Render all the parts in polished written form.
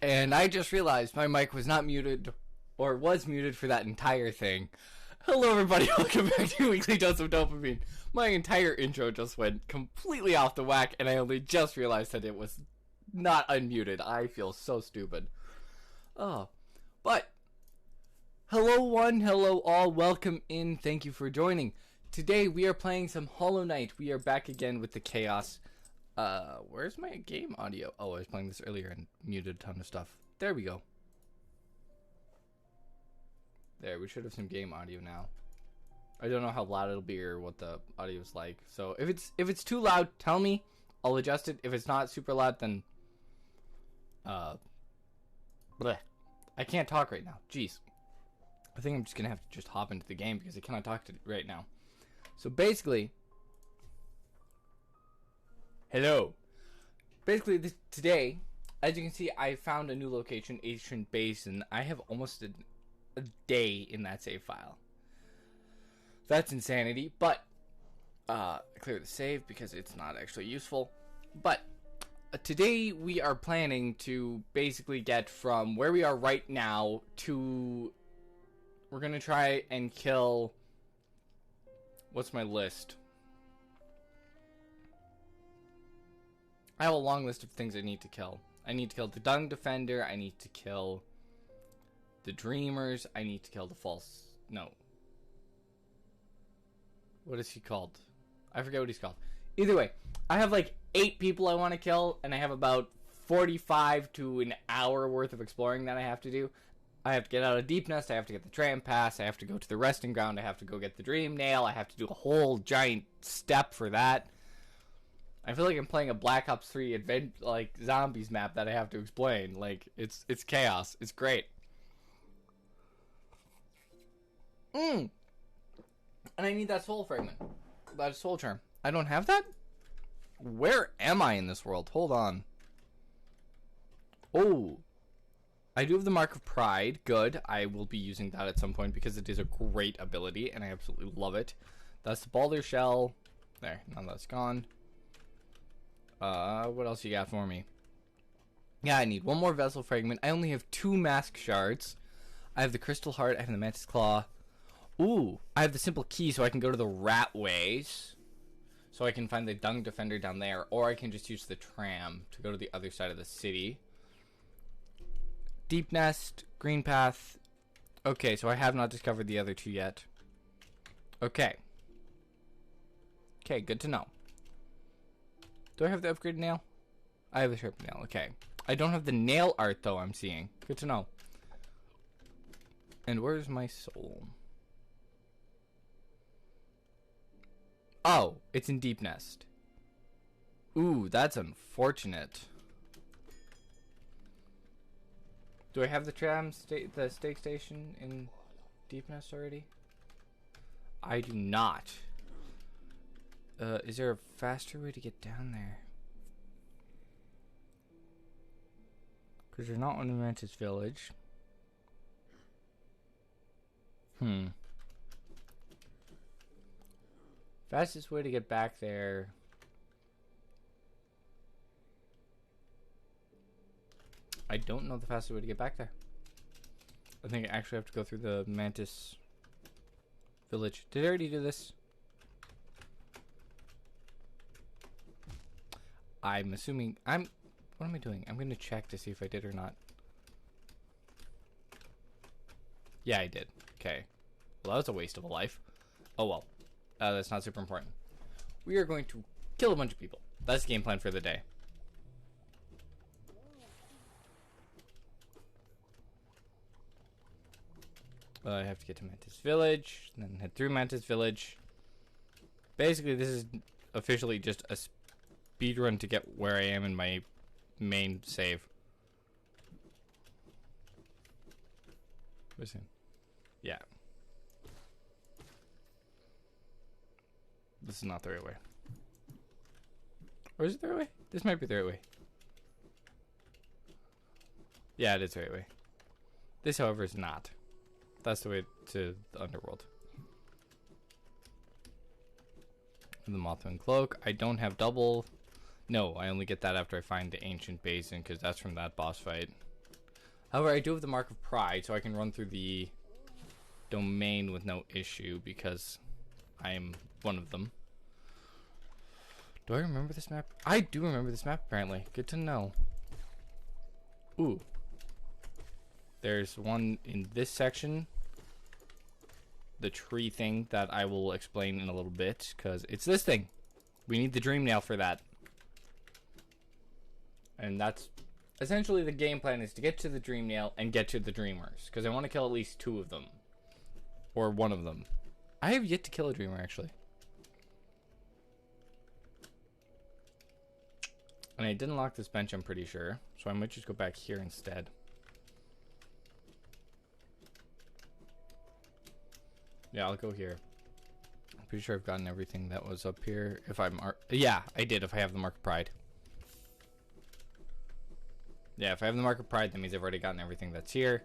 And I just realized my mic was not muted, or was muted for that entire thing. Hello everybody, welcome back to Weekly Dose of Dopamine. My entire intro just went completely off the whack, and I only just realized that it was not unmuted. I feel so stupid. But, hello one, hello all, welcome in, thank you for joining. Today we are playing some Hollow Knight. We are back again with the chaos. Where's my game audio? Oh, I was playing this earlier and muted a ton of stuff. There we go. There, we should have some game audio now. I don't know how loud it'll be or what the audio is like. So if it's too loud, tell me. I'll adjust it. If it's not super loud, then bleh. I can't talk right now. Jeez. I think I'm just gonna have to just hop into the game because I cannot talk to right now. So basically, hello. Basically, today, as you can see, I found a new location, Ancient Basin. I have almost a day in that save file. That's insanity, but clear the save because it's not actually useful. But today we are planning to basically get from where we are right now to, we're gonna try and kill, what's my list? I have a long list of things I need to kill. I need to kill the Dung Defender, I need to kill the Dreamers, I need to kill the what is he called? I forget what he's called. Either way, I have like 8 people I want to kill, and I have about 45 to an hour worth of exploring that I have to do. I have to get out of Deep Nest, I have to get the tram pass, I have to go to the resting ground, I have to go get the Dream Nail, I have to do a whole giant step for that. I feel like I'm playing a Black Ops 3 zombies map that I have to explain. Like, it's chaos. It's great. And I need that soul fragment. That soul charm. I don't have that? Where am I in this world? Hold on. Oh. I do have the Mark of Pride. Good. I will be using that at some point because it is a great ability and I absolutely love it. That's the Balder Shell. There. Now that's gone. What else you got for me? Yeah, I need one more Vessel Fragment. I only have 2 Mask Shards. I have the Crystal Heart. I have the Mantis Claw. Ooh, I have the Simple Key so I can go to the Ratways. So I can find the Dung Defender down there. Or I can just use the tram to go to the other side of the city. Deep Nest, Green Path. Okay, so I have not discovered the other 2 yet. Okay. Okay, good to know. Do I have the upgraded nail? I have the sharp nail, okay. I don't have the nail art though, I'm seeing. Good to know. And where's my soul? Oh, it's in Deep Nest. Ooh, that's unfortunate. Do I have the the stake station in Deep Nest already? I do not. Is there a faster way to get down there? Because there's not one in Mantis Village. Fastest way to get back there. I don't know the fastest way to get back there. I think I actually have to go through the Mantis Village. Did I already do this? I'm assuming what am I doing? I'm gonna check to see if I did or not. Yeah, I did. Okay. Well, that was a waste of a life. Oh well. That's not super important. We are going to kill a bunch of people. That's the game plan for the day. I have to get to Mantis Village, then head through Mantis Village. Basically, this is officially just a speedrun to get where I am in my main save. Basin. Yeah. This is not the right way. Or is it the right way? This might be the right way. Yeah, it is the right way. This, however, is not. That's the way to the underworld. The Mothman Cloak. I don't have double. No, I only get that after I find the Ancient Basin, because that's from that boss fight. However, I do have the Mark of Pride, so I can run through the domain with no issue because I am one of them. Do I remember this map? I do remember this map, apparently. Good to know. Ooh. There's one in this section. The tree thing that I will explain in a little bit, because it's this thing. We need the dream nail for that. And that's essentially the game plan, is to get to the dream nail and get to the dreamers, because I want to kill at least 2 of them. Or one of them. I have yet to kill a dreamer, actually. And I didn't lock this bench, I'm pretty sure. So I might just go back here instead. Yeah, I'll go here. I'm pretty sure I've gotten everything that was up here. If I'm... yeah, I did, if I have the Mark of Pride. Yeah, if I have the Mark of Pride, that means I've already gotten everything that's here.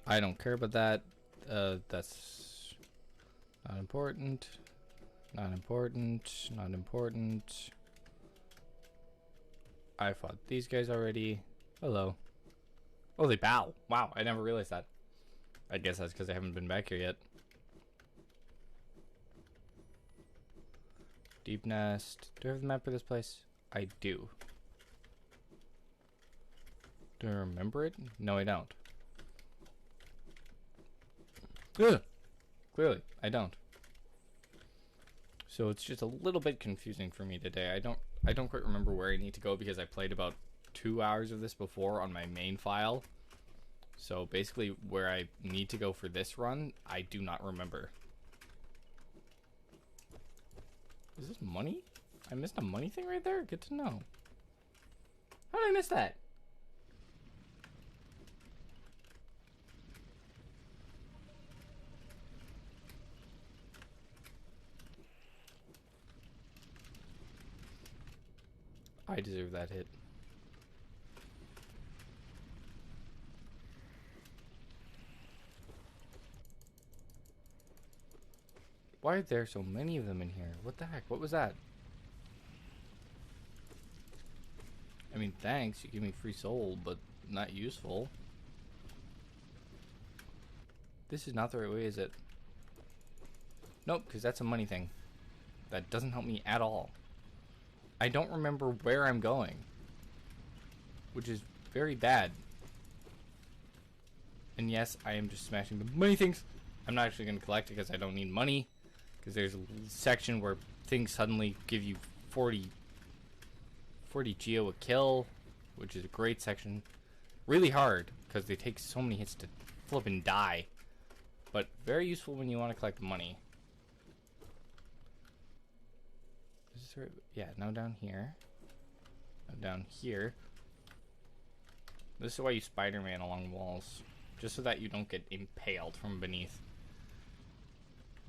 I don't care about that. That's not important. Not important. Not important. I fought these guys already. Hello. Oh, they bow. Wow, I never realized that. I guess that's because I haven't been back here yet. Deep Nest. Do I have the map for this place? I do. Do I remember it? No, I don't. Ugh. Clearly, I don't. So it's just a little bit confusing for me today. I don't quite remember where I need to go because I played about 2 hours of this before on my main file. So basically where I need to go for this run, I do not remember. Is this money? I missed a money thing right there? Good to know. How did I miss that? I deserve that hit. Why are there so many of them in here? What the heck? What was that? I mean, thanks. You give me free soul, but not useful. This is not the right way, is it? Nope, because that's a money thing. That doesn't help me at all. I don't remember where I'm going, which is very bad. And yes, I am just smashing the money things. I'm not actually going to collect it because I don't need money. Because there's a section where things suddenly give you 40 geo a kill, which is a great section. Really hard because they take so many hits to flip and die. But very useful when you want to collect money. Is this right? Yeah, now down here. Now down here. This is why you Spider-Man along walls. Just so that you don't get impaled from beneath.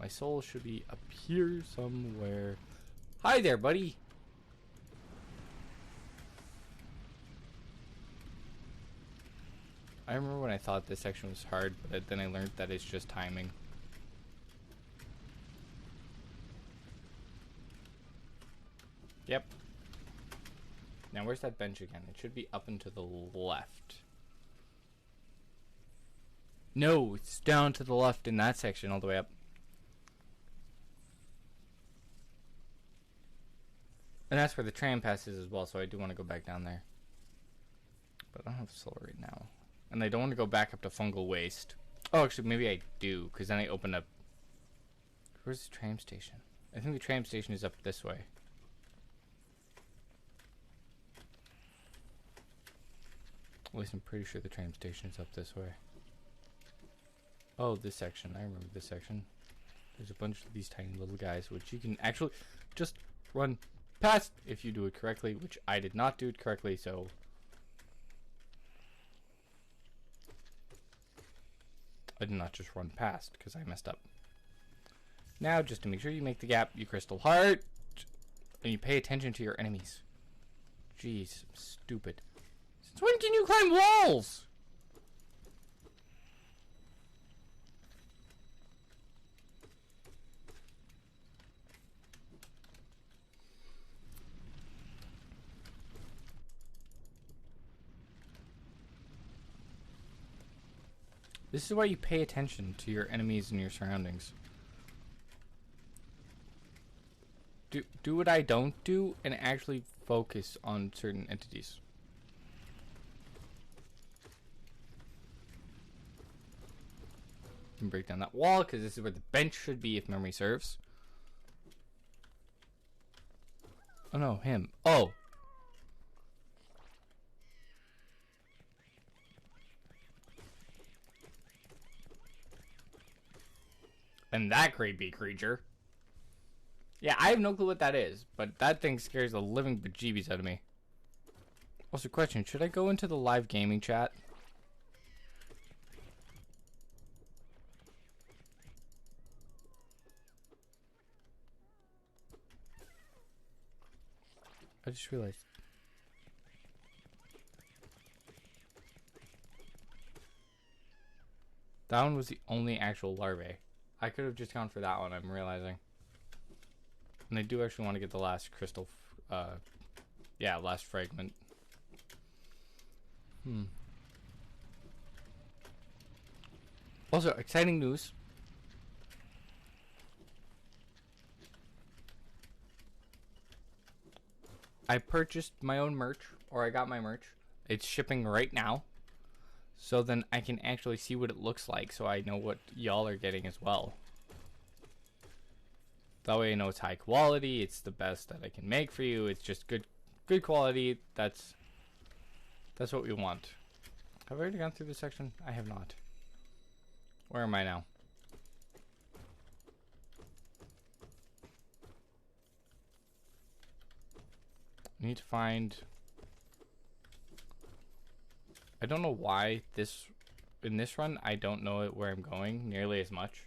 My soul should be up here somewhere. Hi there, buddy! I remember when I thought this section was hard, but then I learned that it's just timing. Yep. Now where's that bench again? It should be up and to the left. No, it's down to the left in that section all the way up. And that's where the tram pass is as well, so I do want to go back down there. But I don't have soul right now. And I don't want to go back up to Fungal Waste. Oh, actually, maybe I do, because then I open up... Where's the tram station? I think the tram station is up this way. At least I'm pretty sure the tram station is up this way. Oh, this section. I remember this section. There's a bunch of these tiny little guys, which you can actually just run past if you do it correctly, which I did not do it correctly, so... I did not just run past, because I messed up. Now, just to make sure you make the gap, you crystal heart, and you pay attention to your enemies. Jeez, I'm stupid. Since when can you climb walls? This is why you pay attention to your enemies and your surroundings. Do what I don't do and actually focus on certain entities. And break down that wall because this is where the bench should be if memory serves. Oh no, him. Oh! And that creepy creature. Yeah, I have no clue what that is, but that thing scares the living bejeebies out of me. Also, question, should I go into the live gaming chat? I just realized. That one was the only actual larvae. I could have just gone for that one, I'm realizing. And I do actually want to get the last crystal, yeah, last fragment. Also, exciting news. I purchased my own merch, or I got my merch. It's shipping right now. So then I can actually see what it looks like, so I know what y'all are getting as well. That way I know it's high quality, it's the best that I can make for you, it's just good quality. That's what we want. Have I already gone through this section? I have not. Where am I now? I need to find... I don't know why in this run I don't know where I'm going nearly as much.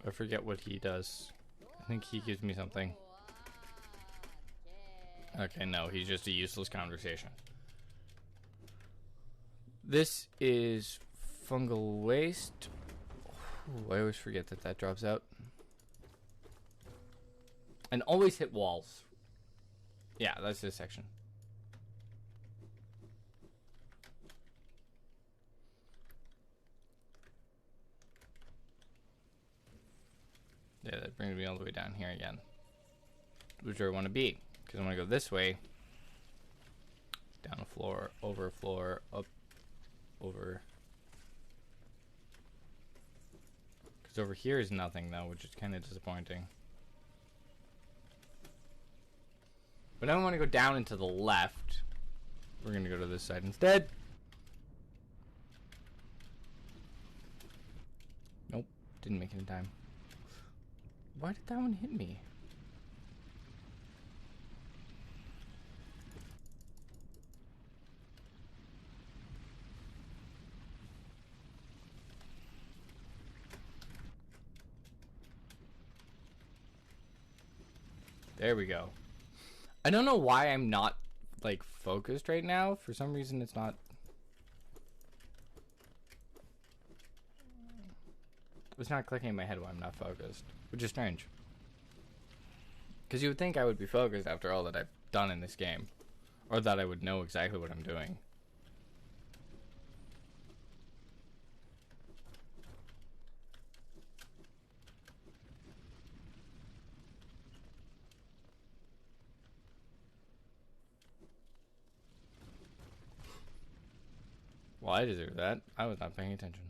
I forget what he does. I think he gives me something. Okay, no, he's just a useless conversation. This is Fungal Waste. Ooh, I always forget that drops out. And always hit walls. Yeah, that's this section. Yeah, that brings me all the way down here again. Which I want to be. Because I want to go this way. Down a floor, over a floor, up, over. Because over here is nothing though, which is kind of disappointing. But I want to go down and to the left. We're going to go to this side instead. Nope, didn't make it in time. Why did that one hit me? There we go. I don't know why I'm not, like, focused right now. For some reason, it's not... It's not clicking in my head while I'm not focused. Which is strange. Because you would think I would be focused after all that I've done in this game. Or that I would know exactly what I'm doing. Well, I deserve that. I was not paying attention.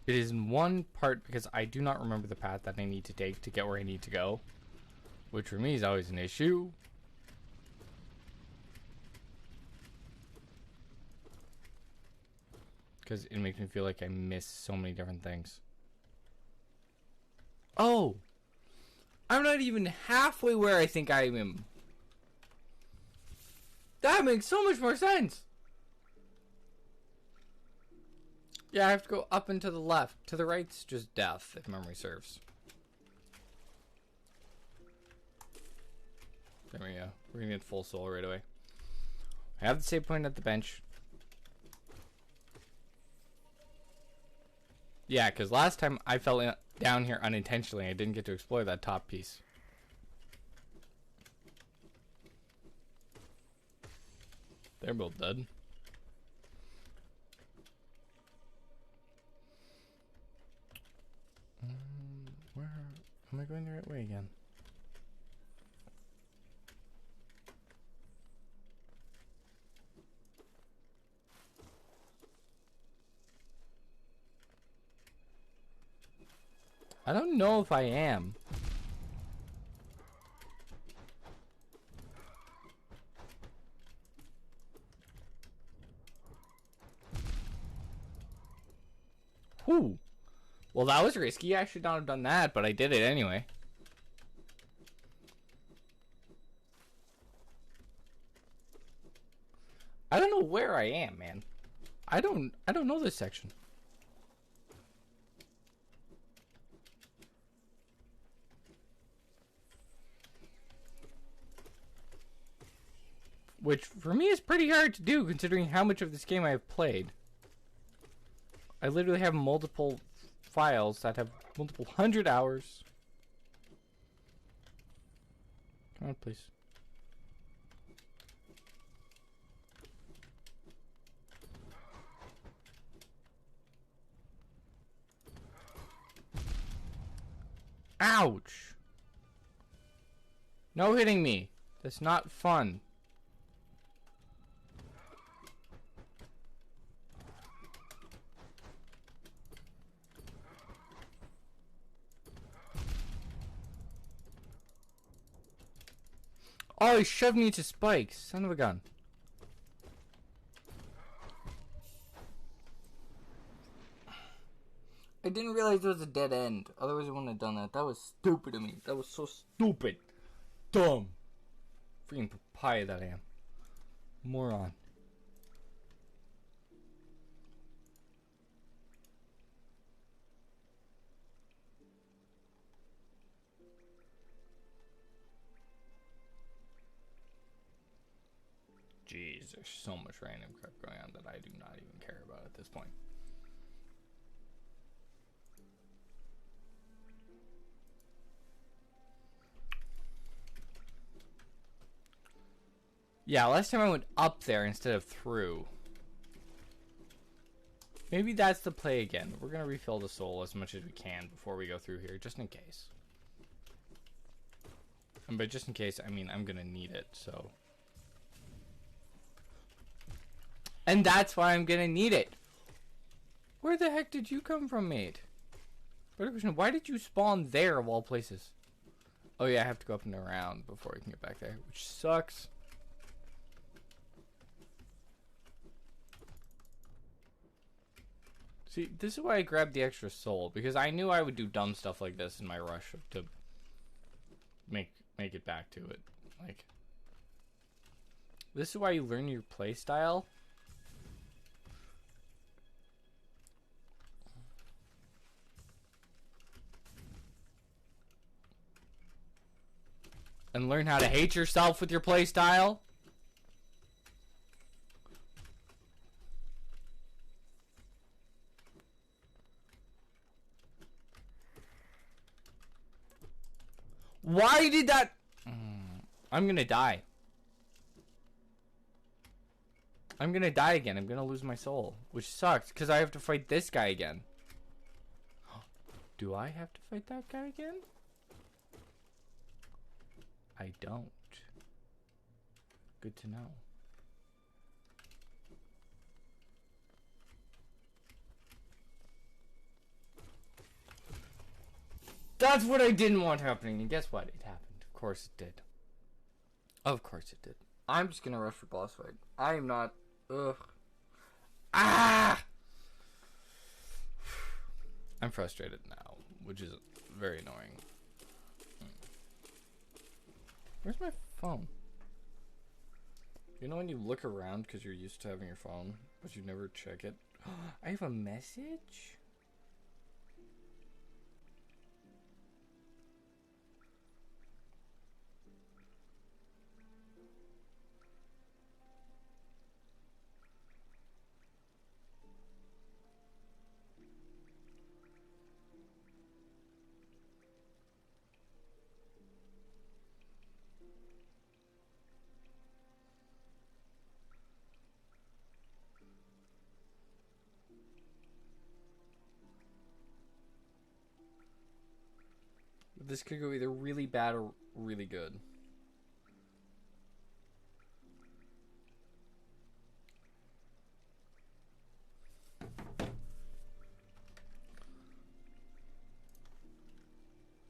It is in one part because I do not remember the path that I need to take to get where I need to go. Which for me is always an issue. Because it makes me feel like I miss so many different things. Oh! I'm not even halfway where I think I am. That makes so much more sense! Yeah, I have to go up and to the left. To the right's just death, if memory serves. There we go. We're gonna get full soul right away. I have the save point at the bench. Yeah, because last time I fell down here unintentionally. I didn't get to explore that top piece. They're both dead. Where am I going the right way again? I don't know if I am. Whew. Well, that was risky. I should not have done that, but I did it anyway. I don't know where I am, man. I don't know this section. Which, for me, is pretty hard to do, considering how much of this game I have played. I literally have multiple files that have multiple 100 hours. Come on, please. Ouch! No hitting me. That's not fun. Oh, he shoved me into spikes. Son of a gun. I didn't realize it was a dead end. Otherwise I wouldn't have done that. That was stupid of me. That was so stupid. Dumb. Freaking papaya that I am. Moron. Jeez, there's so much random crap going on that I do not even care about at this point. Yeah, last time I went up there instead of through. Maybe that's the play again. We're going to refill the soul as much as we can before we go through here, just in case. And by just in case, I mean I'm going to need it, so... And that's why I'm gonna need it. Where the heck did you come from, mate? Better question, why did you spawn there of all places? Oh yeah, I have to go up and around before I can get back there, which sucks. See, this is why I grabbed the extra soul, because I knew I would do dumb stuff like this in my rush to make it back to it. Like, this is why you learn your play style. And learn how to hate yourself with your playstyle. Why did that... I'm gonna die. I'm gonna die again. I'm gonna lose my soul. Which sucks, because I have to fight this guy again. Do I have to fight that guy again? I don't. Good to know. That's what I didn't want happening, and guess what? It happened. Of course it did. Of course it did. I'm just gonna rush for boss fight. I am not... Ugh. Ah! I'm frustrated now, which is very annoying. Where's my phone? You know when you look around because you're used to having your phone, but you never check it? I have a message? This could go either really bad or really good.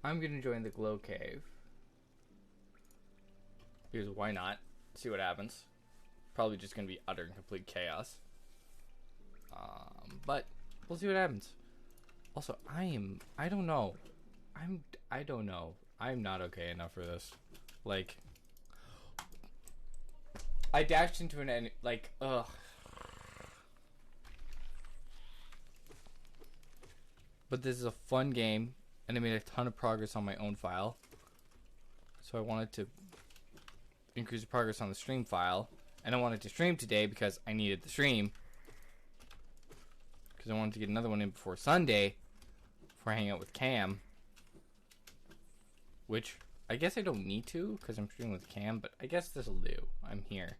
I'm gonna join the glow cave. Because why not? See what happens. Probably just gonna be utter and complete chaos. But we'll see what happens. Also, I don't know. I don't know. I'm not okay enough for this. Like, I dashed into an like, ugh. But this is a fun game, and I made a ton of progress on my own file. So I wanted to increase the progress on the stream file, and I wanted to stream today because I needed the stream. Because I wanted to get another one in before Sunday, before I hang out with Cam. Which, I guess I don't need to, because I'm streaming with Cam, but I guess this'll do. I'm here.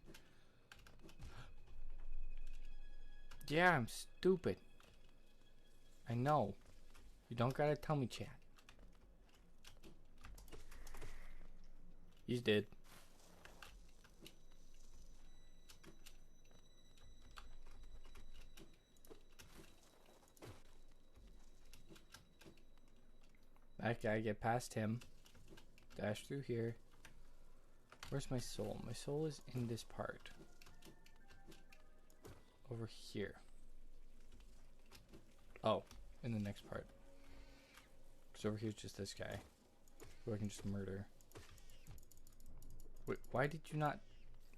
Yeah, I'm stupid. I know. You don't gotta tell me, chat. He's dead. That guy, get past him. Dash through here. Where's my soul? My soul is in this part. Over here. Oh, in the next part. Because over here's just this guy. Who I can just murder. Wait, why did you not...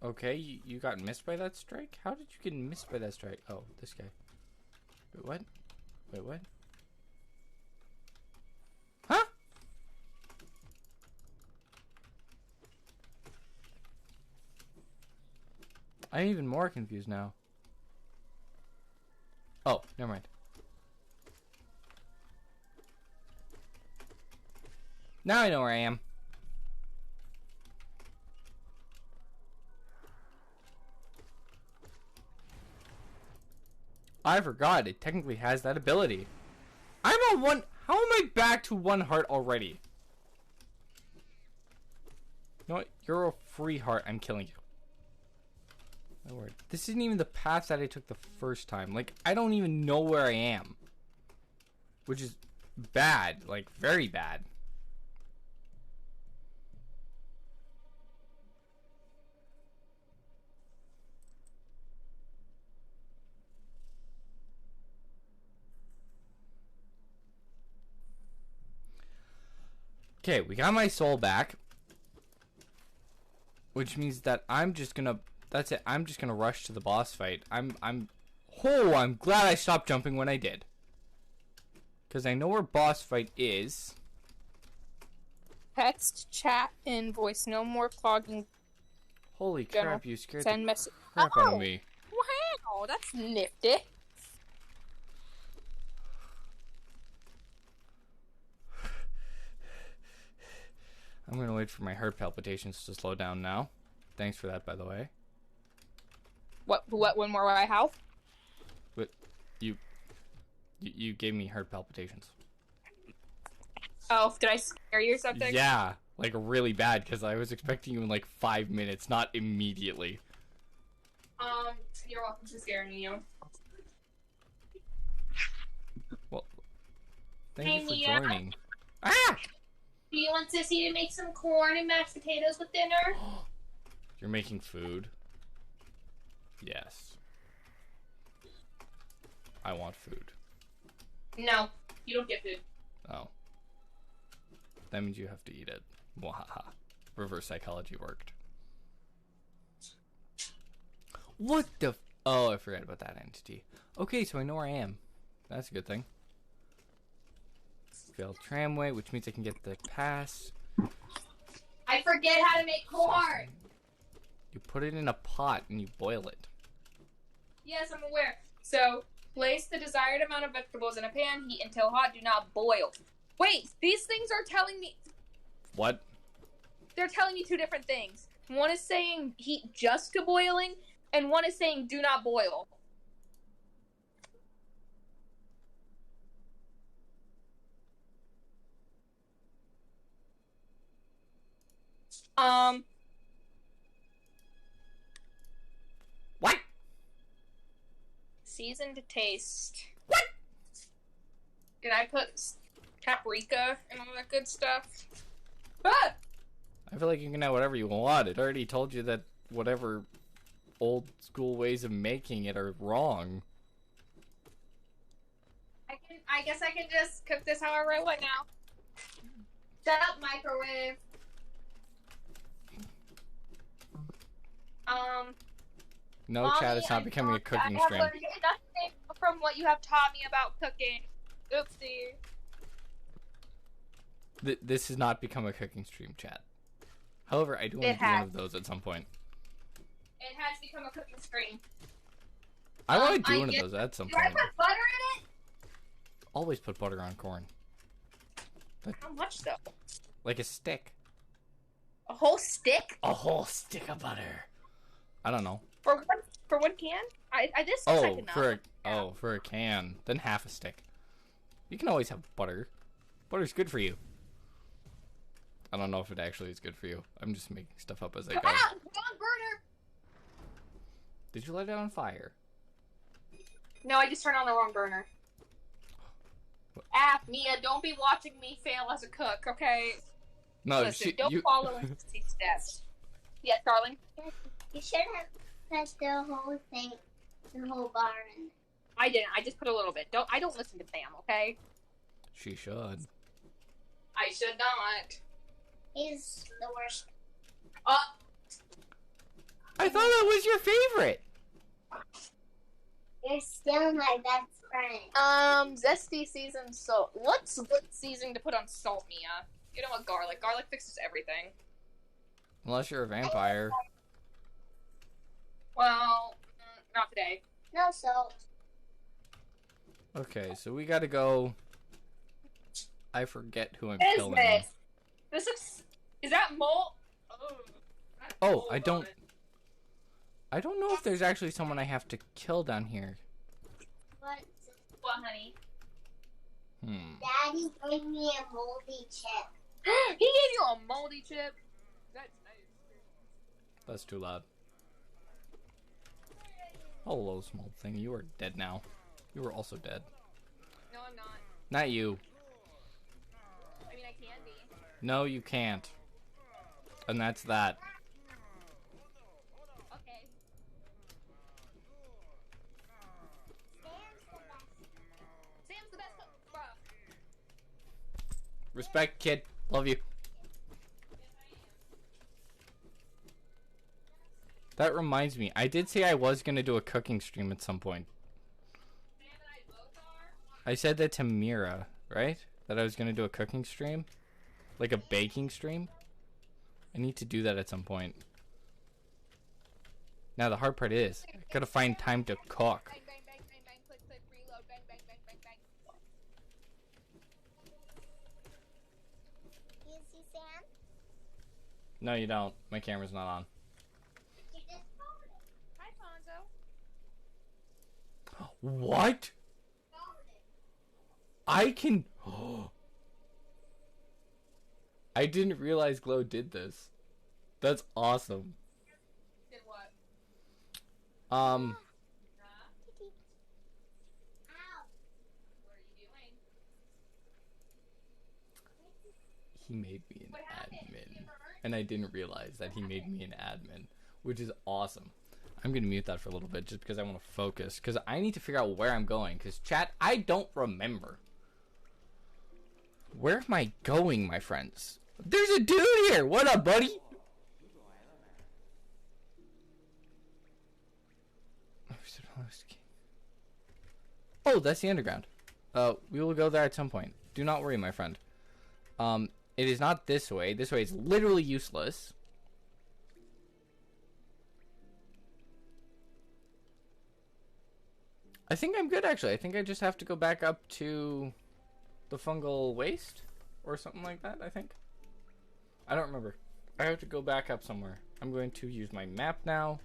Okay, you got missed by that strike? How did you get missed by that strike? Oh, this guy. Wait, what? Wait, what? Huh? I'm even more confused now. Oh, never mind. Now I know where I am. I forgot it technically has that ability. I'm on one. How am I back to 1 heart already? You know what? You're a free heart. I'm killing you. My word. This isn't even the path that I took the first time. Like, I don't even know where I am. Which is bad. Like, very bad. Okay, we got my soul back. Which means that I'm just gonna... That's it. I'm just gonna rush to the boss fight. I'm glad I stopped jumping when I did. Because I know where boss fight is. Text, chat, and voice. No more clogging. Holy crap, you scared Send the message. crap out of me. Wow, that's nifty. I'm gonna wait for my heart palpitations to slow down now. Thanks for that, by the way. What one more I have? But you gave me heart palpitations. Oh, did I scare you or something? Yeah, like really bad, because I was expecting you in like 5 minutes, not immediately. You're welcome for scaring you. Well, thank you for joining. Ah! Do you want Sissy to make some corn and mashed potatoes with dinner? You're making food? Yes. I want food. No. You don't get food. Oh. That means you have to eat it. Wahaha. Reverse psychology worked. What the oh, I forgot about that entity. Okay, so I know where I am. That's a good thing. Failed tramway, which means I can get the pass. I forget how to make corn! You put it in a pot and you boil it. Yes, I'm aware. So, place the desired amount of vegetables in a pan, heat until hot, do not boil. Wait, these things are telling me... What? They're telling me two different things. One is saying heat just to boiling, and one is saying do not boil. What? Season to taste. What? Did I put paprika and all that good stuff? Ah! I feel like you can have whatever you want. It already told you that whatever old school ways of making it are wrong. I guess I can just cook this however I want now. Shut up, microwave. No, Mommy, Chad, it's not becoming a cooking I have stream. learned nothing from what you have taught me about cooking. Oopsie. This has not become a cooking stream, Chad. However, I do want to do one of those at some point. It has become a cooking stream. I want to do one of those at some Do I point. put butter in it? Always put butter on corn. How much though? Like a stick. A whole stick? A whole stick of butter. I don't know. For one can? This I Oh, cannot. for a can. Then half a stick. You can always have butter. Butter's good for you. I don't know if it actually is good for you. I'm just making stuff up as I go. Ah! Wrong burner! Did you light it on fire? No, I just turned on the wrong burner. Ah, Mia, don't be watching me fail as a cook, okay? No, Listen, don't follow these steps. Yes, darling? You should have put the whole thing, the whole bar in. I didn't. I just put a little bit. I don't listen to Sam, okay? She should. I should not. He's the worst. I thought that was your favorite. You're still my best friend. Zesty seasoned salt. What's good seasoning to put on salt, Mia? You know what, garlic. Garlic fixes everything. Unless you're a vampire. Well, not today. No salt. Okay, so we gotta go. I forget who I'm What is killing. this? This looks... Is that mole? Oh, I don't know if there's actually someone I have to kill down here. What? What, honey? Daddy gave me a moldy chip. He gave you a moldy chip? That's nice. That's too loud. Hello, small thing. You are dead now. You are also dead. No, I'm not. Not you. I mean, I can be. No, you can't. And that's that. Okay. Sam's the best cook. Bruh. Respect, kid. Love you. That reminds me, I did say I was gonna do a cooking stream at some point. Sam and I both are? I said that to Mira, right? That I was gonna do a cooking stream? Like a baking stream? I need to do that at some point. Now the hard part is, I gotta find time to cook. Bang, bang, bang, bang, bang, click, click, reload, bang, bang, bang, bang, bang. Do you see Sam? No, you don't. My camera's not on. You just followed it. Hi, Fonzo. What? Followed it. I can... I didn't realize Glow did this. That's awesome. Did what? Ow. What are you doing? He made me an What happened? admin. And I didn't realize that he made me an admin, which is awesome. I'm gonna mute that for a little bit just because I want to focus. Because I need to figure out where I'm going. Because chat, I don't remember. Where am I going, my friends? There's a dude here! What up, buddy? Oh, that's the underground. We will go there at some point. Do not worry, my friend. It is not this way. This way is literally useless. I think I'm good, actually. I think I just have to go back up to the Fungal Waste or something like that, I think. I don't remember. I have to go back up somewhere. I'm going to use my map now.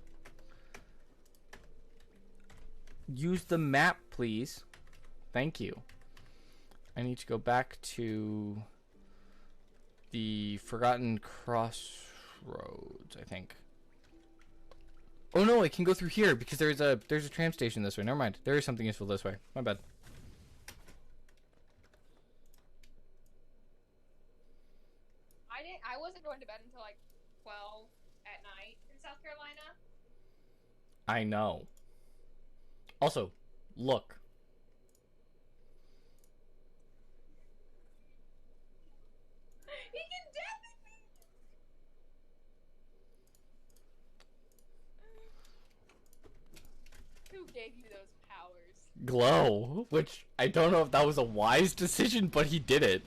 Use the map, please. Thank you. I need to go back to the Forgotten Crossroads, I think. Oh no, I can go through here because there's a tram station this way. Never mind. There is something useful this way. My bad. I wasn't going to bed until like 12 at night in South Carolina. I know. Also, look. He condemned me. Who gave you those powers? Glow, which I don't know if that was a wise decision, but he did it.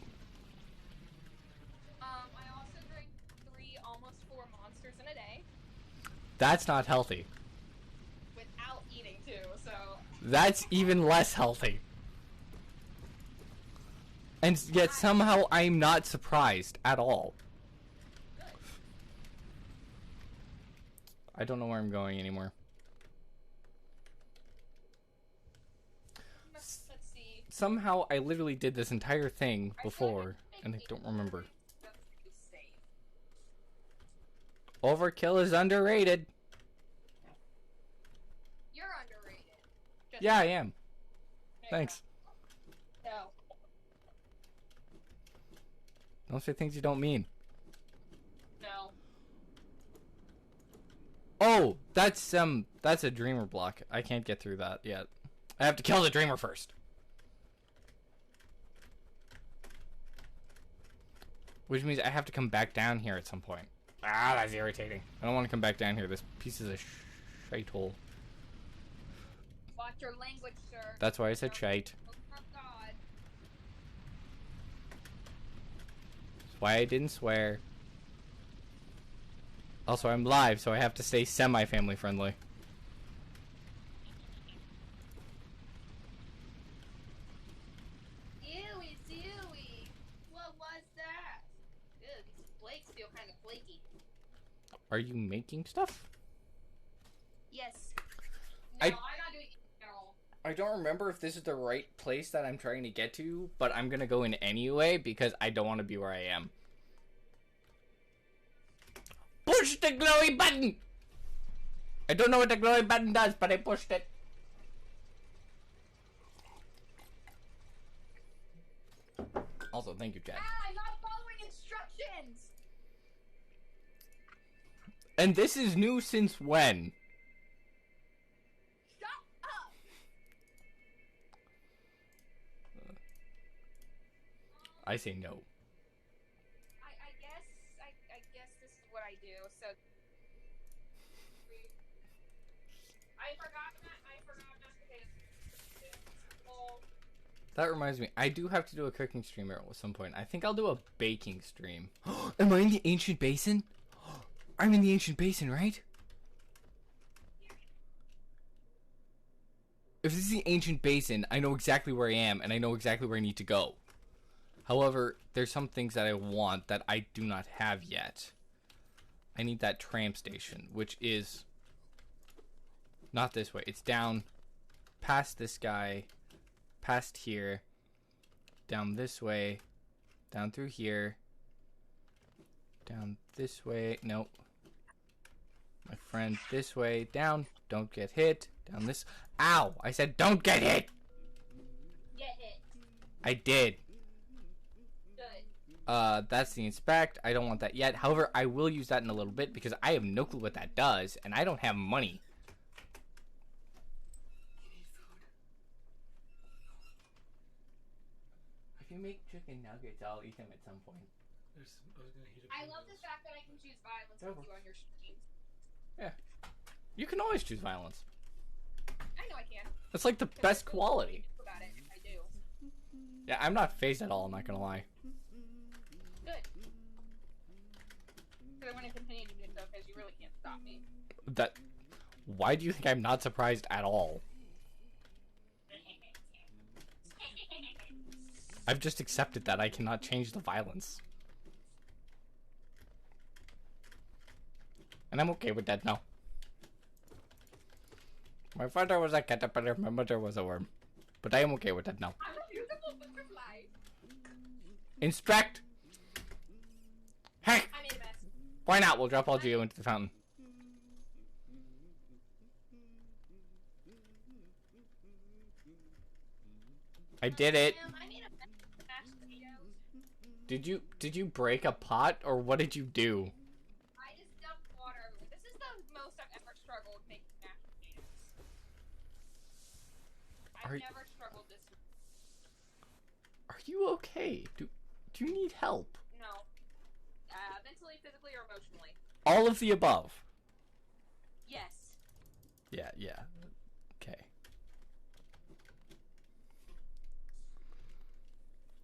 I also drink 3, almost 4 monsters in a day. That's not healthy. Without eating too, so. That's even less healthy. And yet somehow I'm not surprised at all. Good. I don't know where I'm going anymore. Let's see. Somehow I literally did this entire thing before, and I don't remember. Overkill is underrated. You're underrated. Just Yeah, I am. there you Thanks. go. No. Don't say things you don't mean. No. Oh, that's a dreamer block. I can't get through that yet. I have to kill the dreamer first. Which means I have to come back down here at some point. Ah, that's irritating. I don't want to come back down here. This piece is a shite hole. Watch your language, sir. That's why I said shite. Oh my God. That's why I didn't swear. Also, I'm live, so I have to stay semi-family friendly. Ewy, zooey. What was that? Ew, these flakes feel kind of flaky. Are you making stuff? Yes. I- No, I'm not doing it at all. I don't remember if this is the right place that I'm trying to get to, but I'm gonna go in anyway because I don't want to be where I am. Push the glowy button! I don't know what the glowy button does, but I pushed it. Also, thank you, Chad. Ah, I'm not following instructions! And this is new since when? Shut up! I say no. I guess this is what I do, so... I forgot mashed potatoes. Well, That reminds me, I do have to do a cooking stream at some point. I think I'll do a baking stream. Am I in the ancient basin? I'm in the ancient basin, right? If this is the ancient basin, I know exactly where I am, and I know exactly where I need to go. However, there's some things that I want that I do not have yet. I need that tram station, which is not this way. It's down past this guy, past here, down this way, down through here, down this way. Nope. My friend, this way, down. Don't get hit. Down this. Ow! I said don't get hit! get hit. I did. Good. That's the inspect. I don't want that yet. However, I will use that in a little bit because I have no clue what that does, and I don't have money. I you make chicken nuggets, I'll eat them at some point. I was gonna heat up. I love the fact that I can choose violence with you on your streams. Yeah. You can always choose violence. I know I can. That's like the best quality. About it, I do. Yeah, I'm not phased at all, I'm not gonna lie. Good. Because I'm going to continue to do so because you really can't stop me. Why do you think I'm not surprised at all? I've just accepted that I cannot change the violence. And I'm okay with that now. My father was a caterpillar, my mother was a worm. But I am okay with that now. I'm a beautiful butterfly. Instruct! Hey! I made a mess. Why not? We'll drop all Geo into the fountain. I did it. I made a mess with mashed potatoes. Did you break a pot or what did you do? I just dumped water everywhere. This is the most I've ever struggled making mashed potatoes. I've never struggled this much. Are you okay? Do you need help? No. Mentally, physically, or emotionally? All of the above. Yes. Yeah. Okay.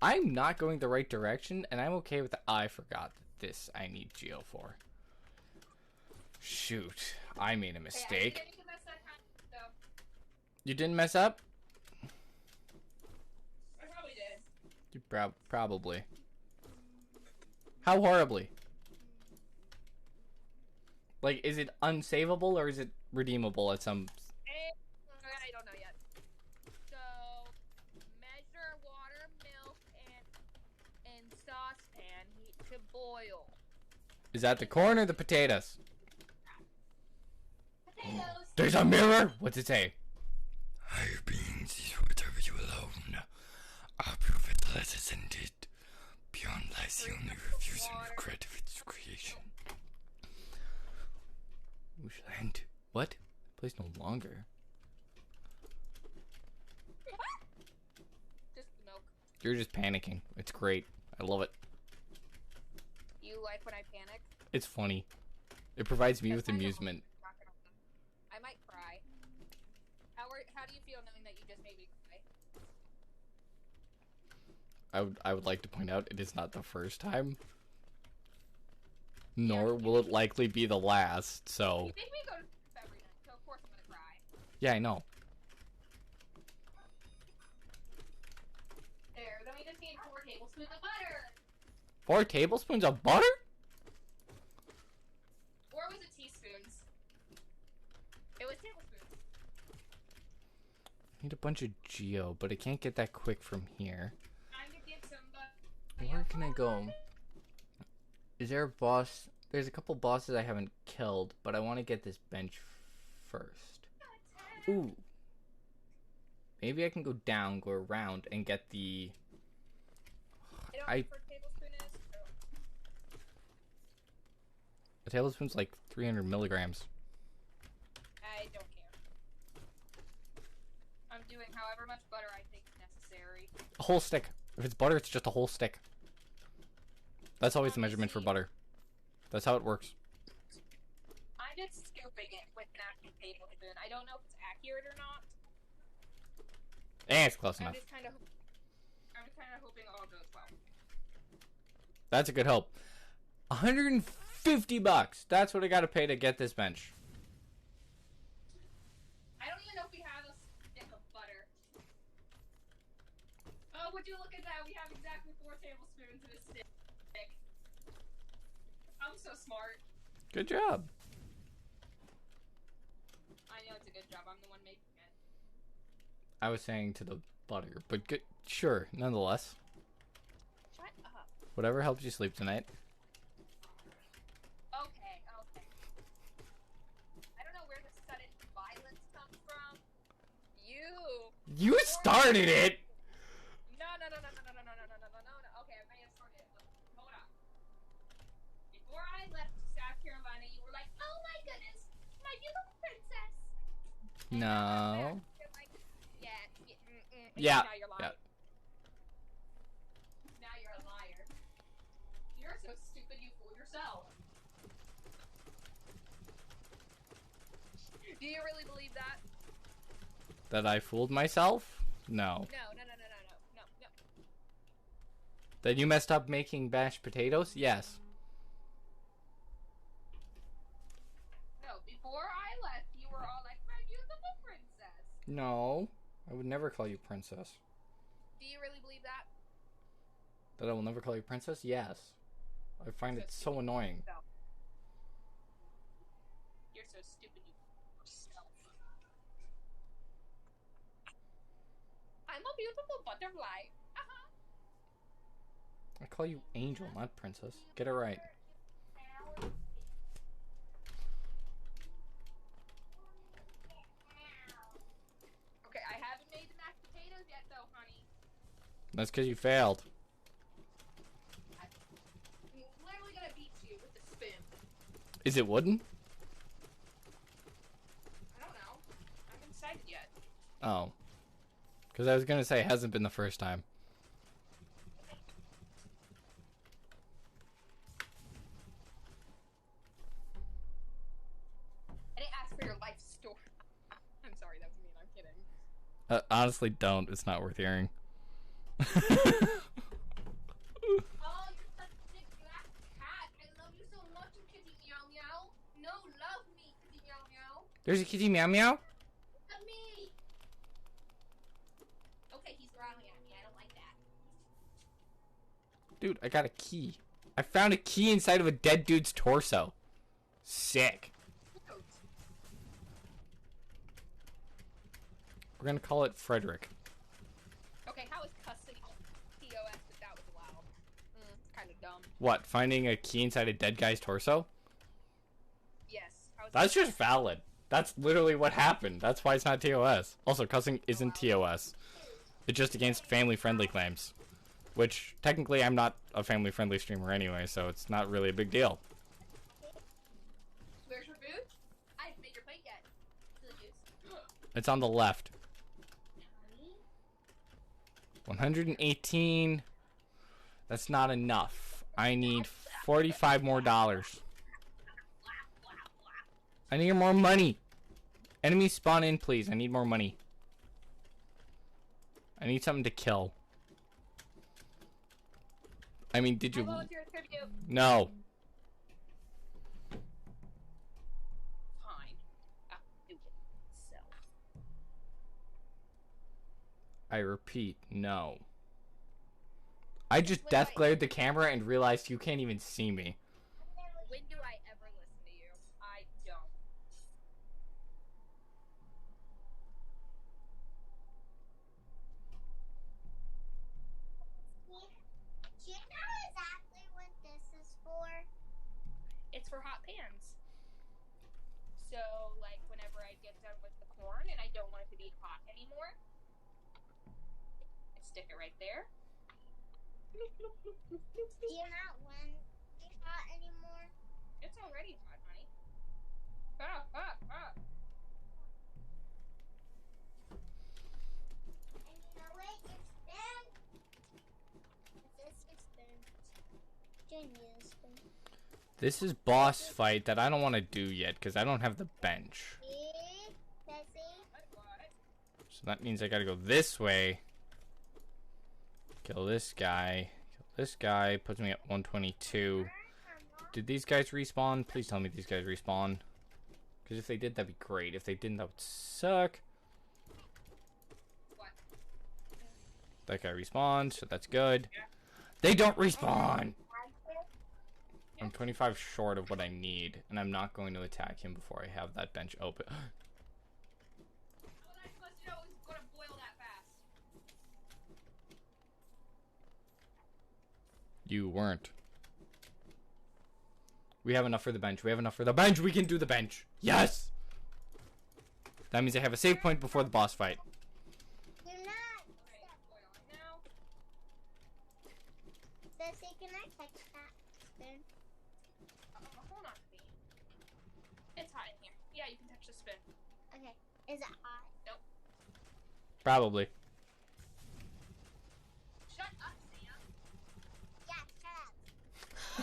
I'm not going the right direction, and I'm okay with that. I forgot that this I need Geo for. Shoot. I made a mistake. Hey, I didn't mess that time, so. You didn't mess up? I probably did. You probably. How horribly? Like, is it unsavable or is it redeemable at some... I don't know yet. So, measure water, milk, and saucepan heat to boil. Is that the corn or the potatoes? Potatoes! There's a mirror! What's it say? I've been this whatever you alone. Our prophet has ascended. Beyond lies the only refuse and regret of its creation. We shall end. What? Place no longer. Just the milk. You're just panicking. It's great. I love it. You like when I panic? It's funny. It provides me with That's kind of amusement. I might cry. How do you feel knowing that you just made me cry? I would like to point out it is not the first time. Nor will it likely be the last, so... You make me go to sleep every night, so of course I'm gonna cry. Yeah, I know. There, then we just need 4 tablespoons of butter! 4 tablespoons of butter? Or was it teaspoons? It was tablespoons. I need a bunch of Geo, but I can't get that quick from here. I'm gonna get some butter. Where can I go? Is there a boss? There's a couple bosses I haven't killed, but I want to get this bench first. Ooh. Maybe I can go down, go around, and get the... I don't know what a tablespoon is. So. A tablespoon's like 300 milligrams. I don't care. I'm doing however much butter I think necessary. A whole stick. If it's butter, it's just a whole stick. That's always the measurement for butter. That's how it works. I'm just scooping it with an actual tablespoon. I don't know if it's accurate or not. It's close I'm enough. just kind of hoping all goes well. That's a good hope. $150. That's what I gotta pay to get this bench. I don't even know if we have a stick of butter. Oh, would you look at that? We have exactly 4 tablespoons in a stick. I'm so smart. Good job. I know it's a good job. I'm the one making it. I was saying to the butter, but good. Sure, nonetheless. Shut up. Whatever helps you sleep tonight. Okay. I don't know where the sudden violence comes from. You started it! No. Okay, I may have started it. Look, hold on. Before I left South Carolina, you were like, oh my goodness, my beautiful princess. And No. you're like, yeah. Yeah. Now you're lying. Yeah. Do you really believe that? That I fooled myself? No. No. That you messed up making mashed potatoes? Yes. No, before I left, you were all like, my beautiful princess. No. I would never call you princess. Do you really believe that? That I will never call you princess? Yes. I find it so annoying. No. You're so stupid, you yourself. I'm a beautiful butterfly. I call you Angel, not Princess. Get it right. Okay, I haven't made the mashed potatoes yet, though, honey. That's because you failed. I'm literally gonna beat you with the spoon. Is it wooden? I don't know. I haven't decided yet. Oh. Because I was going to say it hasn't been the first time. I didn't ask for your life story. I'm sorry, that was mean. I'm kidding. Honestly, don't. It's not worth hearing. Oh, you're such a big black cat. I love you so much, kitty meow meow. No, love me, kitty meow meow. There's a kitty meow meow? Love me. Okay, he's growling at me. I don't like that. Dude, I got a key. I found a key inside of a dead dude's torso. Sick. We're gonna call it Frederick. Okay, how is cussing TOS if that was allowed? It's kind of dumb. What, finding a key inside a dead guy's torso? Yes. How is That's just valid. That's literally what happened. That's why it's not TOS. Also, cussing isn't TOS. It's just against family-friendly claims. Which, technically, I'm not a family-friendly streamer anyway, so it's not really a big deal. Where's your food? I haven't made your plate yet. Silly goose. It's on the left. 118. That's not enough. I need $45 more. I need more money. Enemies spawn in, please. I need more money. I need something to kill. I mean, did you... Volunteer tribute. No. Fine. I'll do it myself. I repeat, no. I just death glared the camera and realized you can't even see me. When do I ever listen to you? I don't. Do you know exactly what this is for? It's for hot pans. So, like, whenever I get done with the corn and I don't want it to be hot anymore, I stick it right there. Do you not want it hot anymore? It's already hot, honey. Ah, ah, ah. And you know what? Your spoon. Is this your spoon? Join me the spoon. This is boss fight that I don't want to do yet because I don't have the bench. See? Bessie? So that means I gotta go this way. Kill this guy. Kill this guy. Puts me at 122. Did these guys respawn? Please tell me these guys respawn. Because if they did, that'd be great. If they didn't, that would suck. What? That guy respawned, so that's good. They don't respawn! I'm 25 short of what I need, and I'm not going to attack him before I have that bench open. How was I supposed to know it was going to boil that fast? You weren't. We have enough for the bench. We have enough for the bench. We can do the bench. Yes! That means I have a save point before the boss fight. You're not. Okay, it's boiling now. Bessie, can I touch that spoon? Hold on, Bean. It's hot in here. Yeah, you can touch the spoon. Okay. Is it hot? Nope. Probably. Shut up, Sam. Yeah,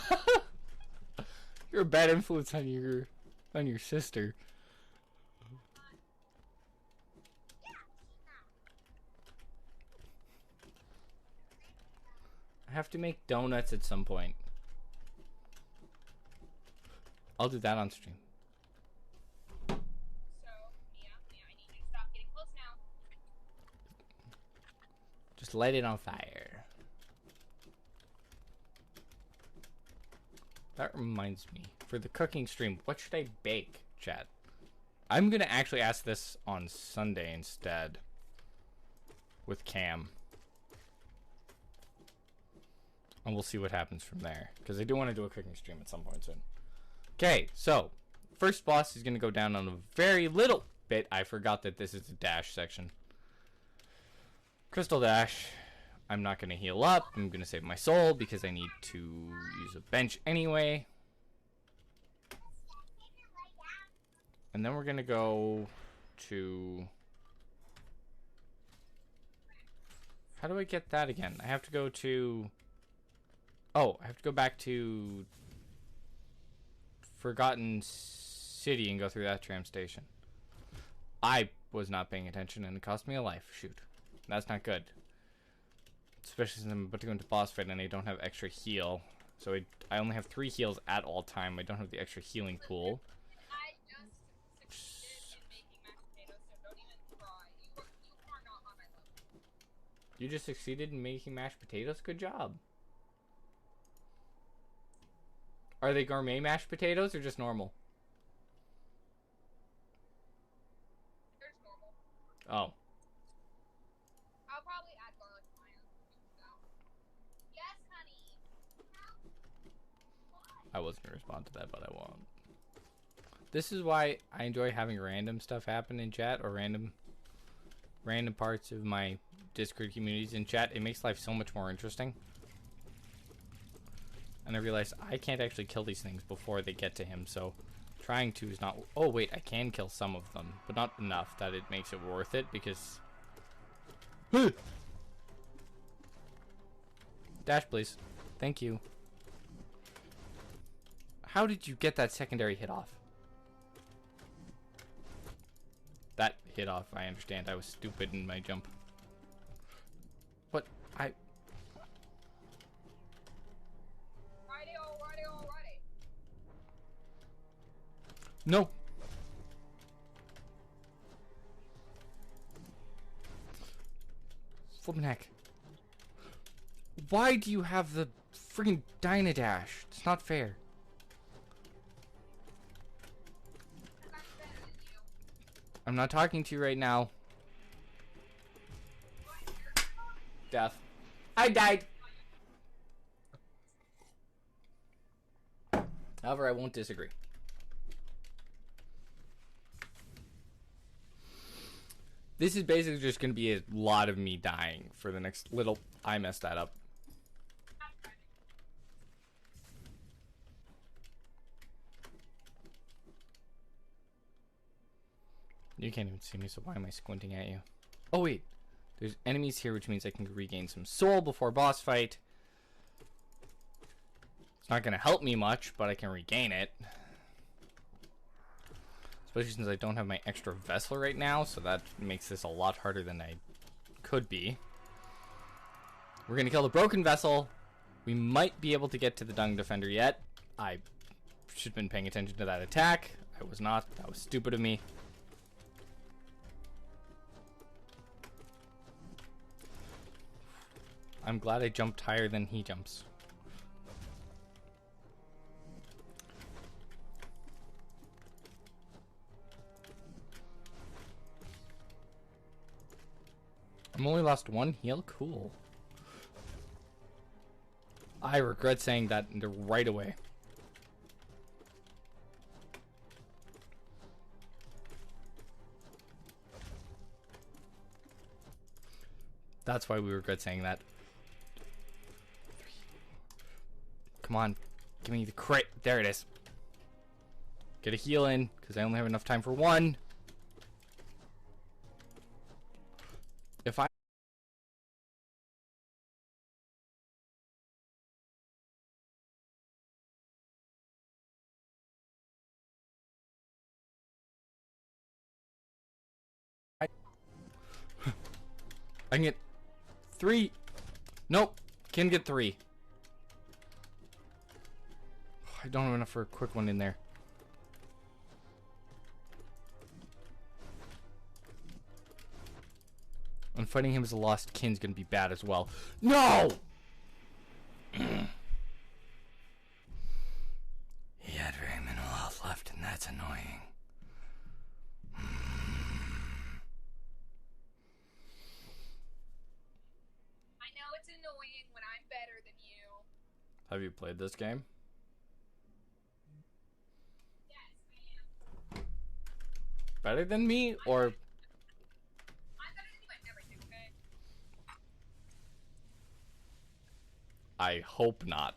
shut up. You're a bad influence on your sister. I have to make donuts at some point. I'll do that on stream. So, Mia, I need you to stop getting close now. Just light it on fire. That reminds me, for the cooking stream, what should I bake, chat? I'm gonna actually ask this on Sunday instead. With Cam. And we'll see what happens from there. Because I do want to do a cooking stream at some point soon. Okay, so first boss is going to go down on a very little bit. I forgot that this is a dash section. Crystal dash. I'm not going to heal up. I'm going to save my soul because I need to use a bench anyway. And then we're going to go to... How do I get that again? I have to go to... Oh, I have to go back to Forgotten City and go through that tram station. I was not paying attention and it cost me a life. Shoot. That's not good. Especially since I'm about to go into boss fight and I don't have extra heal. So I only have 3 heals at all time. I don't have the extra healing pool. I just succeeded in making mashed potatoes, so don't even try. You are not on my level. You just succeeded in making mashed potatoes? Good job. Are they gourmet mashed potatoes or just normal? There's normal. Oh. I'll probably add garlic to mine. So. Yes, honey. I wasn't going to respond to that, but I won't. This is why I enjoy having random stuff happen in chat, or random parts of my Discord communities in chat. It makes life so much more interesting. And I realized I can't actually kill these things before they get to him, so trying to is not... Oh, wait, I can kill some of them, but not enough that it makes it worth it, because... Dash, please. Thank you. How did you get that secondary hit off? That hit off, I understand. I was stupid in my jump. But I... Righty. No! Flippin' heck. Why do you have the freaking Dynadash? It's not fair. I'm not talking to you right now. Death. I died! However, I won't disagree. This is basically just going to be a lot of me dying for the next little... I messed that up. You can't even see me, so why am I squinting at you? Oh, wait. There's enemies here, which means I can regain some soul before boss fight. It's not going to help me much, but I can regain it. Especially since I don't have my extra vessel right now, so that makes this a lot harder than I could be. We're going to kill the broken vessel. We might be able to get to the dung defender yet. I should have been paying attention to that attack. I was not. That was stupid of me. I'm glad I jumped higher than he jumps. I'm only lost 1 heal? Cool. I regret saying that right away. That's why we regret saying that. Come on. Give me the crit. There it is. Get a heal in, because I only have enough time for 1. If I... I can get 3. Nope. Can get 3. I don't have enough for a quick one in there. And fighting him as a lost kin's gonna be bad as well. No! He had very minimal health left, and that's annoying. I know it's annoying when I'm better than you. Have you played this game? Yes, I am. Better than me, or... I'm better than you at everything, okay? I hope not.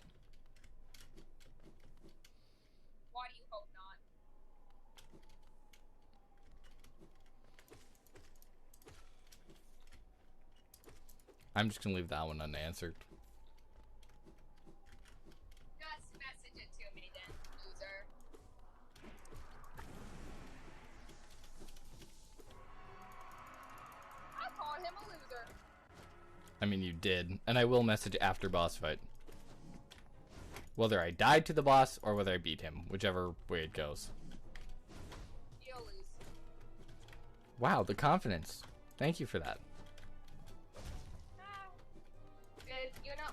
Why do you hope not? I'm just gonna leave that one unanswered. Just message it to me then, loser. I called him a loser. I mean, you did. And I will message after boss fight. Whether I died to the boss or whether I beat him. Whichever way it goes. You'll lose. Wow, the confidence. Thank you for that. Good. You know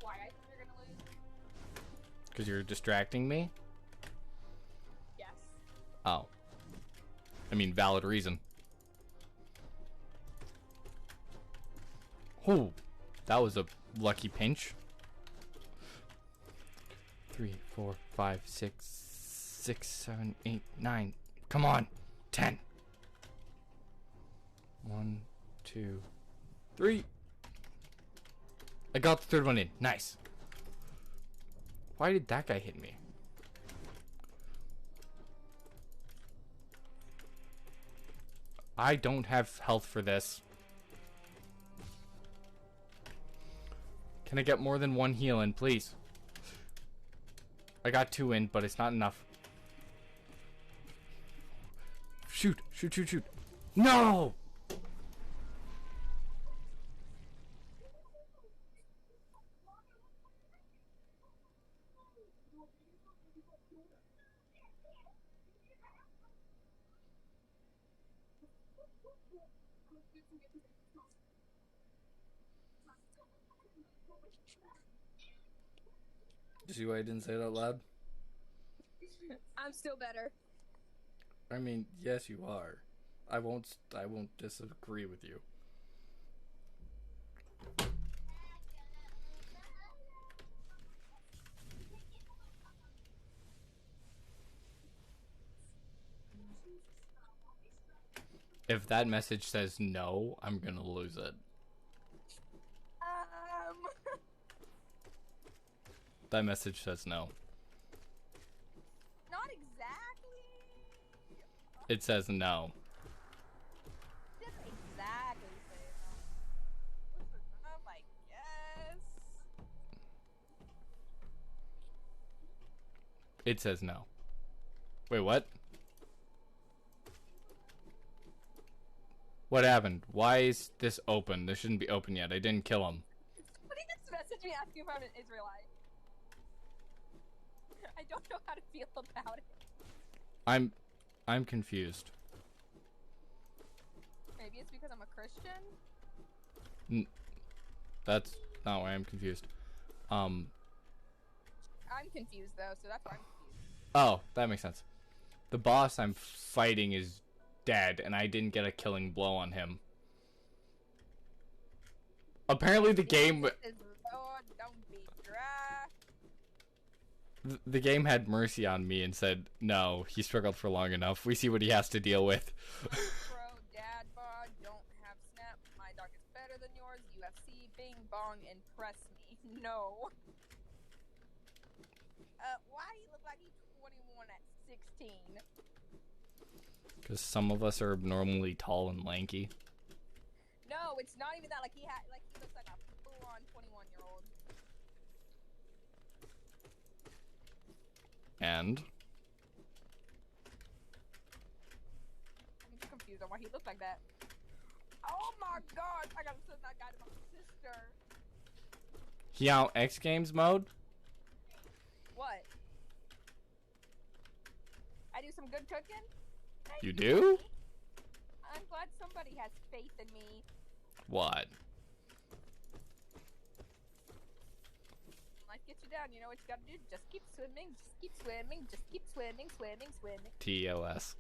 why I think you're gonna lose? Because you're distracting me? Yes. Oh. I mean, valid reason. Ooh, that was a lucky pinch. 3, 4, 5, 6, 7, 8, 9. Come on. 10. 1, 2, 3. I got the third one in. Nice. Why did that guy hit me? I don't have health for this. Can I get more than 1 heal in, please? I got 2 in, but it's not enough. Shoot, shoot, shoot, shoot. No! You see why I didn't say it out loud? I'm still better. I mean, yes, you are. I won't disagree with you. If that message says no, I'm gonna lose it. That message says no. Not exactly. It says no. Didn't exactly say no. I guess. It says no. Wait, what? What happened? Why is this open? This shouldn't be open yet. I didn't kill him. But he just messaged me asking if I'm an Israelite. I don't know how to feel about it. I'm confused. Maybe it's because I'm a Christian? That's not why I'm confused. I'm confused though, so that's why I'm confused. Oh, that makes sense. The boss I'm fighting is dead, and I didn't get a killing blow on him. Apparently the game... Lord, don't be dry. The game had mercy on me and said, no, he struggled for long enough. We see what he has to deal with. Bro, dad bod, don't have snap. My dog is better than yours. UFC, bing bong, impress me. No. Why do you look like he's 21 at 16? Because some of us are abnormally tall and lanky. No, it's not even that. Like he looks like a full-on 21-year-old. And I'm just confused on why he looked like that. Oh my god! I gotta send that guy to my sister. Yao X Games mode? What? I do some good cooking? Thank You you, do? honey. I'm glad somebody has faith in me. What? Life gets you down, you know what you gotta do? Just keep swimming, just keep swimming, just keep swimming, swimming, swimming. TOS.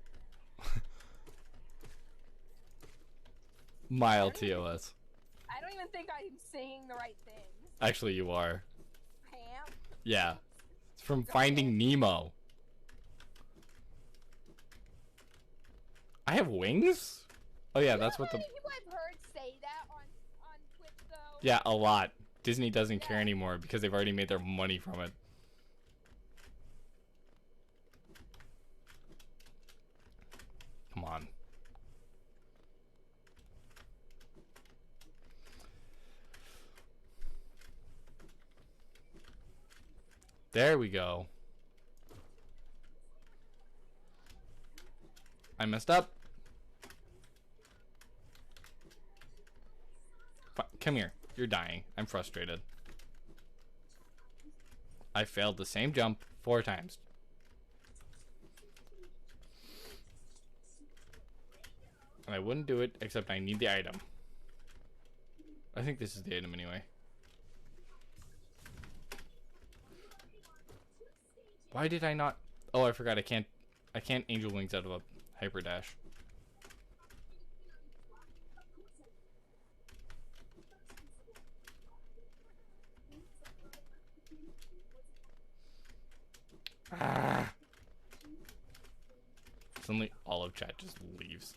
Mild TOS. I don't even think I'm saying the right things. Actually, you are. Pam? Yeah. It's from Finding Nemo. I have wings? Oh yeah, that's what the... People I've heard say that on Twitch, though. Yeah, a lot. Disney doesn't care anymore because they've already made their money from it. Come on. There we go. I messed up. Come here. You're dying. I'm frustrated. I failed the same jump 4 times. And I wouldn't do it, except I need the item. I think this is the item anyway. Why did I not... Oh, I forgot I can't angel wings out of a hyper dash. Ah. Suddenly all of chat just leaves.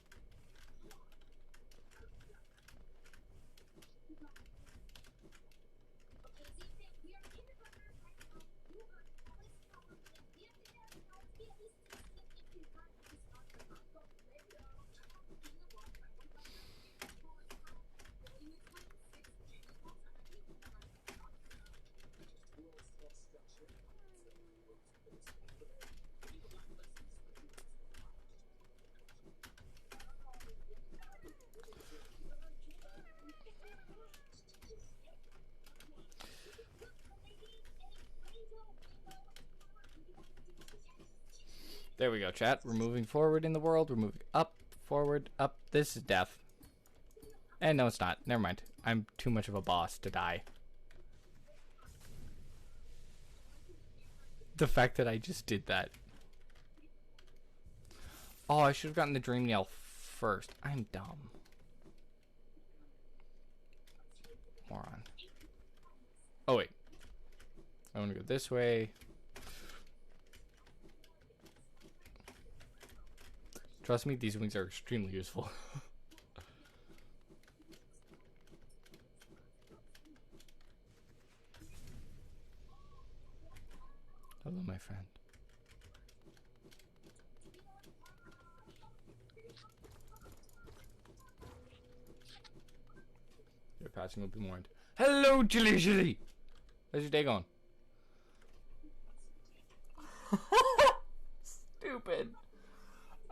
There we go, chat. We're moving forward in the world. We're moving up, forward, up. This is death. And no, it's not. Never mind. I'm too much of a boss to die. The fact that I just did that. Oh, I should have gotten the dream nail first. I'm dumb. Moron. Oh, wait. I want to go this way. Trust me, these wings are extremely useful. Hello, my friend. Your passing will be mourned. Hello, Chili Chili! How's your day going? Stupid.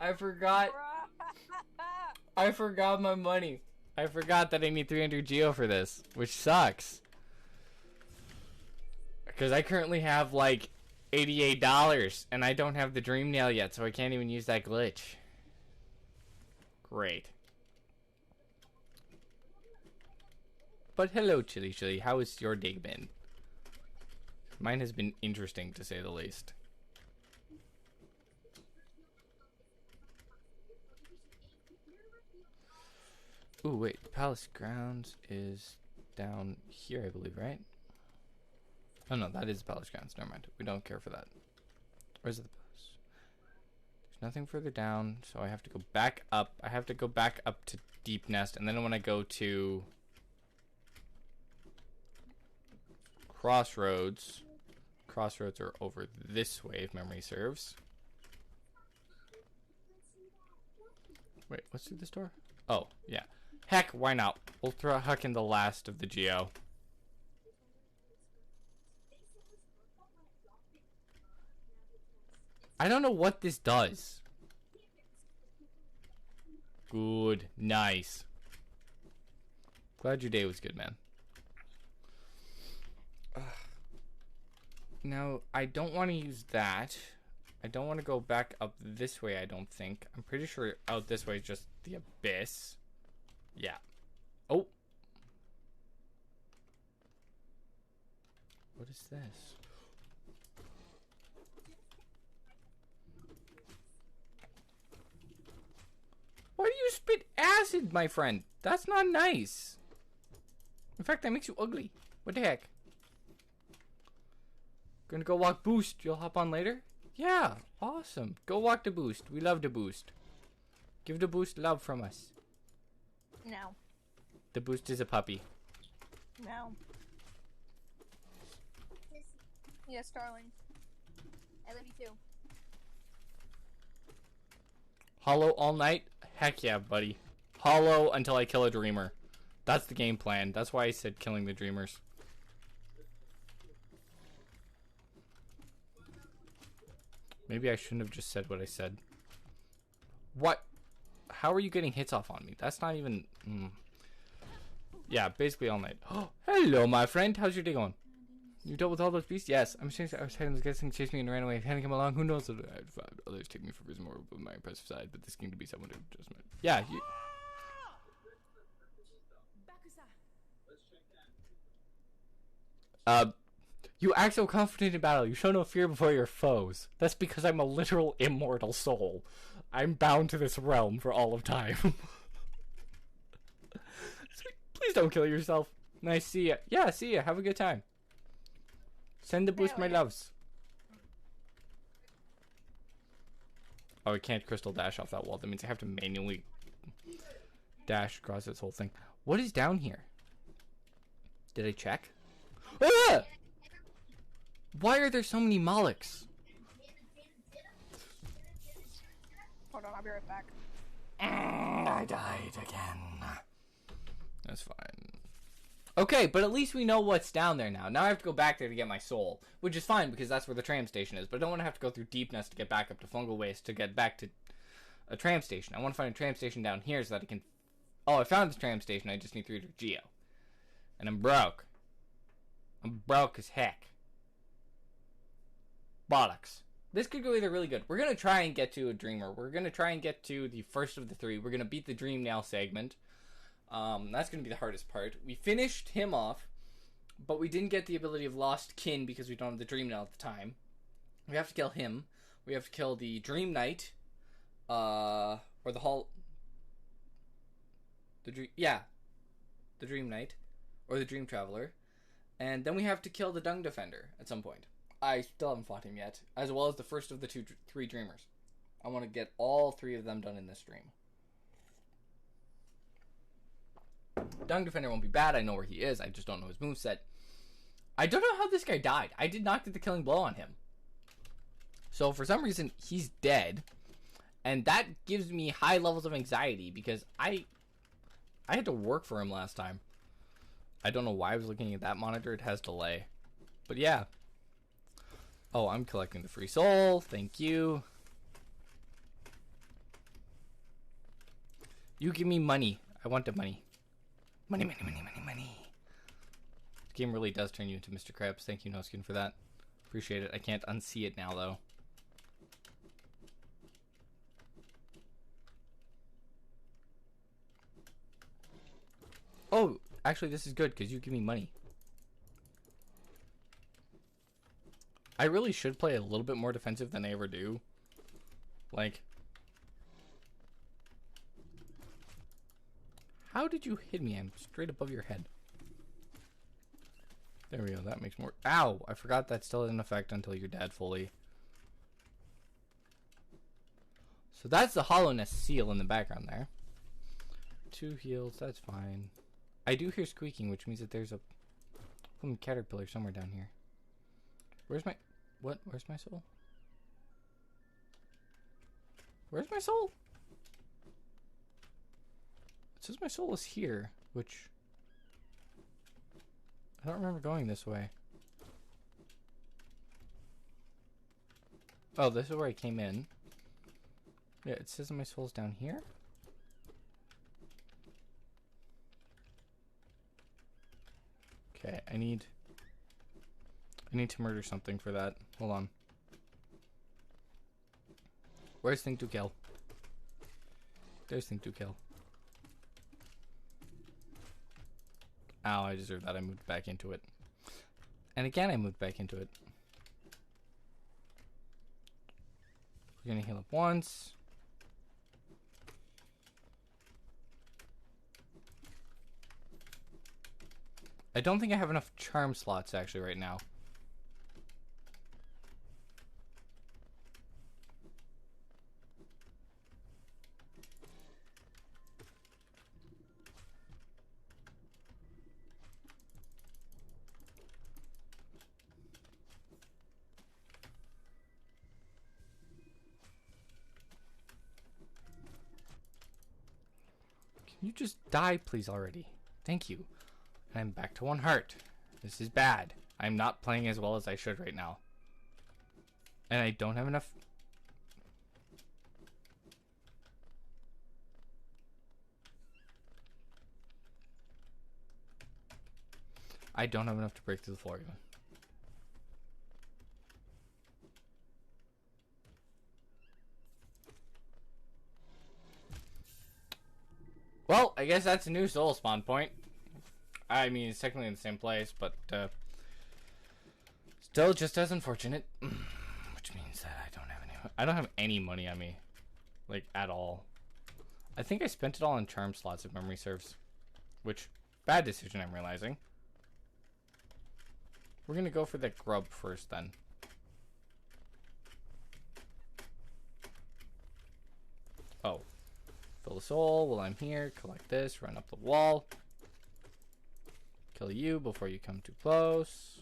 I forgot my money. I forgot that I need 300 geo for this, which sucks. Because I currently have like $88 and I don't have the dream nail yet, so I can't even use that glitch. Great. But hello, Chili Chili. How has your day been? Mine has been interesting, to say the least. Ooh, wait. Palace Grounds is down here, I believe, right? Oh, no, that is Palace Grounds. Never mind. We don't care for that. Where's the palace? There's nothing further down, so I have to go back up. I have to go back up to Deep Nest, and then when I go to Crossroads are over this way, if memory serves. Wait, what's through this door? Oh, yeah. Heck, why not? We'll huck in the last of the geo. I don't know what this does. Good. Nice. Glad your day was good, man. Now, I don't want to use that. I don't want to go back up this way, I don't think. I'm pretty sure out this way is just the abyss. Yeah. Oh. What is this? Why do you spit acid, my friend? That's not nice. In fact, that makes you ugly. What the heck? Gonna go walk Boost. You'll hop on later? Yeah, awesome. Go walk the Boost. We love the Boost. Give the Boost love from us. No. The Boost is a puppy. No. Yes, darling. I love you too. Hollow all night? Heck yeah, buddy. Hollow until I kill a dreamer. That's the game plan. That's why I said killing the dreamers. Maybe I shouldn't have just said what I said. What? How are you getting hits off on me? That's not even... Yeah, basically all night. Oh, hello, my friend. How's your day going? You dealt with all those beasts? Yes. I was having this guessing chase me and ran away. If hadn't come along, who knows? Others take me for prison more with my impressive side, but this seemed to be someone who just met. Yeah. You act so confident in battle. You show no fear before your foes. That's because I'm a literal immortal soul. I'm bound to this realm for all of time. Please don't kill yourself. Nice, see ya. Yeah, see ya. Have a good time. Send the Boost my loves. Oh, I can't crystal dash off that wall. That means I have to manually dash across this whole thing. What is down here? Did I check? Ah! Why are there so many Molochs? Hold on, I'll be right back. I died again. That's fine. Okay, but at least we know what's down there now. Now I have to go back there to get my soul, which is fine because that's where the tram station is. But I don't want to have to go through Deepness to get back up to Fungal Waste to get back to a tram station. I want to find a tram station down here so that I can... Oh, I found the tram station. I just need 3 to Geo. And I'm broke. I'm broke as heck. Bollocks. This could go either really good. We're going to try and get to a Dreamer. We're going to try and get to the first of the 3. We're going to beat the Dream Nail segment. That's going to be the hardest part. We finished him off, but we didn't get the ability of Lost Kin because we don't have the Dream Nail at the time. We have to kill him. We have to kill the Dream Knight, or the Hall... The Dream Knight, or the Dream Traveler. And then we have to kill the Dung Defender at some point. I still haven't fought him yet, as well as the first of the 3 Dreamers. I want to get all 3 of them done in this stream. Dung Defender won't be bad. I know where he is. I just don't know his moveset. I don't know how this guy died. I did not get the killing blow on him. So for some reason, he's dead. And that gives me high levels of anxiety because I had to work for him last time. I don't know why I was looking at that monitor. It has delay. But yeah. Oh, I'm collecting the free soul. Thank you. You give me money. I want the money. Money, money, money, money, money. This game really does turn you into Mr. Krabs. Thank you, Noskin, for that. Appreciate it. I can't unsee it now, though. Oh, actually, this is good, because you give me money. I really should play a little bit more defensive than I ever do. Like... How did you hit me? I'm straight above your head. There we go. That makes more... Ow! I forgot that still in effect until you're dead fully. So that's the hollowness seal in the background there. 2 heals. That's fine. I do hear squeaking, which means that there's a caterpillar somewhere down here. Where's my... What? Where's my soul? Where's my soul? It says my soul is here, which... I don't remember going this way. Oh, this is where I came in. Yeah, it says that my soul's down here. Okay, I need... I need to murder something for that. Hold on. Where's thing to kill? There's thing to kill. Ow, I deserve that. I moved back into it. And again, I moved back into it. We're gonna heal up once. I don't think I have enough charm slots actually right now. Can you just die, please, already? Thank you. And I'm back to 1 heart. This is bad. I'm not playing as well as I should right now. And I don't have enough... I don't have enough to break through the floor even. Well, I guess that's a new soul spawn point. I mean, it's technically in the same place, but still just as unfortunate. Which means that I don't have any money on me, like at all. I think I spent it all on charm slots if memory serves, which bad decision I'm realizing. We're gonna go for the grub first then. Oh, fill the soul while I'm here. Collect this. Run up the wall. Kill you before you come too close.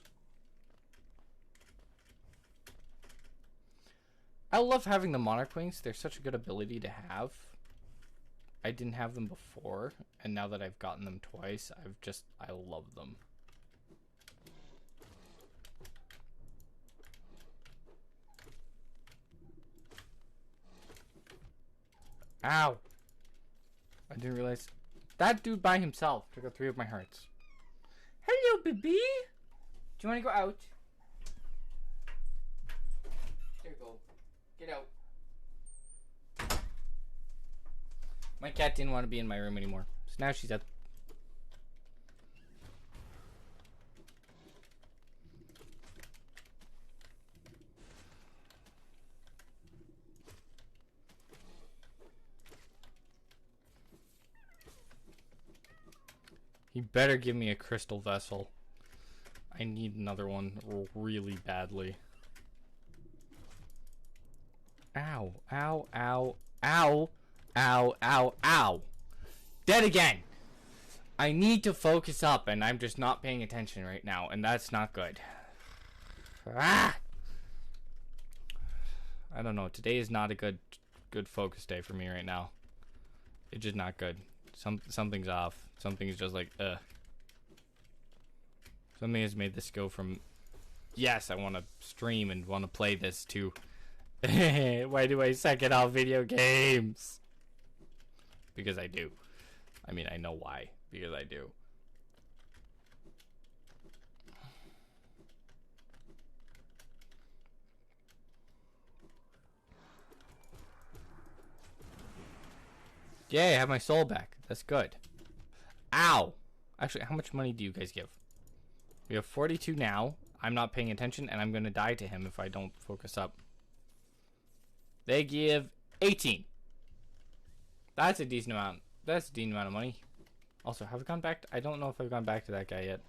I love having the monarch wings. They're such a good ability to have. I didn't have them before, and now that I've gotten them twice, I love them. Ow! I didn't realize that dude by himself took out 3 of my hearts. Hello, baby. Do you want to go out? There you go. Get out. My cat didn't want to be in my room anymore, so now she's up. He better give me a crystal vessel. I need another one really badly. Ow, ow, ow, ow, ow, ow, ow. Dead again. I need to focus up and I'm just not paying attention right now, and that's not good. Ah! I don't know. Today is not a good focus day for me right now. It's just not good. Something's off. Something's just like, Something has made this go from, yes, I want to stream and want to play this, to, why do I suck at all video games? Because I do. I mean, I know why. Because I do. Yay, I have my soul back. That's good. Ow! Actually, how much money do you guys give? We have 42 now. I'm not paying attention, and I'm going to die to him if I don't focus up. They give 18. That's a decent amount. That's a decent amount of money. Also, have I gone back? I don't know if I've gone back to that guy yet.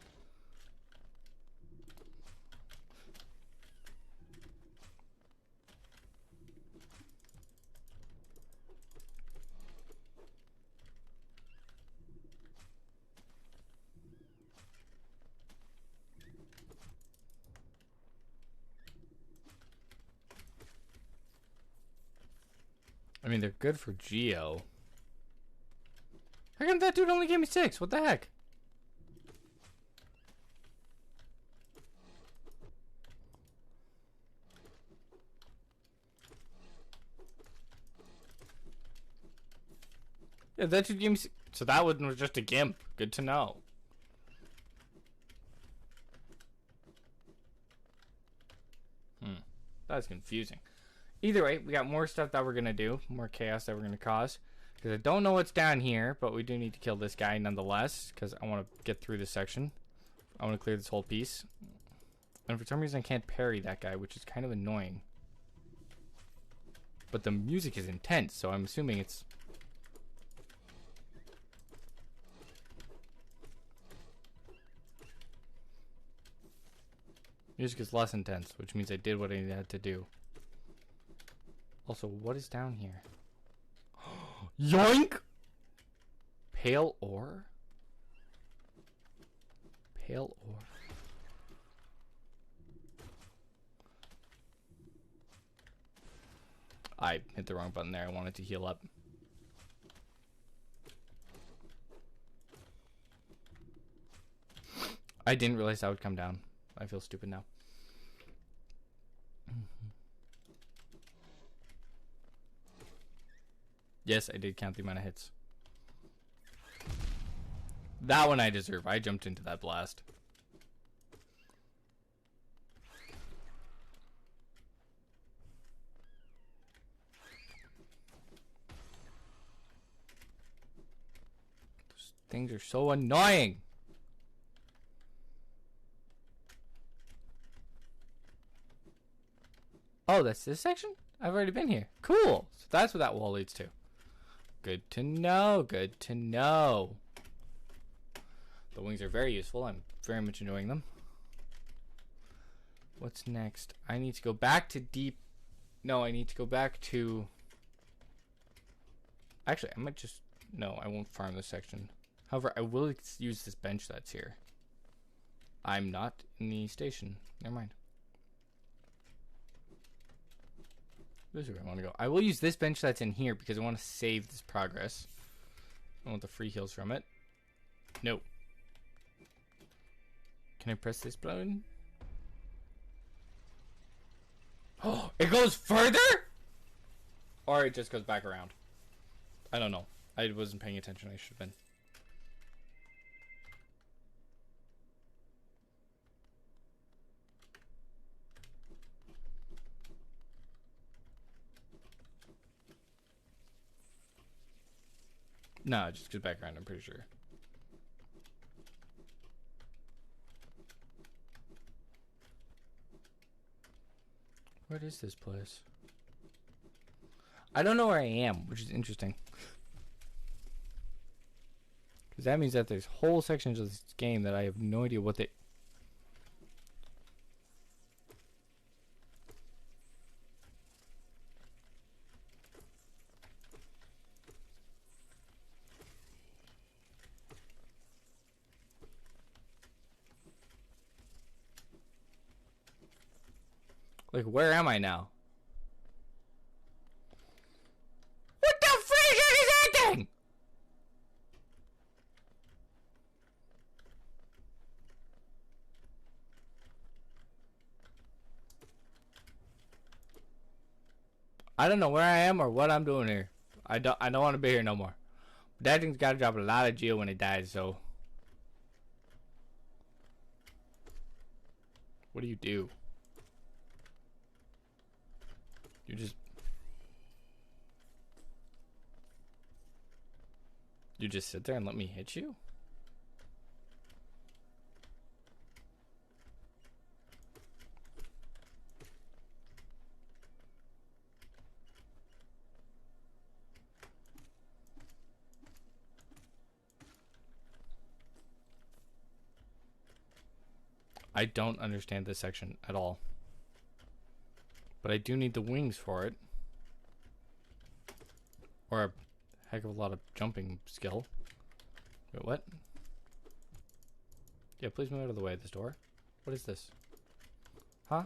I mean, they're good for Geo. How come that dude only gave me 6? What the heck? Yeah, that dude gave me 6. So that one was just a gimp. Good to know. That's confusing. Either way, we got more stuff that we're going to do. More chaos that we're going to cause. Because I don't know what's down here, but we do need to kill this guy nonetheless. Because I want to get through this section. I want to clear this whole piece. And for some reason I can't parry that guy, which is kind of annoying. But the music is intense, so I'm assuming it's... Music is less intense, which means I did what I had to do. Also, what is down here? Yoink! Pale ore? Pale ore. I hit the wrong button there. I wanted to heal up. I didn't realize that would come down. I feel stupid now. Yes, I did count the amount of hits. That one I deserve. I jumped into that blast. Those things are so annoying. Oh, that's this section? I've already been here. Cool. So that's what that wall leads to. Good to know. Good to know. The wings are very useful. I'm very much enjoying them. What's next? I need to go back to deep... No, I need to go back to... Actually, I might just... No, I won't farm this section. However, I will use this bench that's here. I'm not in the station. Never mind. This is where I want to go. I will use this bench that's in here because I want to save this progress. I want the free heals from it. No. Can I press this button? Oh, it goes further? Or it just goes back around? I don't know. I wasn't paying attention. I should have been. No, it just goes back around, I'm pretty sure. What is this place? I don't know where I am, which is interesting. Because that means that there's whole sections of this game that I have no idea what they... Like, where am I now? What the freak is that thing? I don't know where I am or what I'm doing here. I don't want to be here no more. That thing's got to drop a lot of geo when it dies, so... What do you do? You just sit there and let me hit you? I don't understand this section at all. But I do need the wings for it. Or a heck of a lot of jumping skill. Wait, what? Yeah, please move out of the way of this door. What is this? Huh?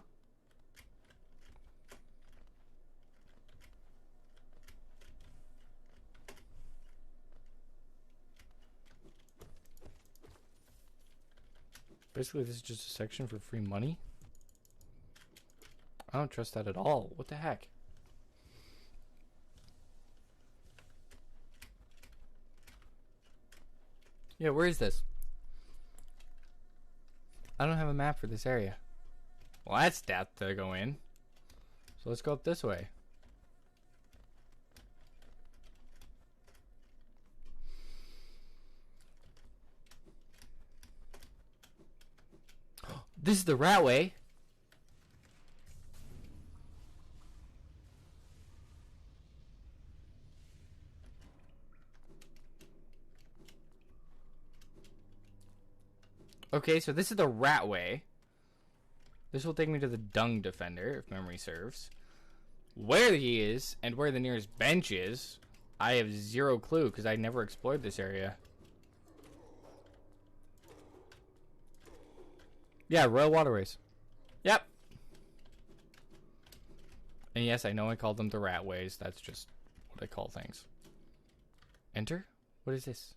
Basically, this is just a section for free money. I don't trust that at all. What the heck? Yeah, where is this? I don't have a map for this area. Well, that's depth to go in. So let's go up this way. This is the rat way. Okay, so this is the rat way. This will take me to the dung defender, if memory serves. Where he is, and where the nearest bench is, I have zero clue, because I never explored this area. Yeah, Royal Waterways. Yep. And yes, I know I called them the rat ways. That's just what I call things. Enter? What is this?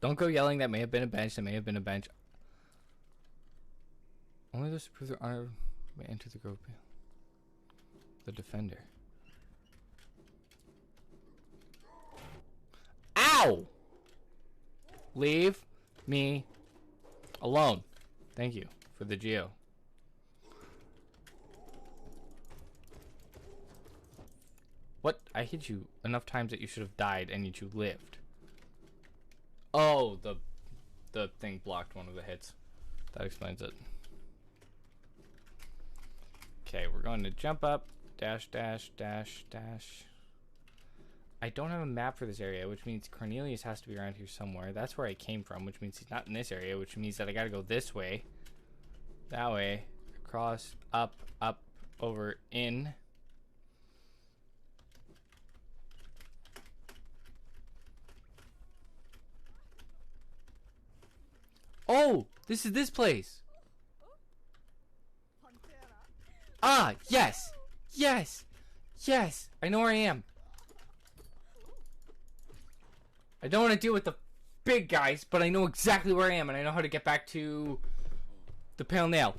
Don't go yelling, that may have been a bench, that may have been a bench. Only those who prove their honor may enter the group. The defender. Ow! Leave me alone. Thank you for the geo. What? I hit you enough times that you should have died and yet you lived. Oh, the thing blocked one of the hits. That explains it. Okay, we're going to jump up. Dash, dash, dash, dash. I don't have a map for this area, which means Cornelius has to be around here somewhere. That's where I came from, which means he's not in this area, which means that I gotta go this way. That way. Across, up, over, in. Oh! This is this place! Ah! Yes! Yes! Yes! I know where I am. I don't want to deal with the big guys, but I know exactly where I am, and I know how to get back to the Pale Nail.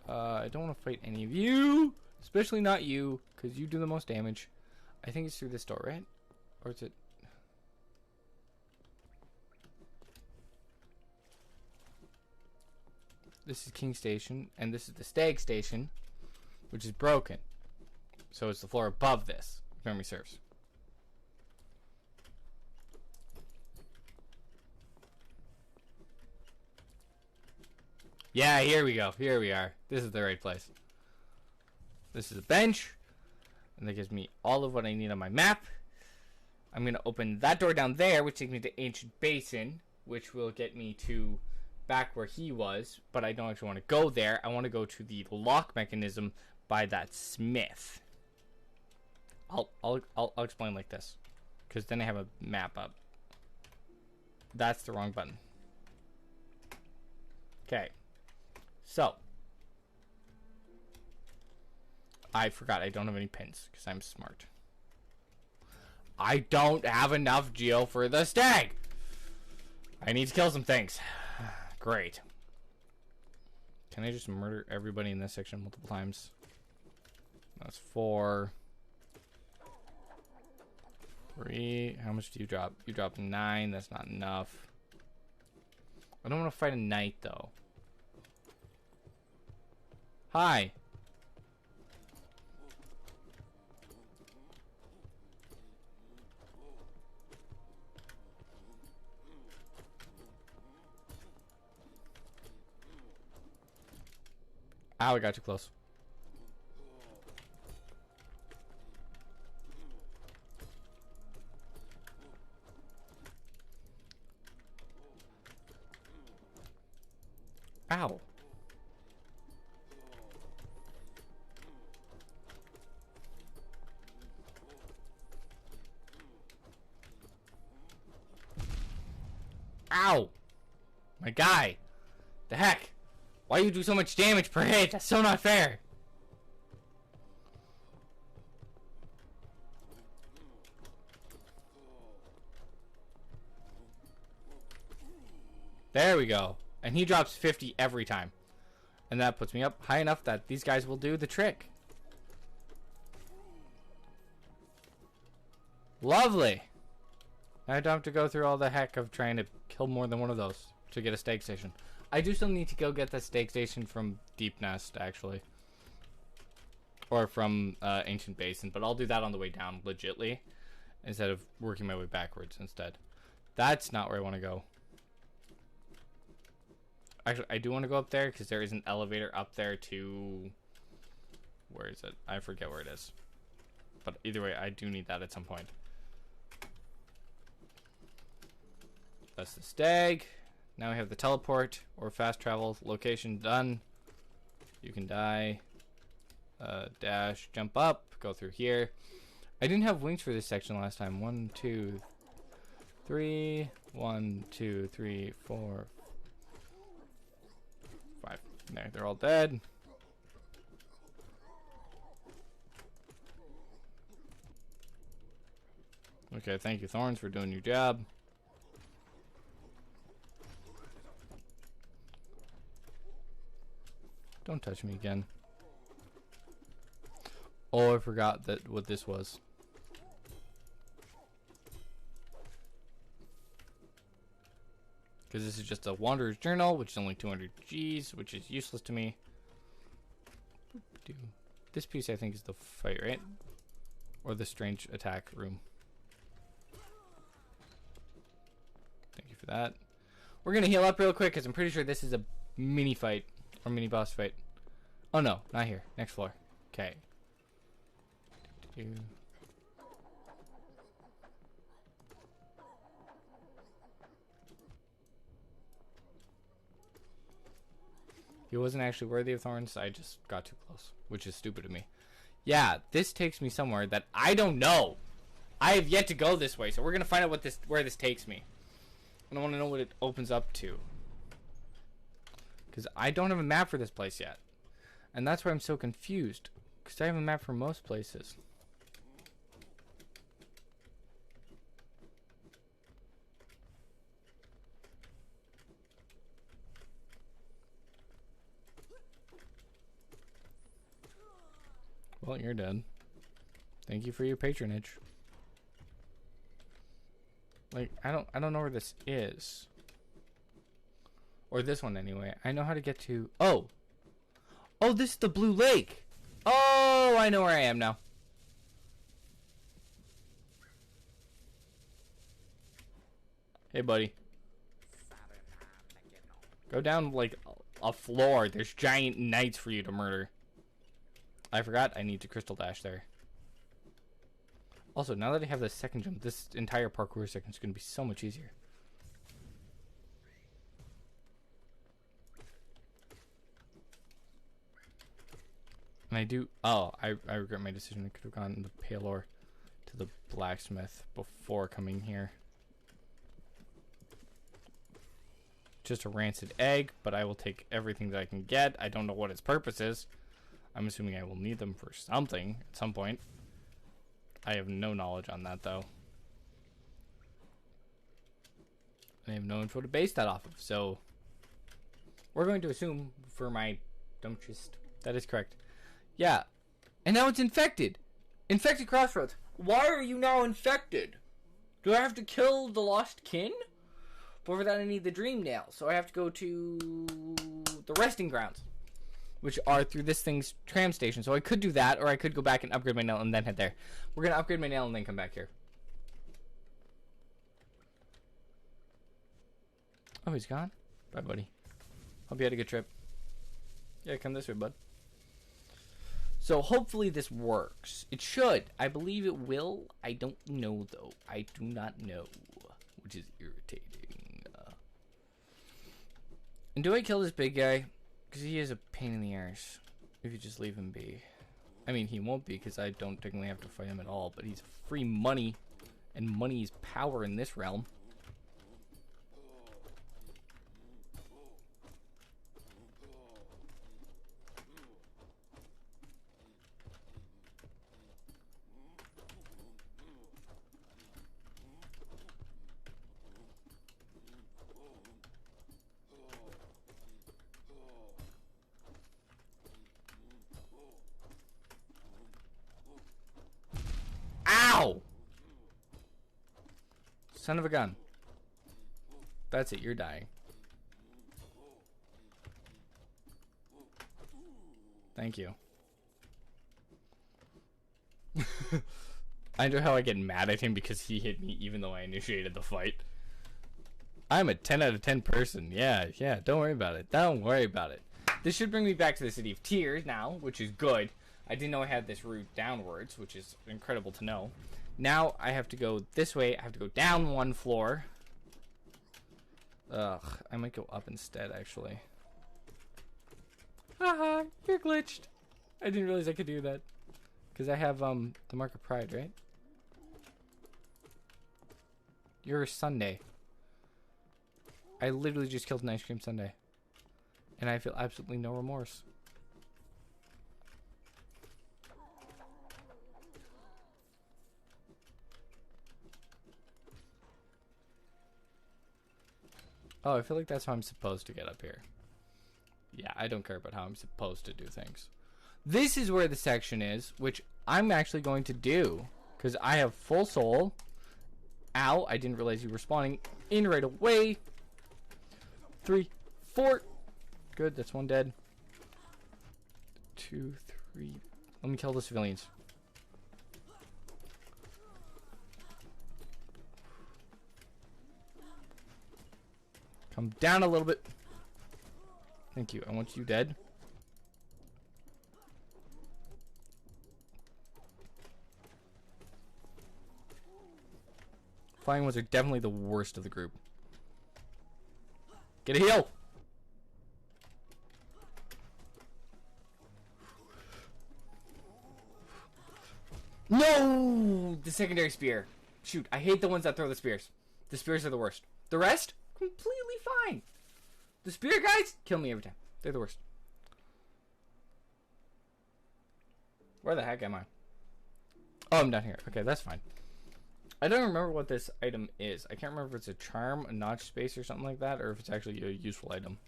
I don't want to fight any of you, especially not you, because you do the most damage. I think it's through this door, right? Or is it? This is King Station, and this is the Stag Station, which is broken. So it's the floor above this, if memory serves. Yeah, here we go. Here we are. This is the right place. This is a bench, and that gives me all of what I need on my map. I'm going to open that door down there, which takes me to Ancient Basin, which will get me to back where he was, but I don't actually want to go there. I want to go to the lock mechanism by that smith. I'll explain like this, because then I have a map up. That's the wrong button. Okay. So. I forgot I don't have any pins, because I'm smart. I don't have enough geo for the stag. I need to kill some things. Great. Can I just murder everybody in this section multiple times? That's 4. 3. How much do you drop? You drop 9. That's not enough. I don't want to fight a knight, though. Hi. Ow, I got too close. Ow. Ow. My guy. The heck? Why you do so much damage per hit? That's so not fair. There we go. And he drops 50 every time. And that puts me up high enough that these guys will do the trick. Lovely. I don't have to go through all the heck of trying to kill more than one of those to get a stake station. I do still need to go get the stake station from Deep Nest, actually. Or from Ancient Basin, but I'll do that on the way down, legitly. Instead of working my way backwards instead. That's not where I want to go. Actually, I do want to go up there because there is an elevator up there to... Where is it? I forget where it is. But either way, I do need that at some point. That's the stag. Now we have the teleport or fast travel. Location done. You can die. Dash, jump up, go through here. I didn't have wings for this section last time. 1, 2, 3. 1, 2, 3, 4, 5. There, they're all dead. Okay, thank you, Thorns, for doing your job. Don't touch me again. Oh, I forgot that what this was. Because this is just a Wanderer's Journal, which is only 200 Gs, which is useless to me. This piece, I think, is the fight, right? Or the strange attack room. Thank you for that. We're going to heal up real quick, because I'm pretty sure this is a mini fight. Or mini boss fight. Oh, no. Not here. Next floor. Okay. He wasn't actually worthy of thorns. I just got too close, which is stupid of me. Yeah, this takes me somewhere that I don't know. I have yet to go this way, so we're gonna find out where this takes me. And I want to know what it opens up to, because I don't have a map for this place yet, and that's why I'm so confused. Because I have a map for most places. Well, you're dead. Thank you for your patronage. Like, I don't know where this is. Or this one anyway. I know how to get to... Oh! Oh, this is the Blue Lake! Oh, I know where I am now. Hey, buddy. Go down, like, a floor. There's giant knights for you to murder. I forgot I need to crystal dash there. Also, now that I have the second jump, this entire parkour section is going to be so much easier. And I do... Oh, I regret my decision. I could have gone the Palor to the blacksmith before coming here. Just a rancid egg, but I will take everything that I can get. I don't know what its purpose is. I'm assuming I will need them for something at some point. I have no knowledge on that, though. I have no info to base that off of, so... We're going to assume, for my dumb-chist, that is correct. Yeah. And now it's infected! Infected Crossroads. Why are you now infected? Do I have to kill the lost kin? But for that I need the dream nail, so I have to go to the resting grounds, which are through this thing's tram station. So I could do that, or I could go back and upgrade my nail and then head there. We're going to upgrade my nail and then come back here. Oh, he's gone? Bye, buddy. Hope you had a good trip. Yeah, come this way, bud. So hopefully this works. It should. I believe it will. I don't know, though. I do not know, which is irritating. And do I kill this big guy? Because he is a pain in the arse. If you just leave him be. I mean, he won't be because I don't technically have to fight him at all. But he's free money. And money is power in this realm. Son of a gun. That's it, you're dying. Thank you. I know how I get mad at him because he hit me even though I initiated the fight. I'm a 10 out of 10 person. Yeah, don't worry about it. Don't worry about it. This should bring me back to the City of Tears now, which is good. I didn't know I had this route downwards, which is incredible to know. Now I have to go this way. I have to go down one floor. Ugh, I might go up instead, actually. Haha, you're glitched. I didn't realize I could do that. Because I have, the Mark of Pride, right? You're a sundae. I literally just killed an ice cream sundae. And I feel absolutely no remorse. Oh, I feel like that's how I'm supposed to get up here. Yeah, I don't care about how I'm supposed to do things. This is where the section is, which I'm actually going to do. Because I have full soul. Ow, I didn't realize you were spawning in right away. 3, 4. Good, that's one dead. 2, 3. Let me kill the civilians. Come down a little bit. Thank you. I want you dead. Flying ones are definitely the worst of the group. Get a heal! No! The secondary spear. Shoot, I hate the ones that throw the spears. The spears are the worst. The rest? Completely fine. The spear guys kill me every time. They're the worst. Where the heck am I? Oh, I'm down here. Okay, that's fine. I don't remember what this item is. I can't remember if it's a charm, a notch space, or something like that, or if it's actually a useful item.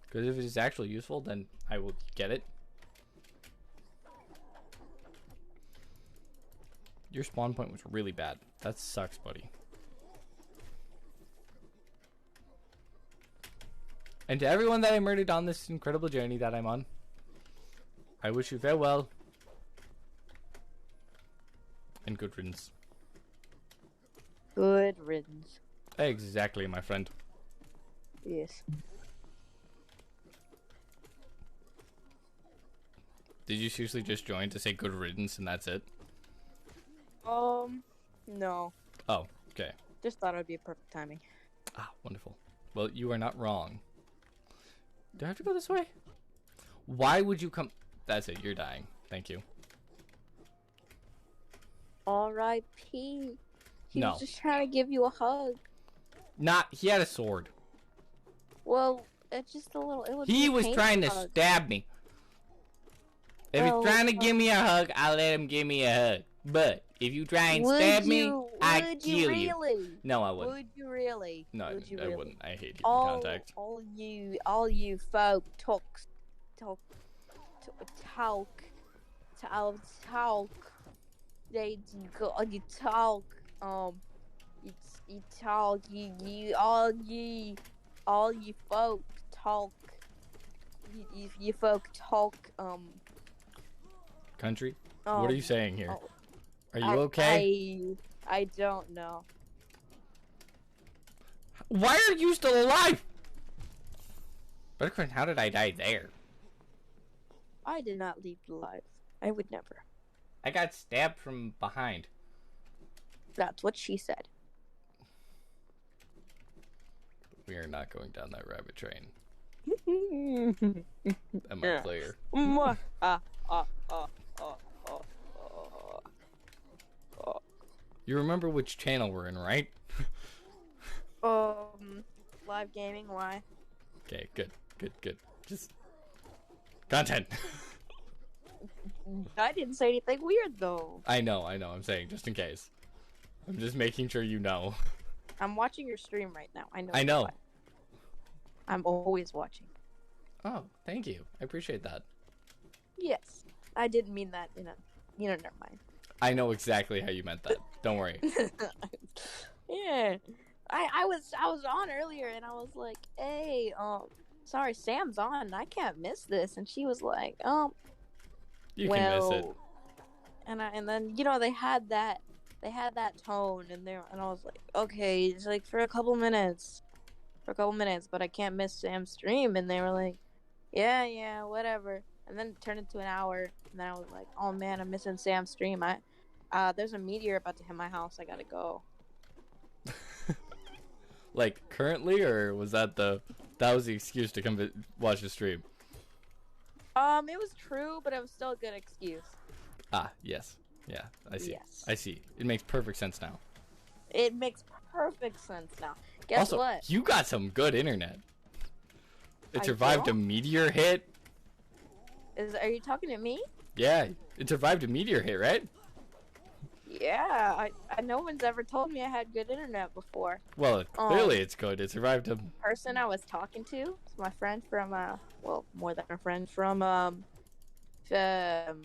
Because if it is actually useful, then I will get it. Your spawn point was really bad. That sucks, buddy. And to everyone that I murdered on this incredible journey that I'm on, I wish you farewell. And good riddance. Good riddance. Exactly, my friend. Yes. Did you seriously just join to say good riddance and that's it? No. Oh, okay. Just thought it would be perfect timing. Ah, wonderful. Well, you are not wrong. Do I have to go this way? Why would you come? That's it, you're dying. Thank you. R.I.P. He No. was just trying to give you a hug. He had a sword. Well, it's just a little. It would He be a was pain trying to hug. stab me. If Well, he's trying to give me a hug, I'll let him give me a hug. But if you try and stab me, I kill you. Really? No, I wouldn't. Would you really? No, Would you I really? wouldn't. I hate human all, contact. all you folk talk, they go, you talk, all you folk talk, you folk talk, Country? What are you saying here? oh, Are you okay? I don't know. Why are you still alive? Buttercream, how did I die there? I did not leave alive. I would never. I got stabbed from behind. That's what she said. We are not going down that rabbit train. Am I Yeah. clear? You remember which channel we're in, right? Live gaming, why? Okay, good. Just content. I didn't say anything weird though. I know. I'm saying just in case. I'm just making sure you know. I'm watching your stream right now. I know. Why. I'm always watching. Oh, thank you. I appreciate that. Yes. I didn't mean that in a... never mind. I know exactly how you meant that. Don't worry. Yeah. I was on earlier and I was like, hey, sorry, Sam's on. I can't miss this. And she was like, You can miss it. well, and then they had that tone and I was like, okay, it's like for a couple minutes, but I can't miss Sam's stream. And they were like, yeah, whatever. And then it turned into an hour, and then I was like, oh man, I'm missing Sam's stream. There's a meteor about to hit my house. I gotta go. Like currently, or was that was the excuse to come watch the stream? It was true, but it was still a good excuse. Ah, yes. Yeah, I see. Yes. I see. It makes perfect sense now. It makes perfect sense now. Guess also, what? you got some good internet. It I survived a don't? meteor hit. Are you talking to me? Yeah, it survived a meteor hit, right? Yeah, no one's ever told me I had good internet before. Well, clearly it's good. It survived a... Person I was talking to is my friend from well, more than a friend from from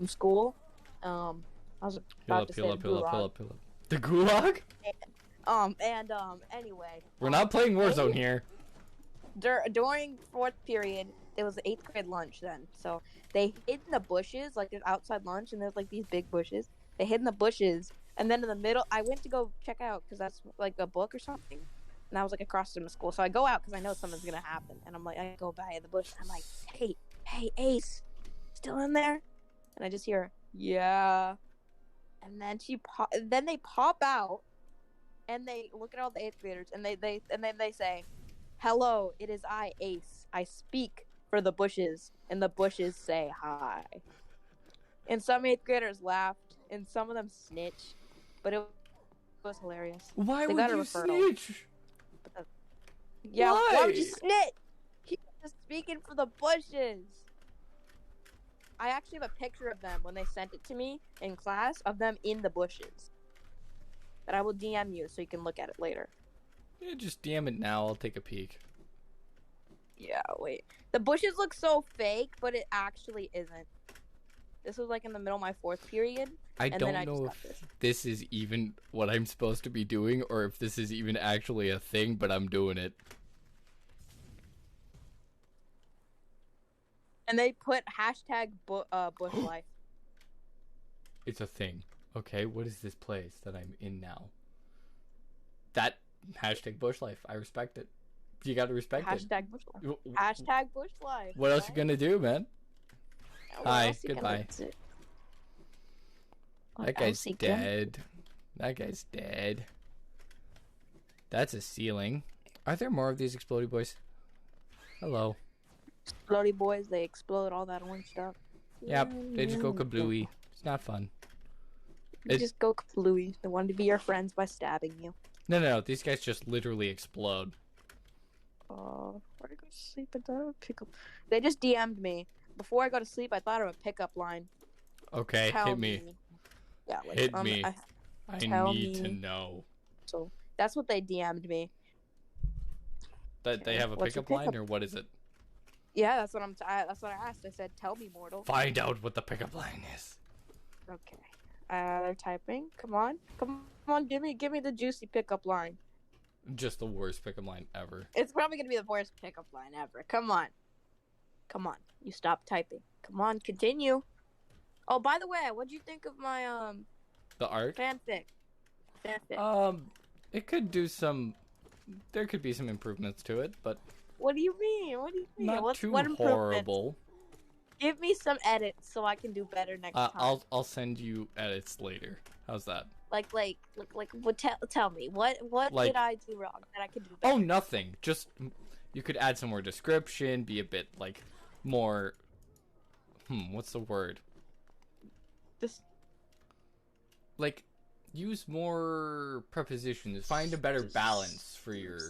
school. I was about to say the gulag. The gulag? Anyway. We're not playing Warzone here. During fourth period, it was 8th grade lunch then. So they hid in the bushes, like there's outside lunch, and there's like these big bushes. They hid in the bushes, and then in the middle, I went to go check out because that's like a book or something. And I was like across from the school, so I go out because I know something's gonna happen. And I'm like, I go by the bush. I'm like, hey, Ace, still in there? And I just hear, yeah. And then then they pop out, and they look at all the 8th graders, and they say, hello, it is I, Ace. I speak for the bushes, and the bushes say hi. And some 8th graders laughed, and some of them snitched, but it was hilarious. Why They would got a you referral. snitch? Yeah, Why? why would you snitch? He was speaking for the bushes. I actually have a picture of them when they sent it to me in class, of them in the bushes. But I will DM you so you can look at it later. Yeah, just DM it now. I'll take a peek. Yeah, wait. The bushes look so fake, but it actually isn't. This was like in the middle of my fourth period. I and don't then I know just got if this is even what I'm supposed to be doing, or if this is even actually a thing, but I'm doing it. And they put hashtag bush life. It's a thing. Okay, what is this place that I'm in now? That hashtag bush life. I respect it. You gotta respect Hashtag bush life. it. Hashtag bush life. What else you gonna do, man? What Hi, else you goodbye. gonna do? That What guy's else you gonna- dead. That guy's dead. That's a ceiling. Are there more of these explodey boys? Hello. Explodey boys, they explode all that orange stuff. Yep, they just go kablooey. It's not fun. They just go kablooey. They wanted to be your friends by stabbing you. No. These guys just literally explode. Where I go to sleep, I thought I would pick up. They just DM'd me. Before I go to sleep, I thought of a pickup line. Okay, Tell hit me. Yeah, like, Hit me. I tell need to me. know. So that's what they DM'd me. That they Okay, have a what's your pickup line, pickup? or what is it? Yeah, that's what that's what I asked. I said, "Tell me, mortal." Find out what the pickup line is. Okay. They're typing. Come on, give me the juicy pickup line. Just the worst pickup line ever. It's probably gonna be the worst pickup line ever. Come on. You stop typing. Come on, continue. Oh, by the way, what'd you think of my The art? fanfic? It could do some. There could be some improvements to it, but What do you mean? not What too improvements? horrible. Give me some edits so I can do better next time. I'll send you edits later. How's that? Tell me what Like- did I do wrong that I could do better? Oh, nothing. Just you could add some more description, be a bit like more. What's the word? This Like use more prepositions. Find a better balance for your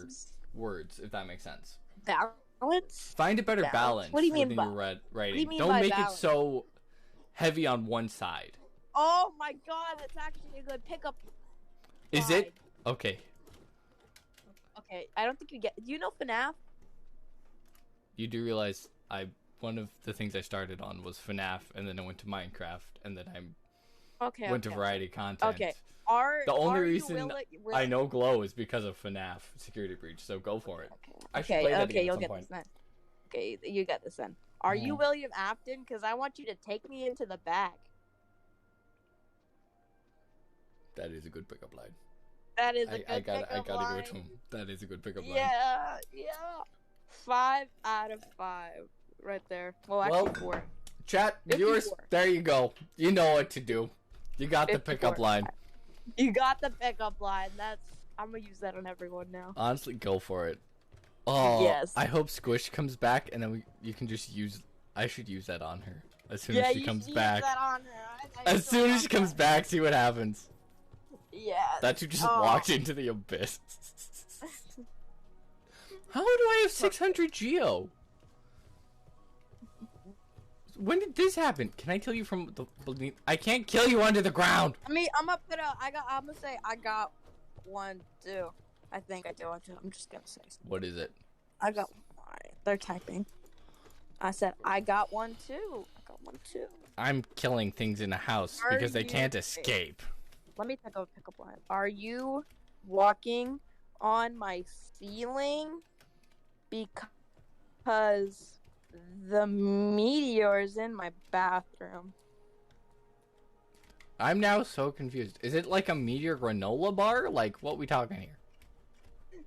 words, if that makes sense. balance. Find a better Balance? balance. What do you mean within by- your writing? what do you mean Don't by make balance? it so heavy on one side. Oh my god, that's actually a good pickup. Is line. it? Okay. Okay, I don't think you get. Do you know FNAF? You do realize one of the things I started on was FNAF, and then I went to Minecraft, and then I'm Okay. winter okay. variety content. Okay. The only are you reason I know Glow is because of FNAF Security Breach, so go for it. I should play that again you'll at some get point. this then. Okay, you get this then. Are you William Afton? Because I want you to take me into the back. That is a good pickup line. That is a good I pickup gotta line. give it to him. That is a good pickup line. Yeah. 5 out of 5, right there. Well, actually 4. Chat 54. viewers, there you go. You know what to do. You got the 54. pickup line. You got the pickup line. I'm gonna use that on everyone now. Honestly, go for it. Oh, Yes. I hope Squish comes back, and then you can just use. I should use that on her as soon as she comes back. Use that on her. As soon as she comes back, see what happens. Yeah. That you just walked into the abyss. How do I have 600 Geo? When did this happen? Can I kill you from the beneath? I can't kill you under the ground. I'm gonna put out. I'm gonna say I got 1 too. I think I do. I'm just gonna say. What is it? I got. Alright, they're typing. I said I got 1 too. I got 1 too. I'm killing things in the house because they can't escape. Let me pick up a pickup line. Are you walking on my ceiling because the meteor is in my bathroom? I'm now so confused. Is it like a meteor granola bar? Like, what we talking here?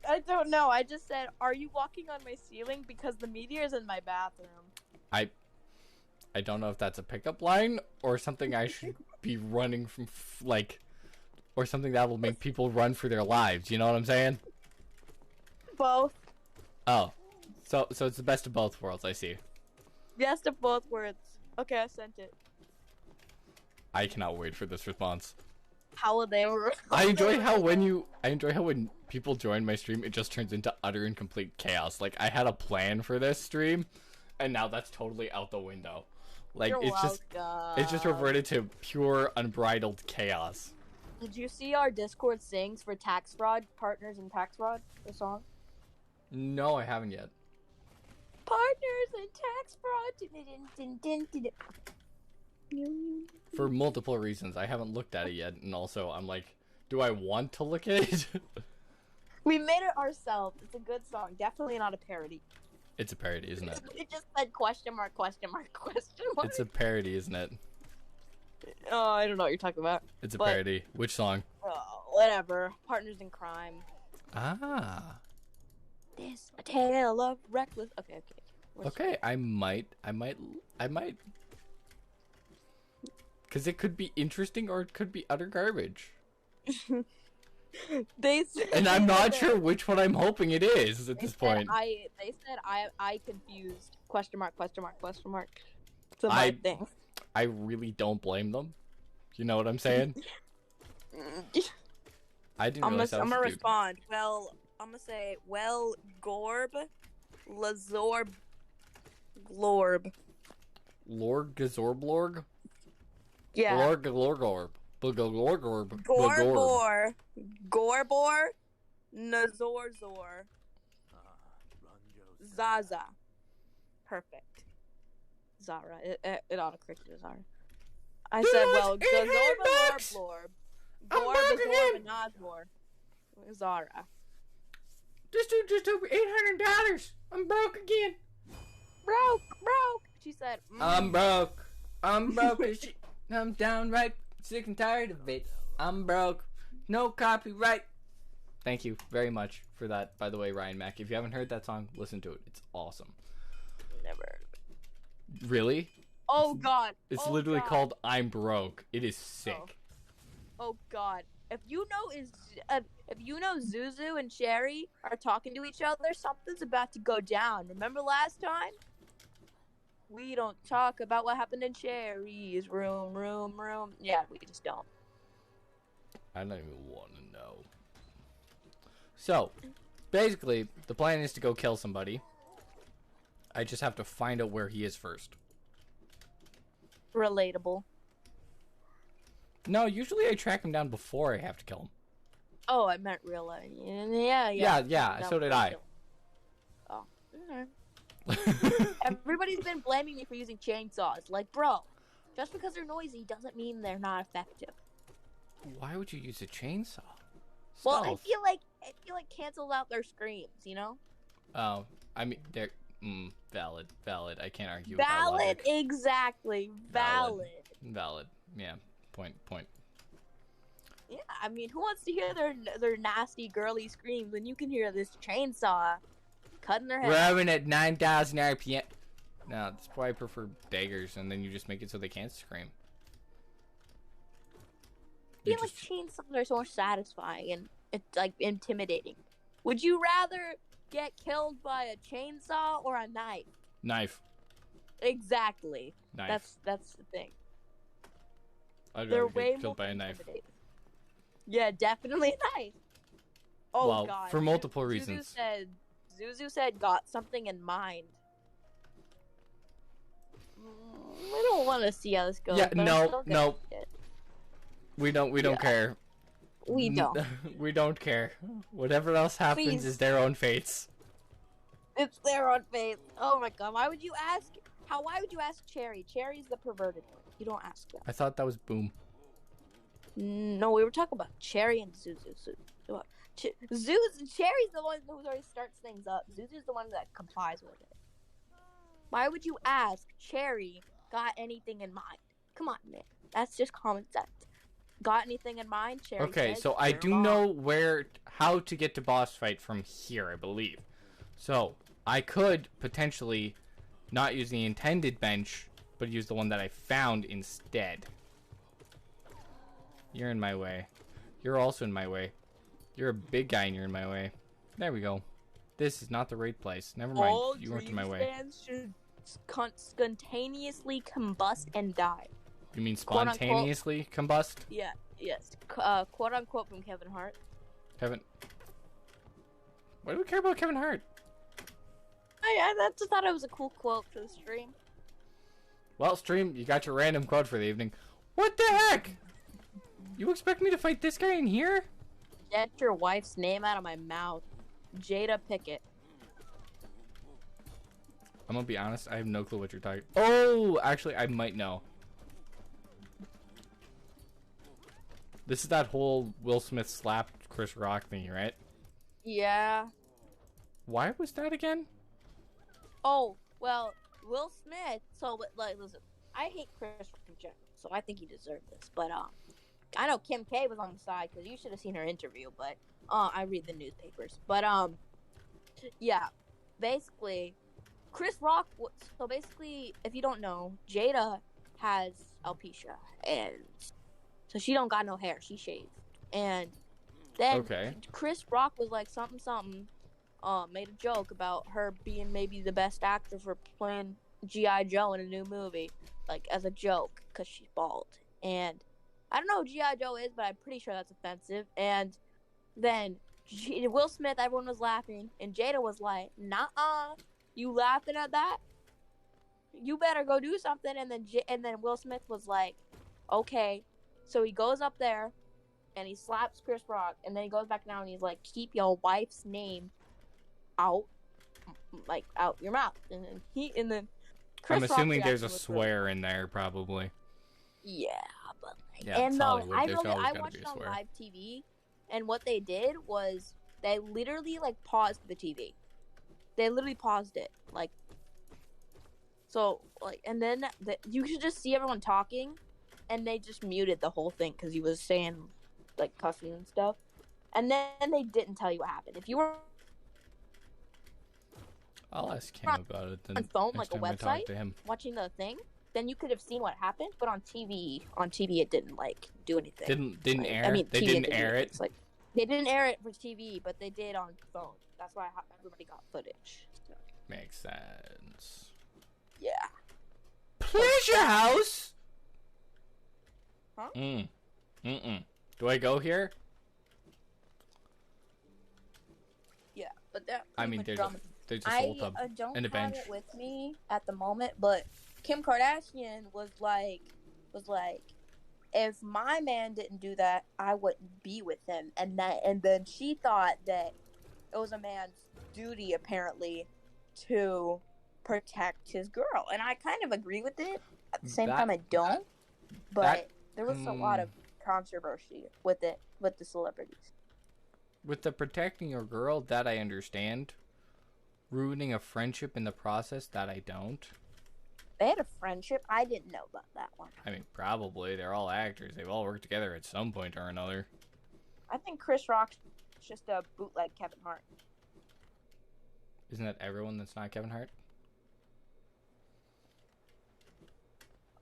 I don't know. I just said, are you walking on my ceiling because the meteor is in my bathroom? I don't know if that's a pickup line or something I should be running from, or something that will make people run for their lives. You know what I'm saying? Both. Oh, so it's the best of both worlds. I see. Best of both worlds. Okay, I sent it. I cannot wait for this response. How will they? I enjoy how when people join my stream, it just turns into utter and complete chaos. Like, I had a plan for this stream, and now that's totally out the window. Like, it's just reverted to pure unbridled chaos. Did you see our Discord sings for tax fraud, partners in tax fraud, the song? No, I haven't yet. Partners in tax fraud. For multiple reasons. I haven't looked at it yet, and also I'm like, do I want to look at it? We made it ourselves. It's a good song. Definitely not a parody. It's a parody, isn't it? It just said question mark, question mark, question mark. It's a parody, isn't it? Oh, I don't know what you're talking about. It's a parody. Which song? Oh, whatever. Partners in crime. Ah. This a tale of reckless. Okay. Okay, I might. Because it could be interesting or it could be utter garbage. And I'm not sure which one I'm hoping it is at this point. They said I confused. Question mark, question mark, question mark. It's a my thing. I really don't blame them. You know what I'm saying? I didn't realize that was I'm gonna a dude. respond. Well, I'm gonna say, Gorb, Lazorb, Glorb. Lord Gazorblorg? Yeah. Lord Glorgorb. Glorgorb. Gorbor, Gorbor, Nazorzor, Zaza. Perfect. Zara. It autocorrected to Zara. I said, well, Gazorba Lorb, Gorb, Azorb, Nazor, Zara. This dude just took $800. I'm broke again. Broke. She said, I'm broke. I'm downright sick and tired of it. I'm broke. No copyright. Thank you very much for that, by the way, Ryan Mack. If you haven't heard that song, listen to it. It's awesome. Never heard of it. Really? Oh, God. It's literally called I'm Broke. It is sick. Oh God. If you know Zuzu and Sherry are talking to each other, something's about to go down. Remember last time? We don't talk about what happened in Sherry's room. Yeah, we just don't. I don't even want to know. So, basically, the plan is to go kill somebody. I just have to find out where he is first. Relatable. No, usually I track him down before I have to kill him. Oh, I meant real life. Yeah. Yeah, so did I. Oh. Everybody's been blaming me for using chainsaws. Like, bro, Just because they're noisy doesn't mean they're not effective. Why would you use a chainsaw? Well, I Stealth. feel like cancels out their screams, you know? Oh, I mean, they're valid. I can't argue with that Valid, logic. exactly. Valid. Valid. Yeah. Point. Yeah, I mean, who wants to hear their nasty girly screams when you can hear this chainsaw cutting their head We're off? having at 9,000 RPM. No, that's why I prefer daggers, and then you just make it so they can't scream. I feel like chainsaws are so much satisfying and it's like intimidating. Would you rather get killed by a chainsaw or a knife? Knife. Exactly. Knife. That's the thing. I'd They're rather way get killed more by a knife. intimidating. Yeah, definitely a knife. Oh Well, god. for multiple reasons. Zuzu said got something in mind. I don't want to see how this goes. Yeah, but I'm no, still no. gonna see it. We don't Yeah. care. We don't. We don't care. Whatever else happens Please. is their own fates. It's their own faith. Oh my god. Why would you ask Cherry? Cherry's the perverted one. You don't ask that. I thought that was Boom. No, we were talking about Cherry and Zuzu. Cherry's the one who always starts things up. Zuzu's the one that complies with it. Why would you ask Cherry got anything in mind? Come on, man. That's just common sense. Got anything in mind, Cherry? Okay, says, so I "Your do mom." know how to get to boss fight from here, I believe. So I could potentially not use the intended bench, but use the one that I found instead. You're in my way. You're also in my way. You're a big guy and you're in my way. There we go. This is not the right place. Never mind. All You weren't in my dream way. stands should spontaneously combust and die. You mean Quote, unquote. spontaneously combust? Yeah, yes. Quote unquote from Kevin Hart. Kevin. Why do we care about Kevin Hart? I just thought it was a cool quote for the stream. Well, stream, you got your random quote for the evening. What the heck? You expect me to fight this guy in here? Get your wife's name out of my mouth. Jada Pickett. I'm gonna be honest, I have no clue what you're talking. Oh, actually, I might know. This is that whole Will Smith slapped Chris Rock thingy, right? Yeah. Why was that again? Oh, well, Will Smith. So, like, listen, I hate Chris Rock in general, so I think he deserved this. But I know Kim K was on the side because you should have seen her interview. But I read the newspapers. But yeah, basically, Chris Rock. So basically, if you don't know, Jada has alopecia, and so she don't got no hair. She shaved, and then Okay. Chris Rock was like something. Made a joke about her being maybe the best actor for playing G.I. Joe in a new movie, like as a joke, because she's bald. And I don't know who G.I. Joe is, but I'm pretty sure that's offensive. And then Will Smith, everyone was laughing, and Jada was like, "Nuh-uh, you laughing at that? You better go do something." And then Will Smith was like, "Okay." So he goes up there, and he slaps Chris Rock, and then he goes back down, and he's like, "Keep your wife's name out your mouth." And then Chris I'm assuming Rock's there's a reaction was really- swear in there, probably. Yeah, but like, Yeah, and it's no, Hollywood. I There's really always I gotta watched be it a on swear. live TV, and what they did was they literally like paused the TV. They literally paused it, like, so like, and then you could just see everyone talking, and they just muted the whole thing because he was saying like cussing and stuff, and then they didn't tell you what happened. If you were I'll ask him about it then. on phone, next like a time I talk website, to him. watching the thing, then you could have seen what happened. But on TV it didn't like do anything. Didn't Like, air. I mean, They TV didn't do air anything. it. It's like they didn't air it for TV, but they did on phone. That's why everybody got footage. So, Makes sense. yeah. Pleasure house. Huh? Do I go here? Yeah, but that. I mean, there's a I soul tub don't and a have bench. it with me at the moment, but Kim Kardashian was like, if my man didn't do that, I wouldn't be with him, and then she thought that it was a man's duty apparently to protect his girl, and I kind of agree with it. At the same That- time, I don't. But that- there was a lot of controversy with it with the celebrities. With the protecting your girl, that I understand. Ruining a friendship in the process, that I don't. They had a friendship. I didn't know about that one. I mean, probably. They're all actors. They've all worked together at some point or another. I think Chris Rock's just a bootleg Kevin Hart. Isn't that everyone that's not Kevin Hart?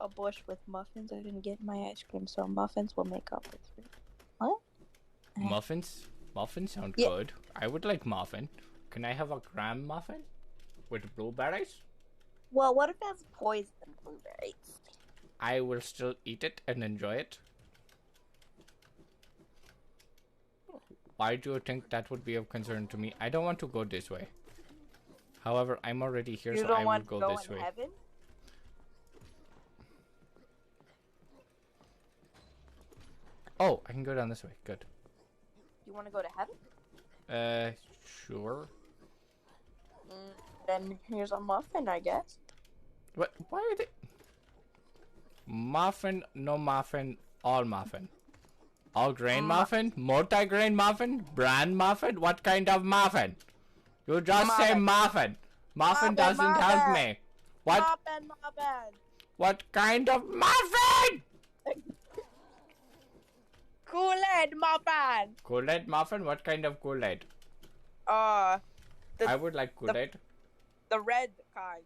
A bush with muffins. I didn't get my ice cream, so muffins will make up for three. What? Muffins? Muffins sound Yeah. good. I would like muffin. Can I have a graham muffin? With blueberries? Well, what if it has poison blueberries? I will still eat it and enjoy it. Why do you think that would be of concern to me? I don't want to go this way. However, I'm already here, You so don't I will want to go go this in way. heaven? Oh, I can go down this way. Good. You want to go to heaven? Sure. Then here's a muffin, I guess. What? Why are they? Muffin, no muffin, all muffin. All grain muffin? Multi-grain muffin? Brand muffin? What kind of muffin? You just say muffin. Muffin doesn't help muffin. me. What? Muffin. What kind of muffin? Kool-Aid muffin. Kool-Aid muffin? What kind of Kool-Aid? The I would like Kool-Aid. the red kind.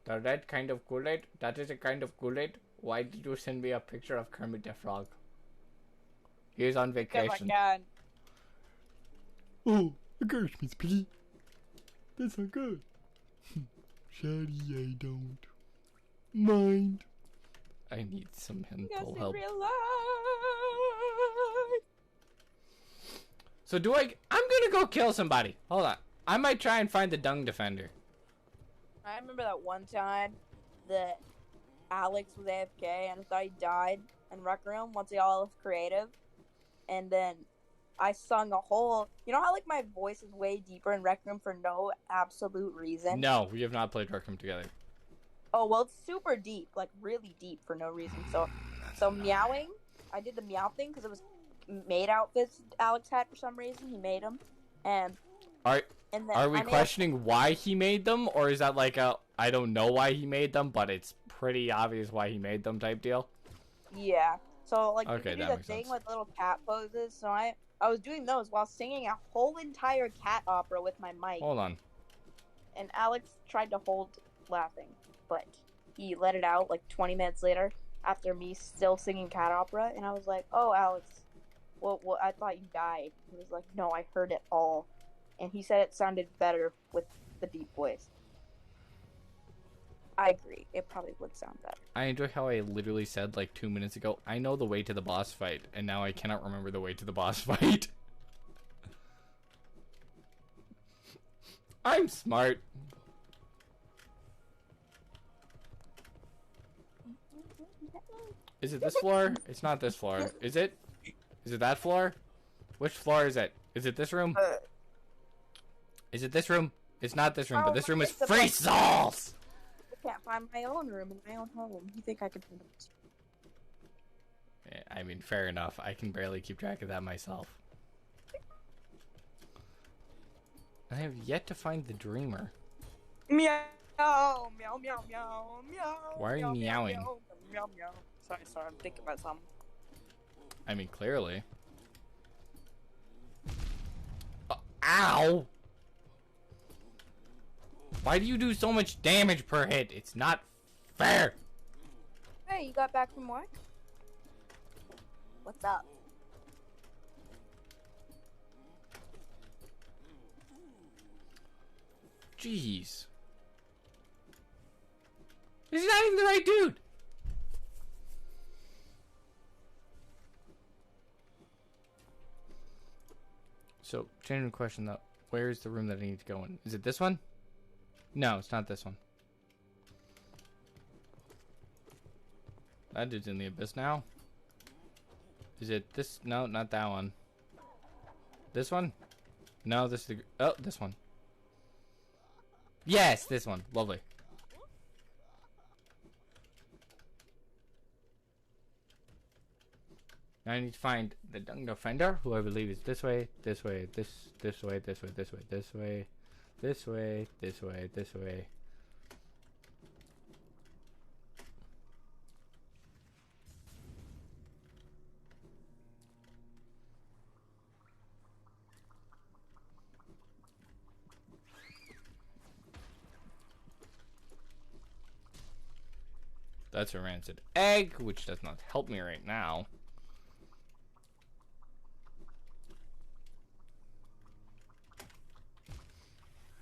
The red kind of Kool-Aid? That is a kind of Kool-Aid? Why did you send me a picture of Kermit the Frog? He is on Because I vacation. can. Oh, a Christmas pea. That's not good. Sorry, I don't mind. I need some Yes, mental in help. real life. So I'm gonna go kill somebody. Hold on. I might try and find the dung defender. I remember that one time that Alex was AFK and I thought he died in Rec Room once they all left creative. And then I sung a whole... You know how like my voice is way deeper in Rec Room for no absolute reason? No, we have not played Rec Room together. Oh, well, it's super deep. Like, really deep for no reason. So meowing, I did the meow thing because it was made outfits Alex had for some reason. He made them. And then Are we I made questioning why he made them, or is that like a I don't know why he made them, but it's pretty obvious why he made them type deal? Yeah. So, like, Okay, you can do that the makes thing sense. with little cat poses. So I was doing those while singing a whole entire cat opera with my mic. Hold on. And Alex tried to hold laughing, but he let it out like 20 minutes later after me still singing cat opera. And I was like, oh, Alex, well, I thought you died. He was like, no, I heard it all. And he said it sounded better with the deep voice. I agree. It probably would sound better. I enjoy how I literally said like 2 minutes ago, I know the way to the boss fight, and now I cannot remember the way to the boss fight. I'm smart. Is it this floor? It's not this floor. Is it? Is it that floor? Which floor is it? Is it this room? Is it this room? It's not this room, but this room is it's the free place- souls! I can't find my own room in my own home. You think I could find it? Yeah, I mean, fair enough. I can barely keep track of that myself. I have yet to find the dreamer. Meow, meow, meow, meow, meow. Why are you meow, meowing? Meow, meow, meow. Sorry, I'm thinking about something. I mean, clearly. Ow! Why do you do so much damage per hit? It's not fair! Hey, you got back from work? What's up? Jeez. This is not even the right dude! So, genuine question though. Where is the room that I need to go in? Is it this one? No, it's not this one. That dude's in the abyss now. Is it this? No, not that one. This one? No, this is the... Oh, this one. Yes, this one. Lovely. Now I need to find the dung defender, who I believe is this way, this way, this way, this way, this way, this way, this way, this way, this way. That's a rancid egg, which does not help me right now.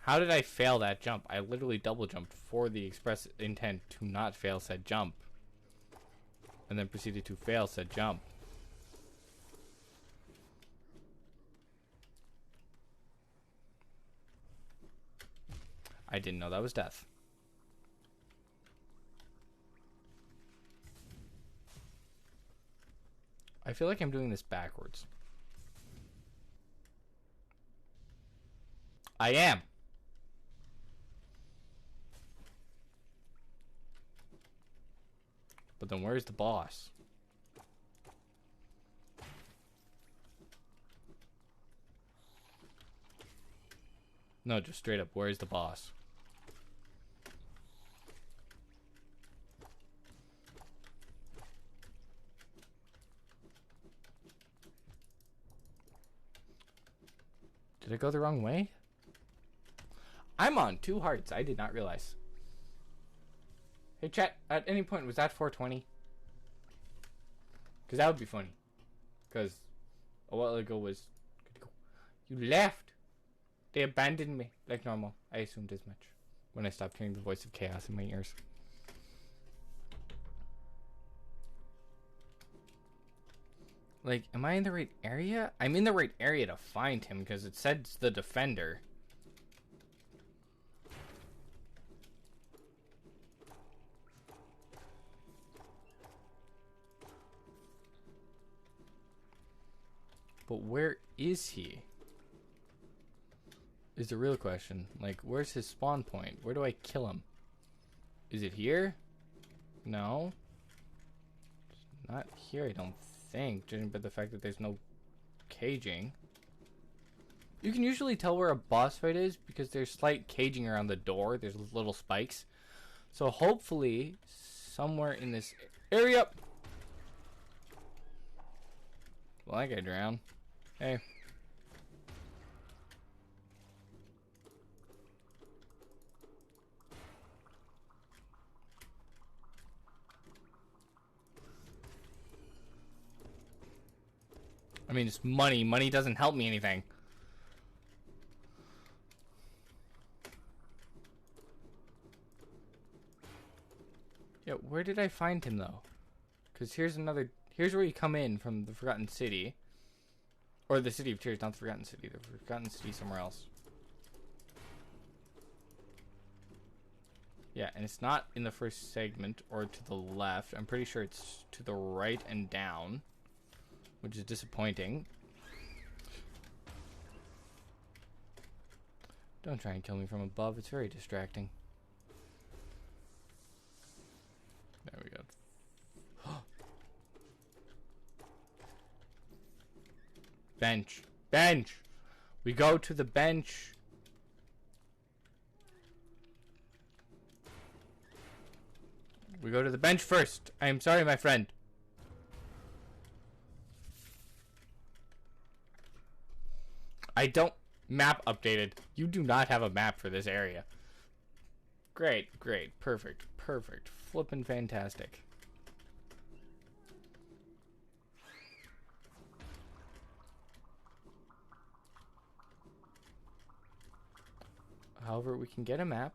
How did I fail that jump? I literally double jumped for the express intent to not fail said jump. And then proceeded to fail said jump. I didn't know that was death. I feel like I'm doing this backwards. I am. But then where's the boss? No, just straight up, where's the boss? Did I go the wrong way? I'm on 2 hearts. I did not realize. Hey, chat, at any point, was that 420? Because that would be funny. Because a while ago was... You left! They abandoned me. Like normal. I assumed as much. When I stopped hearing the voice of chaos in my ears. Like, am I in the right area? I'm in the right area to find him because it says the defender. But where is he? Is the real question. Like, where's his spawn point? Where do I kill him? Is it here? No. It's not here, I don't think, judging by the fact that there's no caging. You can usually tell where a boss fight is because there's slight caging around the door. There's little spikes. So hopefully, somewhere in this area... Well, that guy drowned. Hey. I mean, it's money. Money doesn't help me anything. Yeah, where did I find him, though? Because here's where you come in from the Forgotten City. Or the City of Tears, not the Forgotten City. The Forgotten City somewhere else. Yeah, and it's not in the first segment or to the left. I'm pretty sure it's to the right and down. Which is disappointing. Don't try and kill me from above. It's very distracting. There we go. Bench. Bench! We go to the bench. We go to the bench first. I am sorry, my friend. I don't... Map updated. You do not have a map for this area. Great, great, perfect, perfect. Flippin' fantastic. However, we can get a map.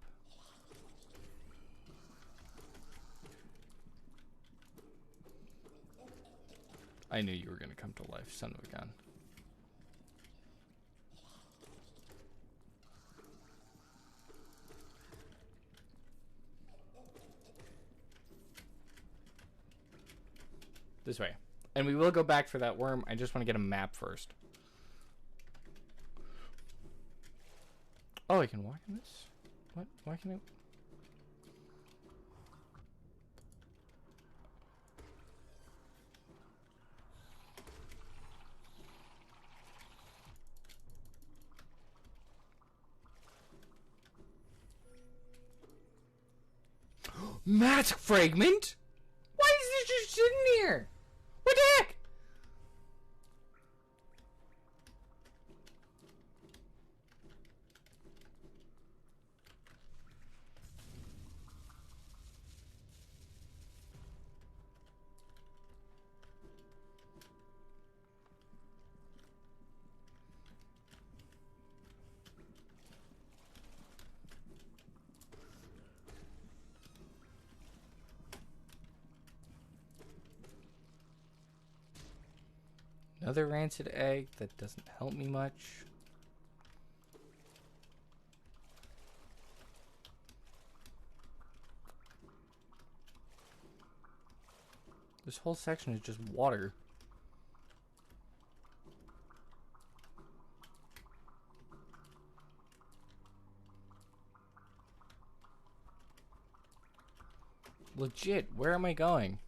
I knew you were going to come to life, son of a gun. This way. And we will go back for that worm. I just want to get a map first. Oh, I can walk in this? What? Why can I... Magic fragment? Why is this just sitting here? What the heck? Another rancid egg that doesn't help me much. This whole section is just water. Legit, where am I going?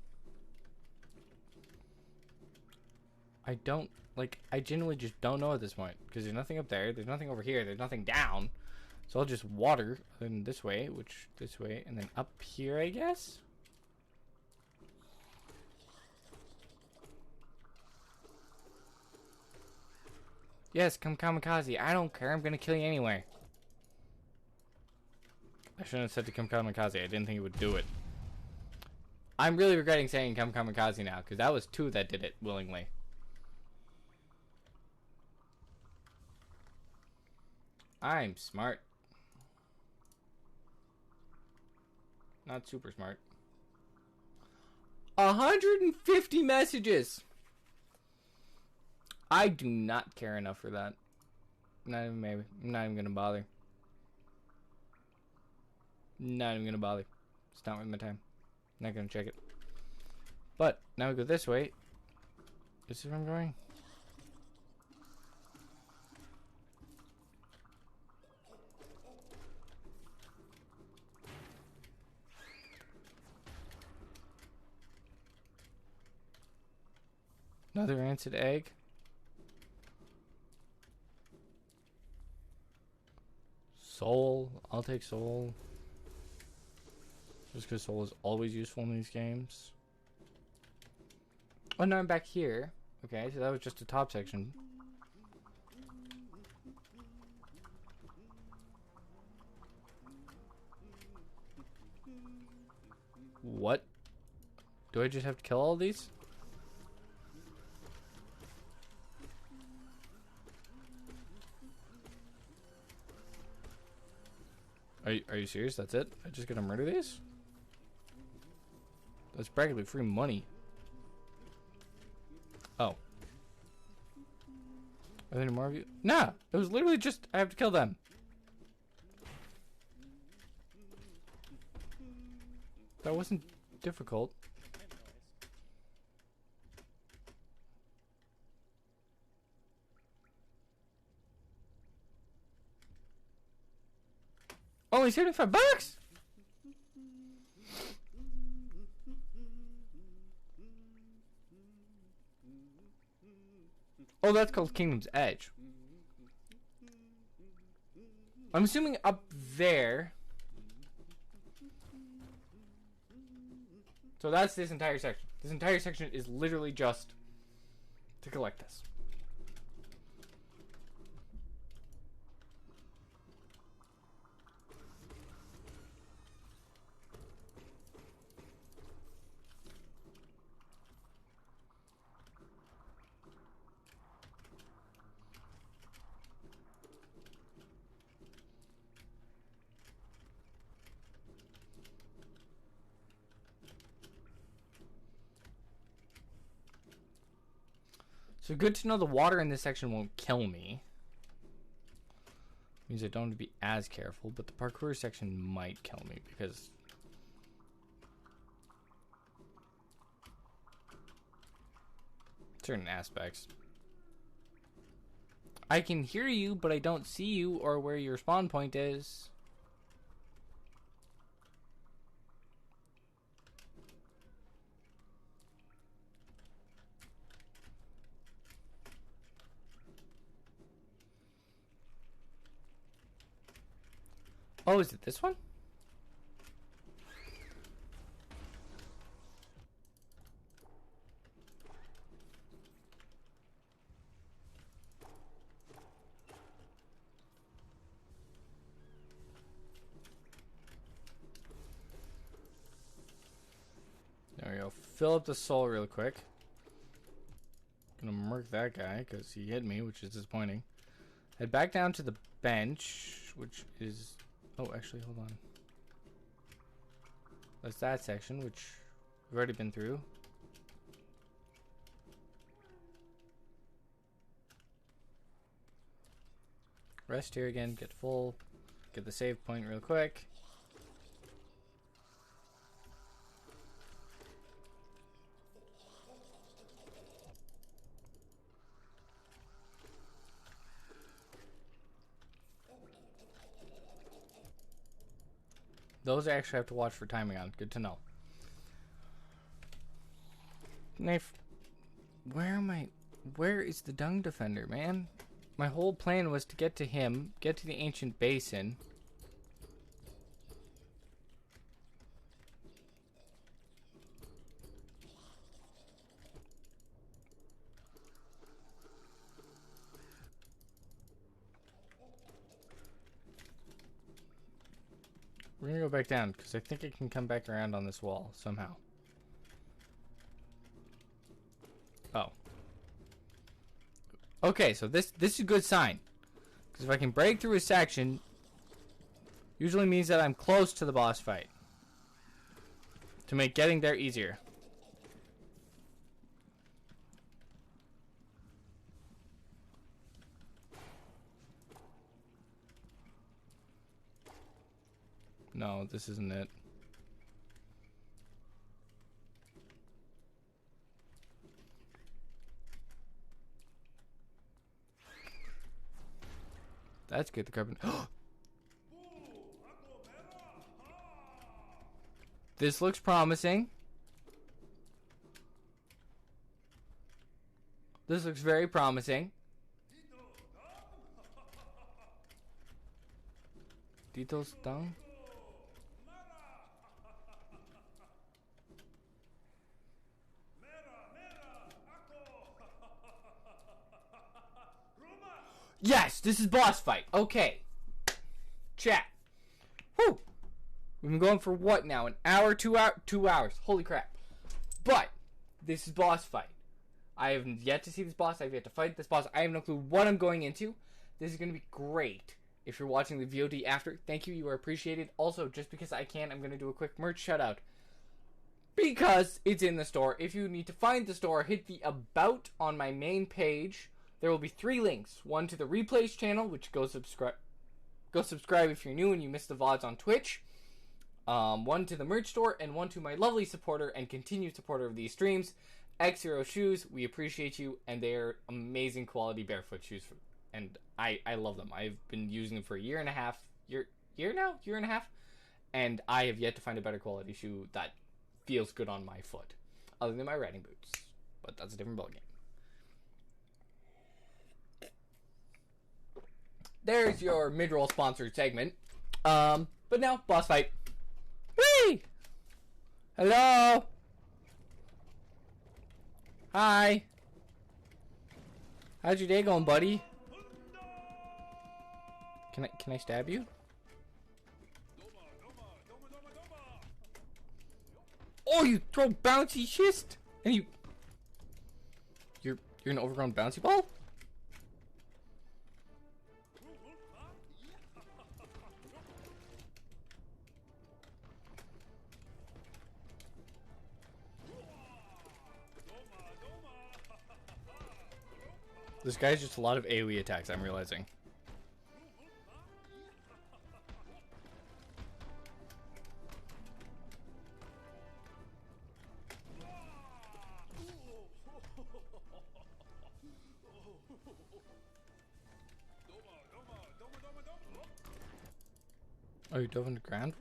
I don't, like, I genuinely just don't know at this point. Because there's nothing up there, there's nothing over here, there's nothing down. So I'll just water in this way, this way, and then up here, I guess? Yes, come kamikaze. I don't care, I'm gonna kill you anyway. I shouldn't have said to come kamikaze, I didn't think it would do it. I'm really regretting saying come kamikaze now, because that was 2 that did it willingly. I'm smart. Not super smart. 150 messages! I do not care enough for that. Not even maybe. I'm not even gonna bother. Not even gonna bother. It's not worth my time. Not gonna check it. But now we go this way. This is where I'm going. Another rancid egg. Soul. I'll take soul. Just because soul is always useful in these games. Oh, no, I'm back here. Okay, so that was just the top section. What? Do I just have to kill all these? Are you serious? That's it? I just gotta murder these? That's practically free money. Oh. Are there any more of you? Nah! It was literally just, I have to kill them. That wasn't difficult. Only $75? Oh, that's called Kingdom's Edge. I'm assuming up there. So that's this entire section. This entire section is literally just to collect this. So good to know the water in this section won't kill me. Means I don't have to be as careful, but the parkour section might kill me because certain aspects. I can hear you, but I don't see you or where your spawn point is. Oh, is it this one? There we go. Fill up the soul real quick. Gonna murk that guy because he hit me, which is disappointing. Head back down to the bench, which is... Oh, actually, hold on. That's that section, which we've already been through. Rest here again, get full. Get the save point real quick. Those I actually have to watch for timing on. Good to know. Knife. Where am I? Where is the dung defender, man? My whole plan was to get to him, get to the ancient basin. We're gonna go back down because I think I can come back around on this wall somehow. Oh. Okay, so this is a good sign. Because if I can break through a section, usually means that I'm close to the boss fight. To make getting there easier. No, this isn't it. That's good. The carbon. This looks promising. This looks very promising. Details down. Yes, this is boss fight. Okay. Chat. Whew. We've been going for what now? An hour, 2 hours? 2 hours. Holy crap. But, this is boss fight. I have yet to see this boss. I have yet to fight this boss. I have no clue what I'm going into. This is going to be great. If you're watching the VOD after, thank you. You are appreciated. Also, just because I can, I'm going to do a quick merch shout out. Because it's in the store. If you need to find the store, hit the About on my main page. There will be 3 links. One to the Replays channel, which go subscribe if you're new and you missed the VODs on Twitch. One to the merch store, and one to my lovely supporter and continued supporter of these streams, X0 Shoes. We appreciate you, and they're amazing quality barefoot shoes, and I love them. I've been using them for a year and a half, and I have yet to find a better quality shoe that feels good on my foot, other than my riding boots. But that's a different ballgame. There's your mid-roll sponsored segment. But now, boss fight. Whee! Hello? Hi. How's your day going, buddy? Can I stab you? Oh, you throw bouncy schist, and you're an overgrown bouncy ball? This guy's just a lot of AoE attacks, I'm realizing. Oh, you dove in the ground?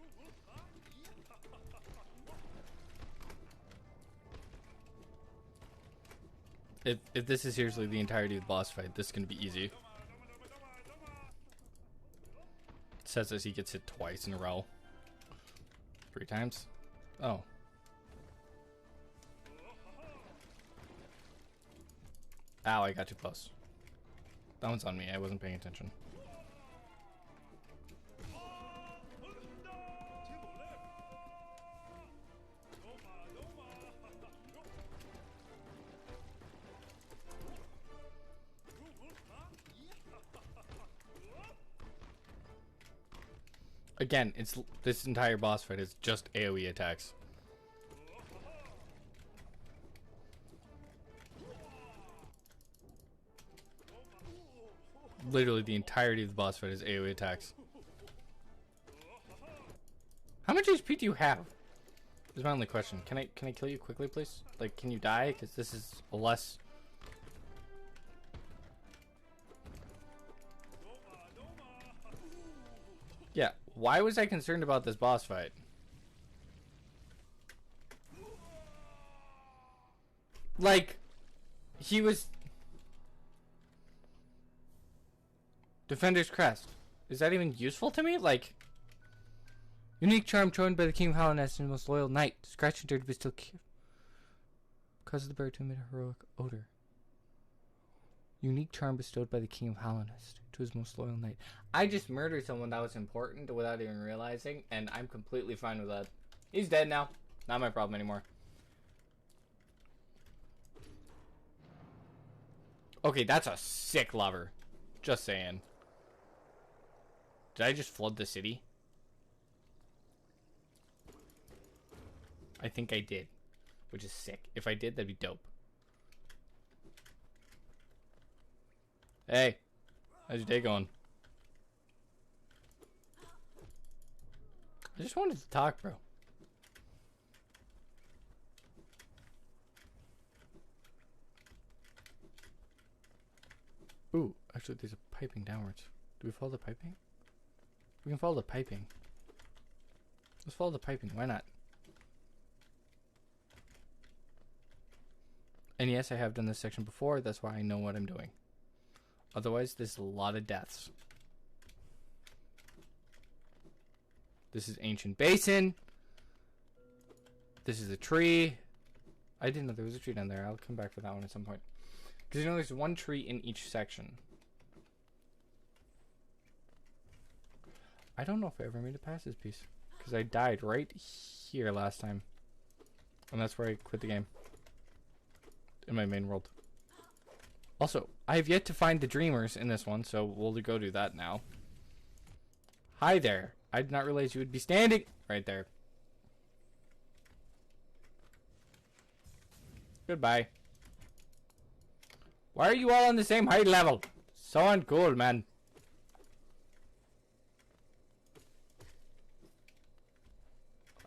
If this is seriously the entirety of the boss fight, this is going to be easy. says as he gets hit twice in a row. 3 times. Oh. Ow, I got too close. That one's on me. I wasn't paying attention. Again, it's this entire boss fight is just AoE attacks. Literally the entirety of the boss fight is AoE attacks. How much HP do you have? Is my only question. Can I kill you quickly, please? Like, can you die? Because this is a less. Yeah. Why was I concerned about this boss fight? Like, he was. Defender's Crest. Is that even useful to me? Like, unique charm joined by the King of Hallownest and most loyal knight. Scratch and dirt but still cure. Causes the bear to emit a heroic odor. Unique charm bestowed by the King of Hallownest to his most loyal knight. I just murdered someone that was important without even realizing, and I'm completely fine with that. He's dead now. Not my problem anymore. Okay, that's a sick lover. Just saying. Did I just flood the city? I think I did. Which is sick. If I did, that'd be dope. Hey. How's your day going? I just wanted to talk, bro. Ooh, actually there's a piping downwards. Do we follow the piping? We can follow the piping. Let's follow the piping. Why not? And yes, I have done this section before. That's why I know what I'm doing. Otherwise, there's a lot of deaths. This is Ancient Basin. This is a tree. I didn't know there was a tree down there. I'll come back for that one at some point. Because you know there's one tree in each section. I don't know if I ever made it past this piece. Because I died right here last time. And that's where I quit the game. In my main world. Also, I have yet to find the Dreamers in this one, so we'll go do that now. Hi there. I did not realize you would be standing right there. Goodbye. Why are you all on the same height level? So uncool, man.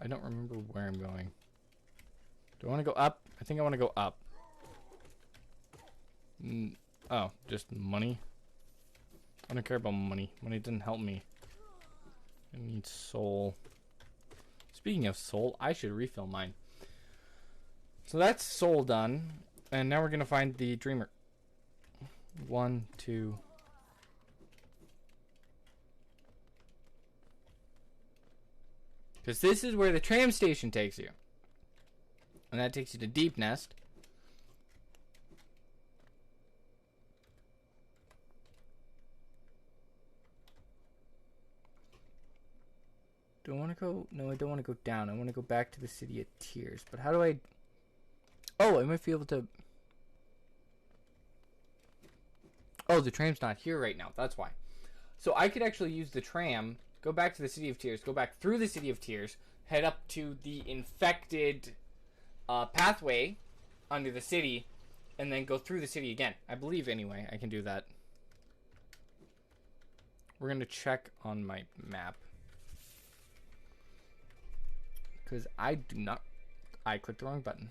I don't remember where I'm going. Do I want to go up? I think I want to go up. Oh, just money? I don't care about money. Money didn't help me. I need soul. Speaking of soul, I should refill mine. So that's soul done. And now we're going to find the Dreamer. 1, 2. Because this is where the tram station takes you. And that takes you to Deep Nest. Do I want to go? No, I don't want to go down. I want to go back to the City of Tears. But how do I... Oh, I might be able to... Oh, the tram's not here right now. That's why. So I could actually use the tram, go back to the City of Tears, go back through the City of Tears, head up to the infected pathway under the city, and then go through the city again. I believe, anyway, I can do that. We're going to check on my map. Because I do not... I clicked the wrong button.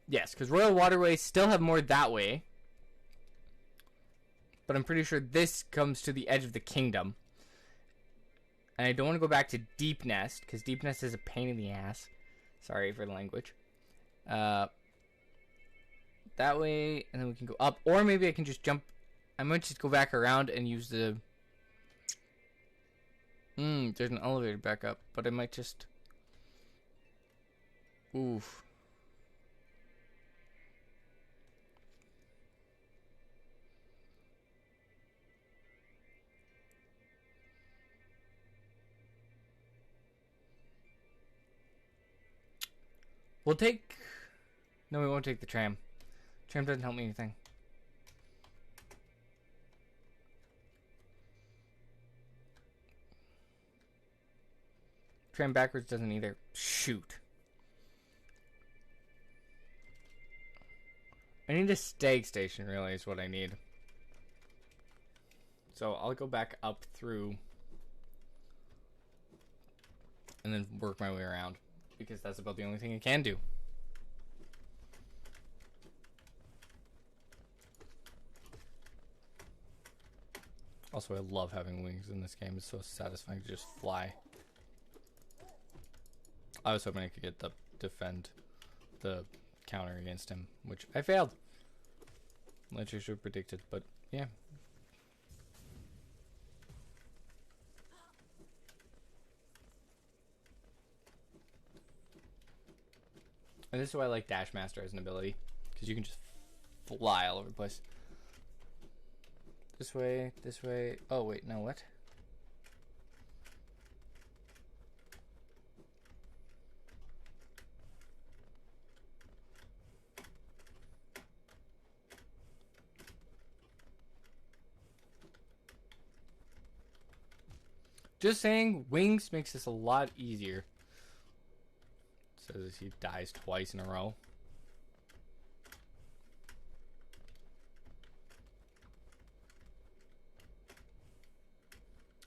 Yes, because Royal Waterways still have more that way. But I'm pretty sure this comes to the edge of the kingdom. And I don't want to go back to Deep Nest, because Deep Nest is a pain in the ass. Sorry for the language. That way, and then we can go up. Or maybe I can just jump... I might just go back around and use the There's an elevator back up, but I might just... Oof. We'll take... No, we won't take the tram. Tram doesn't help me anything. Tram backwards doesn't either. Shoot. I need a stag station, really, is what I need. So I'll go back up through and then work my way around, because that's about the only thing I can do. Also, I love having wings in this game. It's so satisfying to just fly. I was hoping I could get the defend the counter against him, which I failed. Like I should have predicted, but yeah. And this is why I like Dash Master as an ability, because you can just fly all over the place. This way, this way. Oh wait, no, what? Just saying, wings makes this a lot easier. Says he dies twice in a row.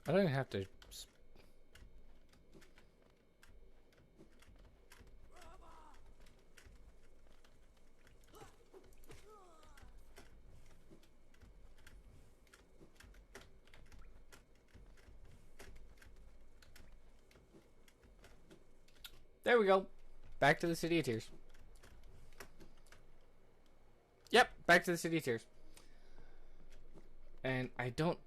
I don't even have to... There we go. Back to the City of Tears. Yep, back to the City of Tears. And I don't...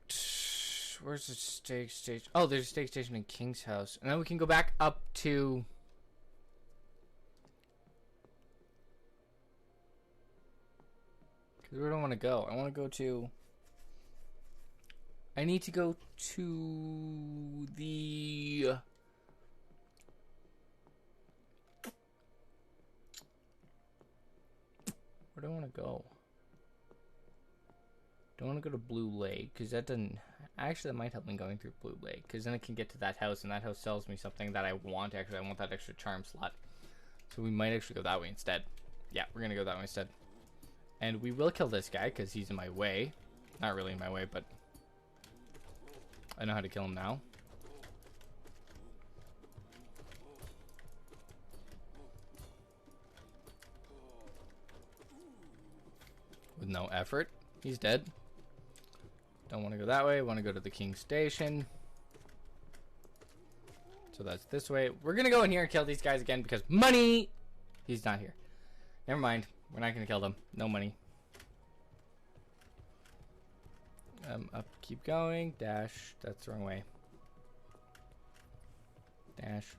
Where's the stag station? Oh, there's a stag station in King's house. And then we can go back up to... Because where do I want to go? I want to go to... I need to go to the... Where do I want to go? Don't want to go to Blue Lake, because that doesn't... Actually, that might help me going through Blue Lake, because then I can get to that house, and that house sells me something that I want. Actually, I want that extra charm slot. So we might actually go that way instead. Yeah, we're going to go that way instead. And we will kill this guy, because he's in my way. Not really in my way, but... I know how to kill him now. With no effort. He's dead. Don't want to go that way. Want to go to the King Station. So that's this way. We're going to go in here and kill these guys again because money! He's not here. Never mind. We're not going to kill them. No money. Up. Keep going. Dash. That's the wrong way. Dash.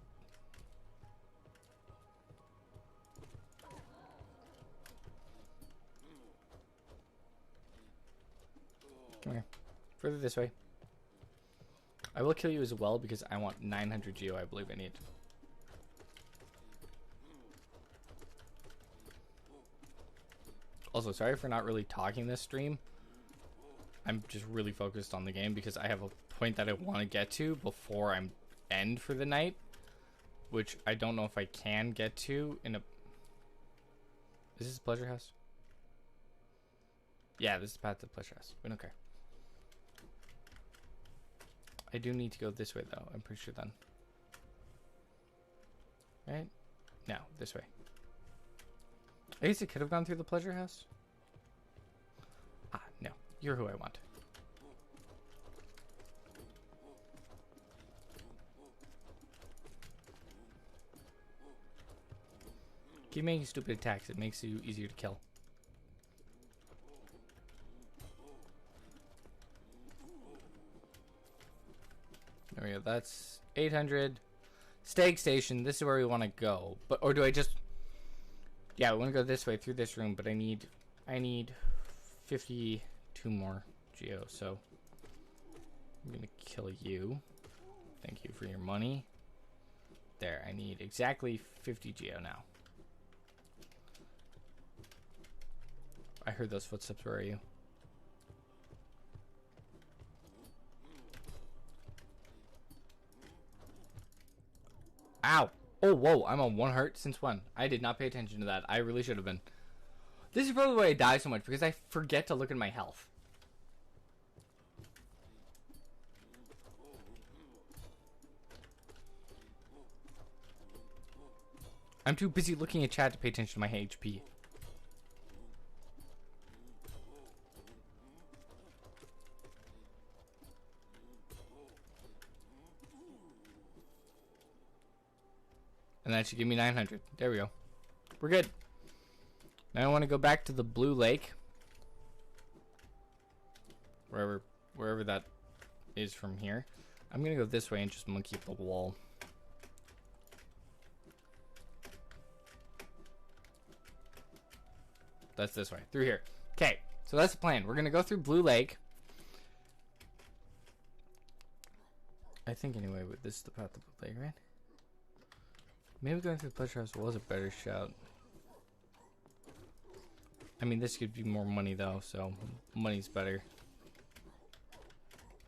Come here. Further this way. I will kill you as well because I want 900 geo, I believe I need. Also, sorry for not really talking this stream. I'm just really focused on the game because I have a point that I want to get to before I'm end for the night. Which I don't know if I can get to in a... Is this a pleasure house? Yeah, this is the path to the pleasure house. We don't care. I do need to go this way, though. I'm pretty sure then. Right? No, this way. I guess it could have gone through the pleasure house. Ah, no. You're who I want. Keep making stupid attacks. It makes you easier to kill. There we go. That's 800. Stag station. This is where we want to go. But or do I just? Yeah, we want to go this way through this room. But I need 52 more geo. So I'm gonna kill you. Thank you for your money. There. I need exactly 50 geo now. I heard those footsteps. Where are you? Ow! Oh, whoa, I'm on 1 heart since when? I did not pay attention to that. I really should have been. This is probably why I die so much, because I forget to look at my health. I'm too busy looking at chat to pay attention to my HP. And that should give me 900. There we go. We're good. Now I want to go back to the blue lake. Wherever that is from here. I'm going to go this way and just monkey up the wall. That's this way. Through here. Okay. So that's the plan. We're going to go through Blue Lake. I think anyway, but this is the path to Blue Lake, right? Maybe going through the pleasure house was a better shout. I mean, this could be more money though, so money's better.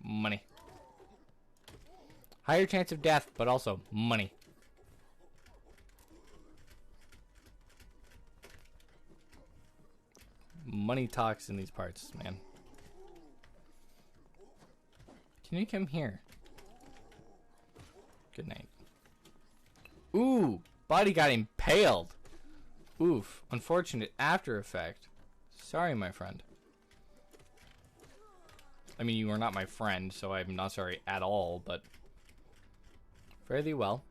Money. Higher chance of death, but also money. Money talks in these parts, man. Can you come here? Good night. Ooh, body got impaled. Oof, unfortunate after effect. Sorry, my friend. I mean, you are not my friend, so I'm not sorry at all, but fare thee well.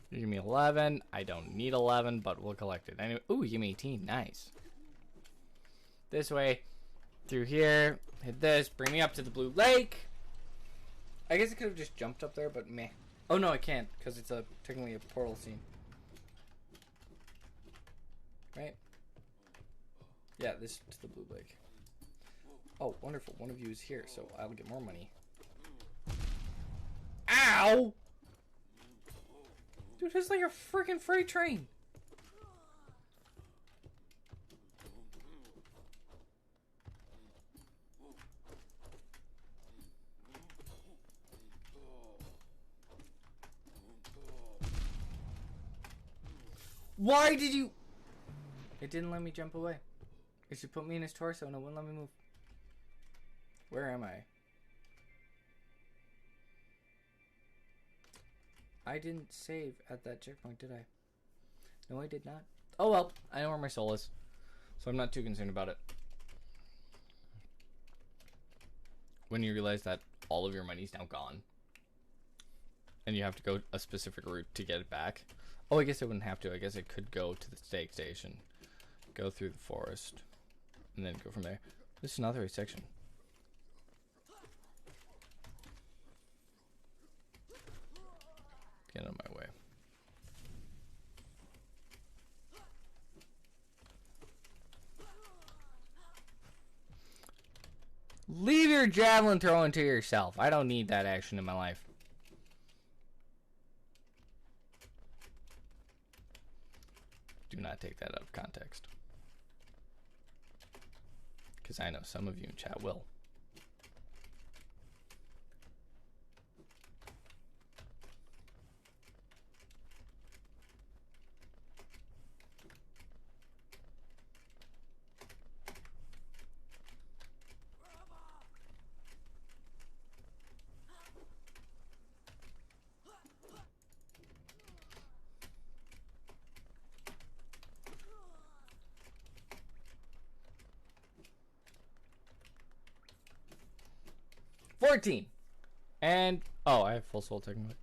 You give me 11. I don't need 11, but we'll collect it. Anyway, ooh, you give me 18. Nice. This way, through here, hit this, bring me up to the blue lake. I guess I could have just jumped up there, but meh. Oh no, I can't, because it's technically a portal scene. Right? Yeah, this is to the blue lake. Oh, wonderful. One of you is here, so I'll get more money. Ow! Dude, it's like a freaking freight train. Why did you... It didn't let me jump away. It should put me in his torso and it wouldn't let me move. Where am I? I didn't save at that checkpoint, did I? No, I did not. Oh well, I know where my soul is. So I'm not too concerned about it. When you realize that all of your money's now gone. And you have to go a specific route to get it back. Oh, I guess I wouldn't have to. I guess I could go to the stake station. Go through the forest. And then go from there. This is not the right section. Get out of my way. Leave your javelin throwing to yourself. I don't need that action in my life. Do not take that out of context. Because I know some of you in chat will. And oh, I have full soul technically.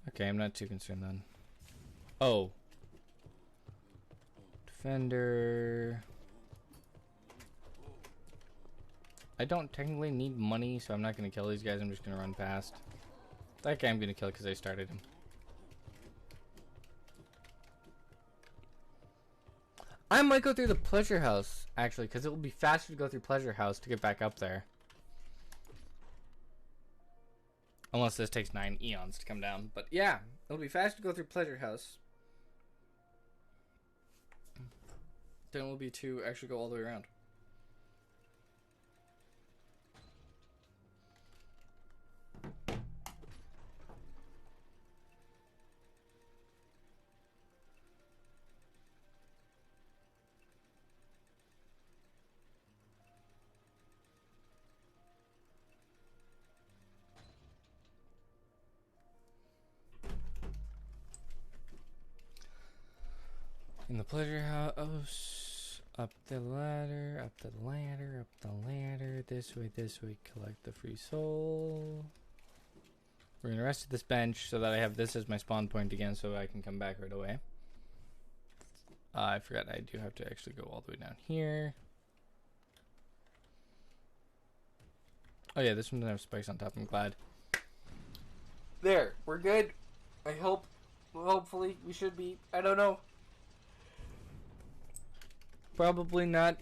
Okay, I'm not too concerned then. Oh, defender. I don't technically need money, so I'm not going to kill these guys. I'm just going to run past. That guy I'm going to kill because I started him. I might go through the pleasure house, actually, because it will be faster to go through pleasure house to get back up there. Unless this takes 9 eons to come down. But yeah, it'll be faster to go through pleasure house than it will be to actually go all the way around. In the pleasure house, up the ladder, up the ladder, up the ladder, this way, collect the free soul. We're gonna rest at this bench so that I have this as my spawn point again so I can come back right away. I forgot I do have to actually go all the way down here. Oh yeah, this one doesn't have spikes on top, I'm glad. There, we're good. I hope, hopefully, we should be, I don't know. Probably not,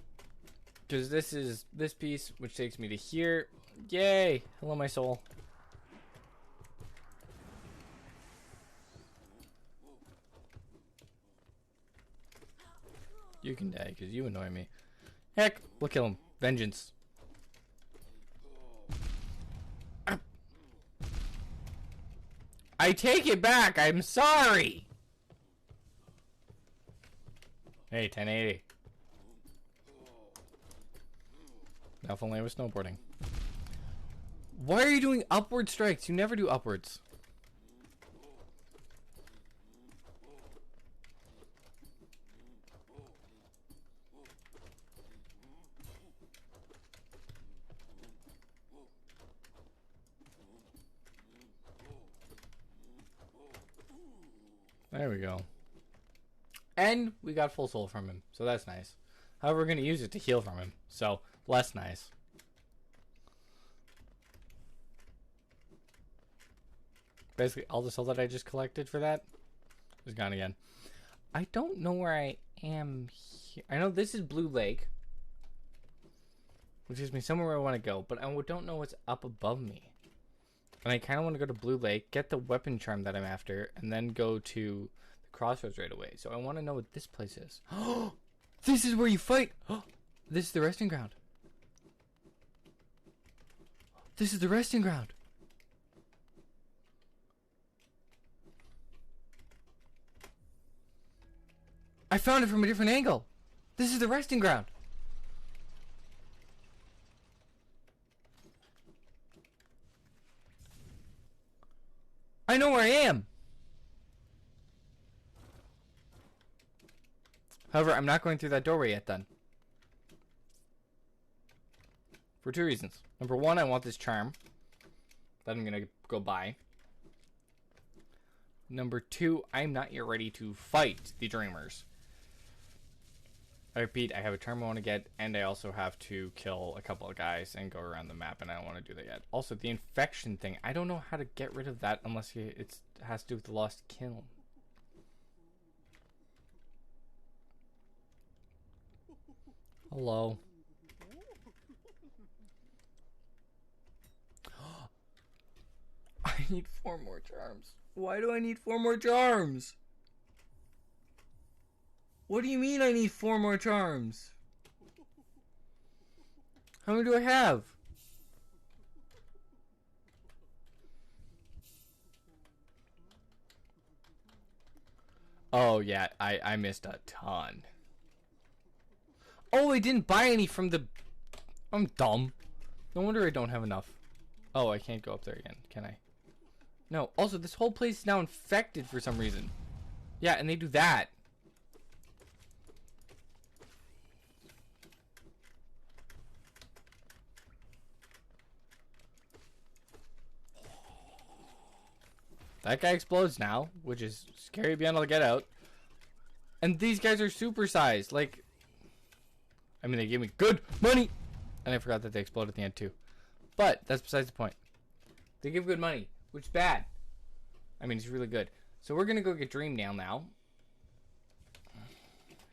because this is this piece, which takes me to here. Yay! Hello, my soul. You can die, because you annoy me. Heck, we'll kill him. Vengeance. I take it back. I'm sorry. Hey, 1080. Now if only I was snowboarding. Why are you doing upward strikes? You never do upwards. There we go. And we got full soul from him, so that's nice. However, we're going to use it to heal from him, so less nice. Basically, all the soul that I just collected for that is gone again. I don't know where I am here. I know this is Blue Lake, which gives me somewhere where I want to go, but I don't know what's up above me. And I kind of want to go to Blue Lake, get the weapon charm that I'm after, and then go to the crossroads right away. So I want to know what this place is. This is where you fight! This is the resting ground. This is the resting ground. I found it from a different angle. This is the resting ground. I know where I am. However, I'm not going through that doorway yet then. For two reasons. Number one, I want this charm that I'm going to go buy. Number two, I'm not yet ready to fight the Dreamers. I repeat, I have a charm I want to get, and I also have to kill a couple of guys and go around the map, and I don't want to do that yet. Also, the infection thing, I don't know how to get rid of that unless it has to do with the lost kiln. Hello. I need 4 more charms. Why do I need 4 more charms? What do you mean I need 4 more charms? How many do I have? Oh yeah, I missed a ton. Oh, I didn't buy any from the... I'm dumb. No wonder I don't have enough. Oh, I can't go up there again, can I? No, also this whole place is now infected for some reason. Yeah, and they do that. That guy explodes now, which is scary beyond all the get out. And these guys are supersized. Like, I mean, they gave me good money. And I forgot that they explode at the end too. But that's besides the point. They give good money, which is bad. I mean, it's really good. So we're going to go get Dream Nail now.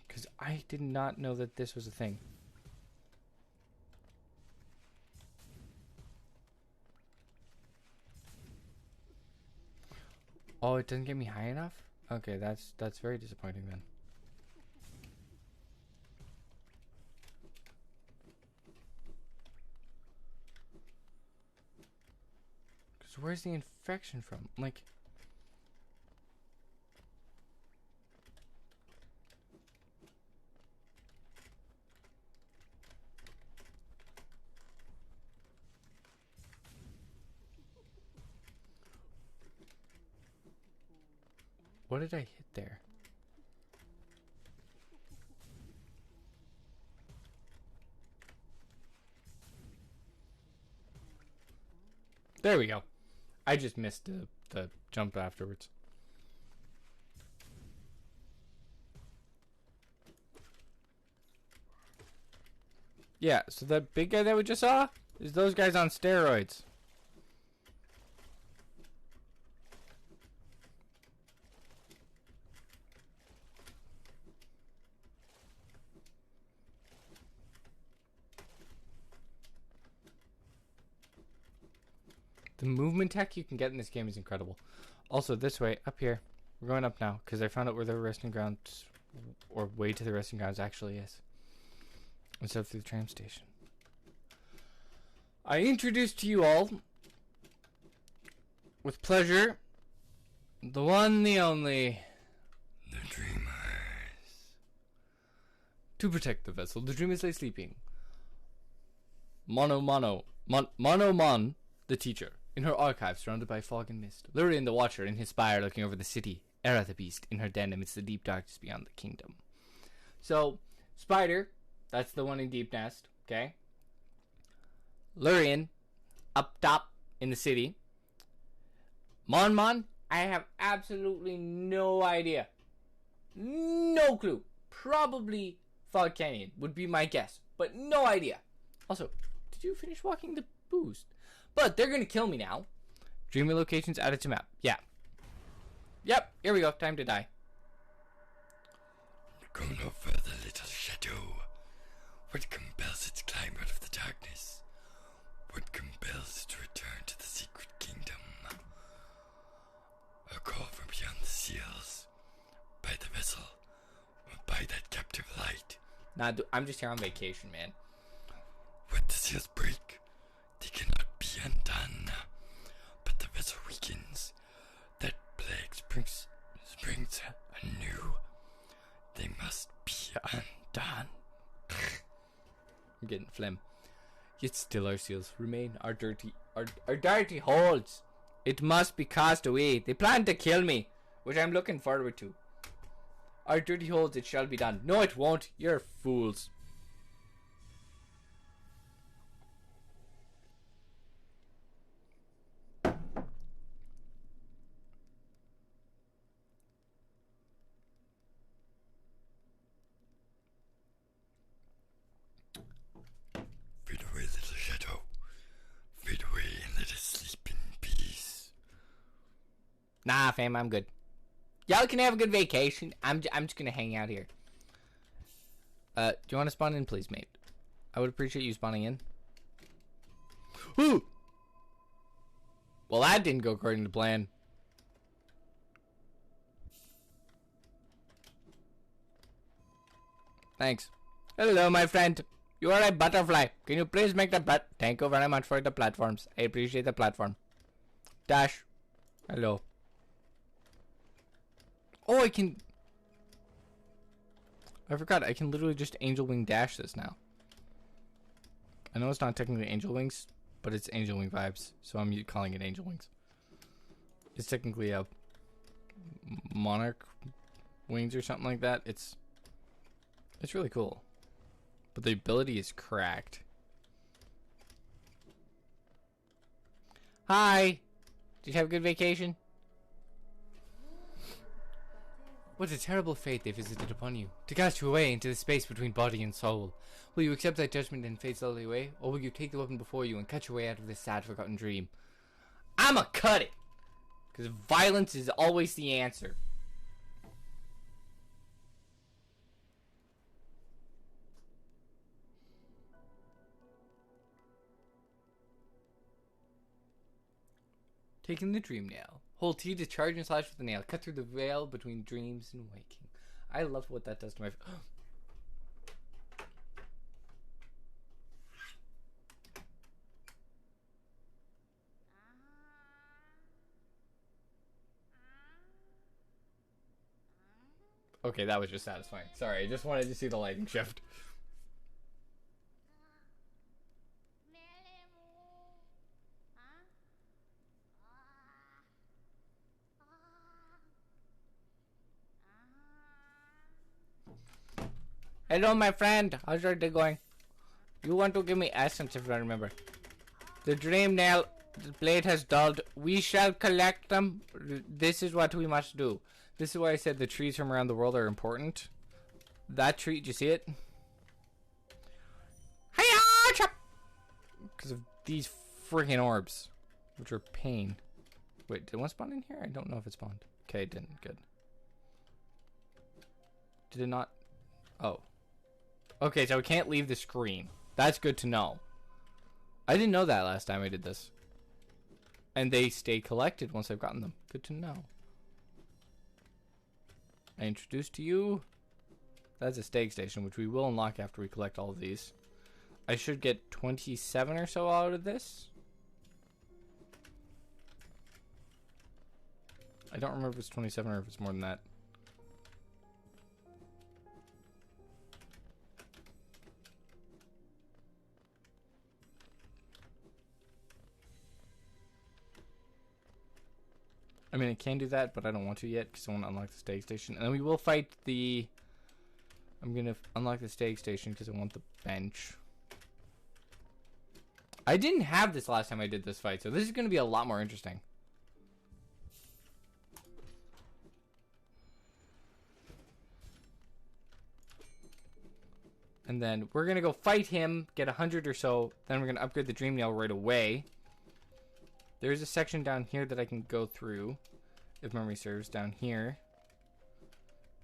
Because I did not know that this was a thing. Oh, it doesn't get me high enough? Okay, that's very disappointing then. Because where's the infection from? Like... What did I hit there? There we go. I just missed the jump afterwards. Yeah, so that big guy that we just saw is those guys on steroids. The movement tech you can get in this game is incredible. Also, this way, up here. We're going up now, because I found out where the resting grounds, or way to the resting grounds actually is. Instead of through the tram station. I introduce to you all, with pleasure, the one, the only... The Dreamers. To protect the vessel, the Dreamers lay sleeping. Mono, the teacher. In her archive, surrounded by fog and mist. Lurian the Watcher in his spire looking over the city. Era the Beast in her den amidst the deep darkness beyond the kingdom. So, Spider, that's the one in Deep Nest, okay? Lurian, up top in the city. Mon, I have absolutely no idea. No clue. Probably Fog Canyon would be my guess, but no idea. Also, did you finish walking the boost? But they're gonna kill me now. Dreamy locations added to map. Yeah. Yep, here we go. Time to die. Go no further, little shadow. What compels it to climb out of the darkness? What compels it to return to the secret kingdom? A call from beyond the seals. By the vessel. Or by that captive light. Nah, I'm just here on vacation, man. When the seals break, they cannot be undone. But the vessel weakens. That plague springs anew. They must be undone. I'm getting phlegm. Yet still our seals remain our dirty holds. It must be cast away. They plan to kill me, which I'm looking forward to. Our dirty holds, it shall be done. No, it won't. You're fools. Fade away, little shadow. Fade away and let us sleep in peace. Nah, fam, I'm good. Y'all can have a good vacation. I'm just gonna hang out here. Do you want to spawn in, please, mate? I would appreciate you spawning in. Ooh! Well, that didn't go according to plan. Thanks. Hello, my friend. You are a butterfly. Can you please make the Thank you very much for the platforms. I appreciate the platform. Dash. Hello. Oh, I can... I forgot. I can literally just Angel Wing dash this now. I know it's not technically Angel Wings, but it's Angel Wing vibes. So I'm calling it Angel Wings. It's technically a Monarch Wings or something like that. It's really cool. But the ability is cracked. Hi! Did you have a good vacation? What a terrible fate they visited upon you, to cast you away into the space between body and soul. Will you accept that judgment and fade slowly away, or will you take the weapon before you and cut your way out of this sad, forgotten dream? I'ma cut it! Because violence is always the answer. Taking the dream nail. Hold T to charge and slash with the nail. Cut through the veil between dreams and waking. I love what that does to my... Okay, that was just satisfying. Sorry, I just wanted to see the lighting shift. Hello, my friend. How's your day going? You want to give me essence if I remember. The dream nail blade has dulled. We shall collect them. This is what we must do. This is why I said the trees from around the world are important. That tree, did you see it? Hiya! Because of these freaking orbs, which are pain. Wait, did one spawn in here? I don't know if it spawned. Okay, it didn't. Good. Did it not? Oh. Okay, so we can't leave the screen. That's good to know. I didn't know that last time I did this. And they stay collected once I've gotten them. Good to know. I introduced to you. That's a stag station, which we will unlock after we collect all of these. I should get 27 or so out of this. I don't remember if it's 27 or if it's more than that. I mean, I can do that, but I don't want to yet because I want to unlock the stag station. And then we will fight the... I'm going to unlock the stag station because I want the bench. I didn't have this last time I did this fight, so this is going to be a lot more interesting. And then we're going to go fight him, get 100 or so. Then we're going to upgrade the dream nail right away. There's a section down here that I can go through, if memory serves, down here.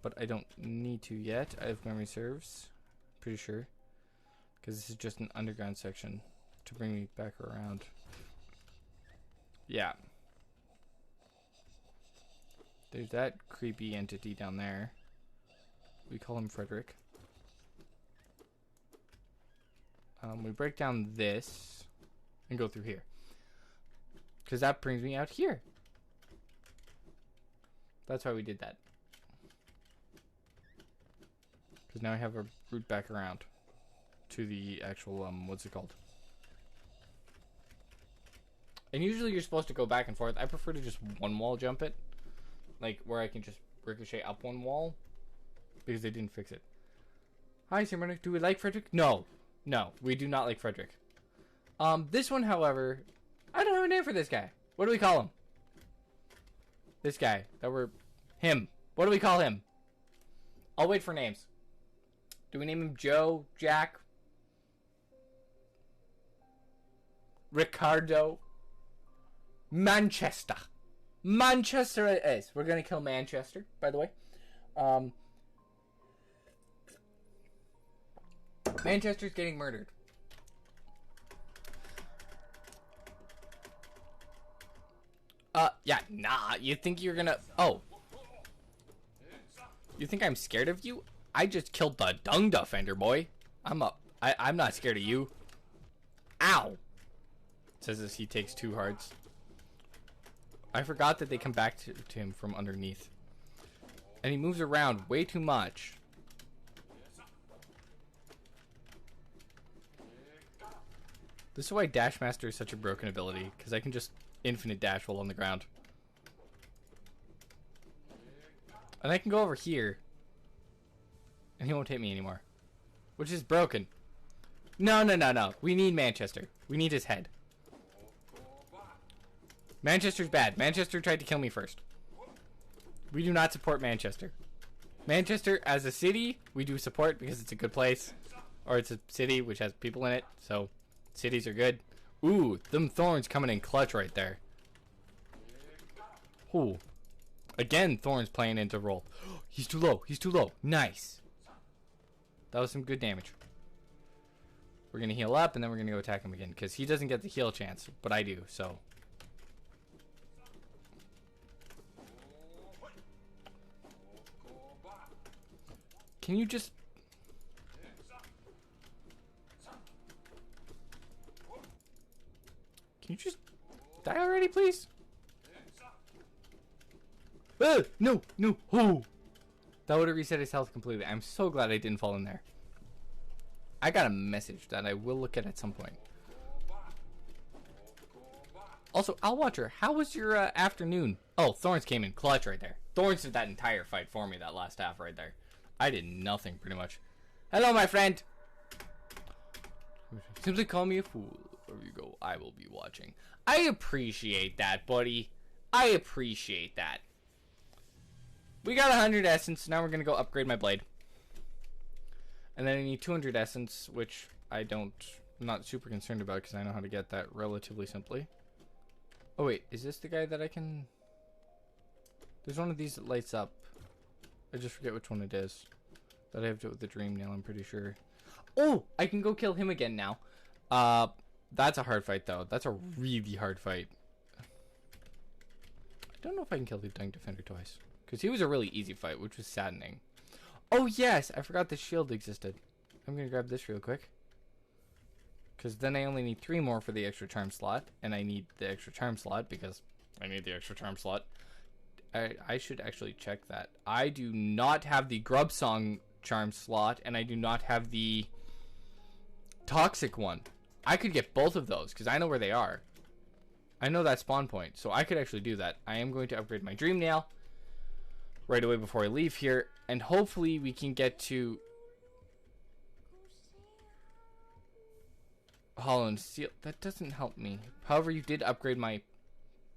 But I don't need to yet, if memory serves. Pretty sure. Because this is just an underground section to bring me back around. Yeah. There's that creepy entity down there. We call him Frederick. We break down this and go through here. Because that brings me out here. That's why we did that. Because now I have a route back around to the actual, what's it called? And usually you're supposed to go back and forth. I prefer to just one wall jump it. Like, where I can just ricochet up one wall. Because they didn't fix it. Hi, Simran. Do we like Frederick? No. No, we do not like Frederick. This one, however... I don't have a name for this guy. What do we call him? This guy. Him. What do we call him? I'll wait for names. Do we name him Joe? Jack? Ricardo? Manchester. Manchester it is. We're going to kill Manchester, by the way. Manchester's getting murdered. Yeah, nah, you think you're gonna... Oh. You think I'm scared of you? I just killed the dung defender, boy. I'm not scared of you. Ow. Says as he takes 2 hearts. I forgot that they come back to him from underneath. And he moves around way too much. This is why Dash Master is such a broken ability, because I can just infinite dash while on the ground. And I can go over here, and he won't hit me anymore. Which is broken. No, no, no, no. We need Manchester. We need his head. Manchester's bad. Manchester tried to kill me first. We do not support Manchester. Manchester as a city, we do support because it's a good place. Or it's a city which has people in it, so cities are good. Ooh, them thorns coming in clutch right there. Ooh. Again, thorns playing into roll. He's too low. He's too low. Nice. That was some good damage. We're going to heal up, and then we're going to go attack him again, because he doesn't get the heal chance, but I do, so. Can you just... Can you just die already, please? No, no. Oh. That would have reset his health completely. I'm so glad I didn't fall in there. I got a message that I will look at some point. Also, Watcher, how was your afternoon? Oh, Thorns came in clutch right there. Thorns did that entire fight for me, that last half right there. I did nothing, pretty much. Hello, my friend. Simply call me a fool. There you go. I will be watching. I appreciate that, buddy. I appreciate that. We got 100 essence. Now we're going to go upgrade my blade. And then I need 200 essence, which I'm not super concerned about because I know how to get that relatively simply. Oh, wait. Is this the guy that I can... There's one of these that lights up. I just forget which one it is. That I have to do with the dream nail, I'm pretty sure. Oh! I can go kill him again now. That's a hard fight, though. That's a really hard fight. I don't know if I can kill the Dung Defender twice. Because he was a really easy fight, which was saddening. Oh, yes! I forgot the shield existed. I'm going to grab this real quick. Because then I only need 3 more for the extra charm slot. And I need the extra charm slot because I need the extra charm slot. I should actually check that. I do not have the Grub Song charm slot. And I do not have the Toxic one. I could get both of those because I know where they are. I know that spawn point. So I could actually do that. I am going to upgrade my Dream Nail right away before I leave here. And hopefully we can get to Hollow and Steel. That doesn't help me. However, you did upgrade my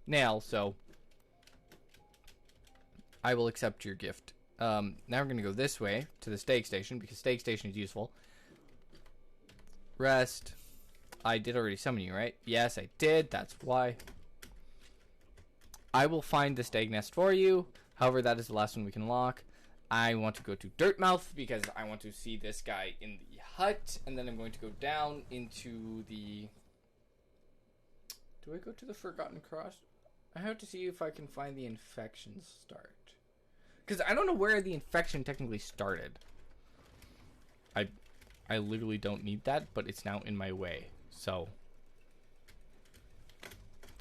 nail, so I will accept your gift. Now we're going to go this way to the Stake Station because Stake Station is useful. Rest. I did already summon you, right? Yes, I did. That's why. I will find the Stag Nest for you. However, that is the last one we can lock. I want to go to Dirtmouth because I want to see this guy in the hut. And then I'm going to go down into the... Do I go to the Forgotten Cross? I have to see if I can find the infection start. Because I don't know where the infection technically started. I literally don't need that, but it's now in my way. So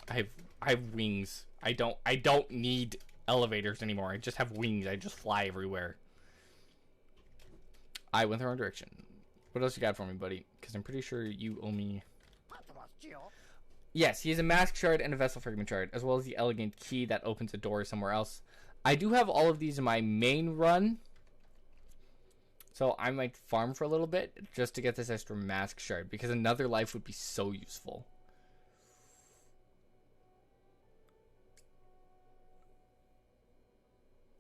I have wings. I don't need elevators anymore. I just have wings. I just fly everywhere. I went the wrong direction. What else you got for me, buddy? Because I'm pretty sure you owe me. Yes, he has a mask shard and a vessel fragment shard, as well as the elegant key that opens a door somewhere else. I do have all of these in my main run, so I might farm for a little bit just to get this extra mask shard, because another life would be so useful.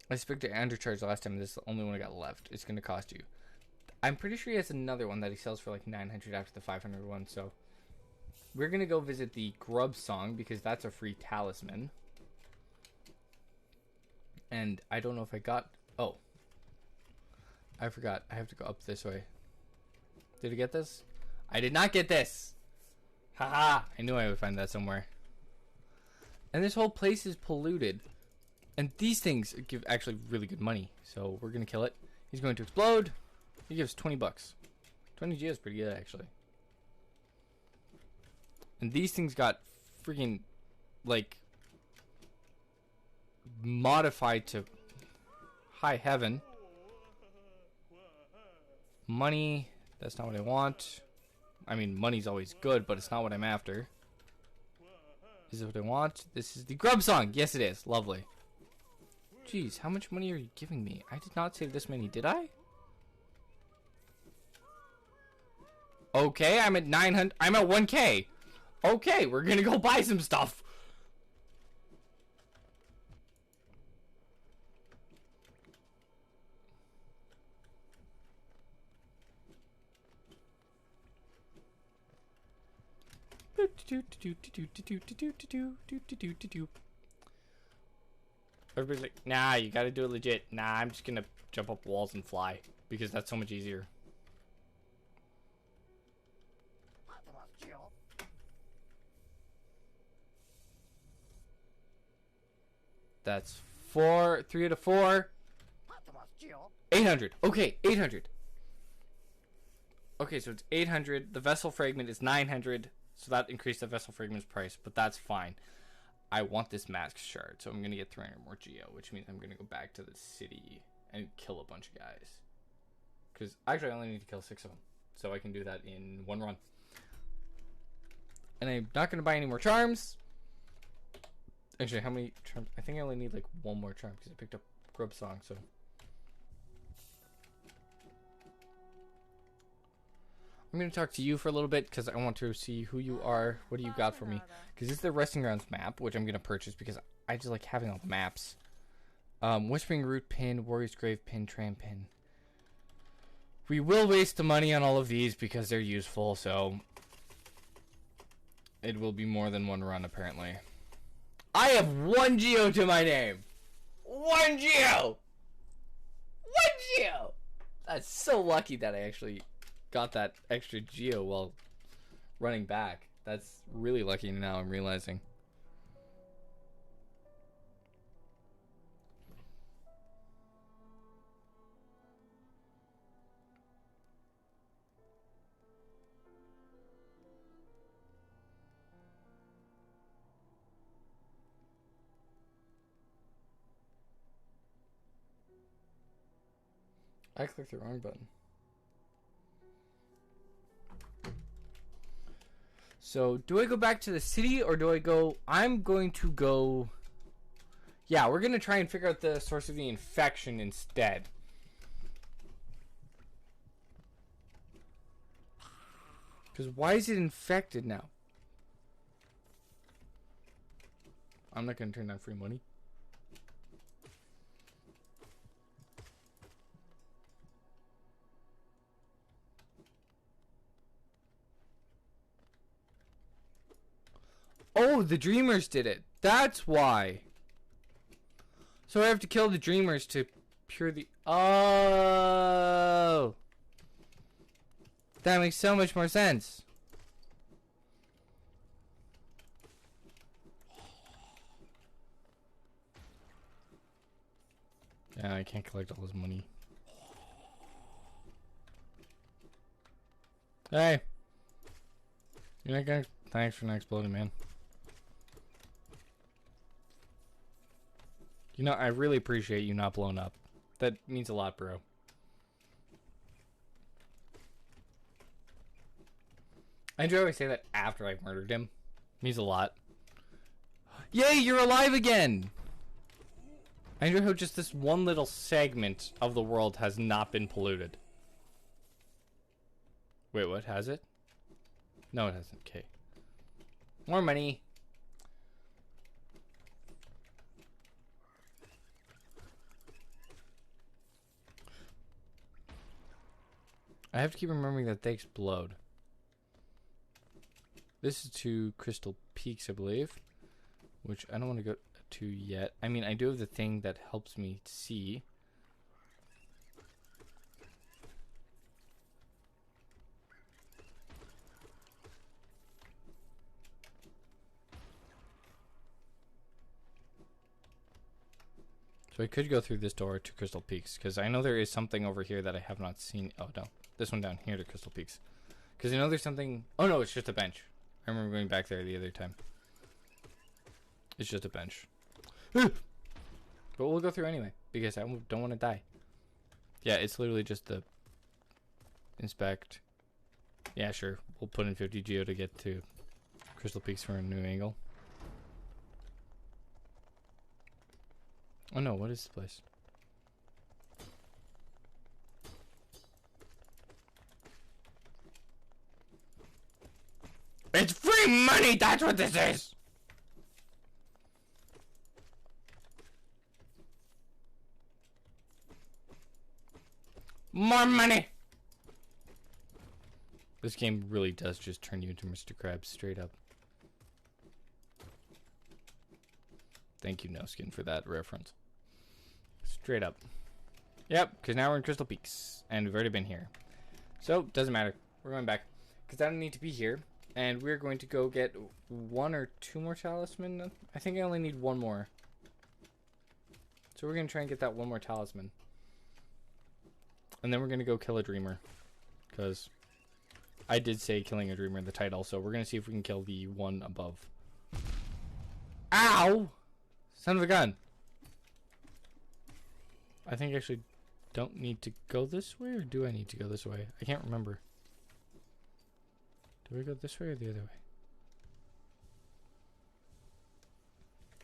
I spoke to Undercharge last time, and this is the only one I got left. It's going to cost you. I'm pretty sure he has another one that he sells for like 900 after the 500 one, so we're going to go visit the Grub Song, because that's a free talisman. And I don't know if I got... Oh. I forgot. I have to go up this way. Did I get this? I did not get this! Haha! I knew I would find that somewhere. And this whole place is polluted. And these things give actually really good money. So we're going to kill it. He's going to explode. He gives 20 bucks. 20 G is pretty good, actually. And these things got freaking, like, modified to high heaven. Money. That's not what I want. I mean, money's always good, but it's not what I'm after. Is this what I want? This is the Grub Song. Yes, it is. Lovely. Jeez, how much money are you giving me? I did not save this many, did I? Okay, I'm at 900. I'm at 1K. Okay, we're gonna go buy some stuff. Everybody's like, nah, you gotta do it legit. Nah, I'm just gonna jump up walls and fly because that's so much easier. That's 3 out of 4. 800. Okay, 800. Okay, so it's 800. The vessel fragment is 900. So that increased the vessel fragment's price, but that's fine. I want this mask shard, so I'm going to get 300 more geo, which means I'm going to go back to the city and kill a bunch of guys. Because actually I only need to kill 6 of them. So I can do that in one run. And I'm not going to buy any more charms. Actually, how many charms? I think I only need like one more charm because I picked up Grub Song, so. I'm going to talk to you for a little bit because I want to see who you are. What do you got for me? Because this is the Resting Grounds map, which I'm going to purchase because I just like having all the maps. Whispering Root Pin, Warrior's Grave Pin, Tram Pin. We will waste the money on all of these because they're useful, so it will be more than one run apparently. I have 1 geo to my name. 1 geo! 1 geo! That's so lucky that I actually got that extra geo while running back. That's really lucky now I'm realizing. I clicked the wrong button. So, do I go back to the city or do I go... I'm going to go... Yeah, we're going to try and figure out the source of the infection instead. Because why is it infected now? I'm not going to turn down free money. Oh, the Dreamers did it. That's why. So I have to kill the Dreamers to cure the... Oh! That makes so much more sense. Yeah, I can't collect all this money. Hey! You're not gonna... Thanks for not exploding, man. You know, I really appreciate you not blowing up. That means a lot, bro. I do always say that after I've murdered him. Means a lot. Yay, you're alive again! I enjoy how just this one little segment of the world has not been polluted. Wait, what? Has it? No, it hasn't. Okay. More money. I have to keep remembering that they explode. This is to Crystal Peaks, I believe. Which I don't want to go to yet. I mean, I do have the thing that helps me see. So I could go through this door to Crystal Peaks, because I know there is something over here that I have not seen. Oh, no. This one down here to Crystal Peaks. Because I know there's something... Oh, no, it's just a bench. I remember going back there the other time. It's just a bench. But we'll go through anyway, because I don't want to die. Yeah, it's literally just the... Inspect. Yeah, sure. We'll put in 50 geo to get to Crystal Peaks for a new angle. Oh no, what is this place? It's free money, that's what this is! More money! This game really does just turn you into Mr. Krabs, straight up. Thank you, No Skin, for that reference. Straight up. Yep, because now we're in Crystal Peaks, and we've already been here. So, doesn't matter. We're going back, because I don't need to be here, and we're going to go get 1 or 2 more talisman. I think I only need 1 more. So we're going to try and get that 1 more talisman. And then we're going to go kill a dreamer, because I did say killing a dreamer in the title, so we're going to see if we can kill the one above. Ow! Son of a gun. I think I actually don't need to go this way, or do I need to go this way? I can't remember. Do we go this way or the other way?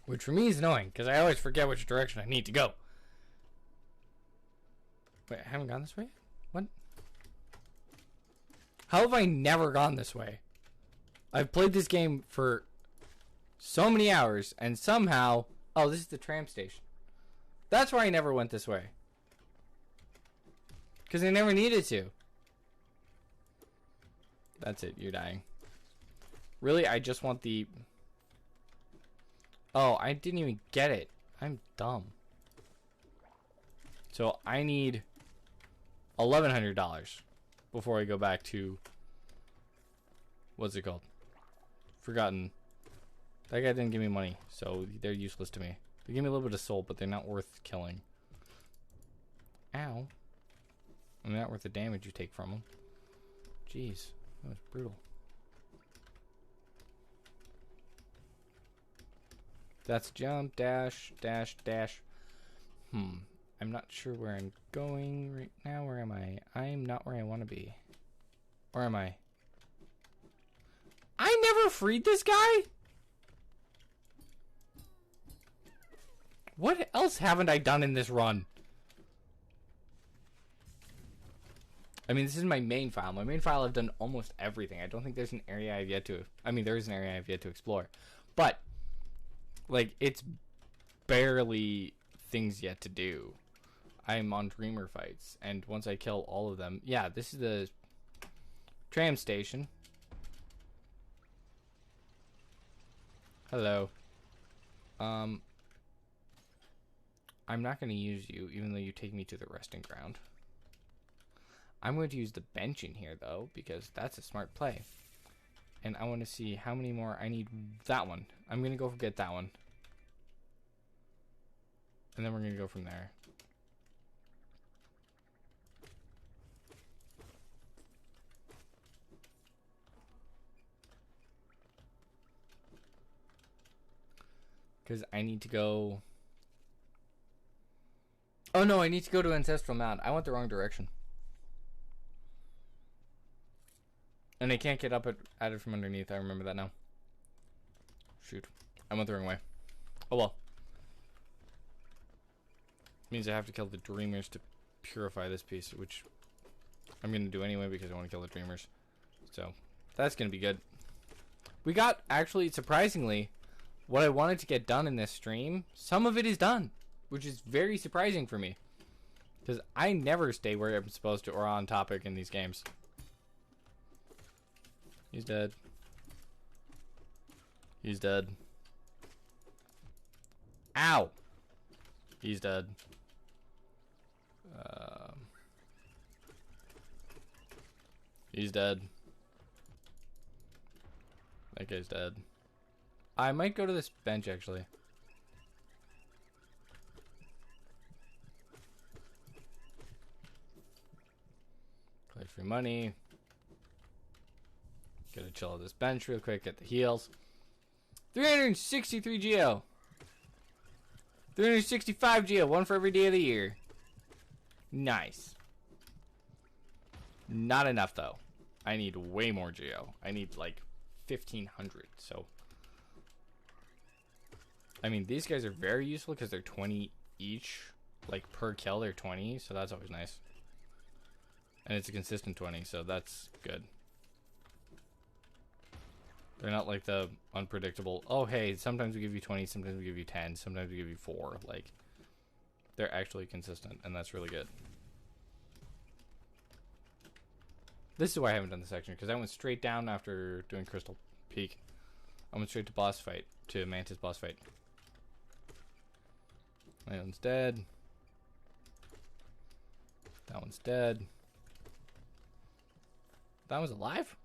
Which for me is annoying, because I always forget which direction I need to go. Wait, I haven't gone this way yet? What? How have I never gone this way? I've played this game for so many hours, and somehow... Oh, this is the tram station. That's why I never went this way. Because I never needed to. That's it, you're dying. Really, I just want the... Oh, I didn't even get it. I'm dumb. So I need $1,100 before I go back to... What's it called? Forgotten. That guy didn't give me money, so they're useless to me. They give me a little bit of soul, but they're not worth killing. Ow. I'm not worth the damage you take from them. Jeez, that was brutal. That's jump, dash, dash, dash. I'm not sure where I'm going right now. Where am I? I'm not where I want to be. Where am I? I never freed this guy? What else haven't I done in this run? I mean, this is my main file. My main file, I've done almost everything. I don't think there's an area I've yet to... I mean, there is an area I've yet to explore. But, like, it's barely things yet to do. I'm on Dreamer fights. And once I kill all of them... Yeah, this is the tram station. Hello. I'm not going to use you, even though you take me to the resting ground. I'm going to use the bench in here, though, because that's a smart play. And I want to see how many more I need. That one. I'm going to go get that one. And then we're going to go from there. Because I need to go... Oh no, I need to go to Ancestral Mound. I went the wrong direction. And I can't get up at it from underneath. I remember that now. Shoot. I went the wrong way. Oh well. Means I have to kill the Dreamers to purify this piece, which I'm going to do anyway because I want to kill the Dreamers. So, that's going to be good. We got, actually, surprisingly, what I wanted to get done in this stream, some of it is done. Which is very surprising for me. Because I never stay where I'm supposed to or on topic in these games. He's dead. He's dead. Ow! He's dead. He's dead. That guy's dead. I might go to this bench, actually. Collect free money. Gotta chill at this bench real quick, get the heals. 363 geo. 365 geo, one for every day of the year. Nice. Not enough though. I need way more geo. I need like 1500, so. I mean, these guys are very useful because they're 20 each. Like per kill, they're 20, so that's always nice. And it's a consistent 20, so that's good. They're not like the unpredictable, oh hey, sometimes we give you 20, sometimes we give you 10, sometimes we give you 4. Like, they're actually consistent, and that's really good. This is why I haven't done the section, because I went straight down after doing Crystal Peak. I went straight to boss fight, to Mantis boss fight. That one's dead. That one's dead. That one's alive?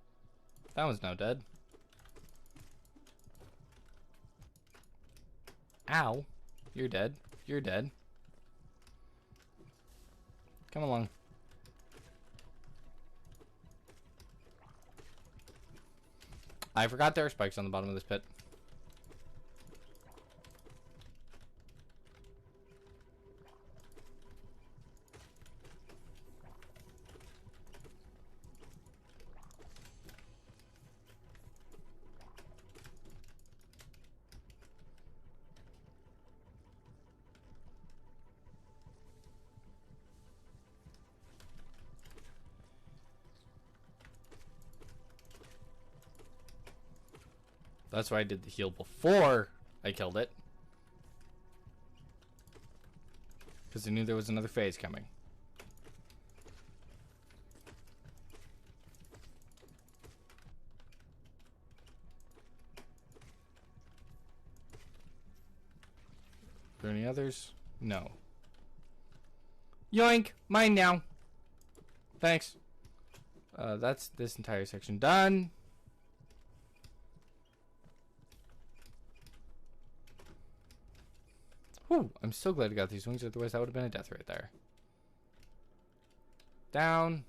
That one's now dead. Ow. You're dead. You're dead. Come along. I forgot there are spikes on the bottom of this pit. That's why I did the heal before I killed it. Because I knew there was another phase coming. Are there any others? No. Yoink! Mine now. Thanks. That's this entire section done. Whew, I'm so glad I got these wings, otherwise that would have been a death right there. Down.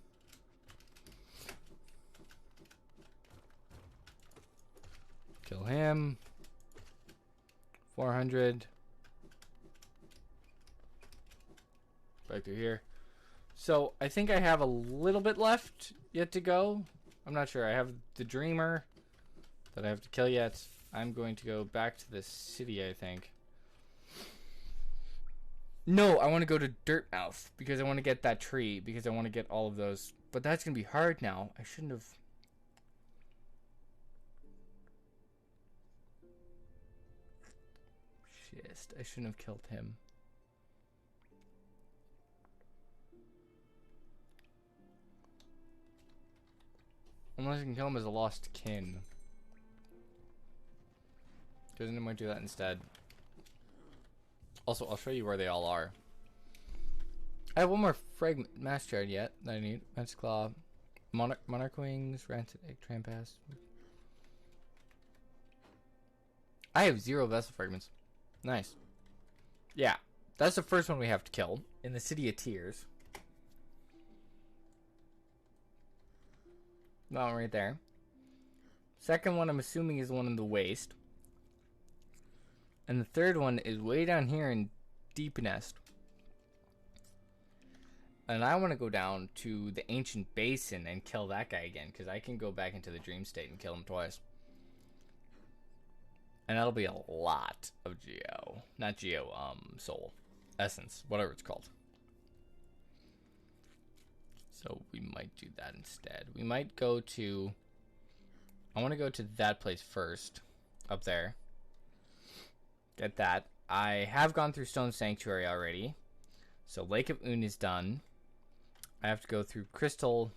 Kill him. 400. Back through here. So, I think I have a little bit left yet to go. I'm not sure. I have the Dreamer that I have to kill yet. I'm going to go back to the city, I think. No, I want to go to Dirtmouth because I want to get that tree because I want to get all of those. But that's going to be hard now. I shouldn't have. Shit, I shouldn't have killed him. Unless I can kill him as a lost kin. Because then I might do that instead. Also, I'll show you where they all are. I have one more fragment mass shard yet that I need. Mantis Claw, Monarch Wings, Rancid Egg, Trampas. I have 0 vessel fragments. Nice. Yeah, that's the first one we have to kill in the City of Tears. That one right there. Second one, I'm assuming, is the one in the waste. And the third one is way down here in Deep Nest. And I want to go down to the Ancient Basin and kill that guy again, because I can go back into the Dream State and kill him twice. And that'll be a lot of Geo. Not Geo, Soul. Essence, whatever it's called. So we might do that instead. We might go to... I want to go to that place first. Up there. Get that. I have gone through Stone Sanctuary already. So Lake of Un is done. I have to go through Crystal.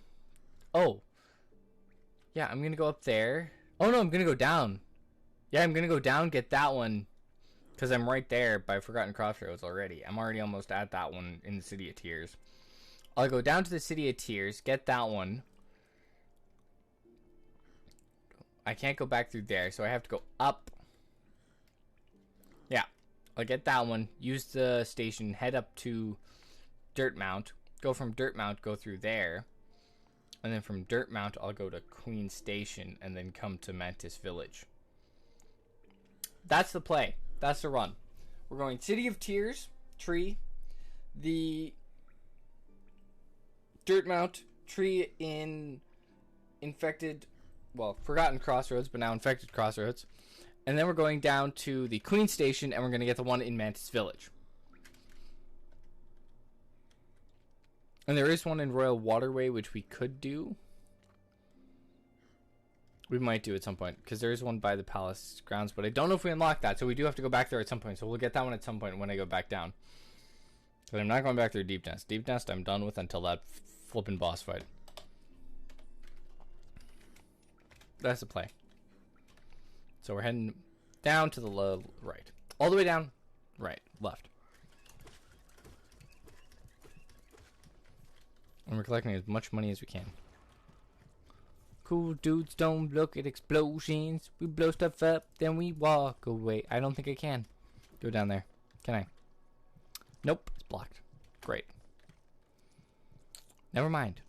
Oh. Yeah, I'm going to go up there. Oh no, I'm going to go down. Yeah, I'm going to go down, get that one. Because I'm right there by Forgotten Crossroads already. I'm already almost at that one in the City of Tears. I'll go down to the City of Tears, get that one. I can't go back through there, so I have to go up. Yeah, I'll get that one, use the station, head up to Dirtmount, go from Dirtmount, go through there, and then from Dirtmount, I'll go to Queen Station, and then come to Mantis Village. That's the play. That's the run. We're going City of Tears, tree, the Dirtmount, tree in infected, well, Forgotten Crossroads, but now infected Crossroads. And then we're going down to the Queen Station, and we're going to get the one in Mantis Village. And there is one in Royal Waterway, which we could do. We might do at some point, because there is one by the palace grounds, but I don't know if we unlock that, so we do have to go back there at some point. So we'll get that one at some point when I go back down. But I'm not going back through Deep Nest. Deep Nest I'm done with until that flippin' boss fight. That's the play. So we're heading down to the right. All the way down, right, left. And we're collecting as much money as we can. Cool dudes don't look at explosions. We blow stuff up, then we walk away. I don't think I can go down there. Can I? Nope, it's blocked. Great. Never mind.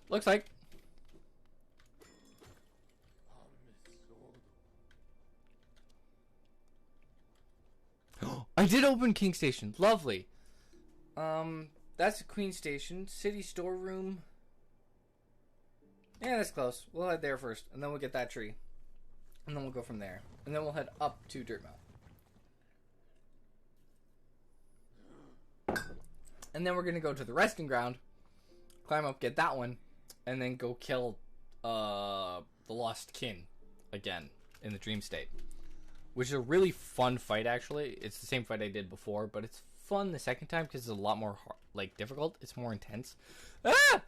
Looks like. I did open King Station. Lovely. That's the Queen Station. City storeroom. Yeah, that's close. We'll head there first, and then we'll get that tree. And then we'll go from there. And then we'll head up to Dirtmouth. And then we're going to go to the resting ground, climb up, get that one, and then go kill the Lost Kin again in the Dream State. Which is a really fun fight, actually. It's the same fight I did before, but it's fun the second time because it's a lot more difficult. It's more intense. Ah!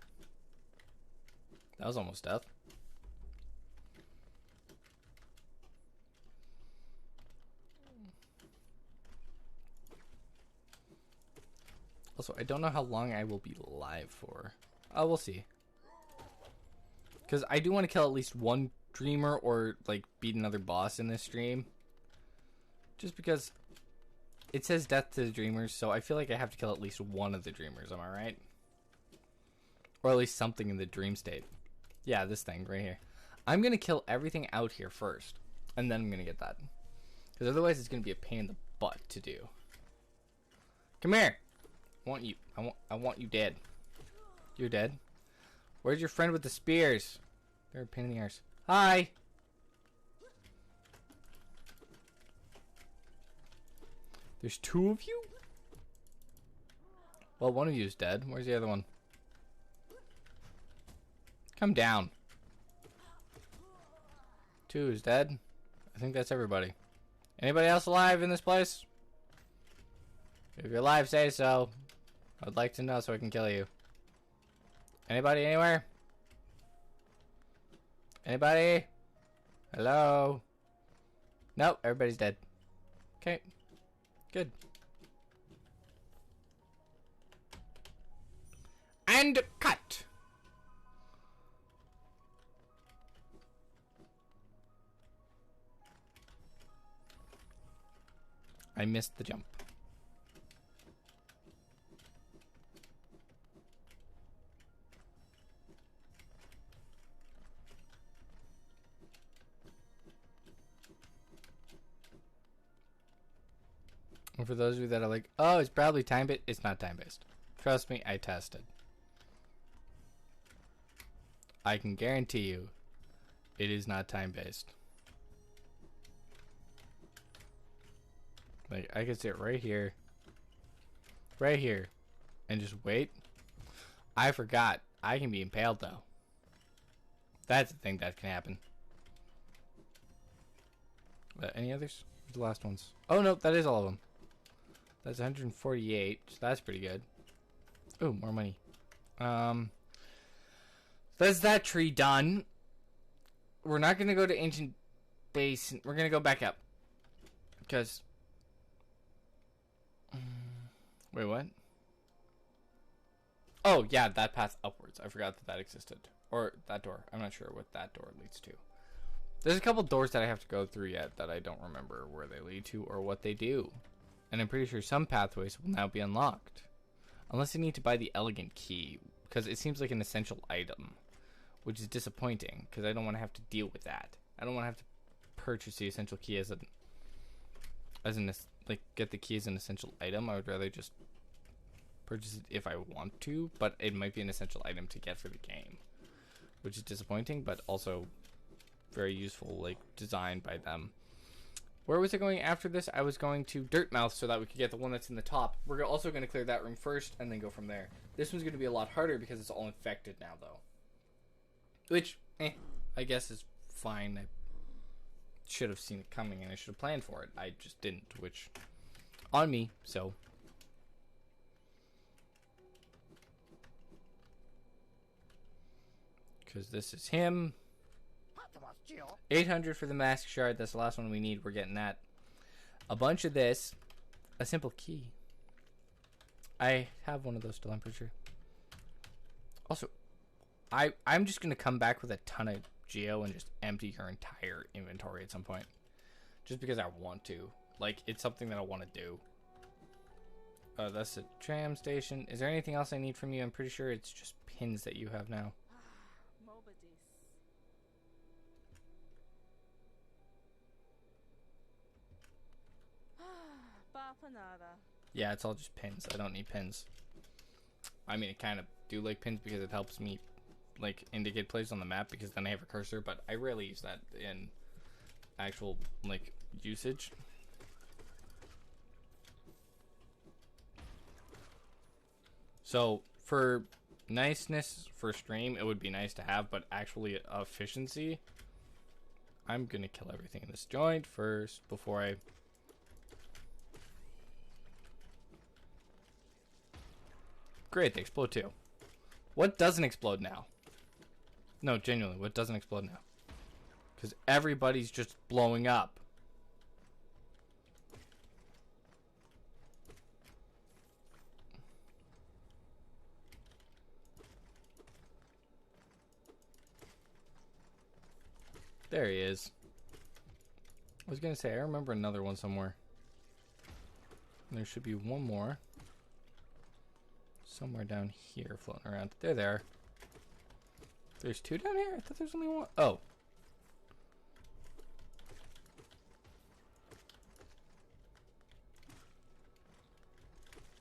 That was almost death. Also, I don't know how long I will be live for. Oh, we'll see. Because I do want to kill at least one dreamer or beat another boss in this stream. Just because it says death to the dreamers, so I feel like I have to kill at least one of the dreamers, am I right? Or at least something in the dream state. Yeah, this thing right here. I'm going to kill everything out here first, and then I'm going to get that. Because otherwise it's going to be a pain in the butt to do. Come here! I want you. I want you dead. You're dead? Where's your friend with the spears? They're a pain in the arse. Hi! There's two of you? Well, one of you is dead. Where's the other one? Come down. Two is dead. I think that's everybody. Anybody else alive in this place? If you're alive, say so. I'd like to know so I can kill you. Anybody anywhere? Anybody? Hello? Nope, everybody's dead. Okay. Good. And cut. I missed the jump. And for those of you that are like, oh, it's probably time-based, it's not time-based. Trust me, I tested. I can guarantee you, it is not time-based. I can sit right here, and just wait. I forgot. I can be impaled, though. That's a thing that can happen. Any others? Where's the last ones? Oh, no, that is all of them. That's 148, so that's pretty good. Oh, more money. That's that tree done. We're not going to go to Ancient Basin. We're going to go back up. Because... wait, what? Oh, yeah, that path upwards. I forgot that that existed. Or that door. I'm not sure what that door leads to. There's a couple doors that I have to go through yet that I don't remember where they lead to or what they do. And I'm pretty sure some pathways will now be unlocked. Unless I need to buy the elegant key. Because it seems like an essential item. Which is disappointing. Because I don't want to have to deal with that. I don't want to have to purchase the essential key as get the key as an essential item. I would rather just purchase it if I want to. But it might be an essential item to get for the game. Which is disappointing, but also very useful, designed by them. Where was I going after this? I was going to Dirtmouth so that we could get the one that's in the top. We're also going to clear that room first and then go from there. This one's going to be a lot harder because it's all infected now, though. Which, I guess is fine. I should have seen it coming and I should have planned for it. I just didn't, which, on me, so. Because this is him. 800 for the mask shard. That's the last one we need. We're getting that. A bunch of this. A simple key. I have one of those still, I'm pretty sure. Also, I'm just going to come back with a ton of geo and just empty your entire inventory at some point. Just because I want to. Like, it's something that I want to do. That's a tram station. Is there anything else I need from you? I'm pretty sure it's just pins that you have now. Yeah, it's all just pins. I don't need pins. I mean, I kind of do like pins because it helps me, like, indicate places on the map because then I have a cursor, but I rarely use that in actual, like, usage. So, for niceness for stream, it would be nice to have, but actually efficiency, I'm gonna kill everything in this joint first before I... Great, they explode too. What doesn't explode now? No, genuinely, what doesn't explode now? Because everybody's just blowing up. There he is. I was gonna say, I remember another one somewhere. There should be one more. Somewhere down here floating around. There they are. There's two down here? I thought there's only one. Oh.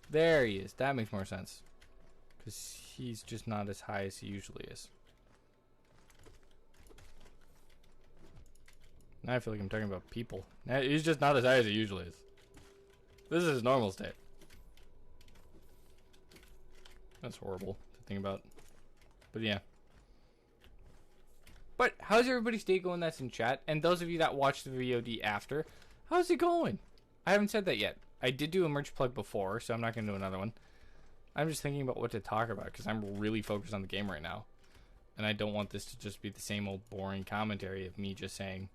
There he is. That makes more sense. Because he's just not as high as he usually is. Now I feel like I'm talking about people. Now, he's just not as high as he usually is. This is his normal state. That's horrible to think about. But yeah. But how's everybody's day going that's in chat? And those of you that watch the VOD after, how's it going? I haven't said that yet. I did do a merch plug before, so I'm not going to do another one. I'm just thinking about what to talk about because I'm really focused on the game right now. And I don't want this to just be the same old boring commentary of me just saying,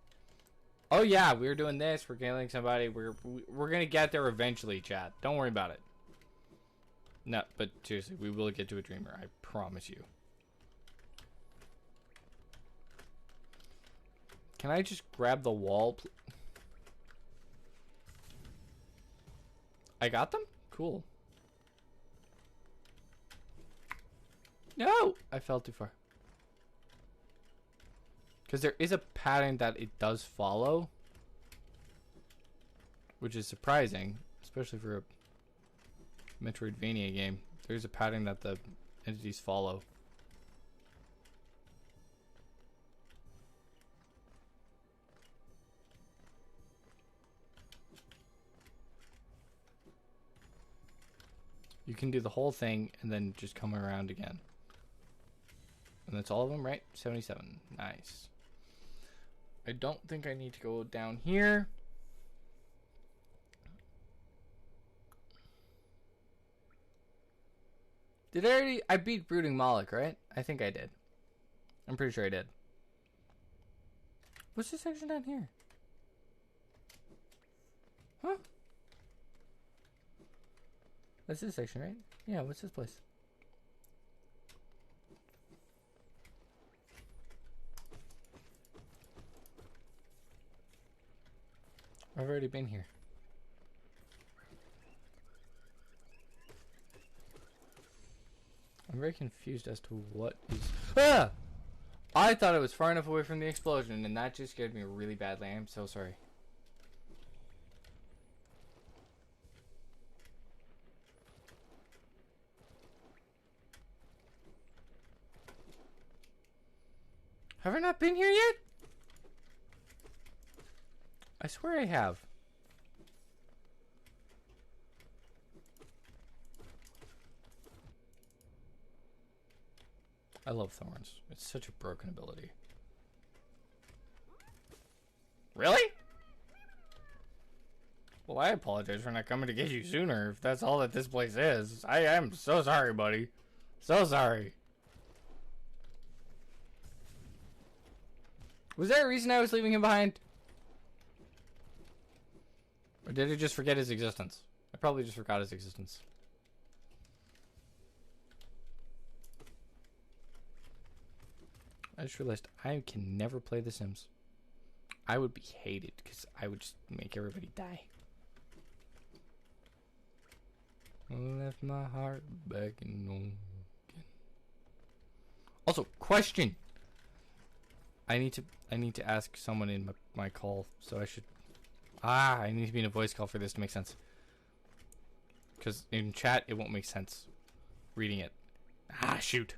oh yeah, we're doing this, we're killing somebody, we're going to get there eventually, chat. Don't worry about it. No, but seriously, we will get to a dreamer, I promise you. Can I just grab the wall? I got them? Cool. No! I fell too far. Because there is a pattern that it does follow. Which is surprising. Especially for a Metroidvania game. There's a pattern that the entities follow. You can do the whole thing and then just come around again. And that's all of them, right? 77. Nice. I don't think I need to go down here. Did I already... I beat Brooding Moloch, right? I think I did. I'm pretty sure I did. What's this section down here? Huh? That's this section, right? Yeah, what's this place? I've already been here. I'm very confused as to what is... Ah! I thought it was far enough away from the explosion, and that just scared me really badly. I'm so sorry. Have I not been here yet? I swear I have. I love thorns. It's such a broken ability. Really? Well, I apologize for not coming to get you sooner, if that's all that this place is. I am so sorry, buddy. So sorry. Was there a reason I was leaving him behind? Or did I just forget his existence? I probably just forgot his existence. I just realized I can never play The Sims. I would be hated because I would just make everybody die. Left my heart back in again. Also, question. I need to ask someone in my call, so I should. I need to be in a voice call for this to make sense. Because in chat it won't make sense. Reading it. Shoot.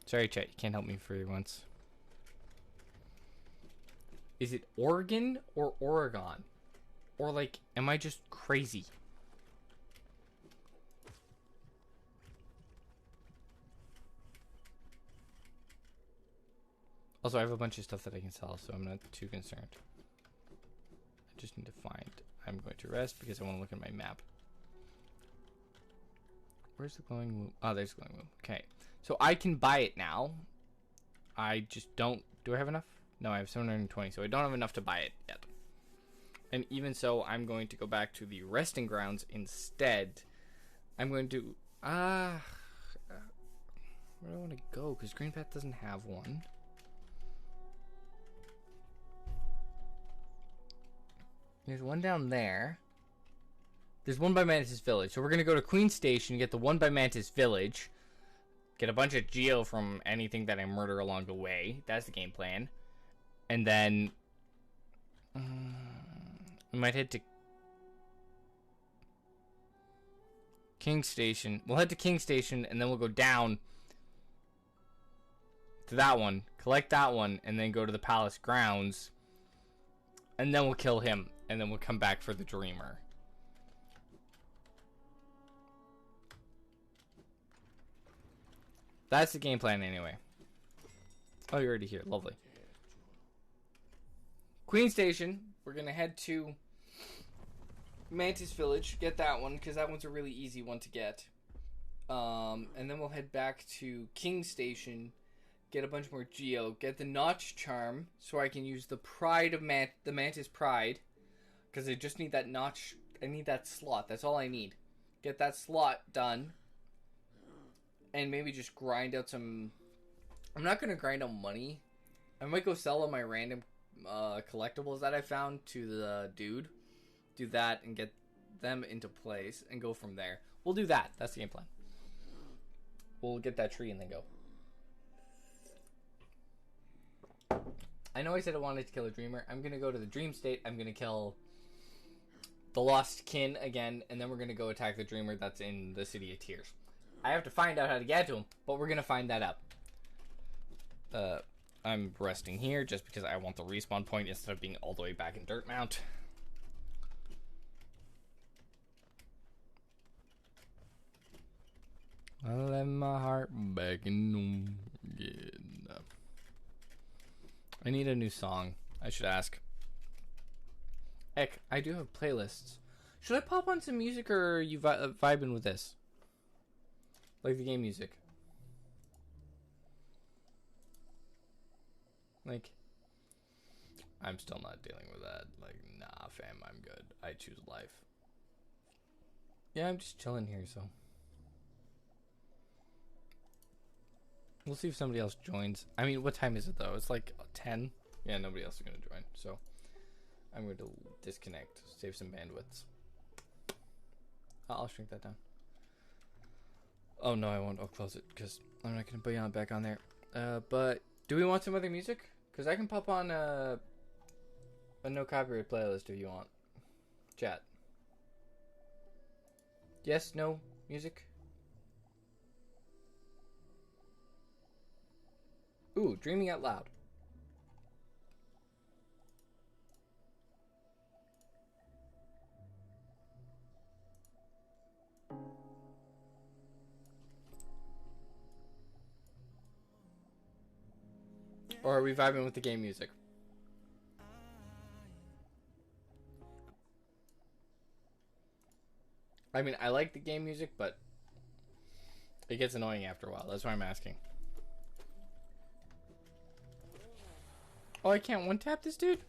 Sorry, chat. You can't help me for once. Is it Oregon or Oregon? Or, like, am I just crazy? Also, I have a bunch of stuff that I can sell, so I'm not too concerned. I just need to find. I'm going to rest because I want to look at my map. Where's the glowing loom? Oh, there's the glowing loom. Okay. So I can buy it now. I just don't. Do I have enough? No, I have 720, so I don't have enough to buy it yet. And even so, I'm going to go back to the resting grounds instead. I'm going to... where do I want to go? Because Green Path doesn't have one. There's one down there. There's one by Mantis Village. So we're going to go to Queen Station, get the one by Mantis Village. Get a bunch of geo from anything that I murder along the way. That's the game plan. And then... we might head to King Station. We'll head to King Station, and then we'll go down to that one, collect that one, and then go to the palace grounds. And then we'll kill him, and then we'll come back for the Dreamer. That's the game plan anyway. Oh, you're already here. Lovely. Queen Station. We're going to head to Mantis Village. Get that one, because that one's a really easy one to get. And then we'll head back to King Station. Get a bunch more geo. Get the Notch Charm, so I can use the Pride of the Mantis Pride. Because I just need that notch. I need that slot. That's all I need. Get that slot done. And maybe just grind out some... I'm not going to grind out money. I might go sell all my random collectibles that I found to the dude. Do that and get them into place and go from there. We'll do that. That's the game plan. We'll get that tree and then go. I know I said I wanted to kill a Dreamer. I'm going to go to the Dream State. I'm going to kill the Lost Kin again. And then we're going to go attack the Dreamer that's in the City of Tears. I have to find out how to get to him, but we're going to find that out. I'm resting here just because I want the respawn point instead of being all the way back in Dirt Mount. I left my heart back in again. I need a new song. I should ask. Heck, I do have playlists. Should I pop on some music, or are you vibing with this? Like the game music. Like, I'm still not dealing with that. Like, nah, fam, I'm good. I choose life. Yeah, I'm just chilling here, so. We'll see if somebody else joins. I mean, what time is it, though? It's like 10. Yeah, nobody else is going to join, so. I'm going to disconnect, save some bandwidths. I'll shrink that down. Oh, no, I won't. I'll close it, because I'm not going to put you back on there. But, do we want some other music? Because I can pop on a no copyright playlist if you want. Chat. Yes, no music? Ooh, Dreaming Out Loud. Or are we vibing with the game music? I mean, I like the game music, but it gets annoying after a while. That's why I'm asking. Oh, I can't one-tap this dude?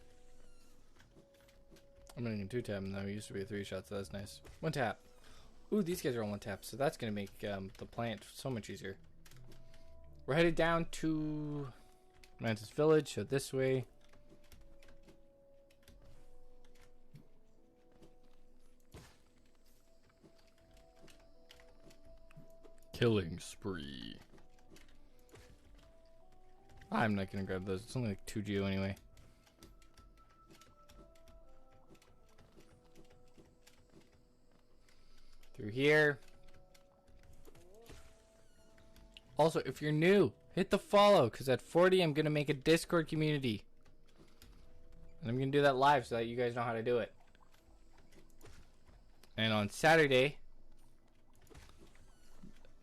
I'm gonna two-tap him, though. He used to be a 3-shot, so that's nice. One-tap. Ooh, these guys are on one-tap, so that's gonna make the plant so much easier. We're headed down to Mantis Village, so this way. Killing spree. I'm not gonna grab those. It's only like 2 geo anyway. Through here. Also, if you're new, hit the follow, because at 40 I'm gonna make a Discord community. And I'm gonna do that live so that you guys know how to do it. And on Saturday,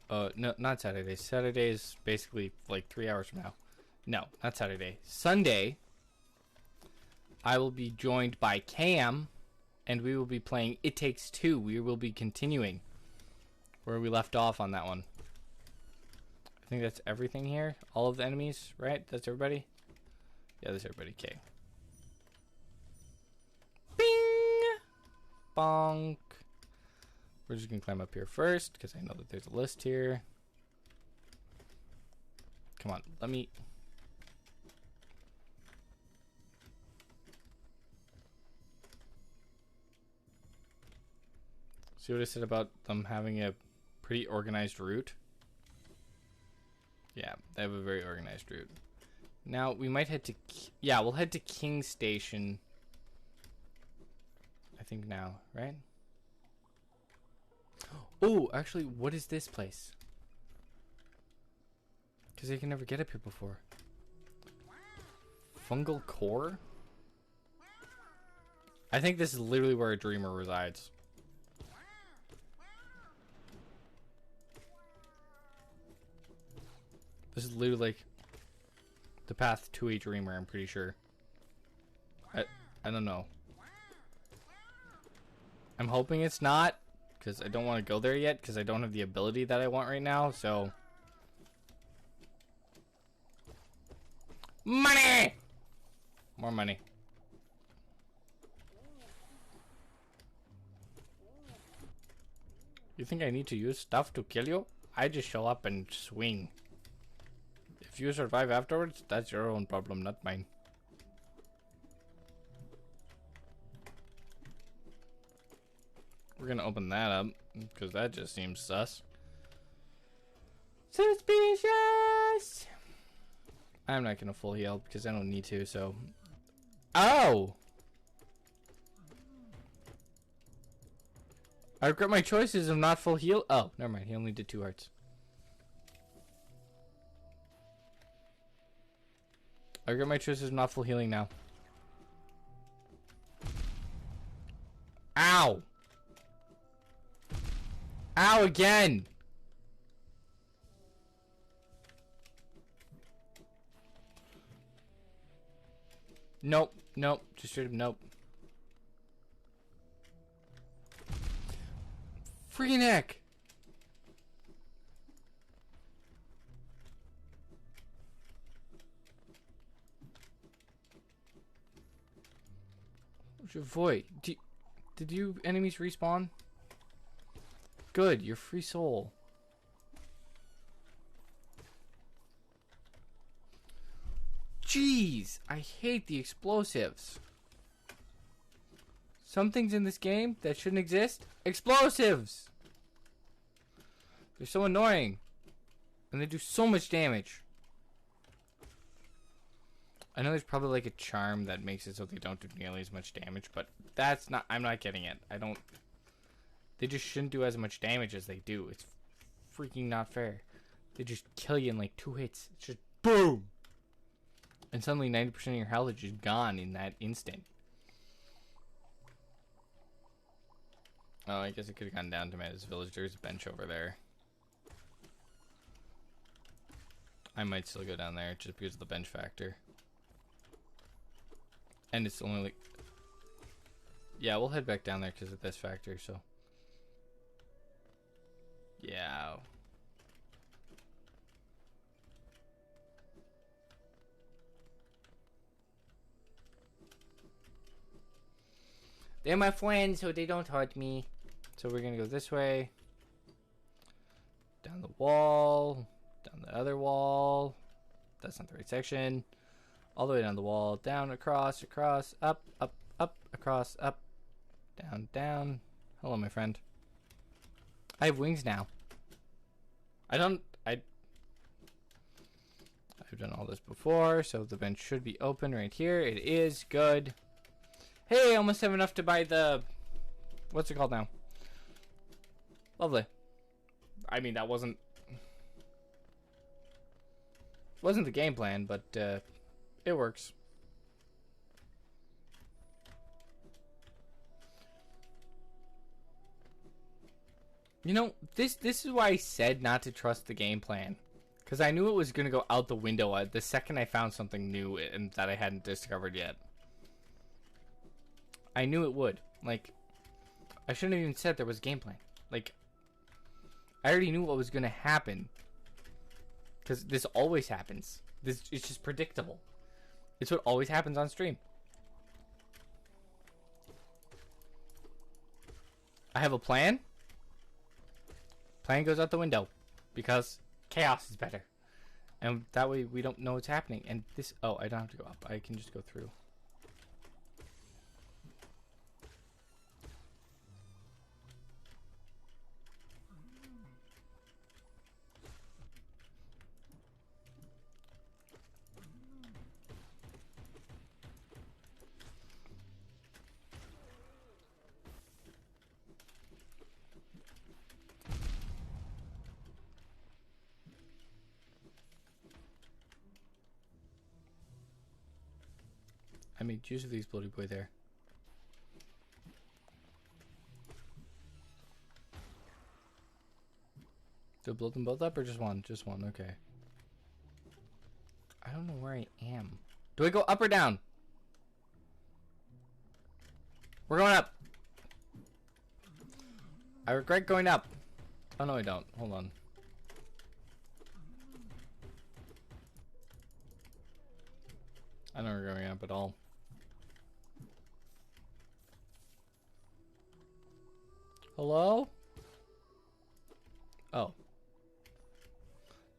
no, not Saturday. Saturday is basically like 3 hours from now. No, not Saturday. Sunday, I will be joined by Cam, and we will be playing It Takes Two. We will be continuing where we left off on that one. I think that's everything here. All of the enemies, right? That's everybody? Yeah, that's everybody. Okay. Bing! Bonk. We're just gonna climb up here first because I know that there's a list here. Come on, let me. See what I said about them having a pretty organized route? Yeah, they have a very organized route. Now, we might head to... Yeah, we'll head to King Station. I think now, right? Oh, actually, what is this place? Because I can never get up here before. Fungal Core? I think this is literally where a dreamer resides. This is literally like the path to a dreamer, I'm pretty sure. I don't know. I'm hoping it's not, because I don't want to go there yet, because I don't have the ability that I want right now, so... Money! More money. You think I need to use stuff to kill you? I just show up and swing. If you survive afterwards, that's your own problem, not mine. We're gonna open that up, because that just seems sus. Suspicious! I'm not gonna full heal, because I don't need to, so... Oh! I regret my choices of not full heal. Oh, never mind, he only did 2 hearts. I regret my choices of not full healing now. Ow! Ow again! Nope, nope, just straight up nope. Freaking heck! Void, did you enemies respawn? Good, you're free soul. Jeez, I hate the explosives. Some things in this game that shouldn't exist. Explosives! They're so annoying. And they do so much damage. I know there's probably like a charm that makes it so they don't do nearly as much damage, but that's not, I'm not getting it. They just shouldn't do as much damage as they do. It's freaking not fair. They just kill you in like 2 hits. It's just boom! And suddenly 90% of your health is just gone in that instant. Oh, I guess I could have gone down to Mantis Village. There's a bench over there. I might still go down there just because of the bench factor. And it's only like... Yeah, we'll head back down there because of this factor, so... Yeah. They're my friends, so they don't hurt me. So we're gonna go this way. Down the wall. Down the other wall. That's not the right section. All the way down the wall. Down, across, across, up, up, up, across, up, down, down. Hello, my friend. I have wings now. I've done all this before, so the vent should be open right here. It is good. Hey, I almost have enough to buy the... What's it called now? Lovely. I mean, that wasn't the game plan, but it works. You know, this is why I said not to trust the game plan. Because I knew it was going to go out the window the second I found something new and that I hadn't discovered yet. I knew it would. Like, I shouldn't have even said there was a game plan. Like, I already knew what was going to happen. Because this always happens. It's just predictable. It's what always happens on stream. I have a plan. Plan goes out the window. Because chaos is better. And that way we don't know what's happening. And this... Oh, I don't have to go up. I can just go through. I made use of these bloody boy there. Do I blow them both up or just one? Just one, okay. I don't know where I am. Do I go up or down? We're going up. I regret going up. Oh no I don't. Hold on. I don't know where we're going up at all. Hello? Oh. So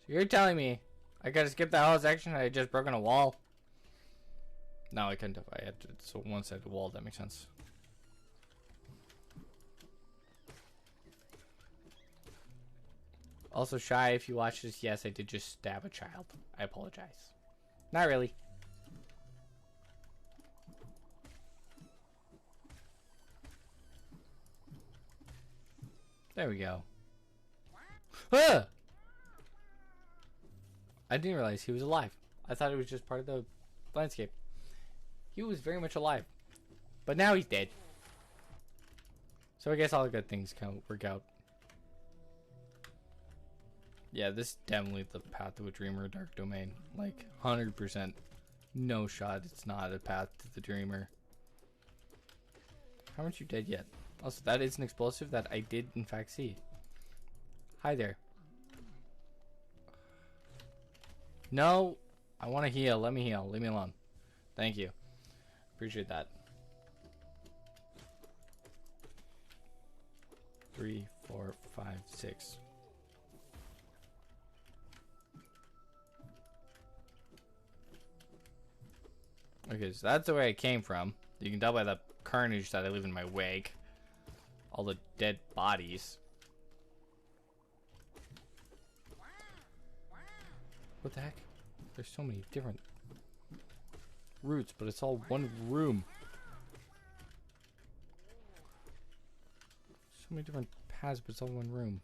you're telling me I gotta skip that whole section and I just broken a wall? No, I couldn't have. I had to. So one side of the wall, that makes sense. Also, Shy, if you watch this, yes, I did just stab a child. I apologize. Not really. There we go. Ah! I didn't realize he was alive. I thought it was just part of the landscape. He was very much alive. But now he's dead. So I guess all the good things kind of work out. Yeah, this is definitely the path to a dreamer dark domain. Like, 100%. No shot, it's not a path to the dreamer. How aren't you dead yet? Also, that is an explosive that I did in fact see. Hi there. No, I want to heal. Let me heal. Leave me alone. Thank you. Appreciate that. 3, 4, 5, 6. Okay, so that's the way I came from. You can tell by the carnage that I leave in my wake. All the dead bodies. What the heck? There's so many different routes, but it's all one room. So many different paths, but it's all one room.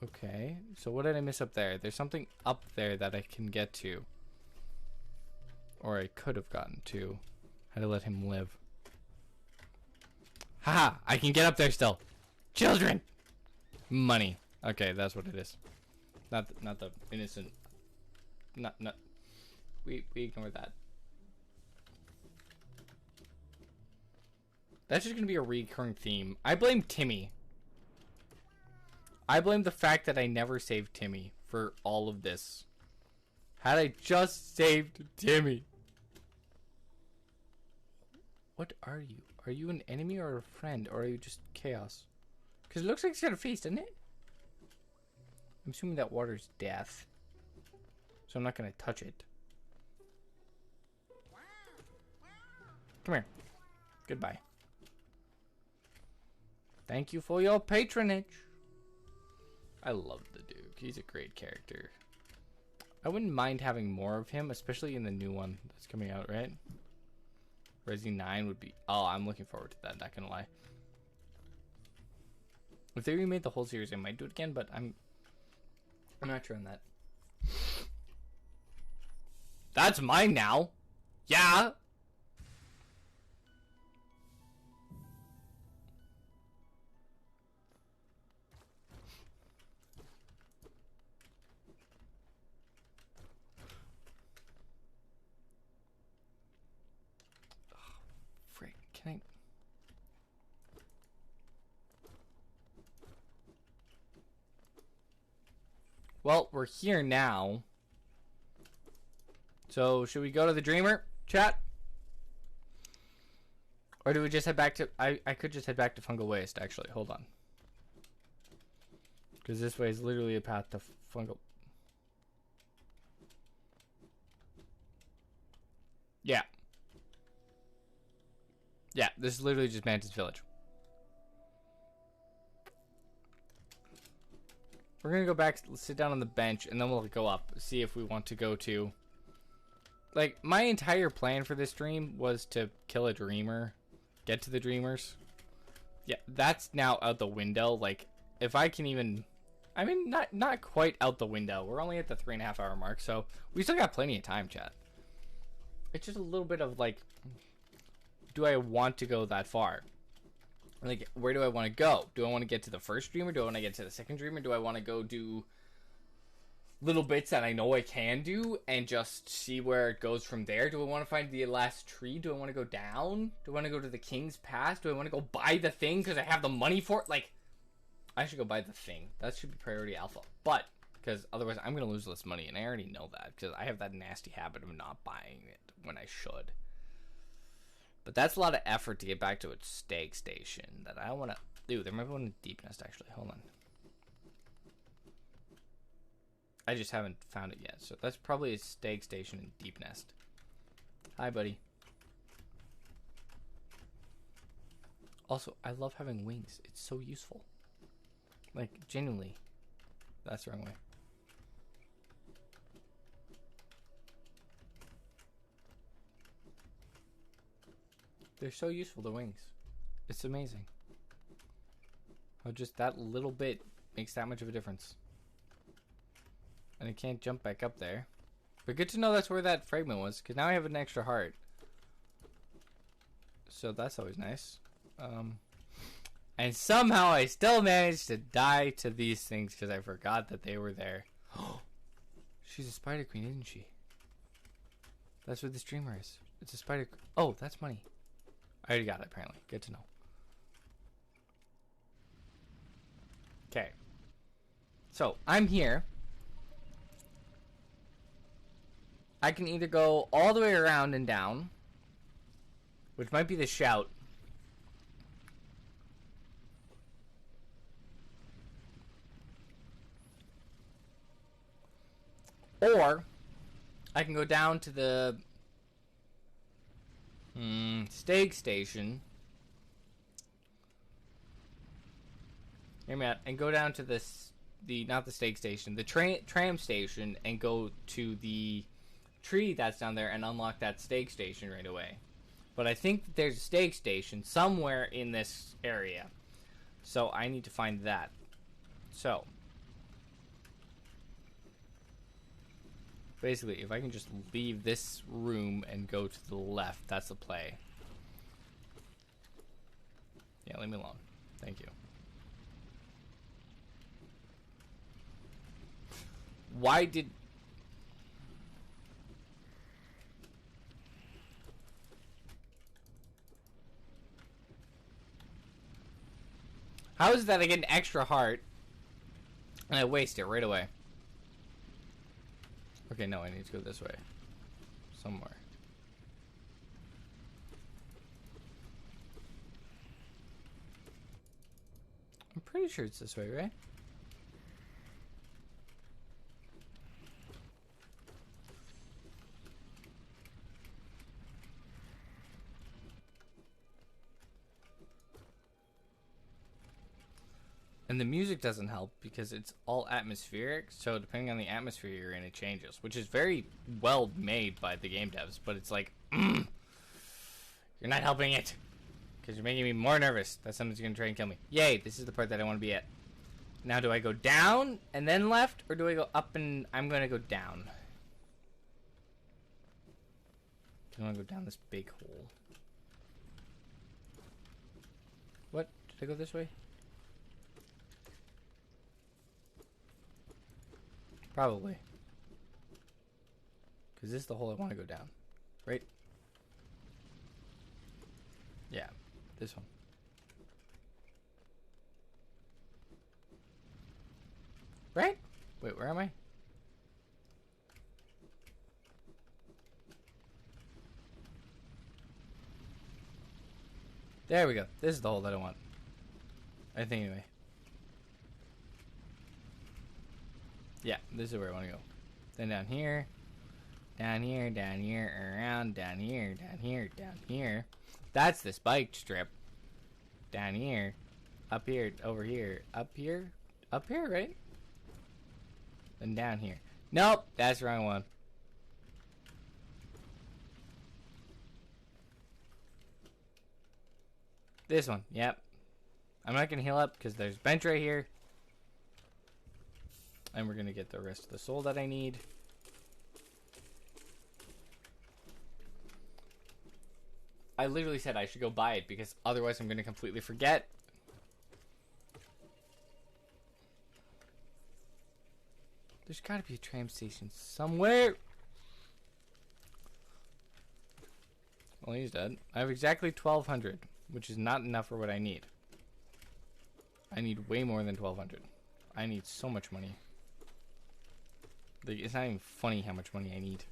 Okay, so what did I miss up there? There's something up there that I can get to. Or I could have gotten to. Had to let him live. Haha! I can get up there still. Children! Money. Okay, that's what it is. Not the innocent. Not. We ignore that. That's just gonna be a recurring theme. I blame Timmy. I blame the fact that I never saved Timmy for all of this. Had I just saved Timmy. What are you? Are you an enemy or a friend? Or are you just chaos? Because it looks like he's got a face, doesn't it? I'm assuming that water's death. So I'm not going to touch it. Come here. Goodbye. Thank you for your patronage. I love the Duke. He's a great character. I wouldn't mind having more of him, especially in the new one that's coming out, right? Resi 9 would be... Oh, I'm looking forward to that, not gonna lie. If they remade the whole series, I might do it again, but I'm not sure on that. That's mine now. Yeah. Frick, can I... Well, we're here now. So, should we go to the Dreamer, chat? Or do we just head back to... I could just head back to Fungal Waste, actually. Hold on. Because this way is literally a path to Fungal... Yeah. Yeah, this is literally just Mantis Village. We're gonna go back, sit down on the bench, and then we'll go up. See if we want to go to... Like, my entire plan for this stream was to kill a Dreamer. Get to the Dreamers. Yeah, that's now out the window. Like, if I can even... I mean, not quite out the window. We're only at the 3.5 hour mark, so we still got plenty of time, chat. It's just a little bit of, like... Do I want to go that far? Like, where do I want to go? Do I want to get to the first Dreamer? Do I want to get to the second Dreamer? Do I want to go do little bits that I know I can do and just see where it goes from there? Do I want to find the last tree? Do I want to go down? Do I want to go to the King's Pass? Do I want to go buy the thing because I have the money for it? Like, I should go buy the thing. That should be priority alpha. But, because otherwise I'm going to lose less money, and I already know that because I have that nasty habit of not buying it when I should. But that's a lot of effort to get back to a stag station that I don't want to do. There might be one in Deep Nest, actually. Hold on. I just haven't found it yet. So that's probably a stag station in Deep Nest. Hi, buddy. Also, I love having wings. It's so useful. Like, genuinely. That's the wrong way. They're so useful, the wings. It's amazing. How just that little bit makes that much of a difference. And I can't jump back up there. But good to know that's where that fragment was, because now I have an extra heart. So that's always nice. And somehow I still managed to die to these things because I forgot that they were there. She's a spider queen, isn't she? That's what this Dreamer is. It's a spider... Oh, that's money. I already got it, apparently. Good to know. Okay. So, I'm here. I can either go all the way around and down, which might be the shout. Or, I can go down to the... stag station. Hear me out. And go down to not the stag station, the tram station, and go to the tree that's down there and unlock that stag station right away. But I think that there's a stag station somewhere in this area. So I need to find that. So. Basically, if I can just leave this room and go to the left, that's the play. Yeah, leave me alone. Thank you. Why did... How is that I get an extra heart and I waste it right away? Okay, no, I need to go this way. Somewhere. I'm pretty sure it's this way, right? And the music doesn't help because it's all atmospheric, so depending on the atmosphere you're in, it changes, which is very well made by the game devs, but it's like, you're not helping it, because you're making me more nervous that someone's going to try and kill me. Yay, this is the part that I want to be at. Now, do I go down and then left, or do I go up and... I'm going to go down. I want to go down this big hole. What? Did I go this way? Probably. Because this is the hole I want to go down. Right? Yeah. This one. Right? Wait, where am I? There we go. This is the hole that I want. I think anyway. Yeah, this is where I want to go. Then down here, down here, down here, around, down here, down here, down here. That's the spiked strip. Down here, up here, over here, up here, right? Then down here. Nope, that's the wrong one. This one, yep. I'm not going to heal up because there's a bench right here. And we're going to get the rest of the soul that I need. I literally said I should go buy it because otherwise I'm going to completely forget. There's got to be a tram station somewhere. Well, he's dead. I have exactly 1,200, which is not enough for what I need. I need way more than 1,200. I need so much money. Like, it's not even funny how much money I need.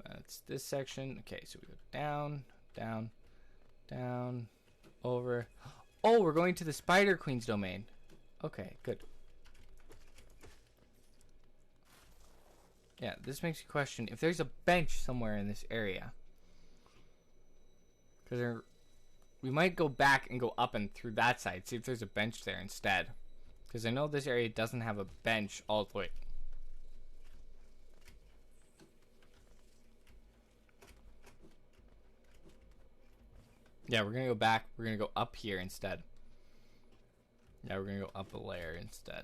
That's this section. Okay, so we go down, down, down, over. Oh, we're going to the Spider Queen's domain. Okay, good. Yeah, this makes you question if there's a bench somewhere in this area. Because we might go back and go up and through that side. See if there's a bench there instead. Because I know this area doesn't have a bench all the way. Yeah, we're going to go back. We're going to go up here instead. Yeah, we're going to go up a layer instead.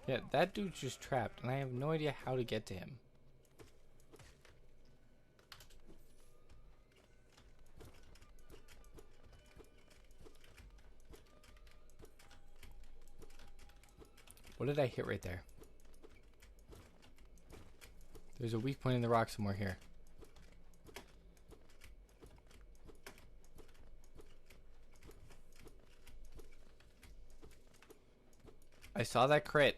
Yeah, that dude's just trapped, and I have no idea how to get to him. What did I hit right there? There's a weak point in the rock somewhere here. I saw that crit.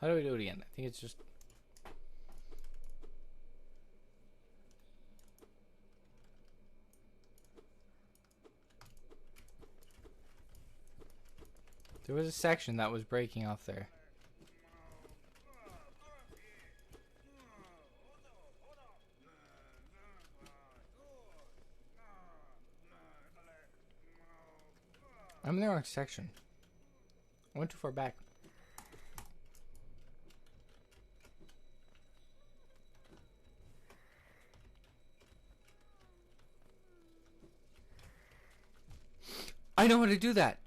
How do we do it again? I think it's just... There was a section that was breaking off there. I'm in the wrong section. I went too far back. I know how to do that.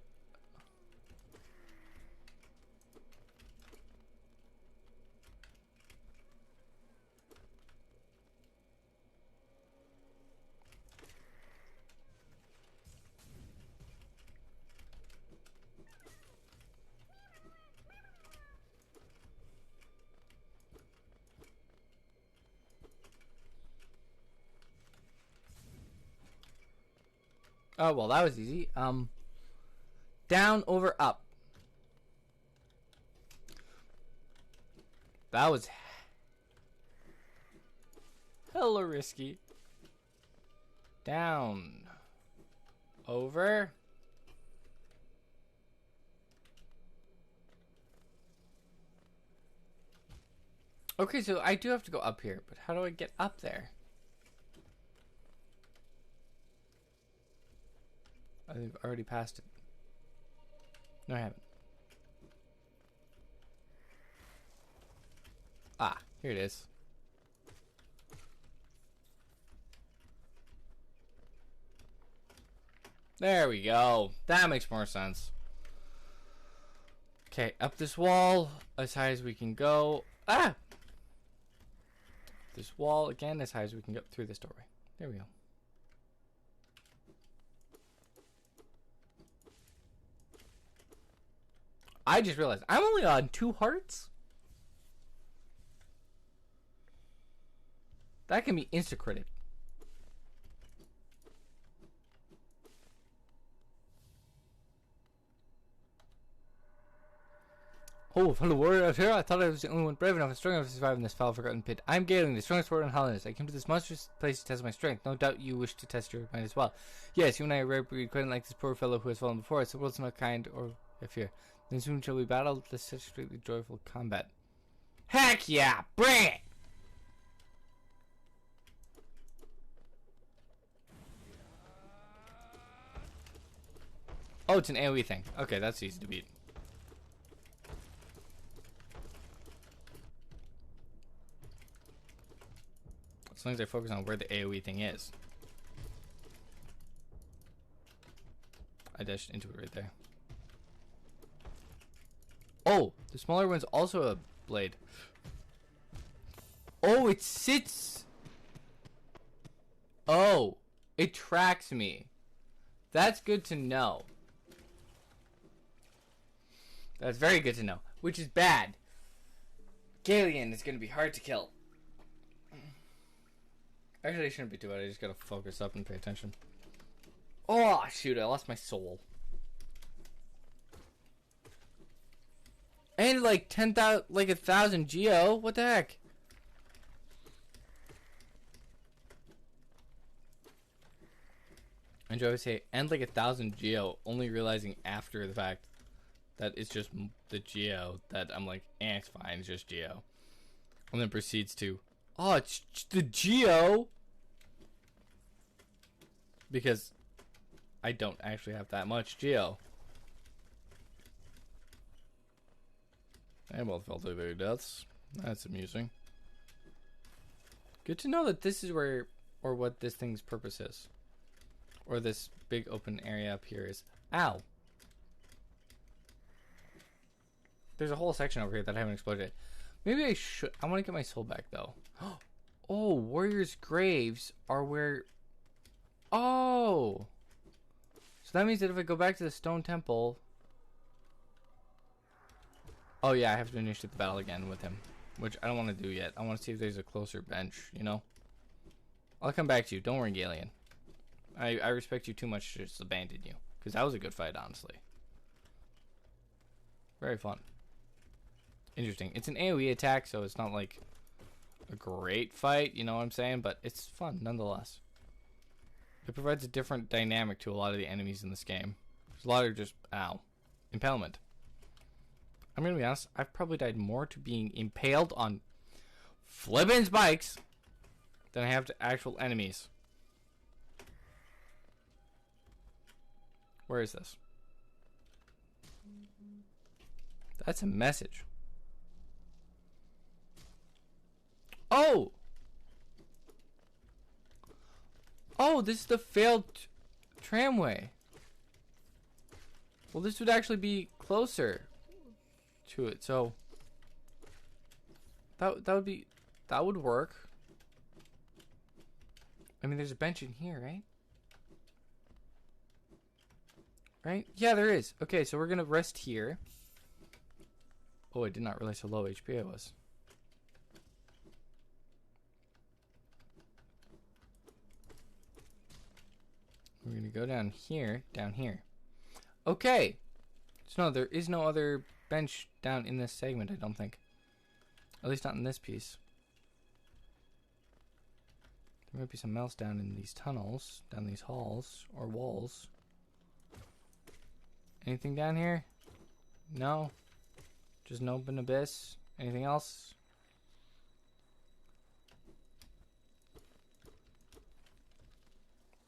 Oh, well, that was easy. Down, over, up. That was hella risky. Down. Over. Okay, so I do have to go up here, but how do I get up there? I've already passed it. No, I haven't. Ah, here it is. There we go. That makes more sense. Okay, up this wall as high as we can go. Ah! This wall again as high as we can go through this doorway. There we go. I just realized I'm only on 2 hearts. That can be insta-critted. Oh, fellow warrior out here. I thought I was the only one brave enough and strong enough to survive in this foul, forgotten pit. I'm Galen, the strongest warrior in Holland. I came to this monstrous place to test my strength. No doubt you wish to test your mind as well. Yes, you and I are rare breed, quite unlike this poor fellow who has fallen before us. The world's not kind or a fear. Then soon shall we battle this such greatly joyful combat. Heck yeah! Bring it! Oh, it's an AoE thing. Okay, that's easy to beat. As long as I focus on where the AoE thing is. I dashed into it right there. Oh, the smaller one's also a blade. Oh, it sits. Oh, it tracks me. That's good to know. That's very good to know. Which is bad. Galian is going to be hard to kill. Actually, I shouldn't be too bad. I just gotta focus up and pay attention. Oh, shoot. I lost my soul. And like 10,000, like 1,000 geo. What the heck? And I always say, and like 1,000 geo, only realizing after the fact that it's just the geo that I'm like, it's fine, it's just geo. And then proceeds to, oh, it's the geo. Because I don't actually have that much geo. They both fell to their deaths. That's amusing. Good to know that this is where, or what this thing's purpose is. Or this big open area up here is. Ow! There's a whole section over here that I haven't explored yet. Maybe I should. I want to get my soul back though. Oh, warriors' graves are where. Oh! So that means that if I go back to the stone temple. Oh yeah, I have to initiate the battle again with him. Which I don't want to do yet. I want to see if there's a closer bench, you know? I'll come back to you. Don't worry, Galian. I respect you too much to just abandon you. Because that was a good fight, honestly. Very fun. Interesting. It's an AoE attack, so it's not like a great fight, you know what I'm saying? But it's fun, nonetheless. It provides a different dynamic to a lot of the enemies in this game. There's a lot of just, ow, impalement. I'm gonna be honest, I've probably died more to being impaled on flippin' spikes than I have to actual enemies. Where is this? That's a message. Oh! Oh, this is the failed tramway. Well, this would actually be closer to it, so that would work. I mean, there's a bench in here, right? Right? Yeah, there is. Okay, so we're gonna rest here. Oh, I did not realize how low HP I was. We're gonna go down here, down here. Okay. So no, there is no other bench down in this segment, I don't think. At least not in this piece. There might be something else down in these tunnels, down these halls, or walls. Anything down here? No? Just an open abyss? Anything else?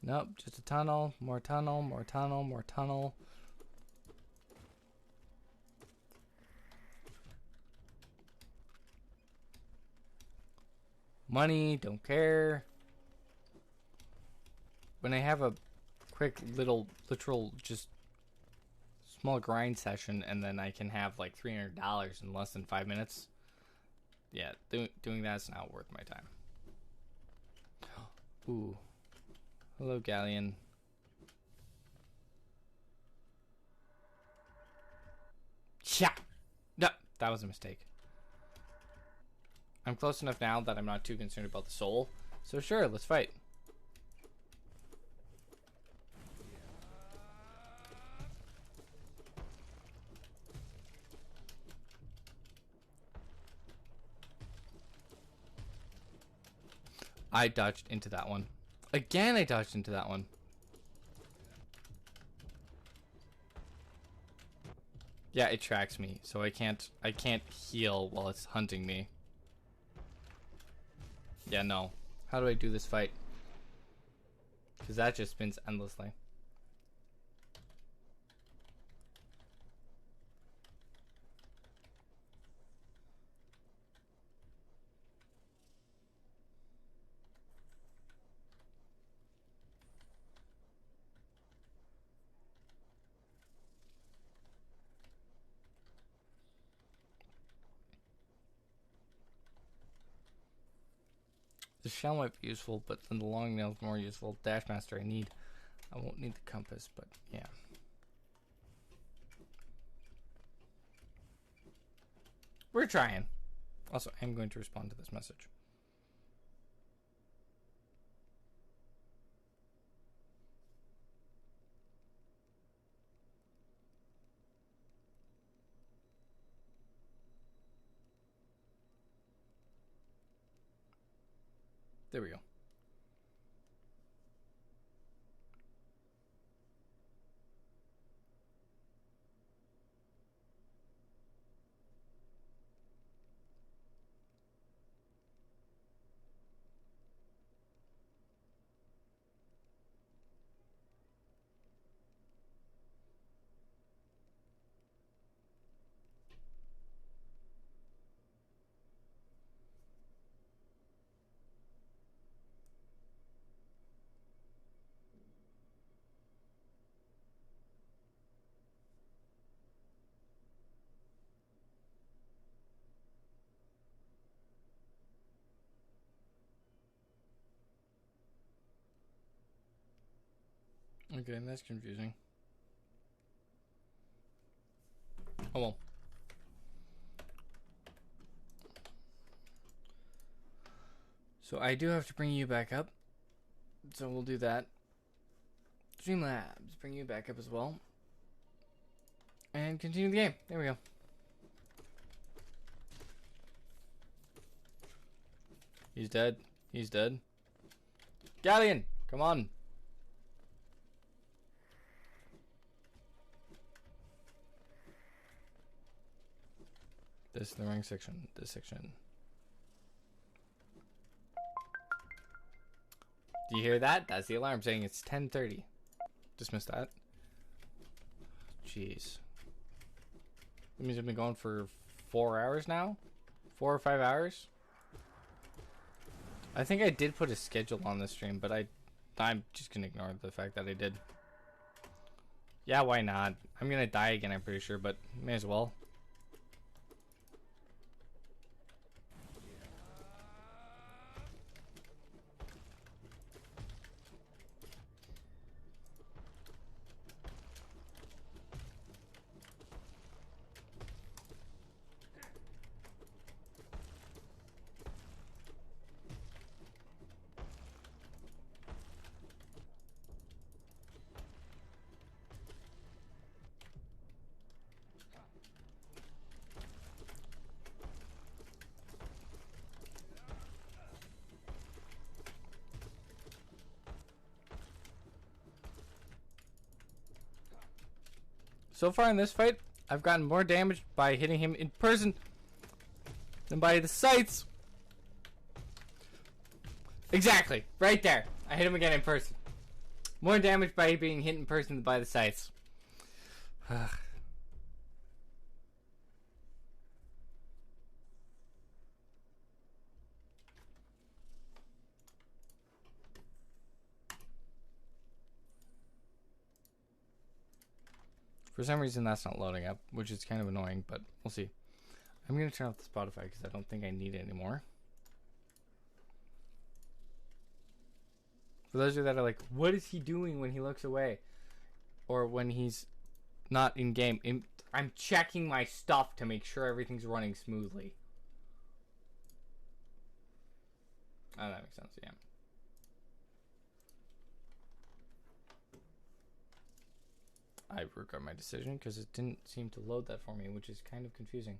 Nope, just a tunnel, more tunnel, more tunnel, more tunnel. Money, don't care. When I have a quick little, literal, just small grind session and then I can have like $300 in less than 5 minutes, yeah, doing that's not worth my time. Ooh. Hello, Galleon. Yeah. No, that was a mistake. I'm close enough now that I'm not too concerned about the soul. So sure, let's fight. I dodged into that one. Again, I dodged into that one. Yeah, it tracks me, so I can't heal while it's hunting me. Yeah, no. How do I do this fight? Because that just spins endlessly. The shell might be useful, but then the long nail is more useful. Dashmaster I won't need the compass, but yeah. We're trying. Also, I'm going to respond to this message. There we go. Okay, that's confusing. Oh well. So I do have to bring you back up. So we'll do that. Streamlabs, bring you back up as well. And continue the game. There we go. He's dead. He's dead. Galleon, come on. This is the wrong section. This section. Do you hear that? That's the alarm saying it's 10:30. Dismiss that. Jeez. That means I've been going for 4 hours now? 4 or 5 hours? I think I did put a schedule on the stream, but I'm just gonna ignore the fact that I did. Yeah, why not? I'm gonna die again, I'm pretty sure, but may as well. So far in this fight, I've gotten more damage by hitting him in person than by the sights. Exactly. Right there. I hit him again in person. More damage by being hit in person than by the sights. For some reason, that's not loading up, which is kind of annoying, but we'll see. I'm going to turn off the Spotify because I don't think I need it anymore. For those of you that are like, what is he doing when he looks away? Or when he's not in game? I'm checking my stuff to make sure everything's running smoothly. Oh, that makes sense, yeah. I regret my decision because it didn't seem to load that for me, which is kind of confusing.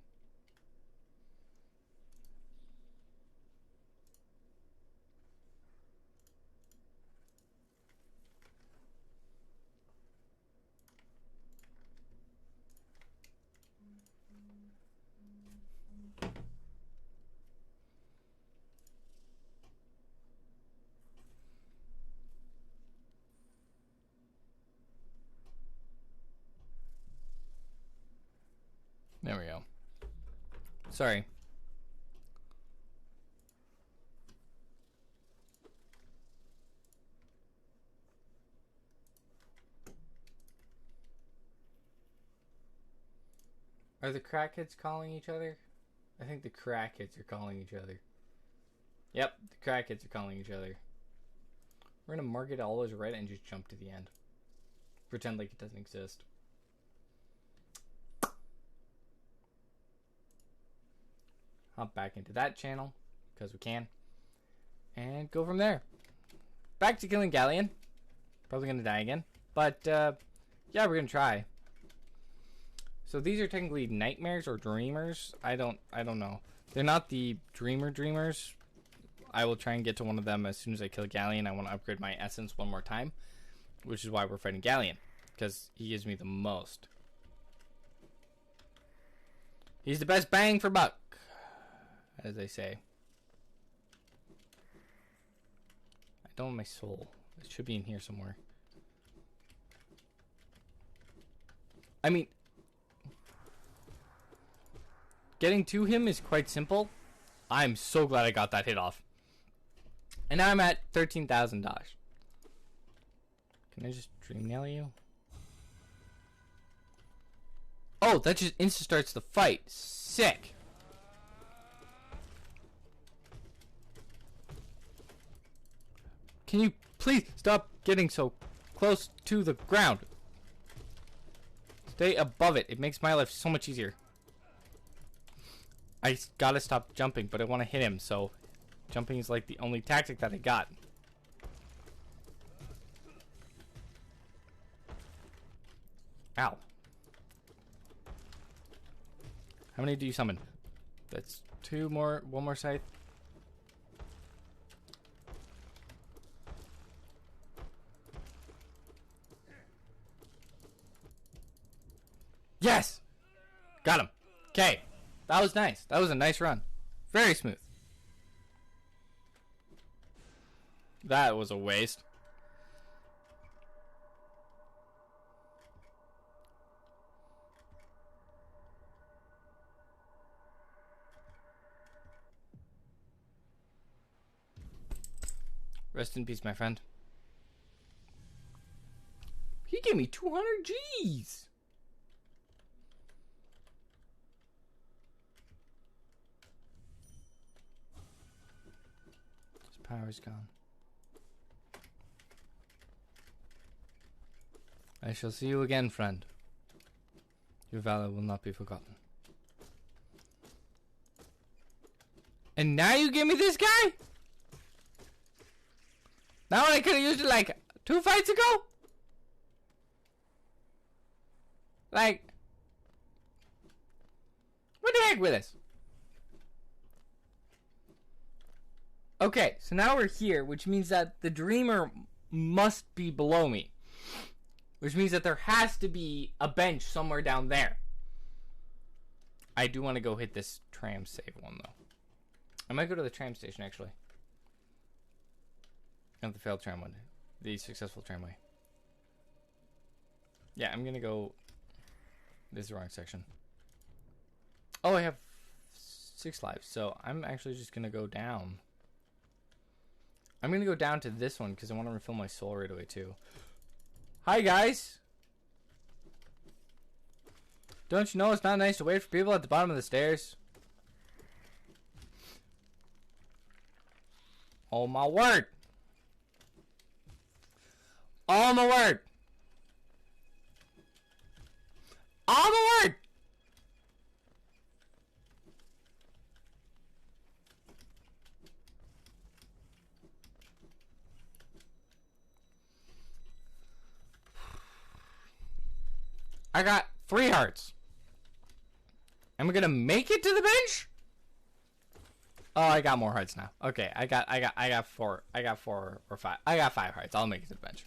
There we go. Sorry. Are the crackheads calling each other? I think the crackheads are calling each other. Yep, the crackheads are calling each other. We're gonna mark it all as red and just jump to the end. Pretend like it doesn't exist. Hop back into that channel, because we can. And go from there. Back to killing Galleon. Probably gonna die again. But, yeah, we're gonna try. So these are technically nightmares or dreamers. I don't know. They're not the dreamers. I will try and get to one of them as soon as I kill Galleon. I want to upgrade my essence one more time. Which is why we're fighting Galleon. Because he gives me the most. He's the best bang for buck, as they say. I don't have my soul. It should be in here somewhere. I mean, getting to him is quite simple. I'm so glad I got that hit off. And now I'm at $13,000. Can I just dream nail you? Oh, that just insta starts the fight. Sick. Can you please stop getting so close to the ground? Stay above it. It makes my life so much easier. I gotta stop jumping, but I want to hit him, so jumping is like the only tactic that I got. Ow. How many do you summon? That's two more, one more scythe. Yes! Got him. Okay. That was nice. That was a nice run. Very smooth. That was a waste. Rest in peace, my friend. He gave me 200 G's. His power's gone. I shall see you again, friend. Your valor will not be forgotten. And now you give me this guy? Now I could have used it like 2 fights ago? Like, what the heck with this? Okay, so now we're here, which means that the Dreamer must be below me. Which means that there has to be a bench somewhere down there. I do want to go hit this tram save one, though. I might go to the tram station, actually. Not the failed tram one. The successful tramway. Yeah, I'm going to go... This is the wrong section. Oh, I have 6 lives, so I'm actually just going to go down. I'm going to go down to this one because I want to refill my soul right away, too. Hi, guys! Don't you know it's not nice to wait for people at the bottom of the stairs? Oh, my word! Oh, my word! Oh, my word! I got 3 hearts. Am I gonna make it to the bench? Oh, I got more hearts now. Okay, I got 4. I got 4 or 5. I got 5 hearts. I'll make it to the bench.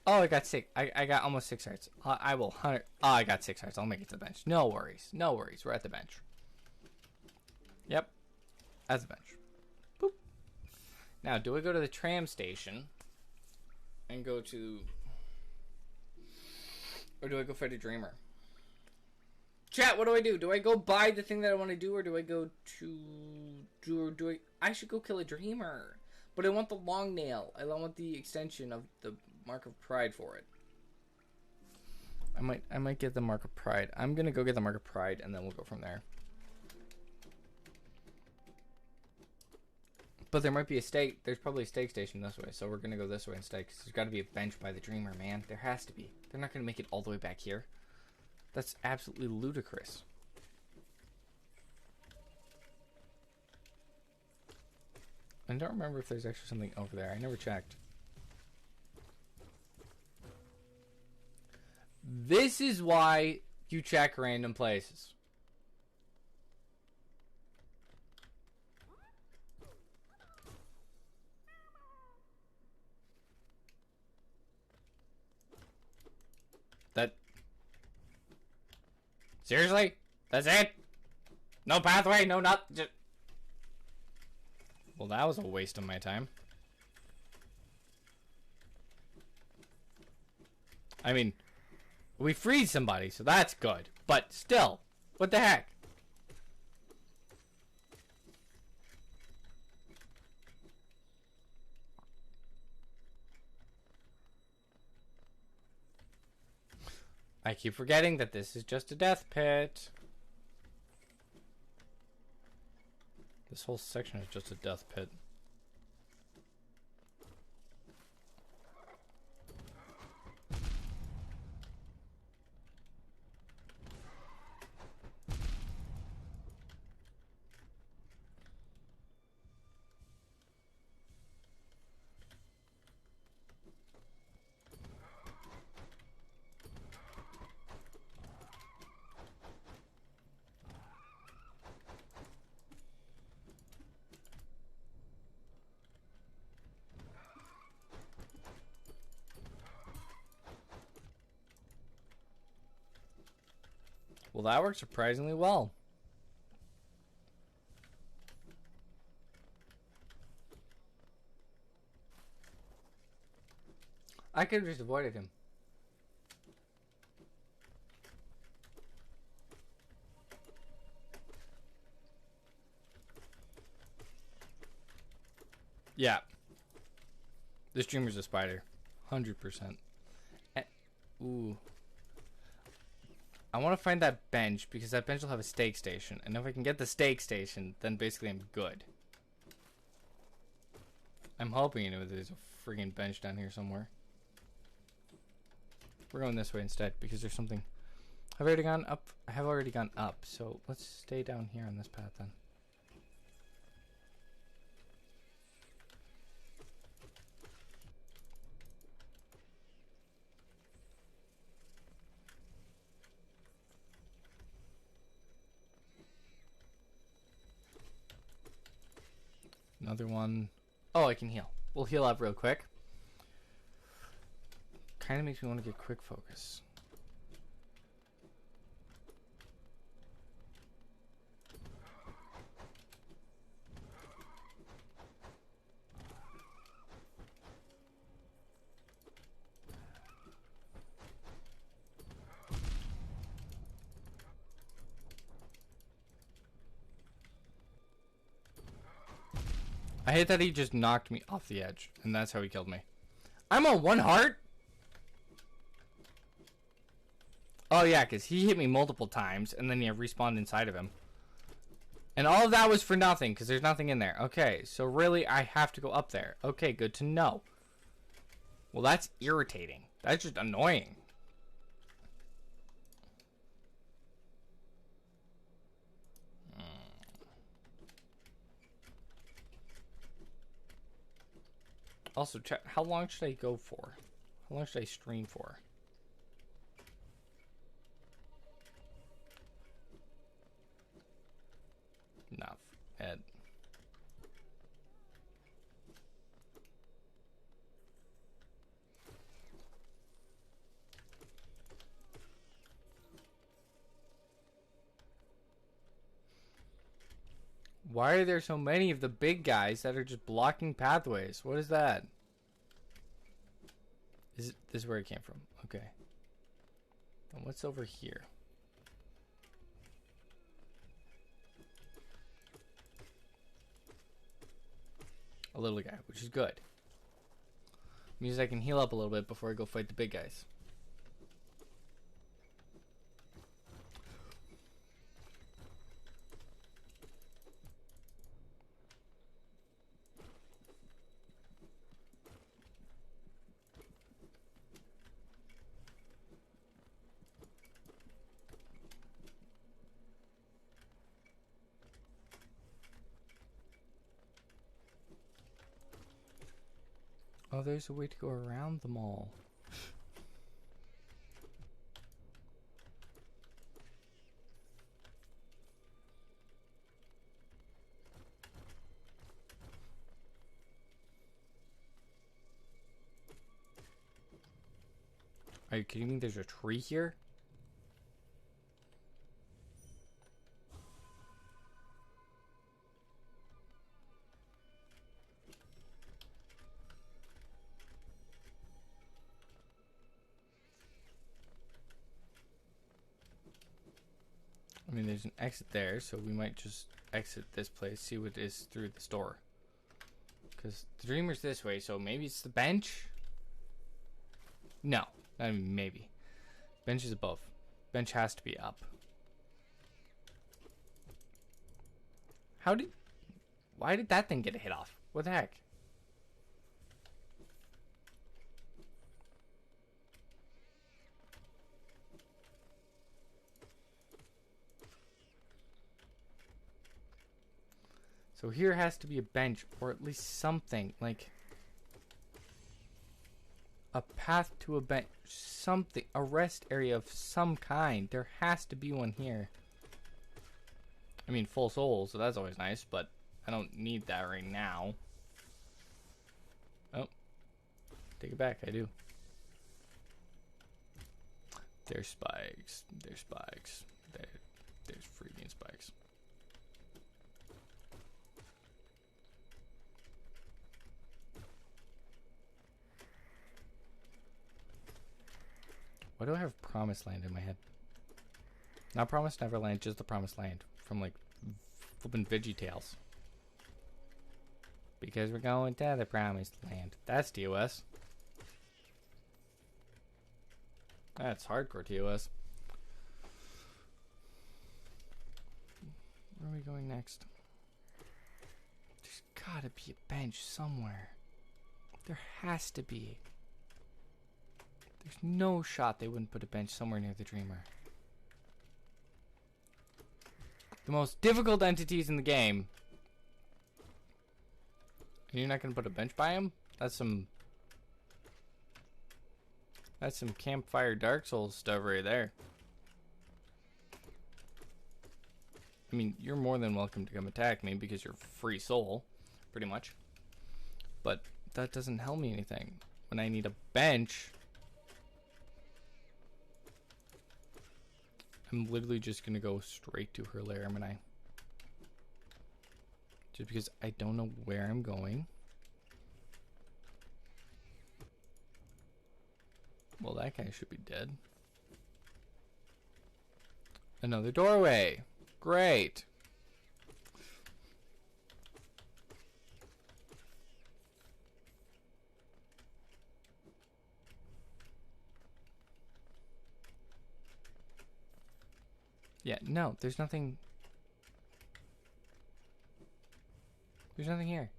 Oh, I got 6. I got almost 6 hearts. I will 100. Oh, I got 6 hearts. I'll make it to the bench. No worries. No worries. We're at the bench. Yep. At the bench. Boop. Now, do I go to the tram station and go to... Or do I go fight a dreamer? Chat, what do I do? Do I go buy the thing that I want to do, or do I go to... I should go kill a dreamer. But I want the long nail. I want the extension of the Mark of Pride for it. I might get the Mark of Pride. I'm gonna go get the Mark of Pride, and then we'll go from there. But there might be a stake. There's probably a stake station this way, so we're gonna go this way instead. Because there's got to be a bench by the dreamer, man. There has to be. They're not gonna make it all the way back here. That's absolutely ludicrous. I don't remember if there's actually something over there. I never checked. This is why you check random places. That... Seriously? That's it? No pathway? No not... Just... Well, that was a waste of my time. I mean... We freed somebody, so that's good. But still, what the heck? I keep forgetting that this is just a death pit. This whole section is just a death pit. Well, that worked surprisingly well. I could have just avoided him. Yeah. This dreamer's a spider. 100%. Ooh. I want to find that bench, because that bench will have a stake station. And if I can get the stake station, then basically I'm good. I'm hoping there's a friggin' bench down here somewhere. We're going this way instead, because there's something... I've already gone up. I have already gone up, so let's stay down here on this path then. Another one. Oh, I can heal. We'll heal up real quick. Kind of makes me want to get quick focus. I hate that he just knocked me off the edge, and that's how he killed me. I'm on 1 heart? Oh yeah, because he hit me multiple times, and then he respawned inside of him. And all of that was for nothing, because there's nothing in there. Okay, so really, I have to go up there. Okay, good to know. Well, that's irritating. That's just annoying. Also, chat, how long should I go for? How long should I stream for? Enough. Ed. Why are there so many of the big guys that are just blocking pathways? What is that? This is where it came from. Okay. And what's over here? A little guy, which is good. Means I can heal up a little bit before I go fight the big guys. Oh, there's a way to go around them all. Are you kidding me? There's a tree here? I mean, there's an exit there, so we might just exit this place, see what is through the store. Because the Dreamer's this way, so maybe it's the bench? No, not even maybe. Bench is above. Bench has to be up. Why did that thing get a hit off? What the heck? So here has to be a bench, or at least something, like a path to a bench, something, a rest area of some kind. There has to be one here. I mean, full soul, so that's always nice, but I don't need that right now. Oh, take it back, I do. There's spikes, there's spikes, there's freaking spikes. Why do I have Promised Land in my head? Not Promised Neverland, just the Promised Land from like flippin' VeggieTales. Because we're going to the Promised Land. That's TOS. That's hardcore TOS. Where are we going next? There's gotta be a bench somewhere. There has to be. There's no shot they wouldn't put a bench somewhere near the Dreamer. The most difficult entities in the game. And you're not gonna put a bench by him? That's some campfire Dark Souls stuff right there. I mean, you're more than welcome to come attack me because you're free soul. pretty much. But that doesn't help me anything. When I need a bench, I'm literally just gonna go straight to her lair, am I? Just because I don't know where I'm going. Well, that guy should be dead. Another doorway. Great. Yeah, no, there's nothing. There's nothing here.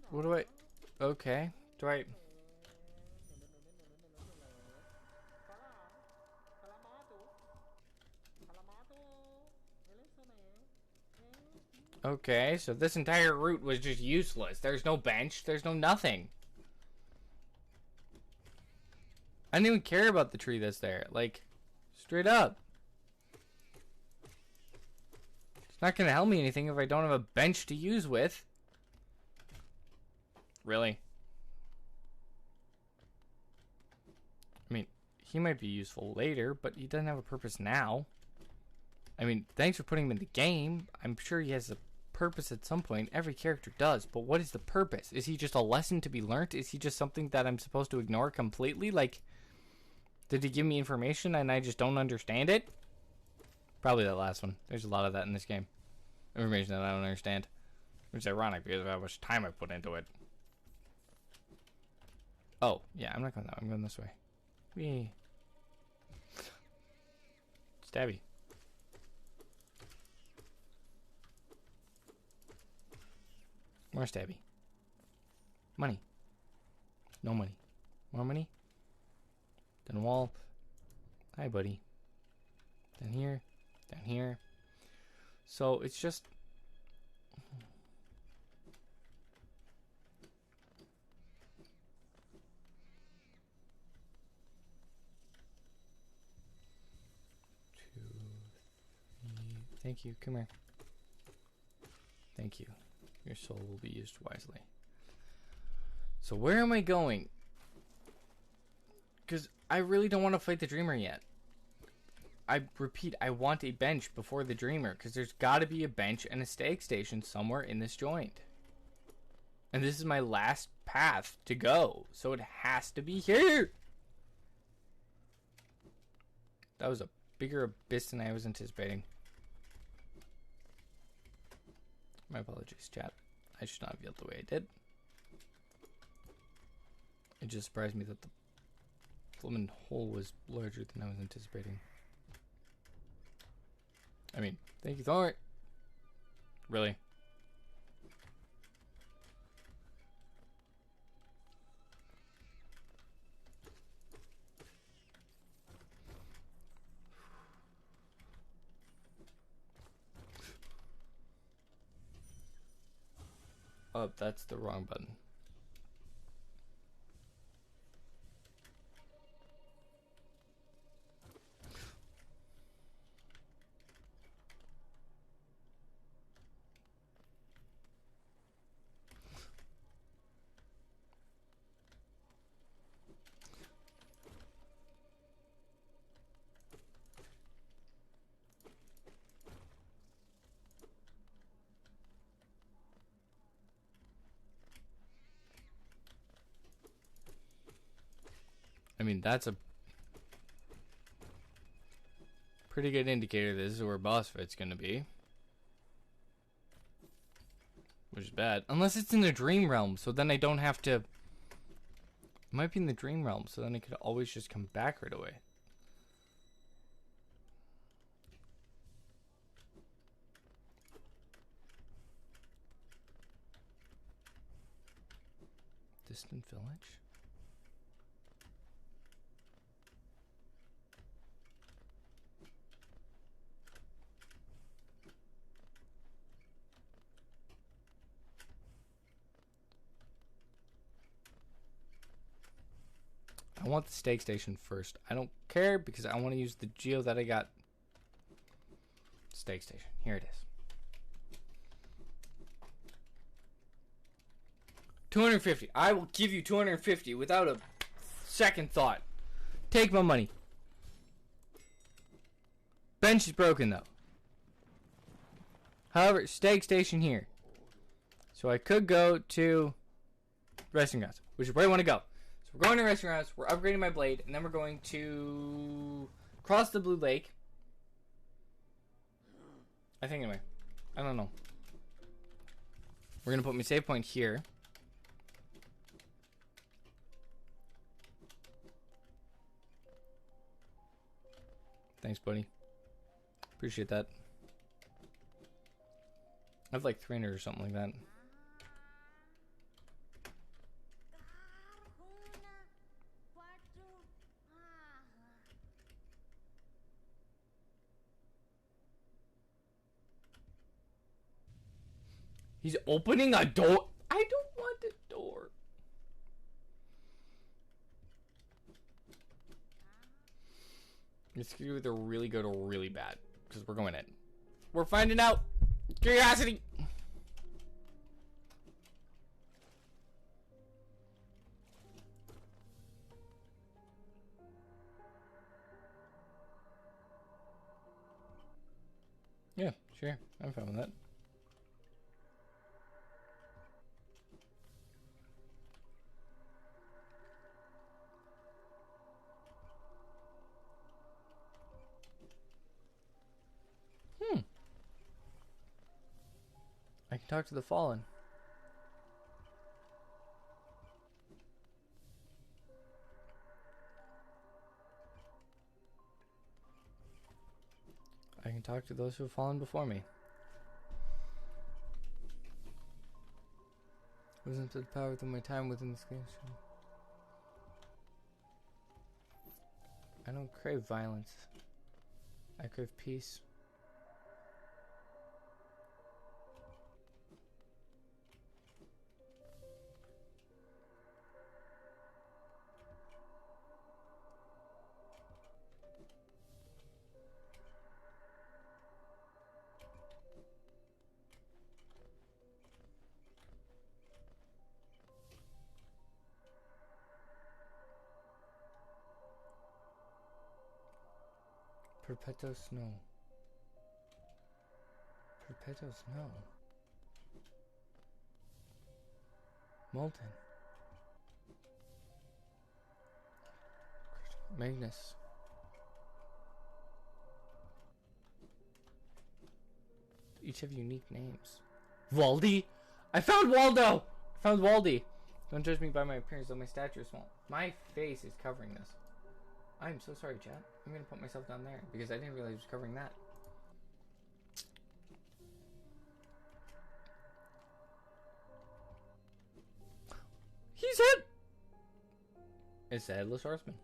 What do I, okay, do I, okay, so this entire route was just useless. There's no bench, there's no nothing. I didn't even care about the tree that's there, like, straight up. It's not gonna help me anything if I don't have a bench to use with. Really? I mean, he might be useful later, but he doesn't have a purpose now. I mean, thanks for putting him in the game. I'm sure he has a purpose at some point. Every character does, but what is the purpose? Is he just a lesson to be learnt? Is he just something that I'm supposed to ignore completely? Like, did he give me information and I just don't understand it? Probably that last one. There's a lot of that in this game. Information that I don't understand. Which is ironic because of how much time I put into it. Oh, yeah, I'm not going that way. I'm going this way. Whee. Stabby. More stabby. Money. No money. More money. Then wall. Hi, buddy. Down here. Down here. So it's just. Thank you. Come here. Thank you. Your soul will be used wisely. So where am I going? Because I really don't want to fight the Dreamer yet. I repeat, I want a bench before the Dreamer. Because there's got to be a bench and a stag station somewhere in this joint. And this is my last path to go. So it has to be here. That was a bigger abyss than I was anticipating. My apologies, chat. I should not have yelled the way I did. It just surprised me that the flippin' hole was larger than I was anticipating. I mean, thank you, Thor. Really? Oh, that's the wrong button. I mean, that's a pretty good indicator this is where boss fight's gonna be. Which is bad. Unless it's in the dream realm, so then I don't have to... It might be in the dream realm, so then I could always just come back right away. Distant village? I want the steak station first. I don't care because I want to use the geo that I got. Steak station. Here it is. 250. I will give you 250 without a second thought. Take my money. Bench is broken though. However, steak station here. So I could go to resting grounds, which is where I want to go. So we're going to resting grounds, we're upgrading my blade, and then we're going to cross the blue lake. I think anyway. I don't know. We're going to put my save point here. Thanks, buddy. Appreciate that. I have like 300 or something like that. He's opening a door. I don't want the door. It's either really good or really bad. Because we're going in. We're finding out. Curiosity. Yeah, sure. I'm fine with that. I can talk to the fallen. I can talk to those who have fallen before me. Wasn't the power within my time within this game? I don't crave violence. I crave peace. Perpetual snow. Perpetual snow. Molten. Magnus. Each have unique names. Waldy? I found Waldo! I found Waldy. Don't judge me by my appearance, though my stature is small. My face is covering this. I'm so sorry, chat. I'm gonna put myself down there because I didn't realize it was covering that. He's hit! It's the Headless Horseman.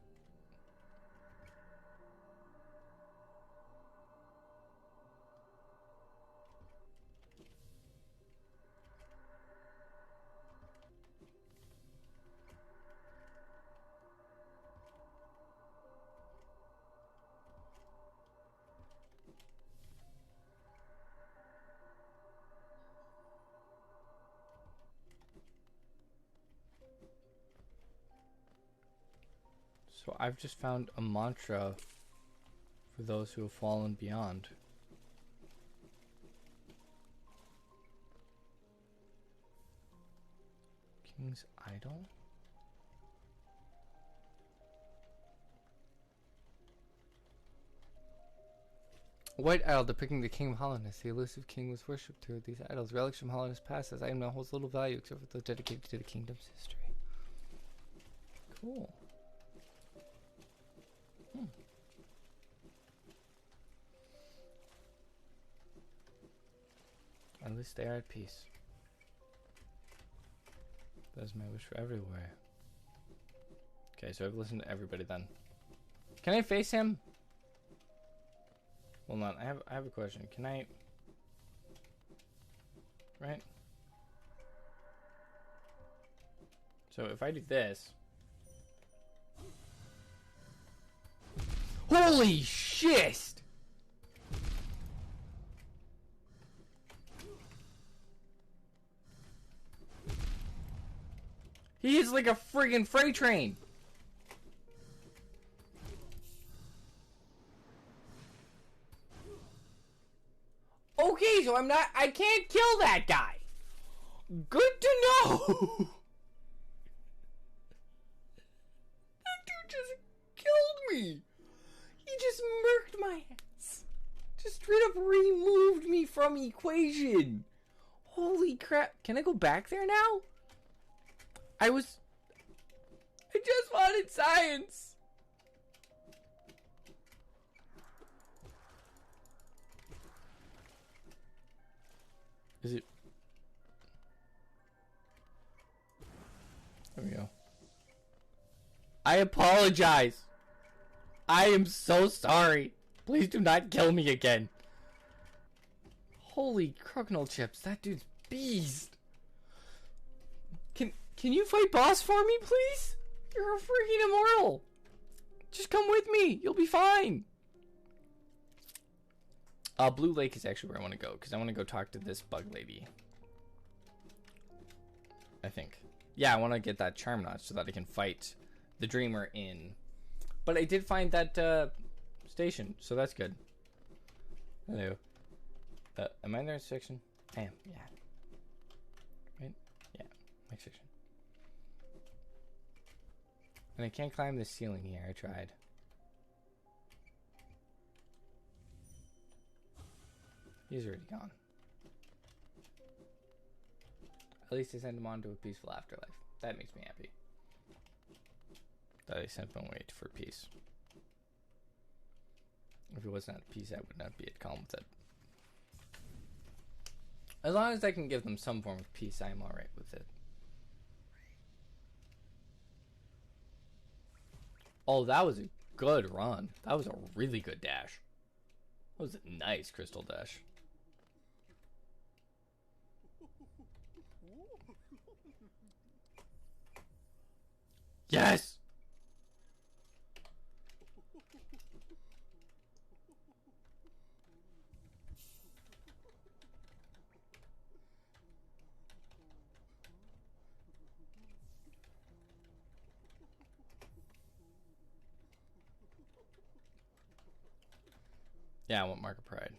So I've just found a mantra for those who have fallen beyond. King's Idol? A white idol depicting the King of Hollandness. The elusive king was worshipped through these idols. Relics from Hollandness past, as item now holds little value except for those dedicated to the kingdom's history. Cool. At least they are at peace. That's my wish for everywhere. Okay, so I've listened to everybody then. Can I face him? Hold on, I have a question. Can I... Right? So if I do this... Holy shit! He is like a friggin' freight train. Okay, so I can't kill that guy. Good to know. That dude just killed me. He just murked my ass. Just straight up removed me from equation. Holy crap. Can I go back there now? I just wanted science. Is it? There we go. I apologize. I am so sorry. Please do not kill me again. Holy crokinole chips, that dude's beast. Can you fight boss for me, please? You're a freaking immortal. Just come with me. You'll be fine. Blue Lake is actually where I want to go, because I want to go talk to this bug lady. I think. Yeah, I want to get that charm notch so that I can fight the Dreamer in. But I did find that station, so that's good. Hello. Am I in the right section? I am, yeah. Right? Yeah, next section. And I can't climb the ceiling here, I tried. He's already gone. At least I sent him on to a peaceful afterlife. That makes me happy. That I sent him away for peace. If it was not peace, I would not be at calm with it. As long as I can give them some form of peace, I am alright with it. Oh, that was a good run. That was a really good dash. That was a nice crystal dash. Yes! Yeah, I want Mark of Pride.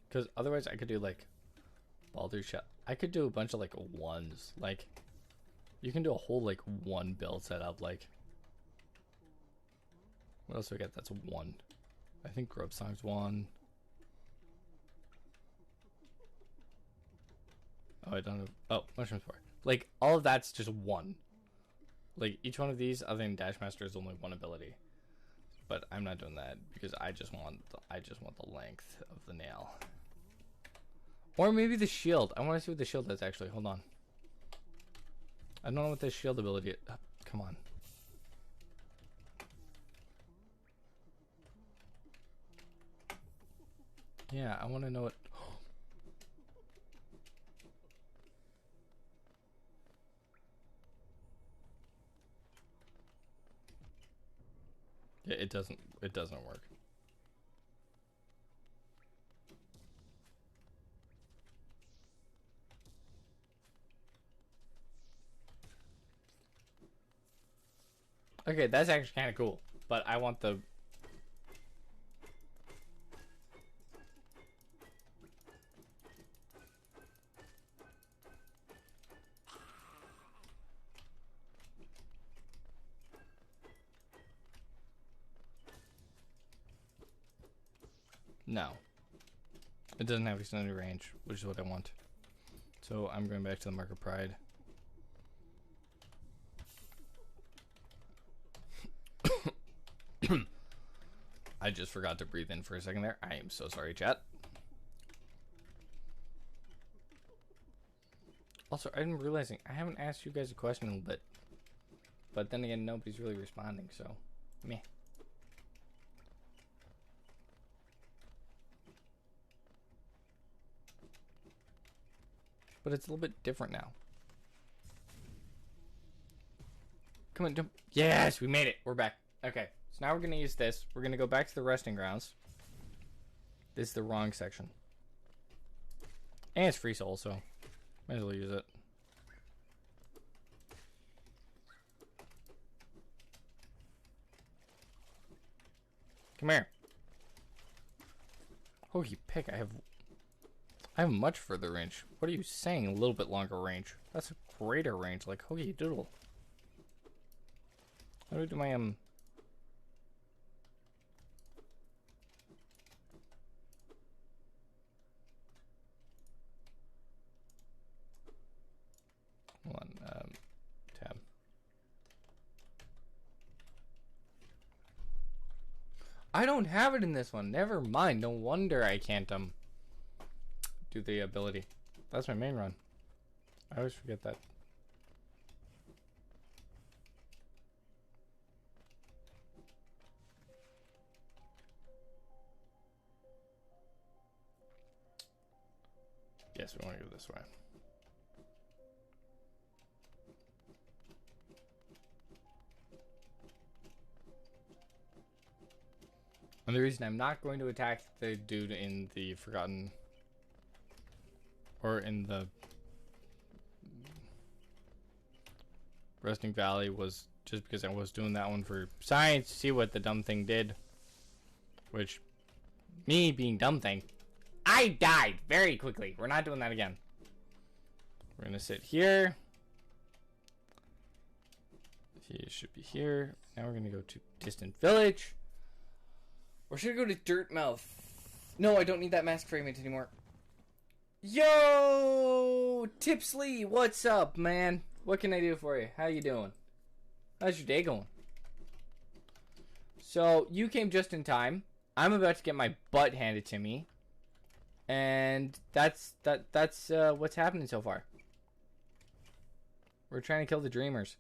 Because otherwise I could do like Baldur's Shell. I could do a bunch of like ones. Like, you can do a whole like one build setup. Like, what else do we get? That's one. I think Grub Song's one. Oh, I don't know. Oh, Mushroom Sport. Like, all of that's just one. Like, each one of these, other than Dash Master, is only one ability. But I'm not doing that because I just want the length of the nail. Or maybe the shield. I want to see what the shield does actually. Hold on. I don't know what this shield ability is. Come on. Yeah, I want to know what. Yeah, it doesn't work. Okay, that's actually kind of cool, but I want the... No. It doesn't have extended range, which is what I want. So I'm going back to the Mark of Pride. I just forgot to breathe in for a second there. I am so sorry, chat. Also, I'm realizing I haven't asked you guys a question in a bit. But then again, nobody's really responding, so meh. But it's a little bit different now. Come on, jump. Yes, we made it. We're back. Okay, So now we're going to use this. We're going to go back to the resting grounds. This is the wrong section. And it's free soul, so might as well use it. Come here. Holy pick, I have much further range. What are you saying? A little bit longer range. That's a greater range, like holy doodle. How do I do my hold on, tab. I don't have it in this one. Never mind. No wonder I can't do the ability. That's my main run. I always forget that. Yes, we want to go this way. And the reason I'm not going to attack the dude in the Forgotten, or in the Resting Valley, was just because I was doing that one for science, to see what the dumb thing did. Which, me being dumb thing, I died very quickly. We're not doing that again. We're gonna sit here. He should be here. Now we're gonna go to Distant Village. Or should I go to Dirtmouth? No, I don't need that mask fragment anymore. Yo! Tipsley, what's up, man? What can I do for you? How you doing? How's your day going? So, you came just in time. I'm about to get my butt handed to me. And that's what's happening so far. We're trying to kill the dreamers.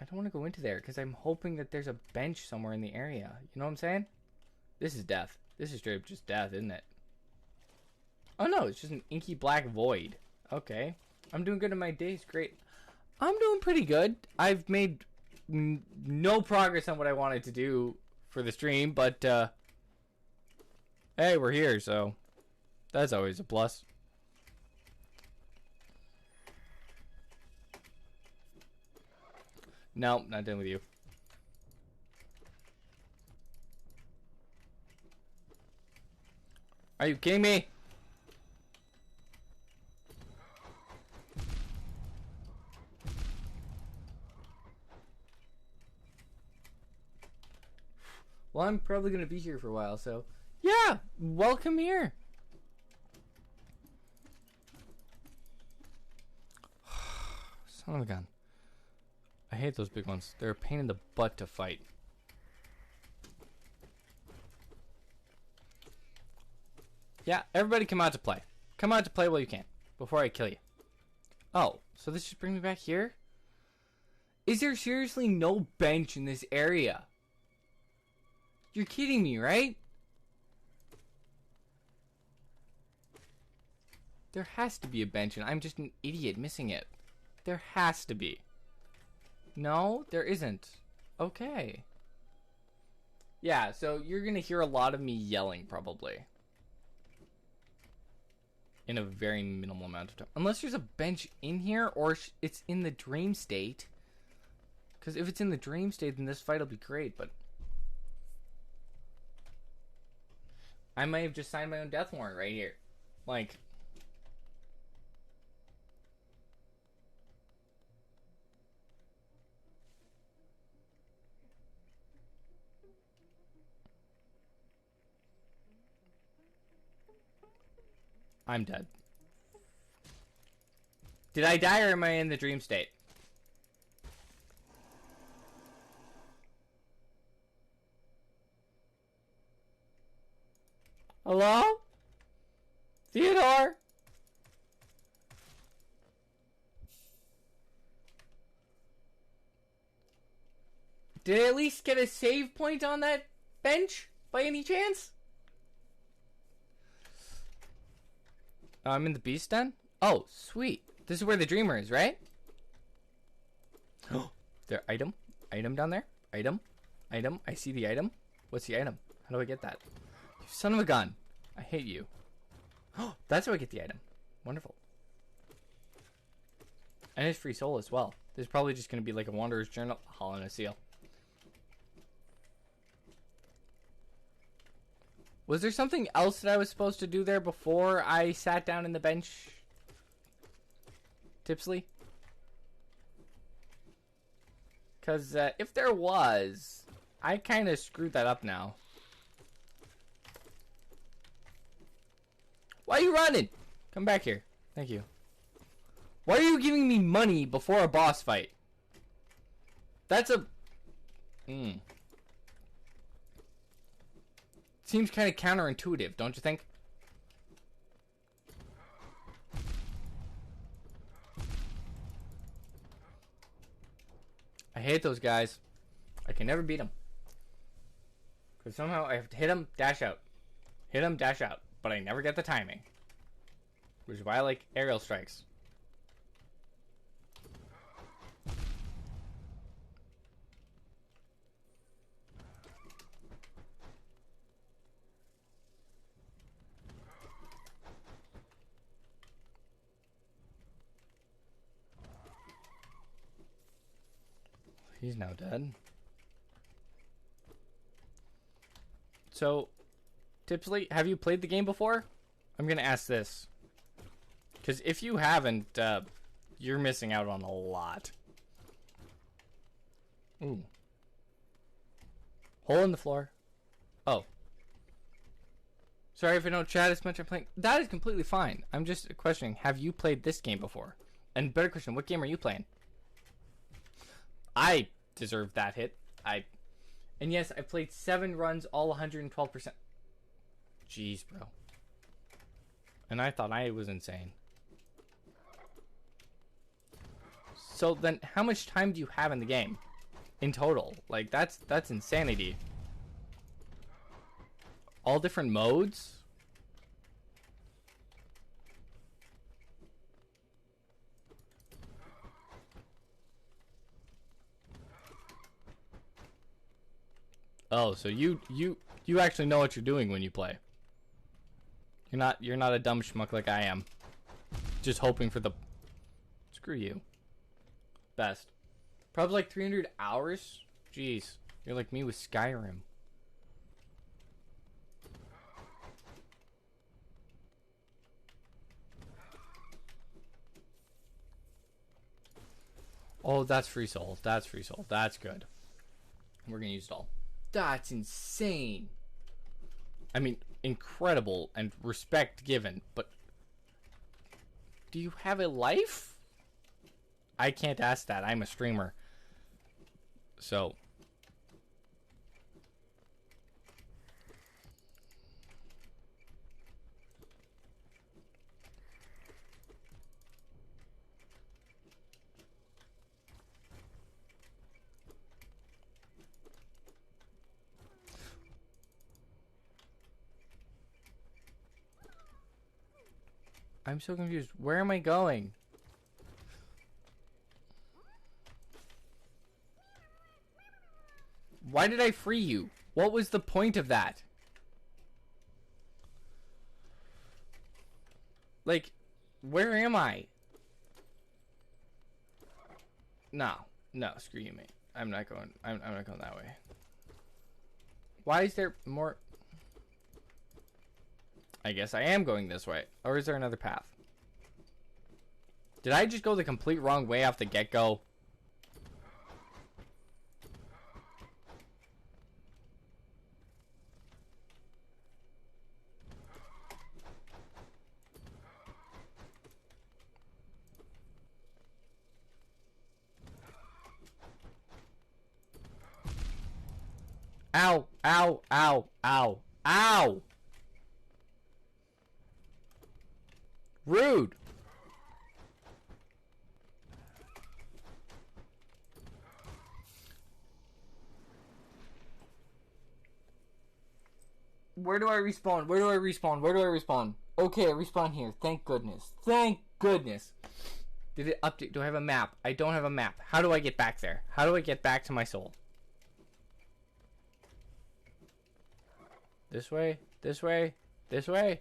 I don't want to go into there because I'm hoping that there's a bench somewhere in the area. You know what I'm saying? This is death. This is straight up just death, isn't it? Oh no, it's just an inky black void. Okay. I'm doing good in my days. Great. I'm doing pretty good. I've made no progress on what I wanted to do for the stream, but hey, we're here, so that's always a plus. No, not done with you. Are you kidding me? Well, I'm probably going to be here for a while, so yeah, welcome here. Son of a gun. I hate those big ones. They're a pain in the butt to fight. Yeah, everybody come out to play. Come out to play while you can, before I kill you. Oh, so this just brings me back here? Is there seriously no bench in this area? You're kidding me, right? There has to be a bench, and I'm just an idiot missing it. There has to be. No, there isn't. Okay. Yeah, so you're gonna hear a lot of me yelling, probably. In a very minimal amount of time. Unless there's a bench in here, or it's in the dream state. Because if it's in the dream state, then this fight will be great, but I might have just signed my own death warrant right here. Like, I'm dead. Did I die, or am I in the dream state? Hello? Theodore? Did I at least get a save point on that bench, by any chance? I'm in the beast den? Oh, sweet. This is where the dreamer is, right? Oh, there, item down there. Item. Item. I see the item. What's the item? How do I get that? You son of a gun. I hate you. Oh, that's how I get the item. Wonderful. And it's free soul as well. There's probably just going to be like a Wanderer's Journal haul and a seal. Was there something else that I was supposed to do there before I sat down in the bench? Tipsley? Because if there was, I kind of screwed that up now. Why are you running? Come back here. Thank you. Why are you giving me money before a boss fight? That's a... Seems kind of counterintuitive, don't you think? I hate those guys. I can never beat them. Because somehow I have to hit them, dash out. Hit them, dash out. But I never get the timing. Which is why I like aerial strikes. He's now dead. So, Tipsley, have you played the game before? I'm gonna ask this. Because if you haven't, you're missing out on a lot. Ooh. Hole in the floor. Oh. Sorry if I don't chat as much. I'm playing. That is completely fine. I'm just questioning, have you played this game before? And better question, what game are you playing? I deserve that hit. And yes, I played 7 runs, all 112%. Jeez, bro. And I thought I was insane. So then, how much time do you have in the game? In total? Like, that's insanity. All different modes? Oh, so you actually know what you're doing when you play. You're not a dumb schmuck like I am. Just hoping for the... Screw you. Best. Probably like 300 hours? Jeez. You're like me with Skyrim. Oh, that's free soul. That's free soul. That's good. We're gonna use it all. That's insane. I mean, incredible and respect given, but do you have a life? I can't ask that. I'm a streamer. So. I'm so confused. Where am I going? Why did I free you? What was the point of that? Like, where am I? No, screw you, mate. I'm not going that way. Why is there more? I guess I am going this way. Or is there another path? Did I just go the complete wrong way off the get-go? Ow, ow, ow, ow, ow! Rude! Where do I respawn? Where do I respawn? Where do I respawn? Okay, I respawn here. Thank goodness. Thank goodness. Did it update? Do I have a map? I don't have a map. How do I get back there? How do I get back to my soul? This way, this way, this way,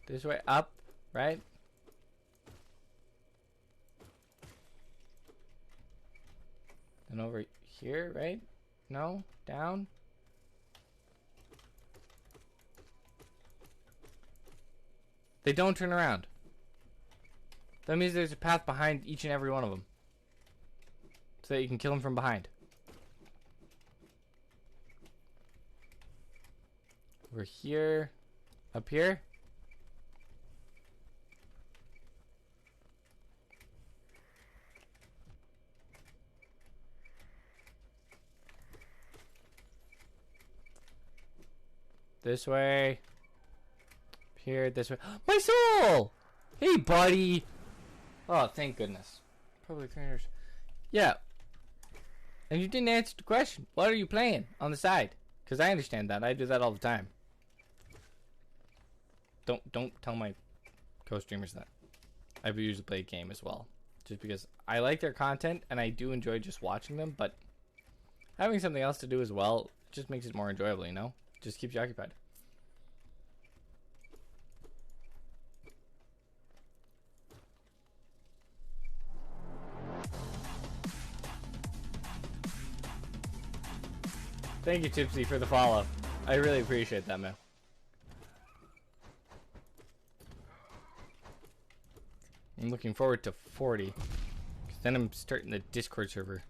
this way, up, right? And over here, right? No, down. They don't turn around. That means there's a path behind each and every one of them. So that you can kill them from behind. We're here. Up here. This way. Here, this way. My soul! Hey, buddy! Oh, thank goodness. Probably 3 years. Yeah. And you didn't answer the question. What are you playing on the side? Because I understand that. I do that all the time. Don't tell my co-streamers that. I usually play a game as well. Just because I like their content and I do enjoy just watching them, but having something else to do as well just makes it more enjoyable, you know? Just keeps you occupied. Thank you, Tipsy, for the follow. I really appreciate that, man. I'm looking forward to 40. 'Cause then I'm starting the Discord server.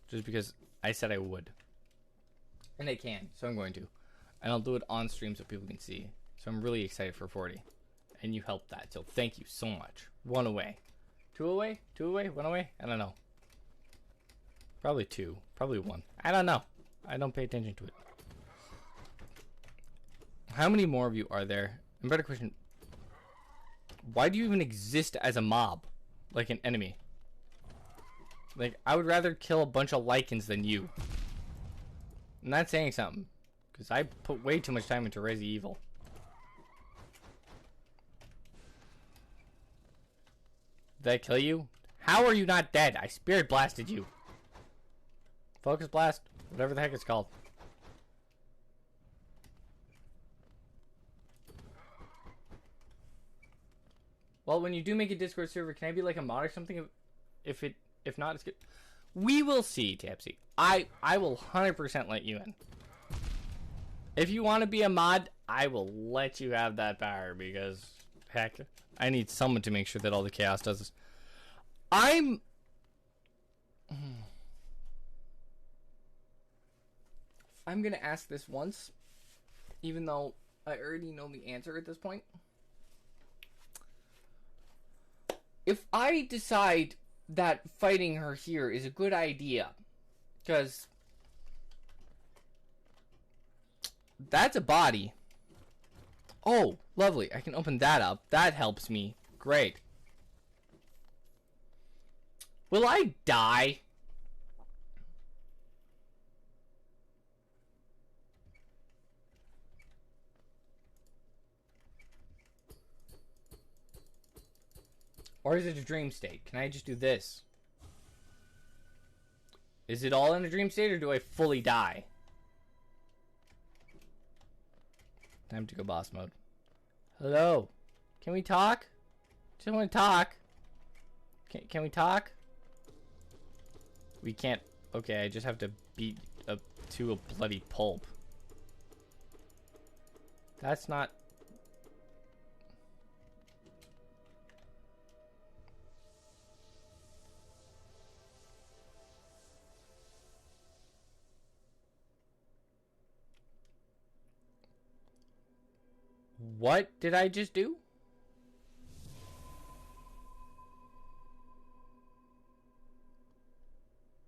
Just because I said I would. And I can, so I'm going to. And I'll do it on stream so people can see. So I'm really excited for 40. And you helped that, so thank you so much. 1 away. 2 away? 2 away? 1 away? I don't know. Probably 2. Probably 1. I don't know. I don't pay attention to it. How many more of you are there? And better question. Why do you even exist as a mob? Like an enemy? Like, I would rather kill a bunch of lichens than you. I'm not saying something. Because I put way too much time into Resi Evil. Did I kill you? How are you not dead? I spirit blasted you. Focus blast. Whatever the heck it's called. Well, when you do make a Discord server, can I be like a mod or something? If not, it's good. We will see, Tapsy. I will 100% let you in. If you want to be a mod, I will let you have that power because, heck, I need someone to make sure that all the chaos does this. I'm gonna ask this once, even though I already know the answer at this point. If I decide that fighting her here is a good idea, because that's a body. Oh, lovely. I can open that up. That helps me. Great. Will I die? Or is it a dream state? Can I just do this? Is it all in a dream state or do I fully die? Time to go boss mode. Hello? Can we talk? Just want to talk. Can we talk? We can't. Okay, I just have to beat up to a bloody pulp. That's not... What did I just do?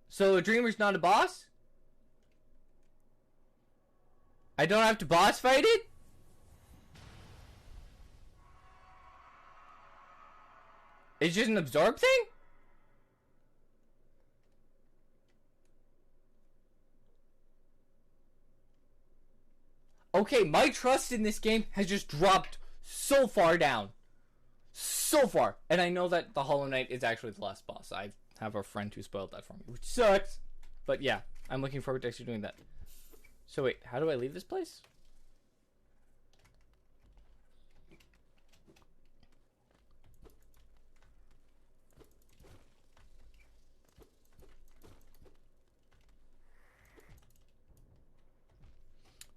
So a dreamer's not a boss? I don't have to boss fight it? It's just an absorb thing? Okay, my trust in this game has just dropped so far down. So far. And I know that the Hollow Knight is actually the last boss. I have a friend who spoiled that for me, which sucks. But yeah, I'm looking forward to actually doing that. So wait, how do I leave this place?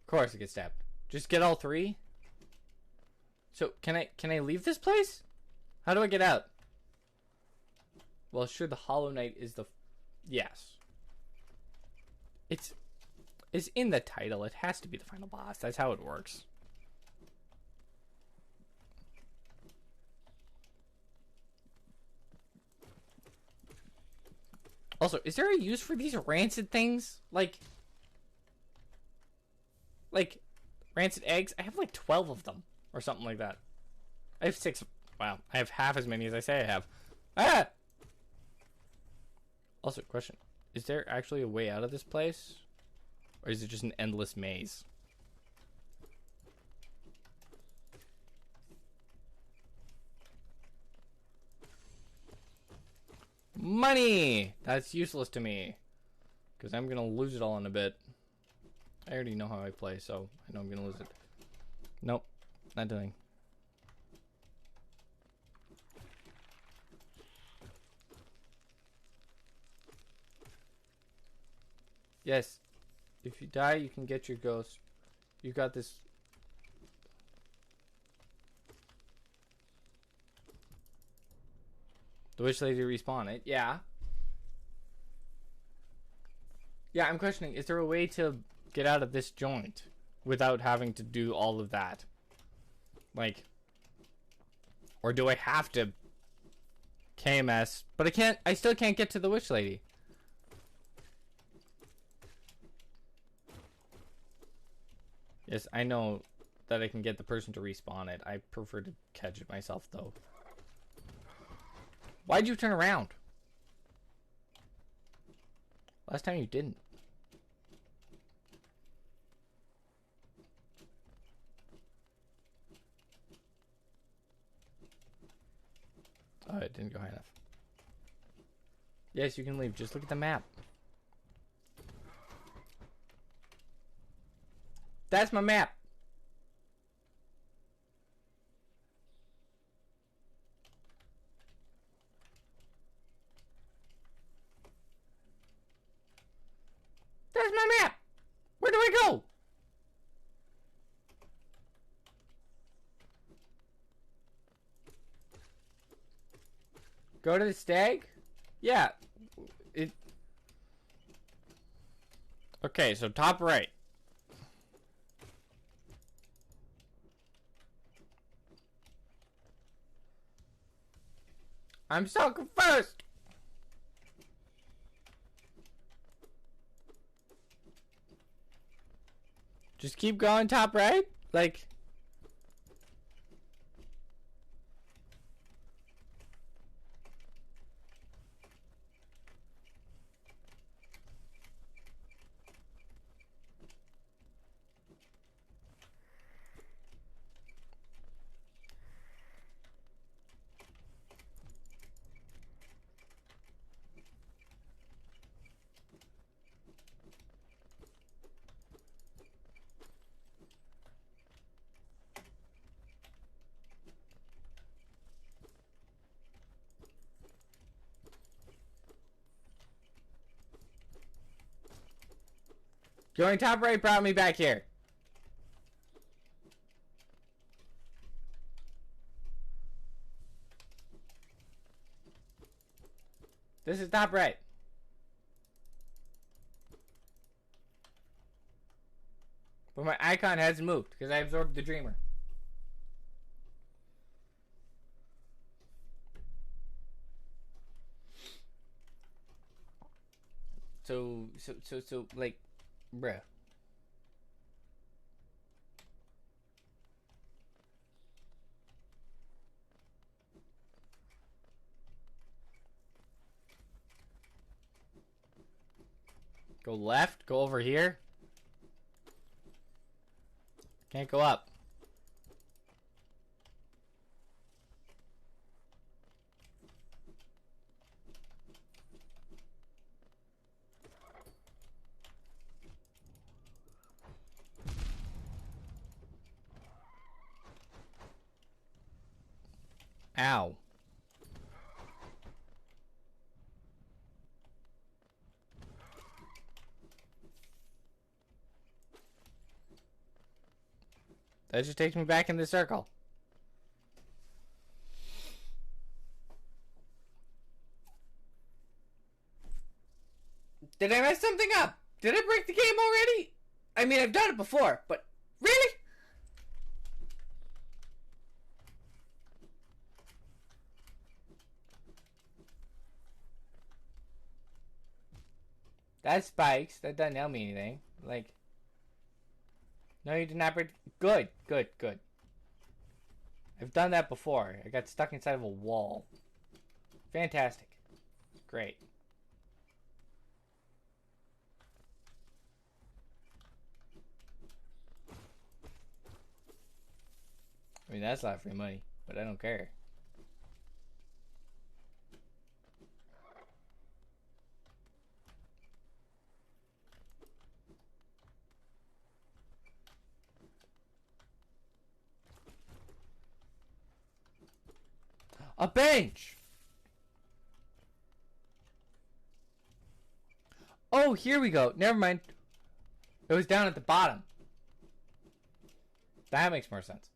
Of course I get stabbed. Just get all three? So can I leave this place? How do I get out? Well, sure, the Hollow Knight is the... Yes. It's in the title. It has to be the final boss. That's how it works. Also, is there a use for these rancid things? Like rancid eggs? I have like 12 of them or something like that. I have 6. Wow, I have half as many as I say I have. Ah! Also, question. Is there actually a way out of this place? Or is it just an endless maze? Money! That's useless to me. Because I'm going to lose it all in a bit. I already know how I play, so I know I'm going to lose it. Nope. Not doing. Yes. If you die, you can get your ghost. You got this. The Witch Lady respawn it? Yeah. Yeah, I'm questioning, is there a way to get out of this joint without having to do all of that? Like, or do I have to KMS? But I still can't get to the Witch Lady. Yes, I know that I can get the person to respawn it. I prefer to catch it myself, though. Why'd you turn around? Last time you didn't. Oh, it didn't go high enough. Yes, you can leave. Just look at the map. That's my map. That's my map. Where do I go? Go to the stag? Yeah. Okay, so top right. I'm so confused. Just keep going top right? Like... Going top right brought me back here. This is top right. But my icon hasn't moved because I absorbed the dreamer. So, like, bruh. Go left, go over here. Can't go up. That just takes me back in the circle. Did I mess something up? Did I break the game already? I mean, I've done it before, but really? That's spikes. That doesn't help me anything. Like, no, you did not break. Good, good, good. I've done that before. I got stuck inside of a wall. Fantastic. Great. I mean, that's a lot of free money, but I don't care. A bench! Oh, here we go. Never mind. It was down at the bottom. That makes more sense.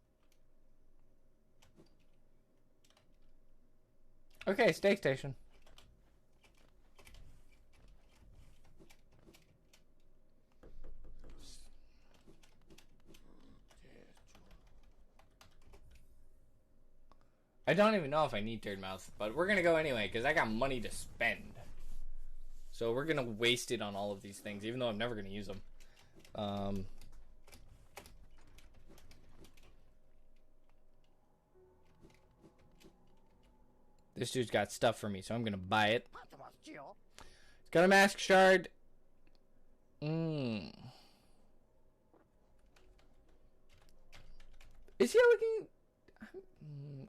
Okay, steak station. I don't even know if I need Third Mouth, but we're gonna go anyway, because I got money to spend. So we're gonna waste it on all of these things, even though I'm never gonna use them. This dude's got stuff for me, so I'm gonna buy it. It's got a mask shard. Is he looking?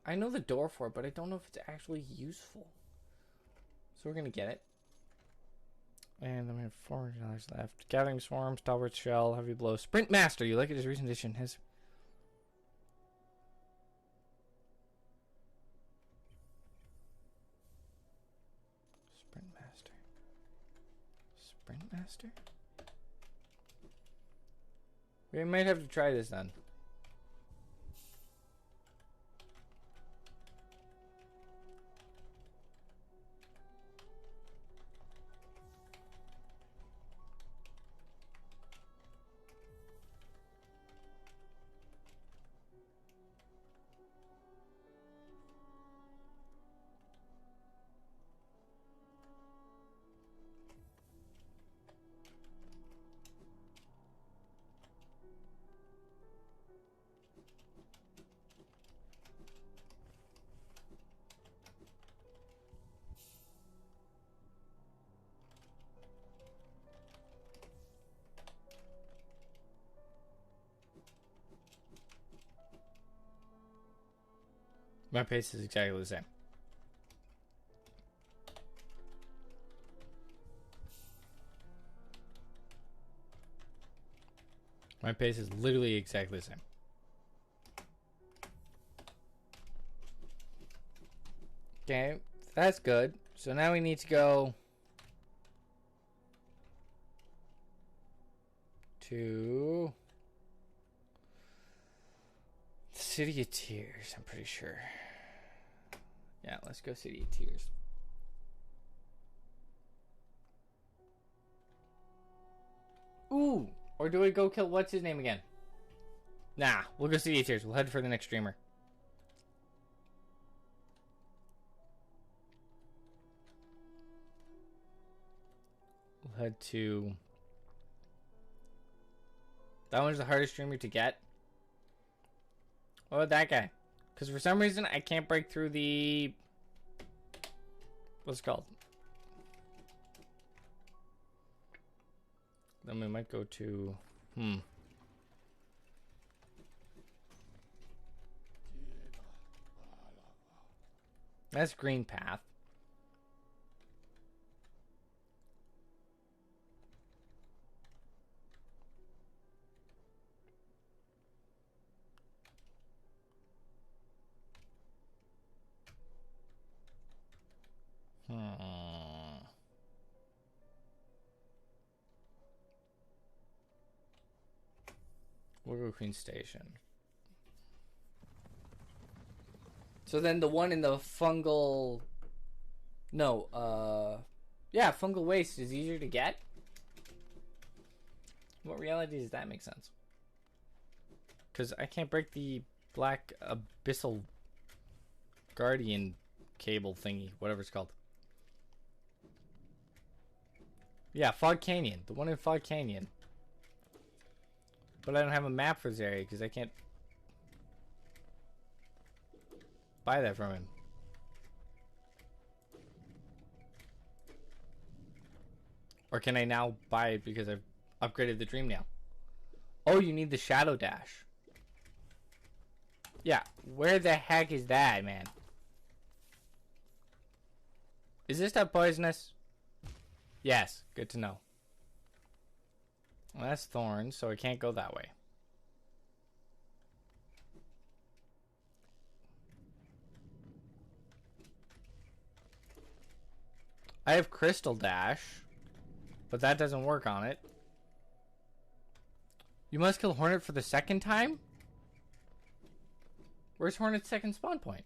I know the door for it, but I don't know if it's actually useful. So we're gonna get it. And then we have $400 left. Gathering Swarm, Stalwart Shell, Heavy Blow, Sprint Master. You like it as recent edition. Has Sprint Master. Sprint Master? We might have to try this then. My pace is exactly the same. My pace is literally exactly the same. Okay, that's good. So now we need to go to City of Tears, I'm pretty sure. Yeah, let's go City of Tears. Ooh! Or do we go kill, what's his name again? Nah, we'll go City of Tears. We'll head for the next streamer. We'll head to... That one's the hardest streamer to get. What about that guy? Because for some reason, I can't break through the... What's it called? Then we might go to... That's Green Path. We'll go Queen Station. So then the one in the fungal... No, yeah, fungal waste is easier to get? What reality does that make sense? Because I can't break the black abyssal guardian cable thingy, whatever it's called. Yeah, Fog Canyon. The one in Fog Canyon. But I don't have a map for this area because I can't buy that from him. Or can I now buy it because I've upgraded the dream now? Oh, you need the shadow dash. Yeah, where the heck is that, man? Is this stuff poisonous? Yes, good to know. Well, that's thorns, so I can't go that way. I have crystal dash, but that doesn't work on it. You must kill Hornet for the second time? Where's Hornet's second spawn point?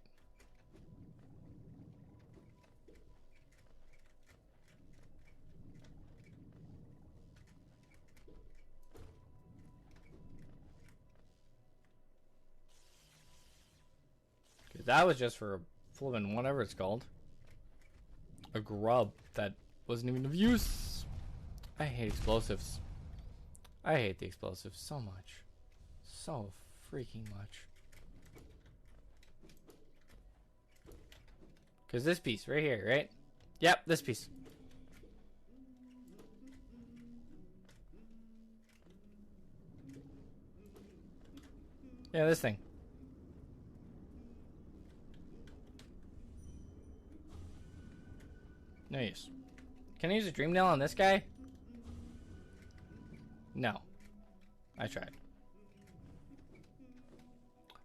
That was just for flipping whatever it's called. A grub that wasn't even of use. I hate explosives. I hate the explosives so much. So freaking much. Because this piece right here, right? Yep, this piece. Yeah, this thing. No use. Can I use a dream nail on this guy? No. I tried.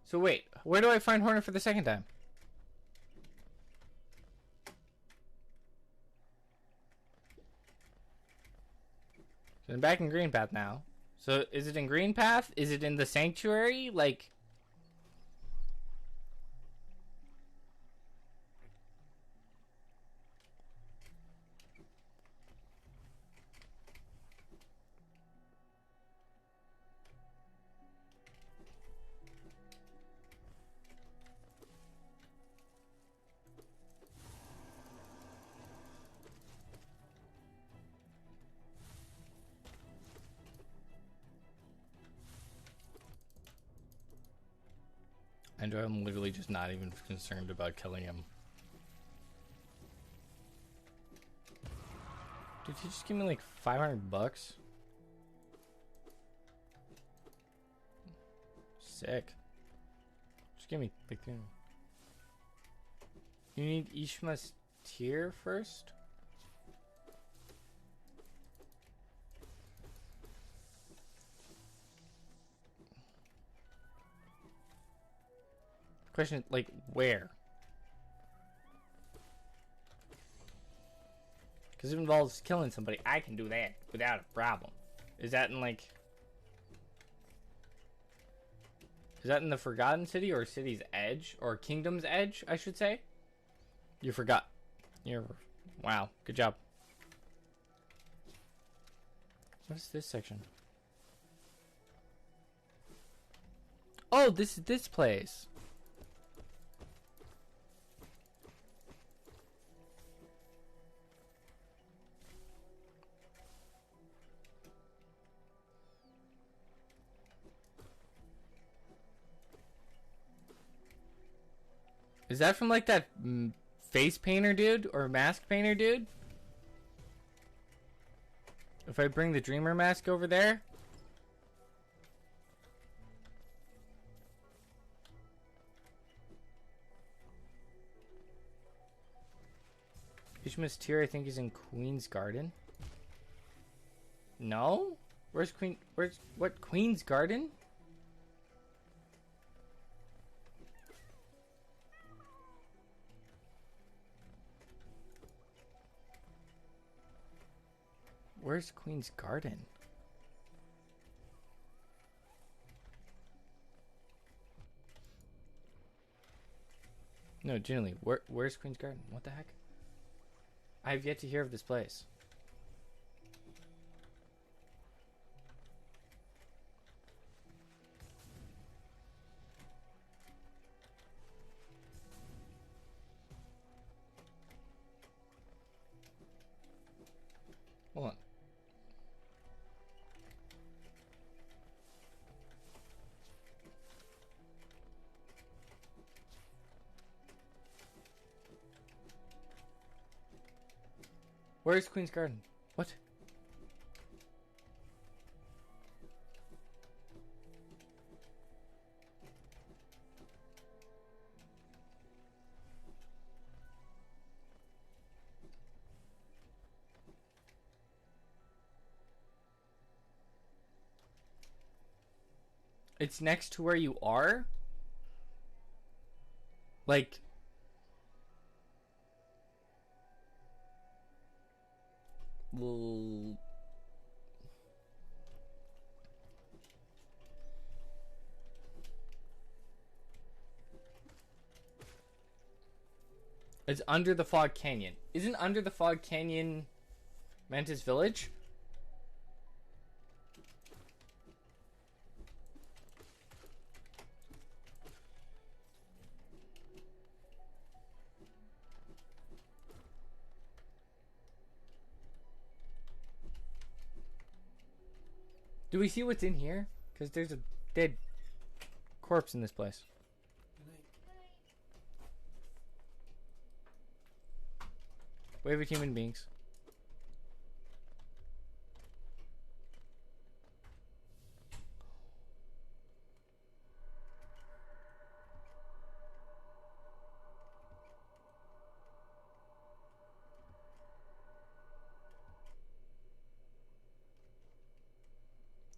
So wait, where do I find Hornet for the second time? So I'm back in Green Path now. So is it in Green Path? Is it in the Sanctuary? Like... And I'm literally just not even concerned about killing him. Did he just give me like $500? Sick. Just give me like... You need Ishma's tear first? Question, like, where? Because it involves killing somebody. I can do that without a problem. Is that in, like... Is that in the Forgotten City or City's Edge? Or Kingdom's Edge, I should say? You forgot. You're... Wow, good job. What is this section? Oh, this is this place. Is that from like that face painter dude or mask painter dude? If I bring the dreamer mask over there? Ishma's Tear, I think, is in Queen's Garden. No? Where's what, Queen's Garden? Where's Queen's Garden? No, genuinely, where's Queen's Garden? What the heck? I've yet to hear of this place. Hold on. Where's Queen's Garden? What? It's next to where you are? Like... Well... It's under the Fog Canyon. Isn't under the Fog Canyon Mantis Village? Do we see what's in here? Because there's a dead corpse in this place. Wave of human beings.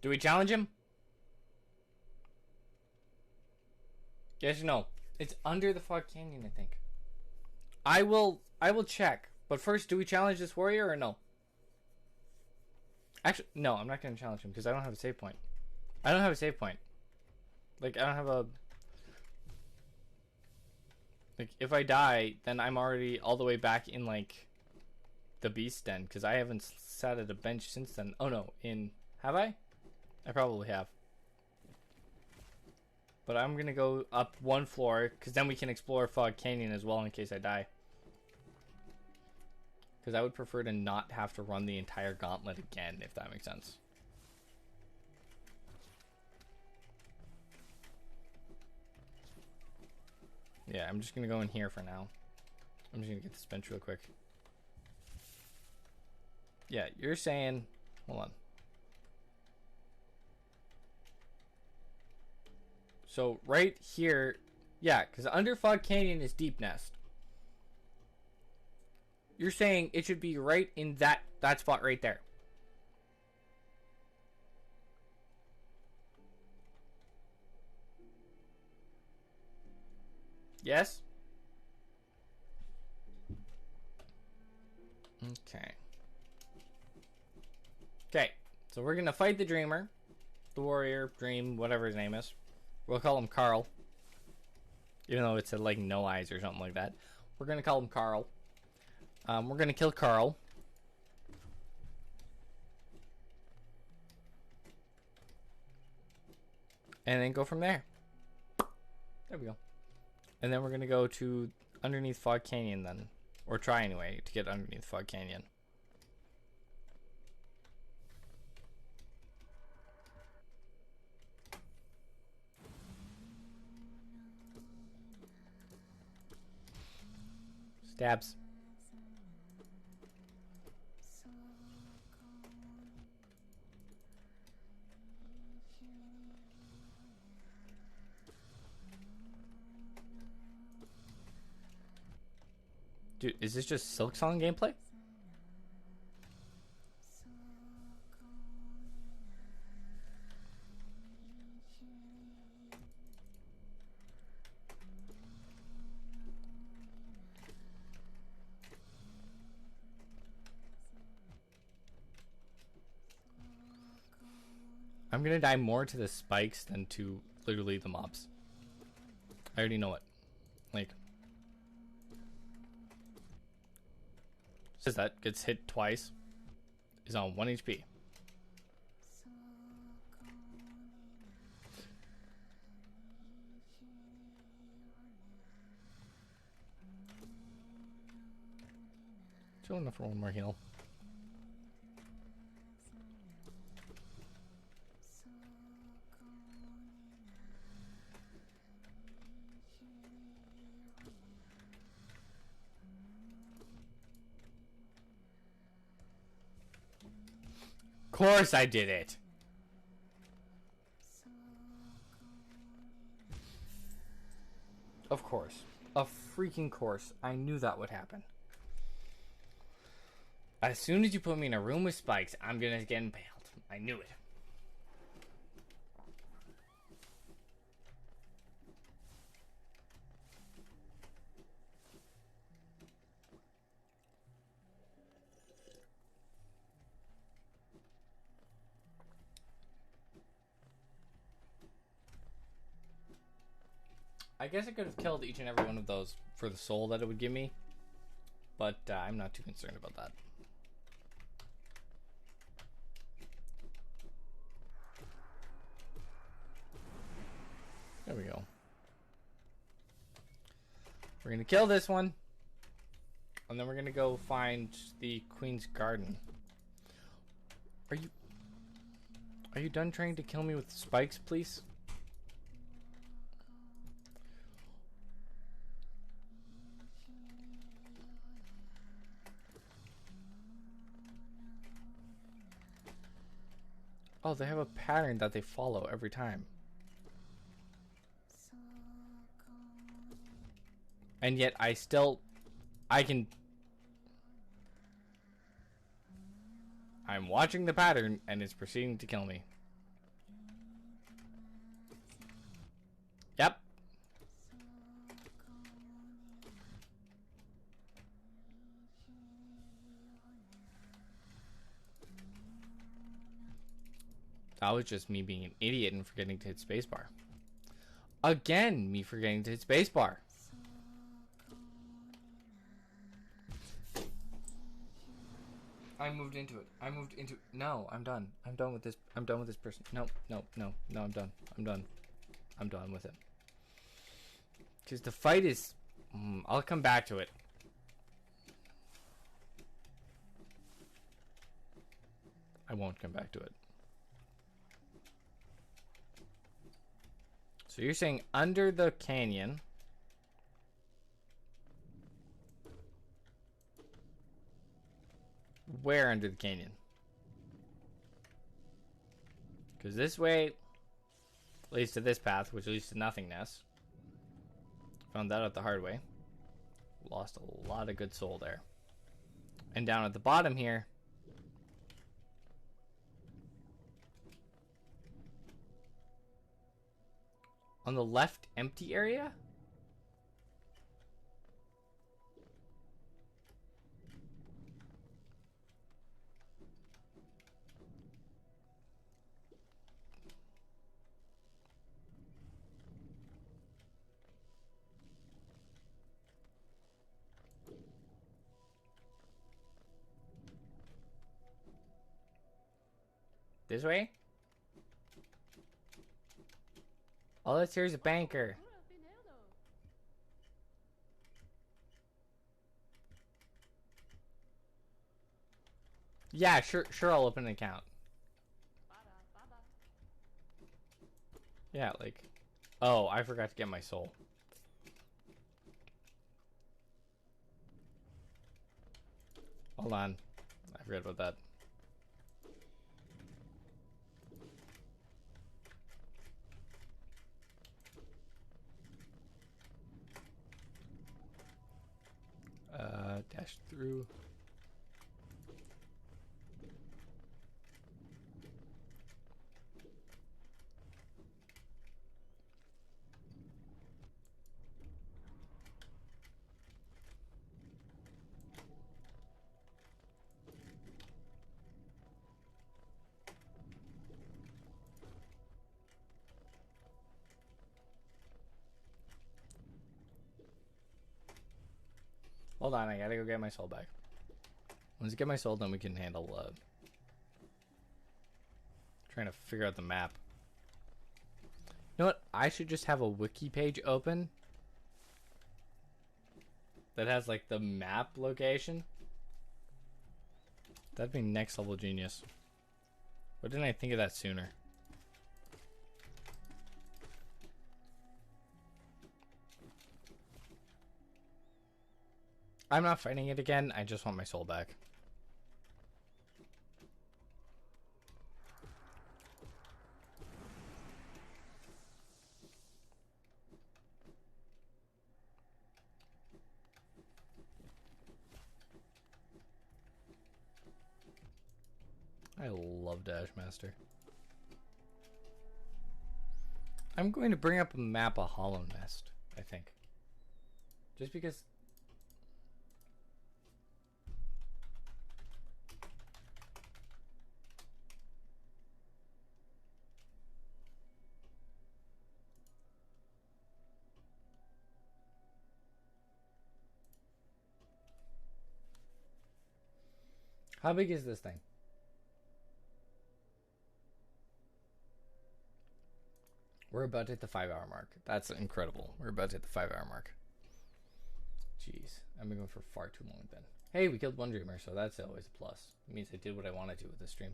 Do we challenge him? Yes or no? It's under the Fog Canyon, I think. I will check. But first, do we challenge this warrior or no? Actually, no, I'm not going to challenge him because I don't have a save point. I don't have a save point. Like, I don't have a... Like, if I die, then I'm already all the way back in, like, the beast den. Because I haven't sat at a bench since then. Oh, no. Have I? I probably have. But I'm going to go up one floor. Because then we can explore Fog Canyon as well in case I die. Because I would prefer to not have to run the entire gauntlet again, if that makes sense. Yeah, I'm just going to go in here for now. I'm just going to get this bench real quick. Yeah, you're saying... Hold on. So, right here... Yeah, because under Fog Canyon is Deep Nest. You're saying it should be right in that spot right there. Yes? Okay. Okay. So we're going to fight the Dreamer. The Warrior, Dream, whatever his name is. We'll call him Carl. Even though it said like no eyes or something like that. We're going to call him Carl. We're going to kill Carl. And then go from there. There we go. And then we're going to go to underneath Fog Canyon then. Or try anyway to get underneath Fog Canyon. Stabs. Dude, is this just Silk Song gameplay? I'm gonna die more to the spikes than to literally the mobs. I already know it. Like, Says that gets hit twice is on 1 HP. Still enough for one more heal. Of course I did it. Of course. Of freaking course. I knew that would happen. As soon as you put me in a room with spikes, I'm gonna get impaled. I knew it. I guess I could have killed each and every one of those for the soul that it would give me, but I'm not too concerned about that. There we go. We're gonna kill this one, and then we're gonna go find the Queen's Garden. Are you done trying to kill me with spikes, please? Oh, they have a pattern that they follow every time. And yet I can... I'm watching the pattern and it's proceeding to kill me. Yep. That was just me being an idiot and forgetting to hit spacebar. Again, me forgetting to hit spacebar. I moved into it. No, I'm done. I'm done with this. I'm done with this person. No, I'm done. I'm done with it. Because the fight is... I'll come back to it. I won't come back to it. So you're saying under the canyon... Where under the canyon? Because this way leads to this path, which leads to nothingness. Found that out the hard way. Lost a lot of good soul there. And down at the bottom here, on the left empty area? This way? All that's here is a banker. Yeah, sure, I'll open an account. Yeah, like... Oh, I forgot to get my soul. Hold on. I forgot about that. Dash through. Hold on, I gotta go get my soul back. Once I get my soul, then we can handle trying to figure out the map. You know what? I should just have a wiki page open that has like the map location. That'd be next level genius. Why didn't I think of that sooner? I'm not fighting it again. I just want my soul back. I love Dash Master. I'm going to bring up a map of Hollow Nest, I think. Just because... How big is this thing? We're about to hit the 5-hour mark. That's incredible. We're about to hit the 5-hour mark. Jeez. I've been going for far too long then. Hey, we killed one dreamer, so that's always a plus. It means I did what I wanted to with this stream.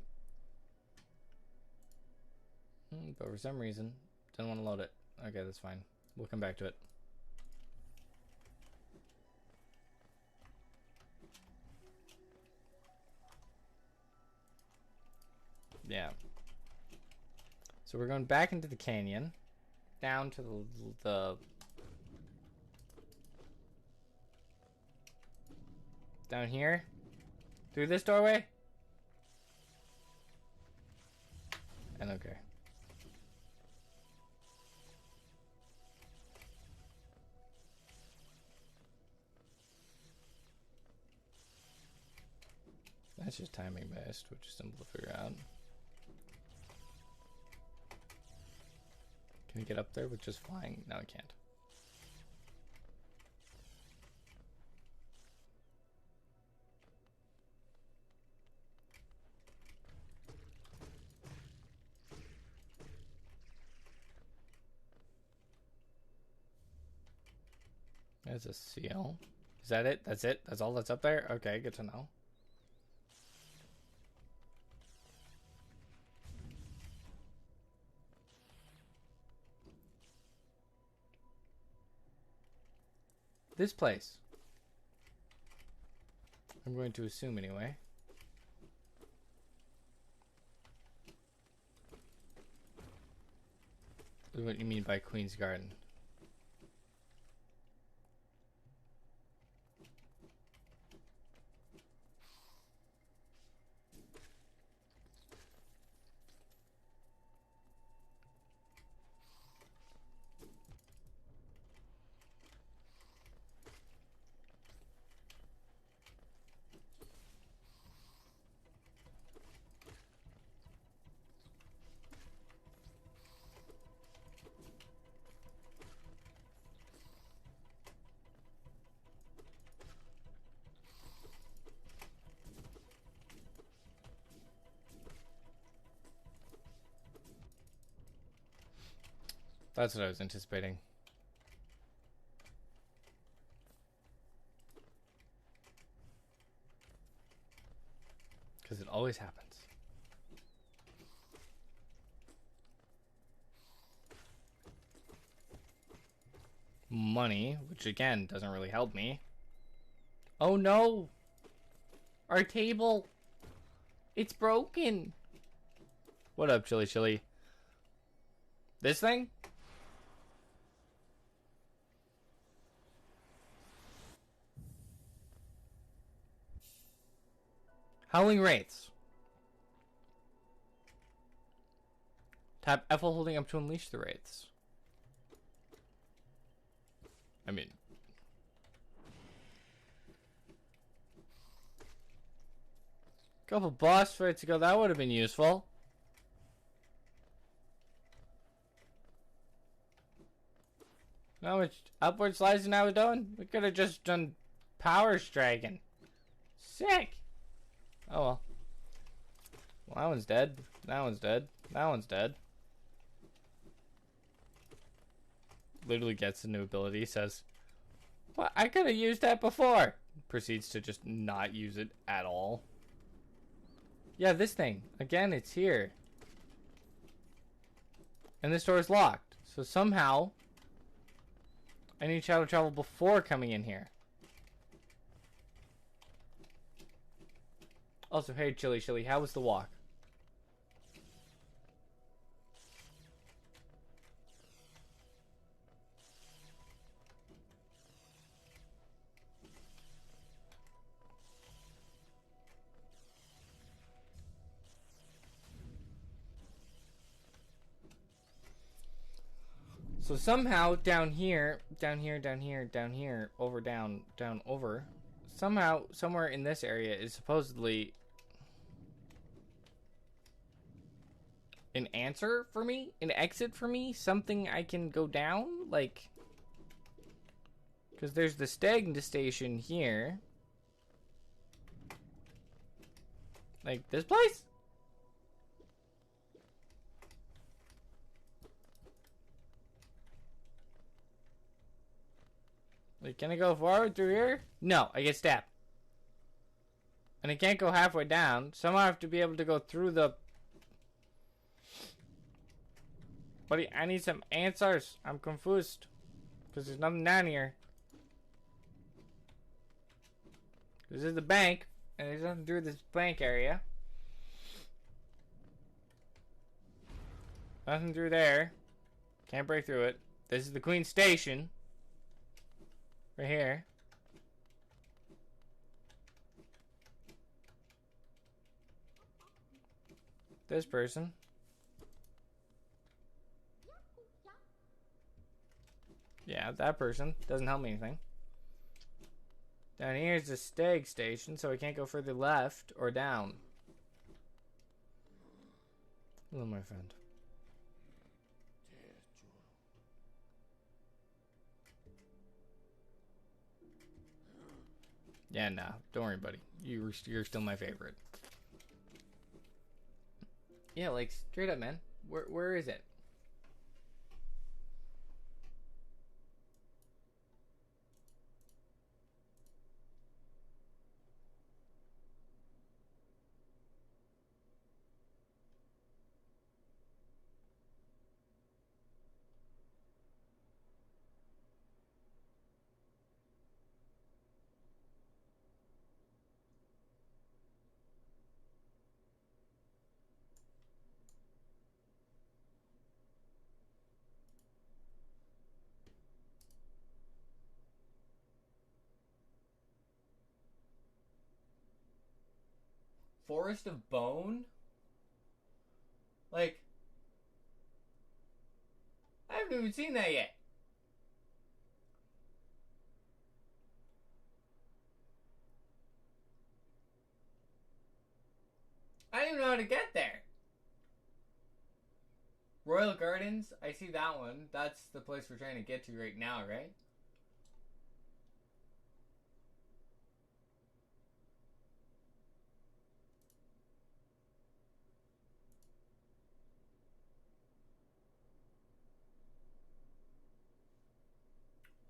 But for some reason, didn't want to load it. Okay, that's fine. We'll come back to it. Yeah. So we're going back into the canyon, down to the down here, through this doorway, and okay. That's just timing based, which is simple to figure out. Can we get up there with just flying? No, I can't. There's a seal. Is that it? That's it? That's all that's up there? Okay, good to know. This place. I'm going to assume anyway. What you mean by Queen's Garden? That's what I was anticipating. Because it always happens. Money, which again doesn't really help me. Oh no! Our table! It's broken! What up, Chili Chili? This thing? Howling Wraiths. Tap F while holding up to unleash the Wraiths. I mean... couple boss fights ago, that would have been useful. How much upward slicing I was doing? We could have just done power striking. Sick! Oh well. Well, that one's dead. That one's dead. That one's dead. Literally gets a new ability, says, well, I could have used that before. Proceeds to just not use it at all. Yeah, this thing. Again, it's here. And this door is locked. So somehow, I need shadow travel before coming in here. Also, hey, Chili, how was the walk? So somehow down here, over, down, over, somehow, somewhere in this area is supposedly an answer for me, an exit for me, something I can go down, like, because there's the Stagna station here, like this place. Like, can I go forward through here? No, I get stabbed. And I can't go halfway down. Somehow I have to be able to go through the... Buddy, I need some answers. I'm confused. Because there's nothing down here. This is the bank. And there's nothing through this bank area. Nothing through there. Can't break through it. This is the Queen Station. Right here. This person. Yeah, that person. Doesn't help me anything. Down here is the Stag station, so I can't go further left or down. Hello, my friend. Yeah, nah. Don't worry, buddy. You're still my favorite. Yeah, like, straight up, man. Where is it? Forest of Bone? Like, I haven't even seen that yet. I don't even know how to get there. Royal Gardens, I see that one. That's the place we're trying to get to right now, right?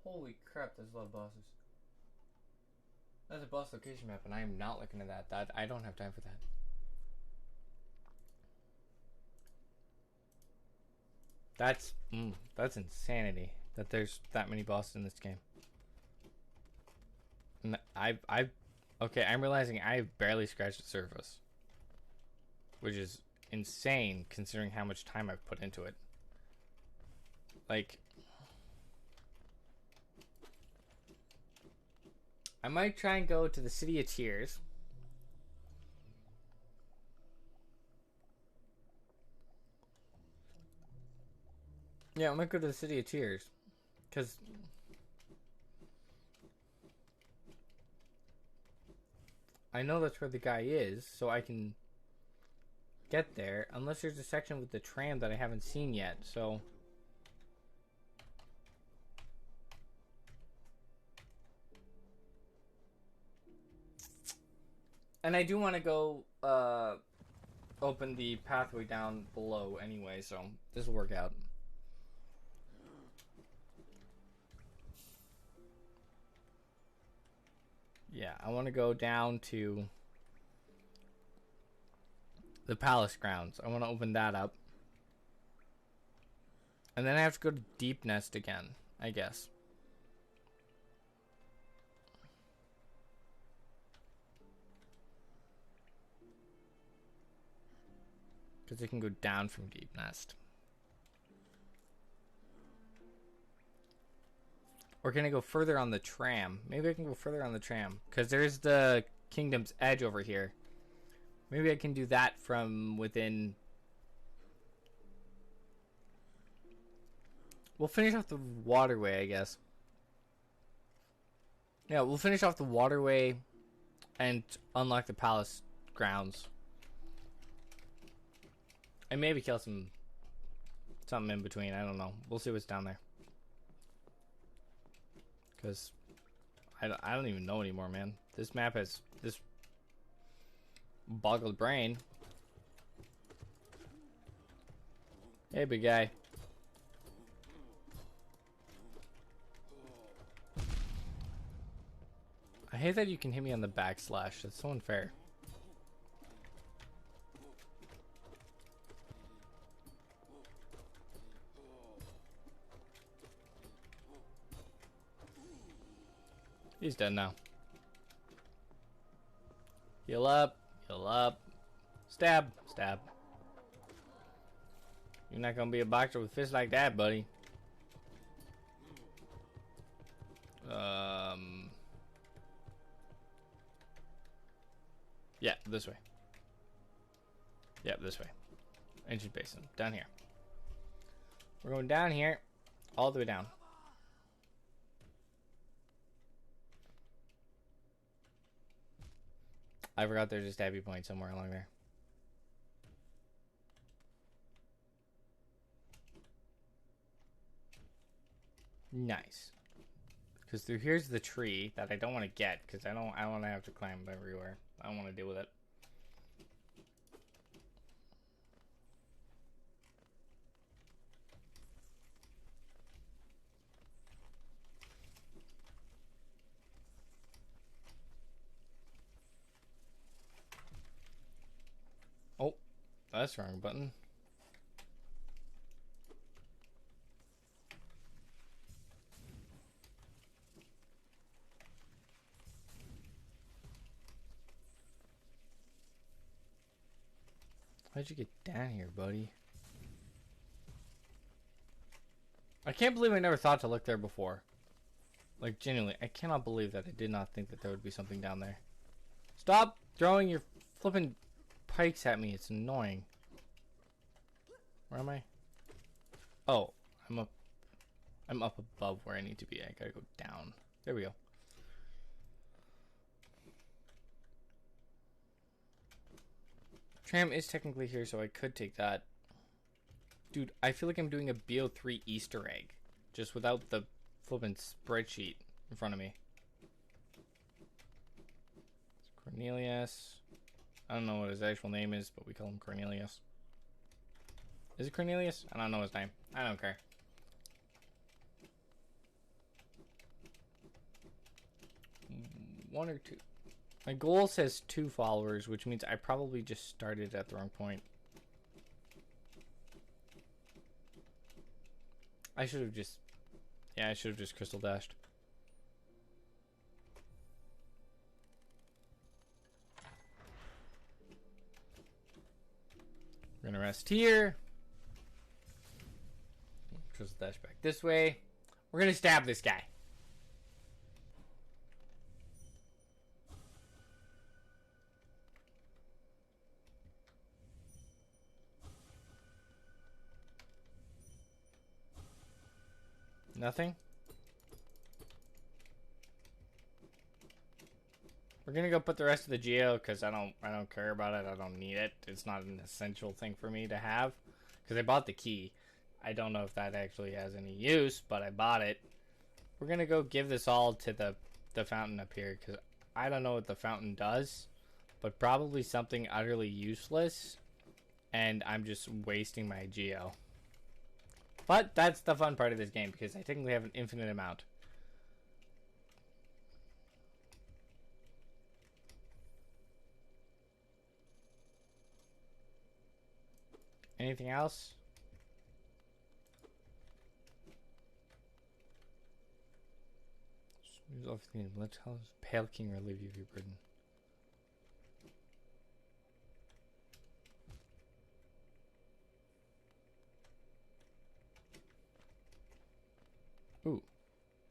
Holy crap, there's a lot of bosses. That's a boss location map, and I am not looking at that. I don't have time for that. That's insanity that there's that many bosses in this game. And okay, I'm realizing I've barely scratched the surface, which is insane considering how much time I've put into it. Like, I might try and go to the City of Tears. Yeah, I might go to the City of Tears. Because I know that's where the guy is, so I can get there. Unless there's a section with the tram that I haven't seen yet, so... And I do want to go open the pathway down below anyway, so this will work out. Yeah, I want to go down to the palace grounds. I want to open that up. And then I have to go to Deep Nest again, I guess. Because it can go down from Deep Nest. Or can I go further on the tram? Maybe I can go further on the tram. Because there's the Kingdom's Edge over here. Maybe I can do that from within. We'll finish off the waterway, I guess. Yeah, we'll finish off the waterway and unlock the palace grounds. And maybe kill something in between. I don't know. We'll see what's down there. Because I don't even know anymore, man. This map has this boggled brain. Hey, big guy. I hate that you can hit me on the backslash. That's so unfair. He's dead now. Heal up. Heal up. Stab. Stab. You're not gonna be a boxer with fists like that, buddy. Yeah, this way. Yeah, this way. Ancient Basin. Down here. We're going down here. All the way down. I forgot there's a stabby point somewhere along there. Nice. Because through here's the tree that I don't want to get because I don't want to have to climb everywhere. I don't want to deal with it. Oh, that's the wrong button. How'd you get down here, buddy? I can't believe I never thought to look there before. Like, genuinely, I cannot believe that I did not think that there would be something down there. Stop throwing your flipping pikes at me. It's annoying. Where am I? Oh, I'm up above where I need to be. I gotta go down. There we go. Tram is technically here, so I could take that. Dude, I feel like I'm doing a BO3 Easter egg. Just without the flippin' spreadsheet in front of me. It's Cornelius. I don't know what his actual name is, but we call him Cornelius. Is it Cornelius? I don't know his name. I don't care. One or two. My goal says 2 followers, which means I probably just started at the wrong point. I should have just... Yeah, I should have just crystal dashed. We're gonna rest here. Crystal dash back this way. We're gonna stab this guy. Nothing? We're gonna go put the rest of the geo because I don't care about it. I don't need it. It's not an essential thing for me to have because I bought the key. I don't know if that actually has any use, but I bought it. We're gonna go give this all to the fountain up here because I don't know what the fountain does, but probably something utterly useless, and I'm just wasting my geo. But that's the fun part of this game, because I technically have an infinite amount. Anything else? Let's how does Pale King relieve you of your burden? Ooh,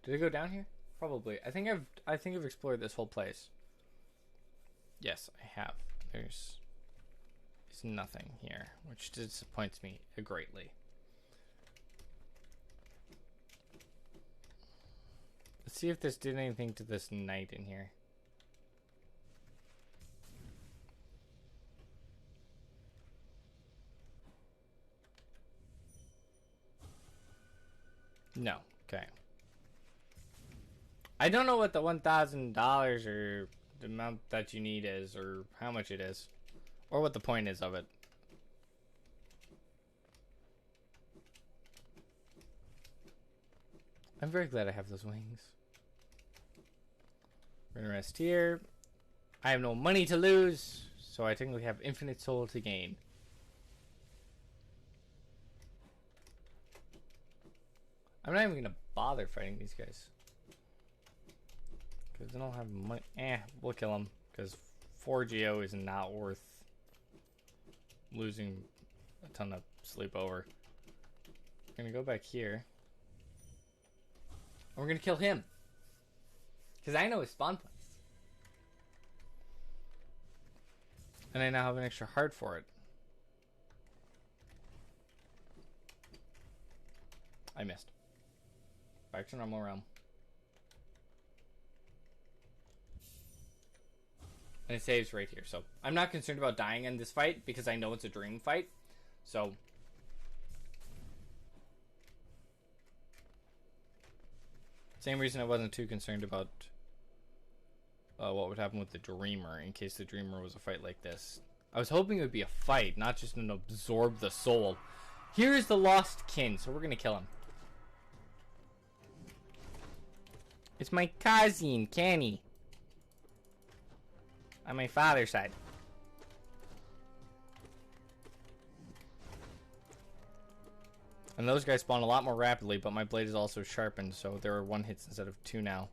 did I go down here? Probably. I think I've explored this whole place. Yes, I have. There's nothing here, which disappoints me greatly. Let's see if this did anything to this knight in here. No. Okay. I don't know what the $1,000 or the amount that you need is, or how much it is, or what the point is of it. I'm very glad I have those wings. We're gonna rest here. I have no money to lose, so I technically have infinite soul to gain. I'm not even gonna bother fighting these guys, because they don't have money. We'll kill them, because 4 Geo is not worth losing a ton of sleep over. We're gonna go back here. And we're gonna kill him, because I know his spawn place. And I now have an extra heart for it. I missed. Back to normal realm. And it saves right here. So I'm not concerned about dying in this fight, because I know it's a dream fight. So same reason I wasn't too concerned about what would happen with the Dreamer, in case the Dreamer was a fight like this. I was hoping it would be a fight, not just an absorb the soul. Here is the lost kin, so we're gonna kill him. It's my cousin, Kenny. On my father's side. And those guys spawn a lot more rapidly, but my blade is also sharpened, so there are 1 hits instead of 2 now.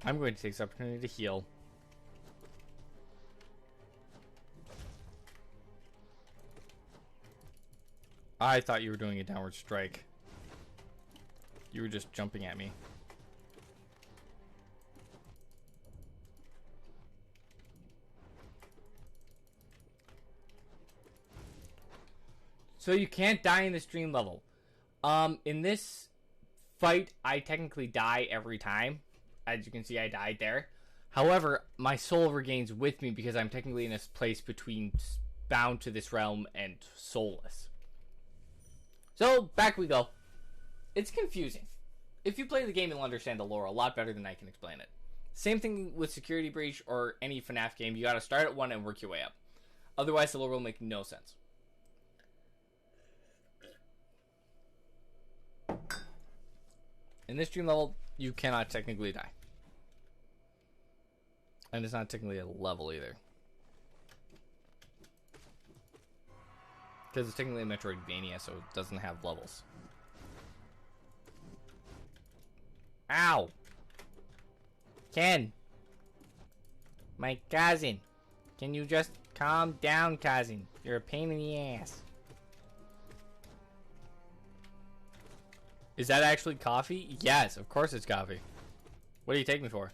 I'm going to take this opportunity to heal. I thought you were doing a downward strike. You were just jumping at me. So you can't die in this dream level. In this fight, I technically die every time. As you can see, I died there. However, my soul regains with me, because I'm technically in this place between bound to this realm and soulless. So, back we go. It's confusing. If you play the game, you'll understand the lore a lot better than I can explain it. Same thing with Security Breach or any FNAF game. You gotta start at 1 and work your way up. Otherwise, the lore will make no sense. In this dream level, you cannot technically die. And it's not technically a level either. Because it's technically a Metroidvania, so it doesn't have levels. Ow! Ken! My cousin! Can you just calm down, cousin? You're a pain in the ass. Is that actually coffee? Yes, of course it's coffee. What do you take me for?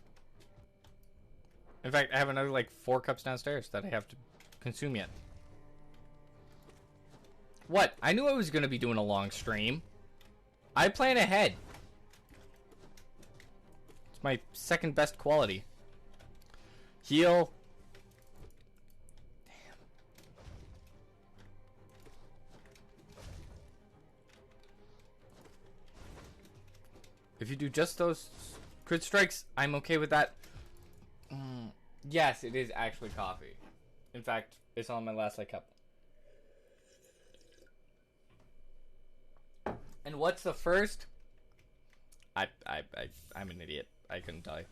In fact, I have another like 4 cups downstairs that I have to consume yet. What? I knew I was going to be doing a long stream. I plan ahead. It's my second best quality. Heal. Damn. If you do just those Crit strikes, I'm okay with that. Yes, it is actually coffee. In fact, it's on my last cup. And what's the first? I'm an idiot. I couldn't tell you.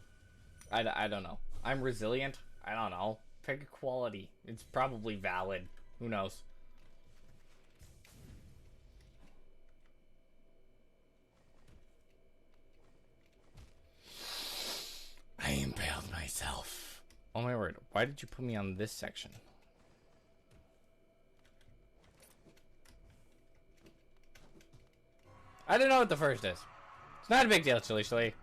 I don't know. I'm resilient. I don't know. Pick a quality. It's probably valid. Who knows? I impaled myself. Oh my word. Why did you put me on this section? I don't know what the first is. It's not a big deal, Chili Chili.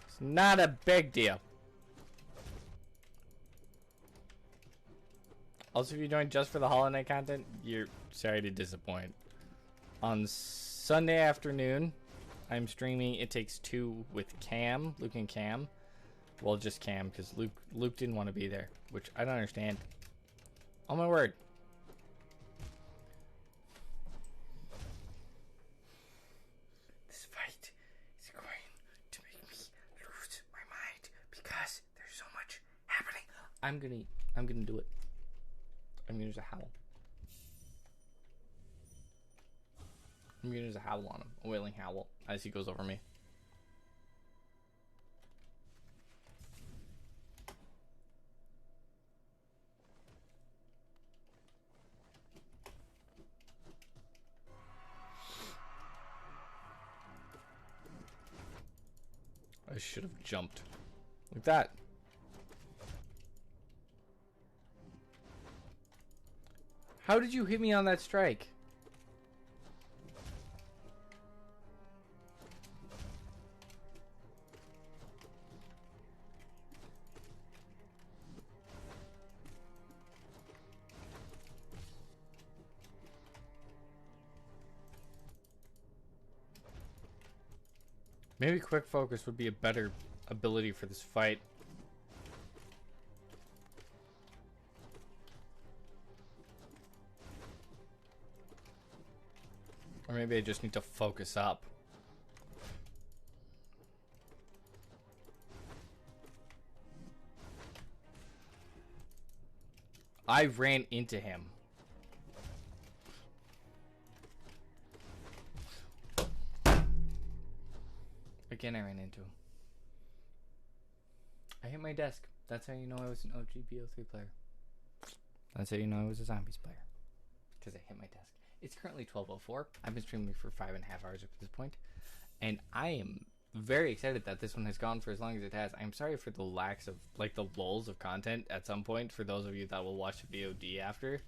It's not a big deal. Also, if you joined just for the Hollow Knight content, you're sorry to disappoint. On Sunday afternoon, I'm streaming It Takes Two with Cam, Luke and Cam. Well, just Cam, because Luke didn't want to be there, which I don't understand. Oh my word. This fight is going to make me lose my mind because there's so much happening. I'm gonna do it. I'm gonna use a howl. I'm gonna use a howl on him, a wailing howl, as he goes over me. I should have jumped. Like that. How did you hit me on that strike? Maybe quick focus would be a better ability for this fight. Or maybe I just need to focus up. I ran into him. Again, I ran into him. I hit my desk. That's how you know I was an OG BO3 player. That's how you know I was a zombies player. Because I hit my desk. It's currently 12:04. I've been streaming for 5.5 hours up to this point, and I am very excited that this one has gone for as long as it has. I'm sorry for the lacks of, the lulls of content at some point for those of you that will watch the VOD after.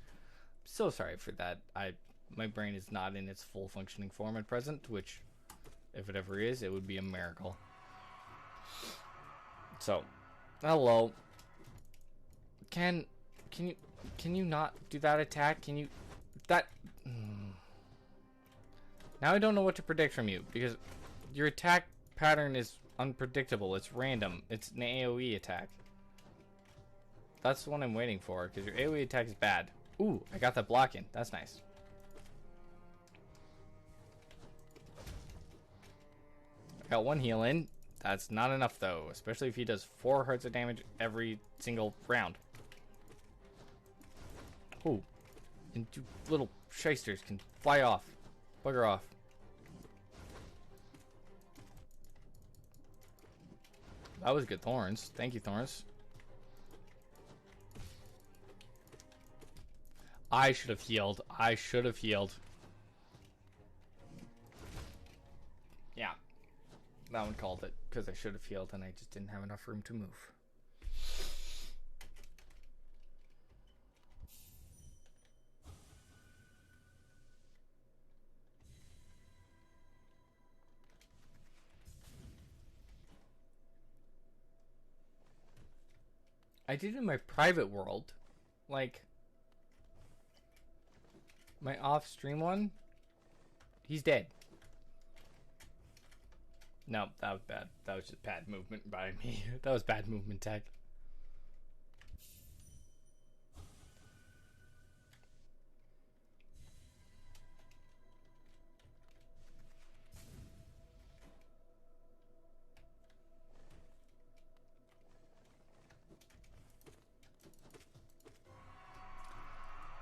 So sorry for that. My brain is not in its full functioning form at present, which, if it ever is, it would be a miracle. So, hello. Can you not do that attack? Can you that? Now I don't know what to predict from you because your attack pattern is unpredictable. It's random. It's an AoE attack. That's the one I'm waiting for because your AoE attack is bad. Ooh, I got that block in. That's nice. I got one heal in. That's not enough though, especially if he does 4 hearts of damage every single round. Ooh. And you little shysters can fly off. Bugger off. That was good thorns. Thank you, thorns. I should have healed. I should have healed. Yeah. That one called it, because I should have healed and I just didn't have enough room to move. I did it in my private world. Like, my off-stream one, he's dead. No, that was bad. That was just bad movement by me. That was bad movement tech.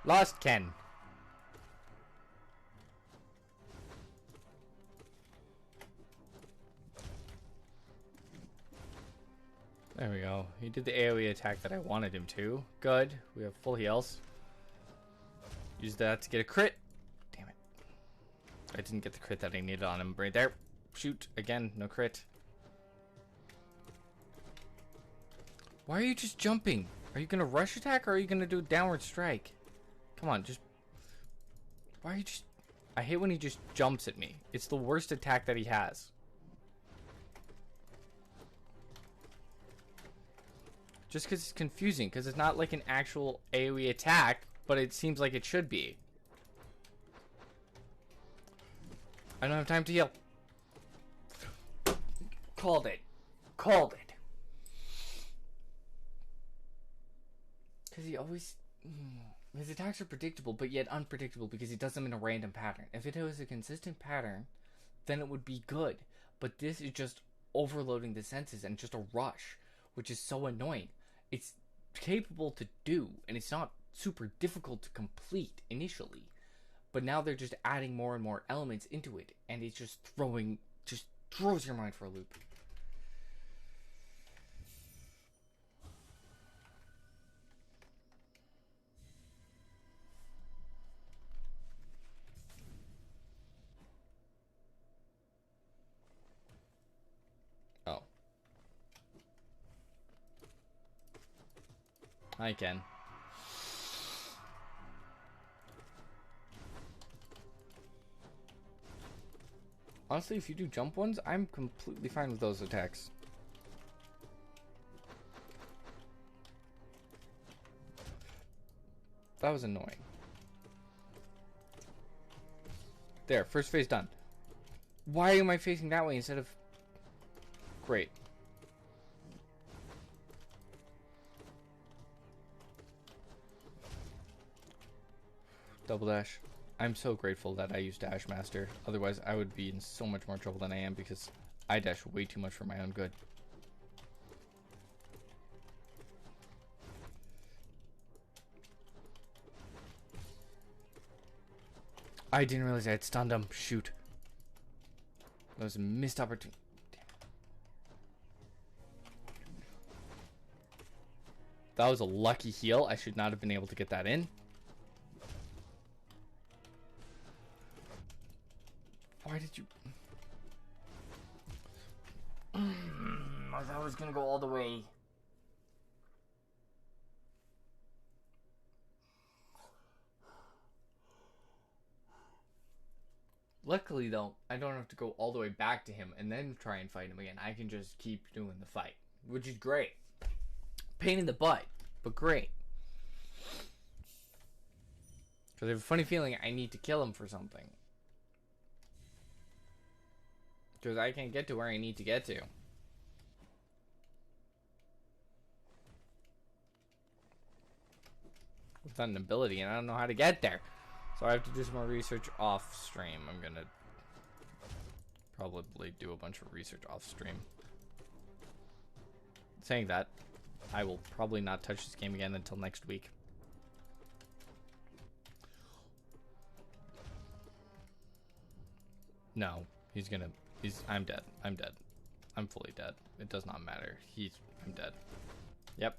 Lost Ken. There we go. He did the AoE attack that I wanted him to. Good. We have full heals. Use that to get a crit. Damn it. I didn't get the crit that I needed on him right there. Shoot. Again, no crit. Why are you just jumping? Are you going to rush attack or are you going to do a downward strike? Come on, just... Why are you just... I hate when he just jumps at me. It's the worst attack that he has. Just because it's confusing, because it's not like an actual AoE attack, but it seems like it should be. I don't have time to heal. Called it. Called it. Because he always... His attacks are predictable, but yet unpredictable because he does them in a random pattern. If it was a consistent pattern, then it would be good. But this is just overloading the senses and just a rush, which is so annoying. It's capable to do, and it's not super difficult to complete initially. But now they're just adding more and more elements into it, and it's just throws your mind for a loop. Oh. I can. Honestly, if you do jump ones, I'm completely fine with those attacks. That was annoying. There, first phase done. Why am I facing that way instead of... Great. Double dash. I'm so grateful that I used Dash Master. Otherwise, I would be in so much more trouble than I am because I dash way too much for my own good. I didn't realize I had stunned him. Shoot. That was a missed opportunity. That was a lucky heal. I should not have been able to get that in. Why did you... I thought I was gonna go all the way. Luckily, though, I don't have to go all the way back to him and then try and fight him again. I can just keep doing the fight, which is great. Pain in the butt, but great. Because I have a funny feeling I need to kill him for something. Because I can't get to where I need to get to. Without an ability, and I don't know how to get there. So I have to do some more research off stream. I'm gonna probably do a bunch of research off stream. Saying that, I will probably not touch this game again until next week. No, I'm dead. I'm dead. I'm fully dead. It does not matter. I'm dead. Yep,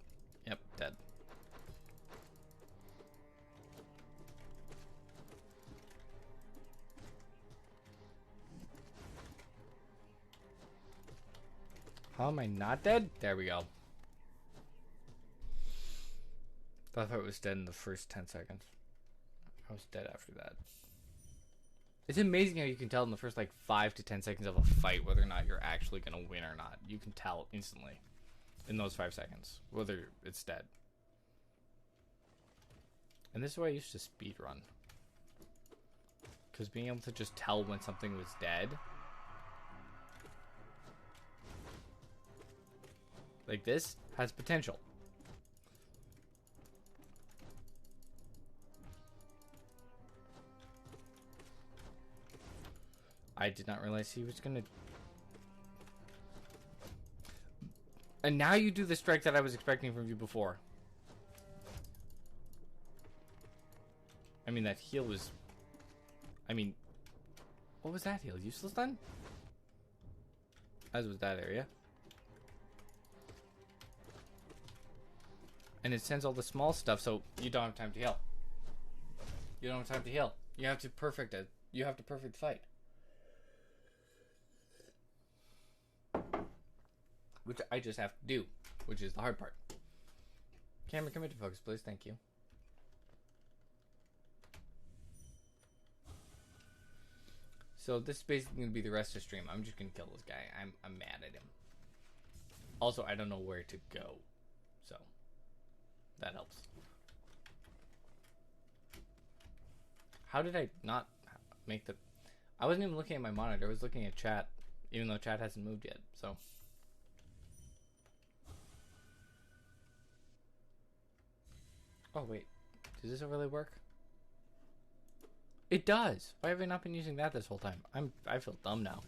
dead. How am I not dead? There we go. I thought it was dead in the first 10 seconds. I was dead after that. It's amazing how you can tell in the first like 5 to 10 seconds of a fight whether or not you're actually going to win or not. You can tell instantly in those 5 seconds whether it's dead. And this is why I used to speedrun. Because being able to just tell when something was dead, like this, has potential. I did not realize he was gonna... And now you do the strike that I was expecting from you before. I mean, that heal was... I mean... What was that heal? Useless then? As was that area. And it sends all the small stuff, so you don't have time to heal. You don't have time to heal. You have to perfect it. You have to perfect the fight. Which I just have to do, which is the hard part. Camera, come into focus, please. Thank you. So this is basically going to be the rest of the stream. I'm just going to kill this guy. I'm mad at him. Also, I don't know where to go. So, that helps. How did I not make the... I wasn't even looking at my monitor. I was looking at chat, even though chat hasn't moved yet. So... Oh, wait. Does this overlay work? It does! Why have I not been using that this whole time? I feel dumb now.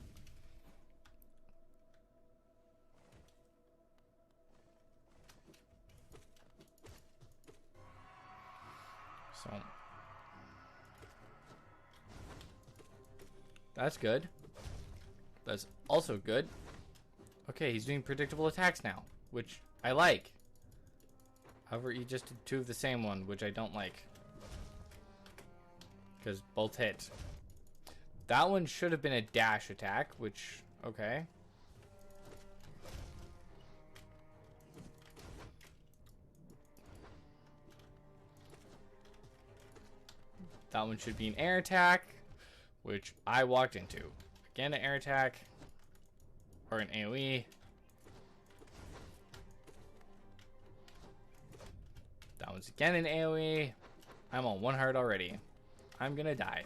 So... That's good. That's also good. Okay, he's doing predictable attacks now, which I like. However, he just did 2 of the same one, which I don't like. Because both hit. That one should have been a dash attack, which, okay. That one should be an air attack, which I walked into. Again, an air attack. Or an AoE. That one's again an AoE. I'm on 1 heart already. I'm gonna die.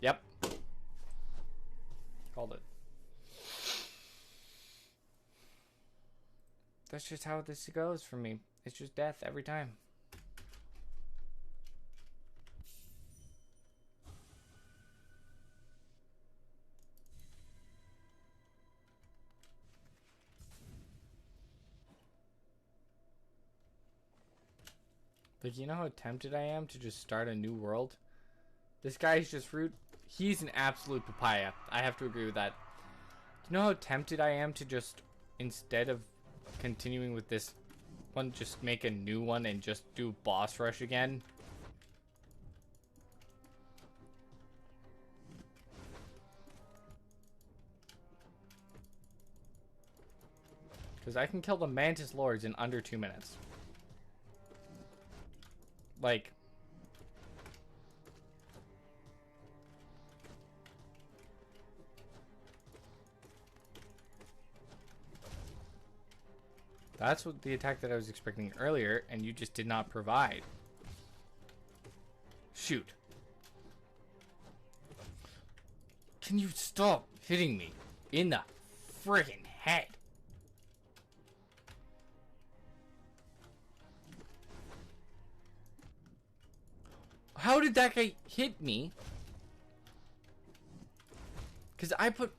Yep. Called it. That's just how this goes for me. It's just death every time. Like, you know how tempted I am to just start a new world? This guy's just fruit. He's an absolute papaya. I have to agree with that. You know how tempted I am to just, instead of continuing with this one, just make a new one and just do boss rush again? Because I can kill the Mantis Lords in under 2 minutes. Like... That's what the attack that I was expecting earlier, and you just did not provide. Shoot. Can you stop hitting me in the friggin' head? How did that guy hit me? Because I put...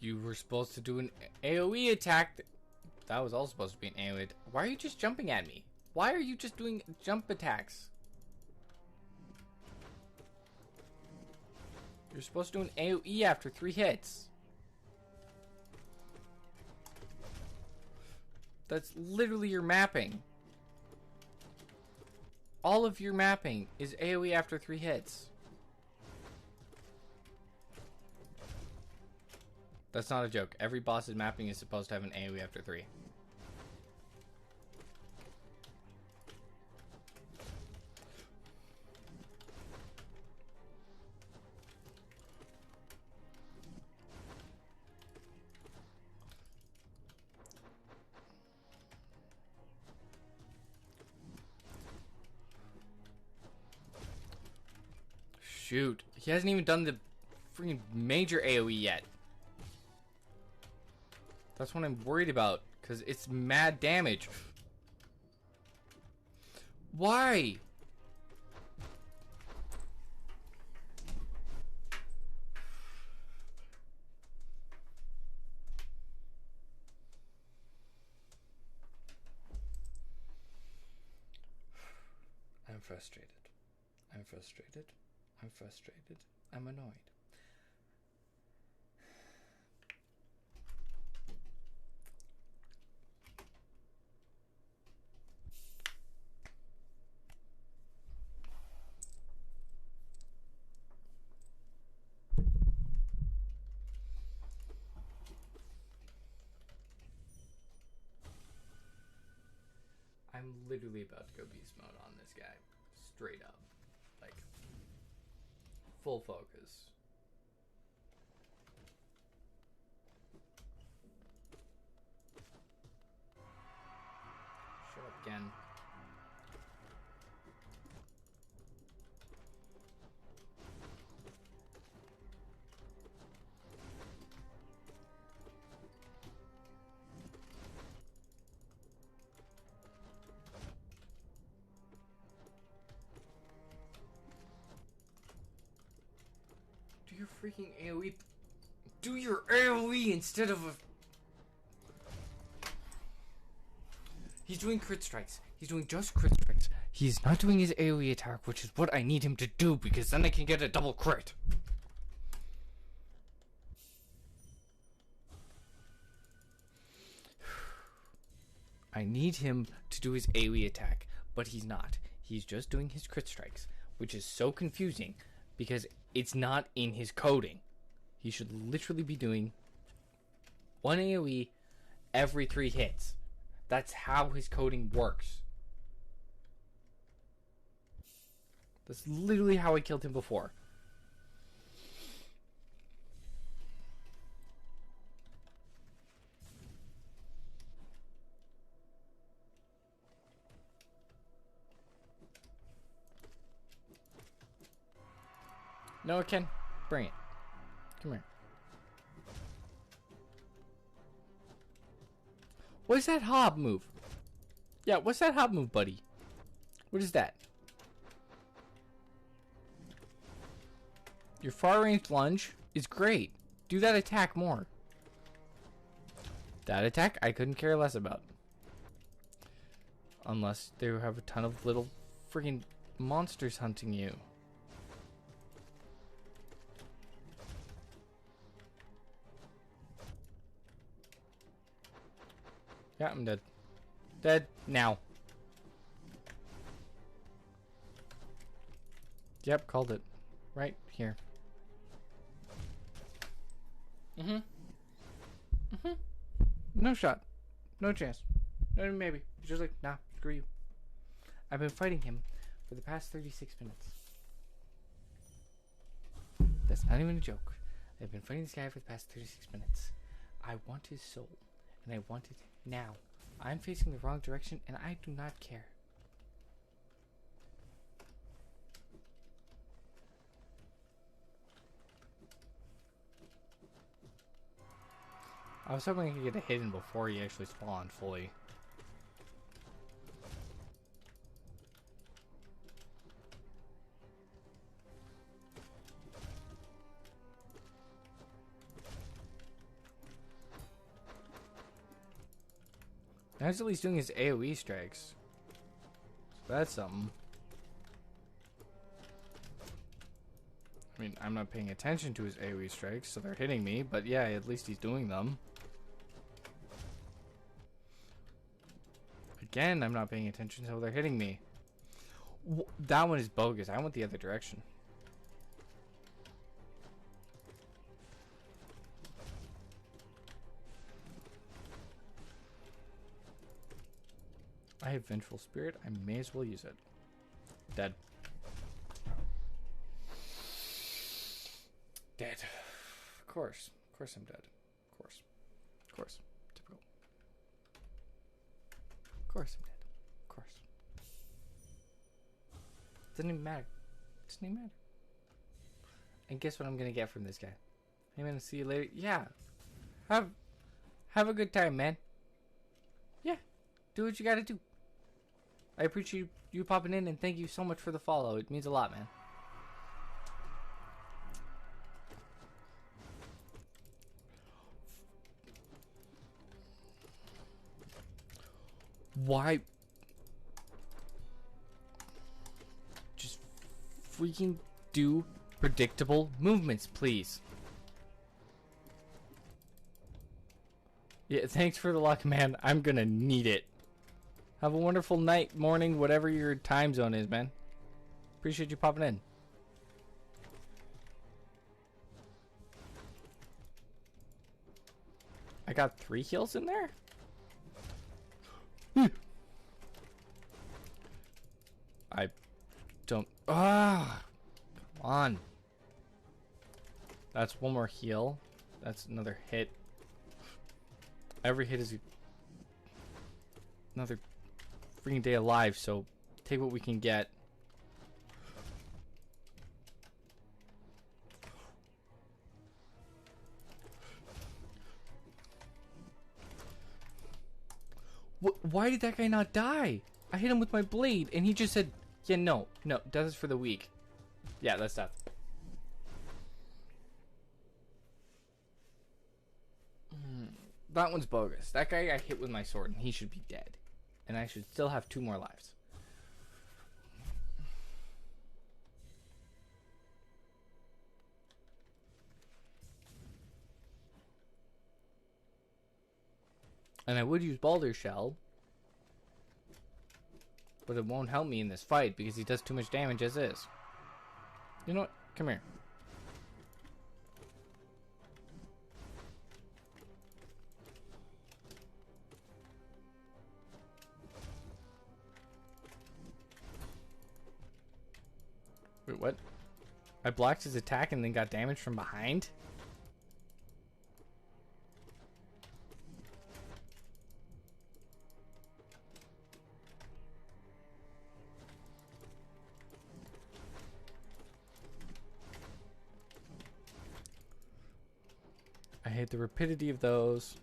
You were supposed to do an AoE attack. That was also supposed to be an AoE. Why are you just jumping at me? Why are you just doing jump attacks? You're supposed to do an AoE after 3 hits. That's literally your mapping. All of your mapping is AoE after 3 hits. That's not a joke. Every boss's mapping is supposed to have an AoE after 3. Shoot. He hasn't even done the freaking major AoE yet. That's what I'm worried about, because it's mad damage. Why? I'm frustrated. I'm frustrated. I'm frustrated. I'm annoyed. I'm literally about to go beast mode on this guy. Straight up. Like, full focus. Shut up again. Do your freaking AoE. Do your AoE instead of a. He's doing crit strikes. He's doing just crit strikes. He's not doing his AoE attack, which is what I need him to do, because then I can get a double crit. I need him to do his AoE attack, but he's not. He's just doing his crit strikes, which is so confusing because it's not in his coding. He should literally be doing 1 AoE every 3 hits. That's how his coding works. That's literally how I killed him before. No, Ken. Bring it. Come here. What's that hob move? Yeah, what's that hob move, buddy? What is that? Your far range lunge is great. Do that attack more. That attack, I couldn't care less about. Unless they have a ton of little freaking monsters hunting you. Yeah, I'm dead. Dead now. Yep, called it. Right here. No shot. No chance. No, maybe. He's just like, nah, screw you. I've been fighting him for the past 36 minutes. That's not even a joke. I've been fighting this guy for the past 36 minutes. I want his soul. And I want it now. I'm facing the wrong direction and I do not care. I was hoping I could get a hit in before he actually spawned fully. Now he's at least doing his AoE strikes. So that's something. I mean, I'm not paying attention to his AoE strikes, so they're hitting me, but yeah, at least he's doing them. Again, I'm not paying attention, so they're hitting me. That one is bogus. I went the other direction. I have Vengeful Spirit. I may as well use it. Dead. Dead. Of course. Of course I'm dead. Of course. Of course. Typical. Of course I'm dead. Of course. Doesn't even matter. Doesn't even matter. And guess what I'm gonna get from this guy? I'm gonna see you later. Yeah. Have a good time, man. Yeah. Do what you gotta do. I appreciate you popping in, and thank you so much for the follow. It means a lot, man. Why? Just freaking do predictable movements, please. Yeah, thanks for the luck, man. I'm gonna need it. Have a wonderful night, morning, whatever your time zone is, man. Appreciate you popping in. I got 3 heals in there? I don't... Ah! Come on. That's one more heal. That's another hit. Every hit is another freaking day alive, so take what we can get. Why did that guy not die? I hit him with my blade, and he just said, yeah, no, death is for the weak. Yeah, that's death. That one's bogus. That guy I hit with my sword, and he should be dead. And I should still have 2 more lives. And I would use Baldur's Shell, but it won't help me in this fight because he does too much damage as is. You know what? Come here. Wait, what? I blocked his attack and then got damage from behind? I hate the rapidity of those.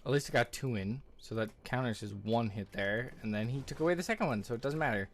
At least I got 2 in, so that counters his 1 hit there, and then he took away the second one, so it doesn't matter.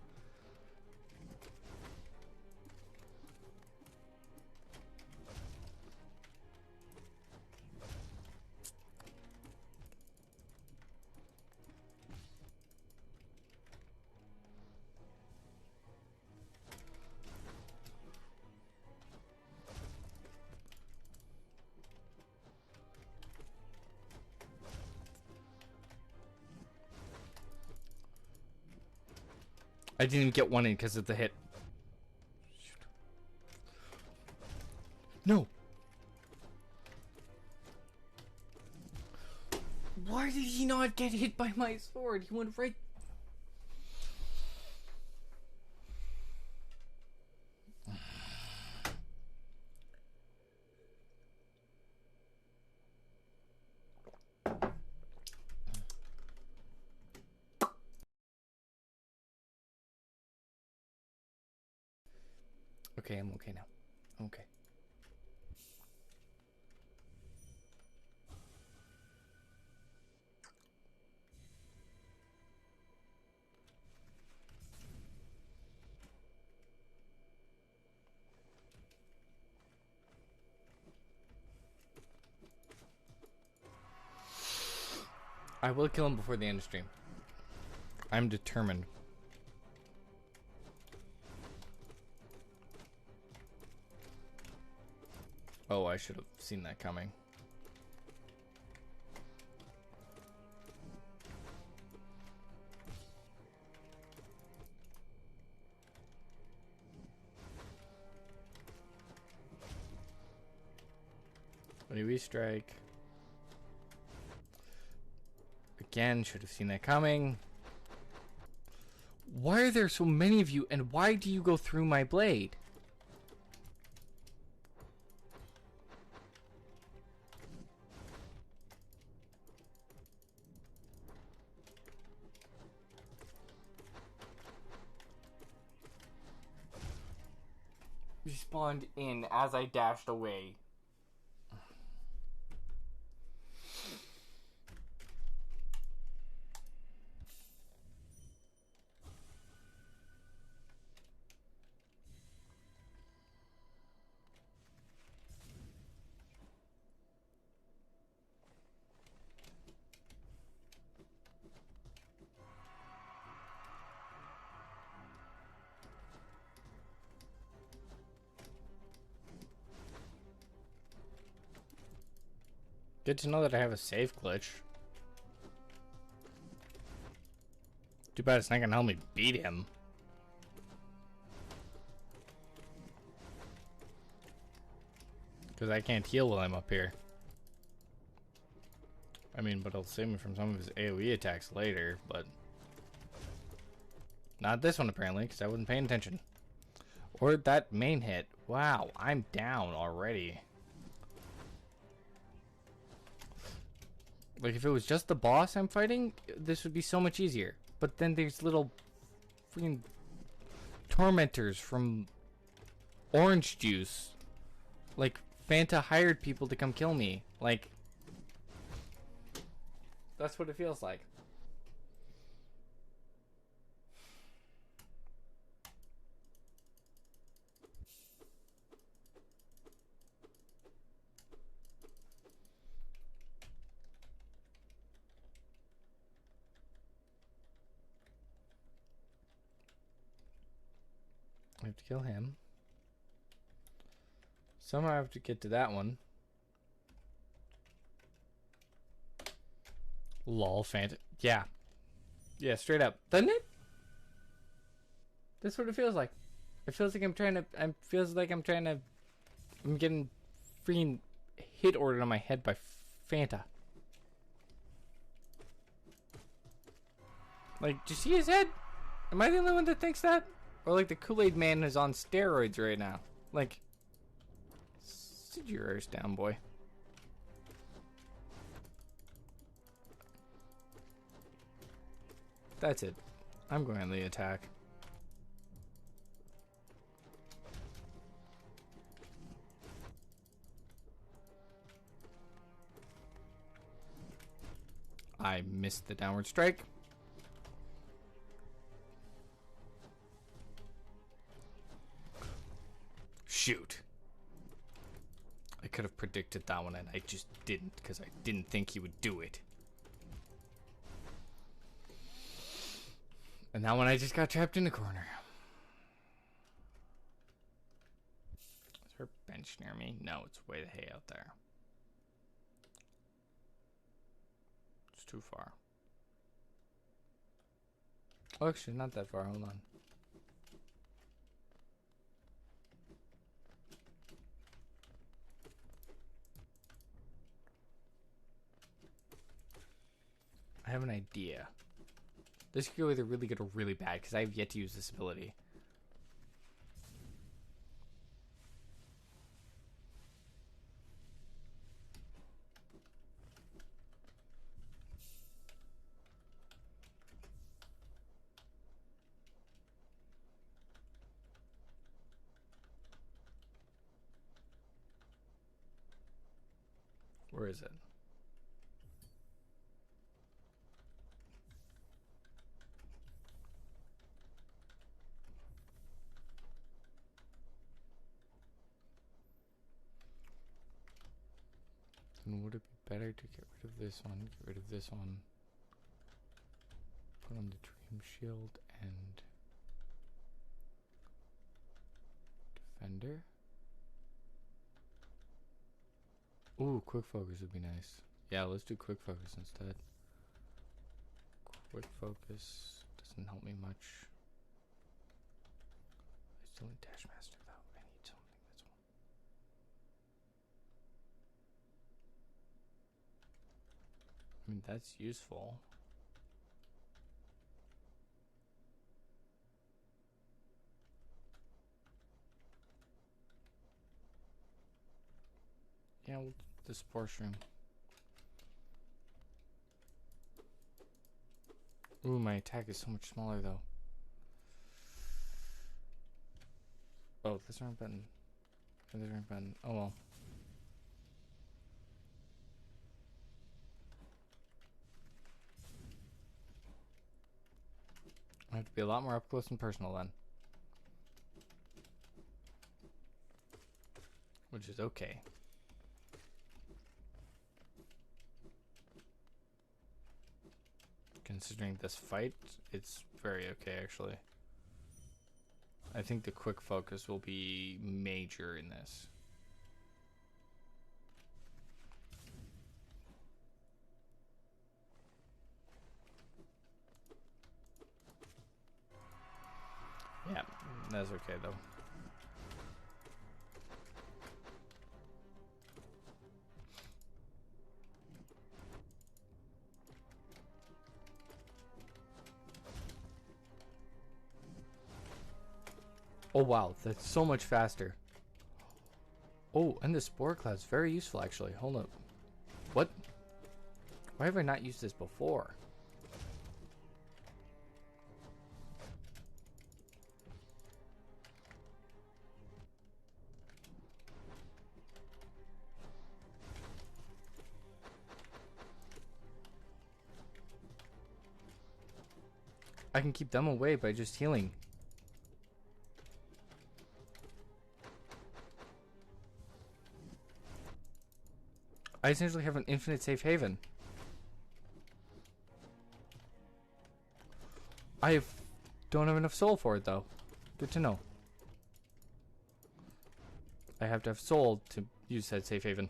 I didn't even get 1 in because of the hit. Shoot. No. did he not get hit by my sword? He went right... Okay, I'm okay now. I'm okay. I will kill him before the end of stream. I'm determined. Oh, I should have seen that coming. We strike. Again, should have seen that coming. Why are there so many of you, and why do you go through my blade? You spawned in as I dashed away. Good to know that I have a save glitch. Too bad it's not gonna help me beat him. Because I can't heal while I'm up here. I mean, but it'll save me from some of his AoE attacks later, but... Not this one, apparently, because I wasn't paying attention. Or that main hit. Wow, I'm down already. Like, if it was just the boss I'm fighting, this would be so much easier. But then there's little freaking tormentors from Orange Juice. Like, Fanta hired people to come kill me. Like, that's what it feels like. I have to kill him. Somehow I have to get to that one. Lol, Fanta. Yeah. Yeah, straight up. Doesn't it? That's what it feels like. It feels like I'm getting freaking hit ordered on my head by Fanta. Like, do you see his head? Am I the only one that thinks that? Or like the Kool-Aid man is on steroids right now. Like, sit your ears down, boy. That's it. I'm going on the attack. I missed the downward strike. Shoot. I could have predicted that one and I just didn't because I didn't think he would do it. And that one I just got trapped in the corner. Is there a bench near me? No, it's way the hay out there. It's too far. Oh, actually, not that far. Hold on. I have an idea. This could go either really good or really bad because I have yet to use this ability. Where is it? And would it be better to get rid of this one, get rid of this one, put on the Dream Shield and Defender? Ooh, Quick Focus would be nice. Yeah, let's do Quick Focus instead. Quick Focus doesn't help me much. I still need Dash Master though. I need something that's one. I mean, that's useful. Yeah, we'll do the Spore Shroom. Ooh, my attack is so much smaller though. Oh, that's the wrong button. That's the wrong button. Oh well. I have to be a lot more up close and personal then. Which is okay. Considering this fight, it's very okay actually. I think the Quick Focus will be major in this. Yeah, that's okay though. Oh wow, that's so much faster. Oh, and the Spore Cloud's very useful actually. Hold up. What? Why have I not used this before? I can keep them away by just healing. I essentially have an infinite safe haven. Don't have enough soul for it though. Good to know. I have to have soul to use that safe haven.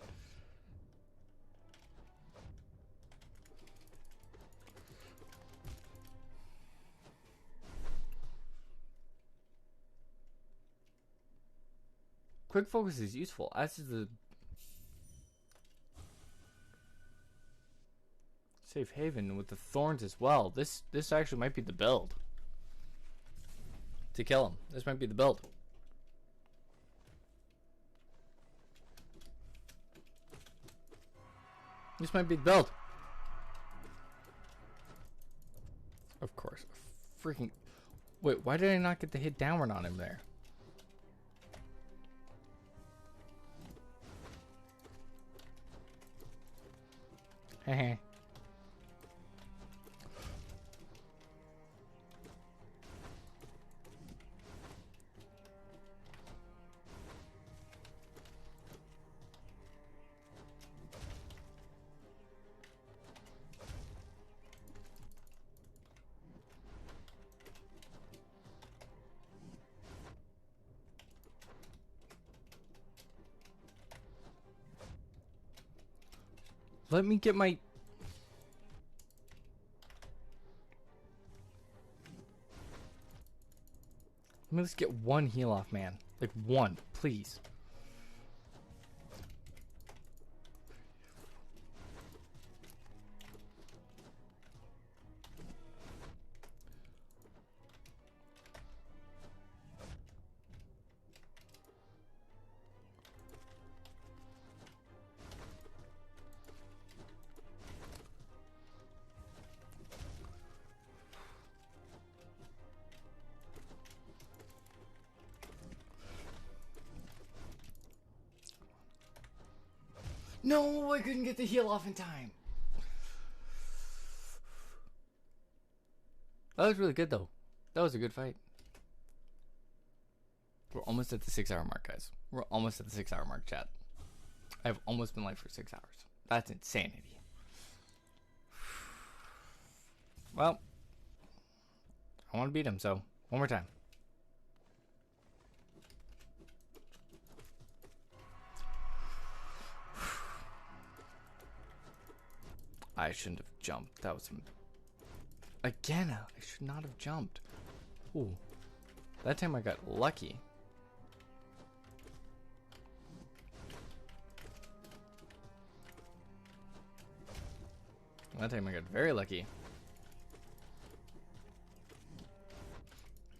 Quick Focus is useful, as is the safe haven with the thorns as well. This actually might be the build to kill him. This might be the build. This might be the build. Of course. Freaking. Wait, why did I not get the hit downward on him there? Heh. Let me get my... Let me just get one heal off, man. Like one, please. No, I couldn't get the heal off in time. That was really good, though. That was a good fight. We're almost at the 6 hour mark, guys. We're almost at the 6 hour mark, chat. I've almost been live for 6 hours. That's insanity. Well, I want to beat him, so one more time. I shouldn't have jumped. That was... Again, I should not have jumped. Ooh. That time I got lucky. That time I got very lucky.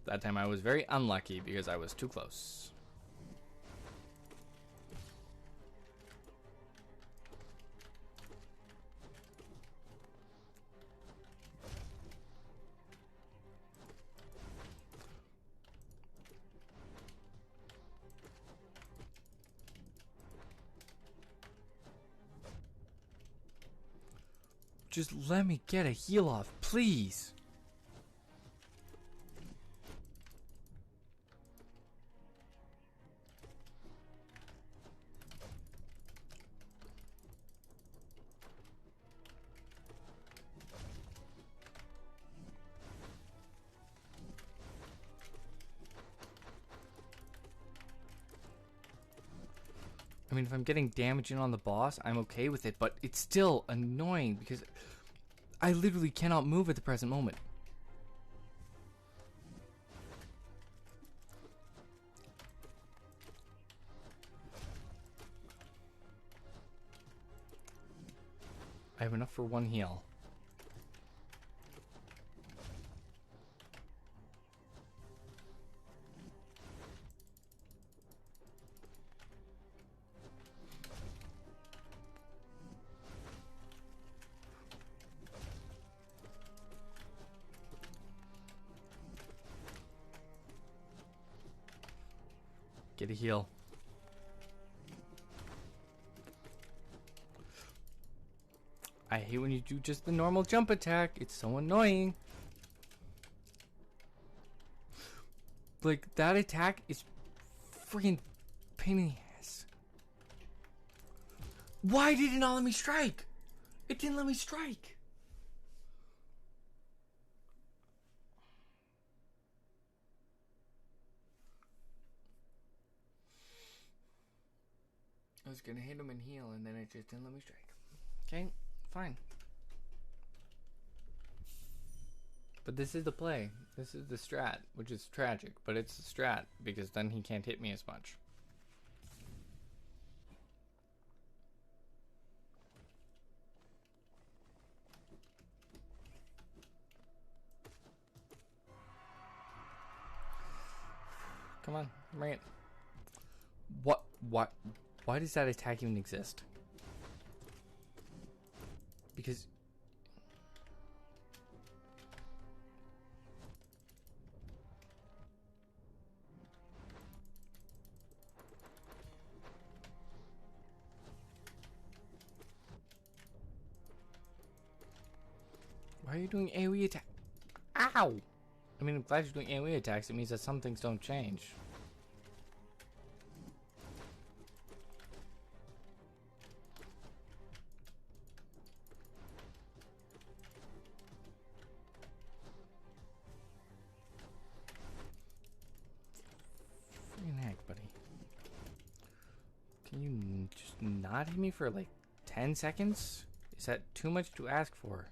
That time I was very unlucky because I was too close. Just let me get a heal off, please. I mean, if I'm getting damage in on the boss, I'm okay with it, but it's still annoying because I literally cannot move at the present moment. I have enough for one heal. Get a heal. I hate when you do just the normal jump attack. It's so annoying. Like, that attack is freaking pain in the ass. Why did it not let me strike? It didn't let me strike. I was gonna hit him and heal, and then it just didn't let me strike. Okay, fine. But this is the play. This is the strat, which is tragic, but it's the strat, because then he can't hit me as much. Come on, bring it. What? Why does that attack even exist? Because... Why are you doing AoE attack? Ow! I mean, I'm glad you're doing AoE attacks. It means that some things don't change. Freaking heck, buddy. Can you just not hit me for like 10 seconds? Is that too much to ask for?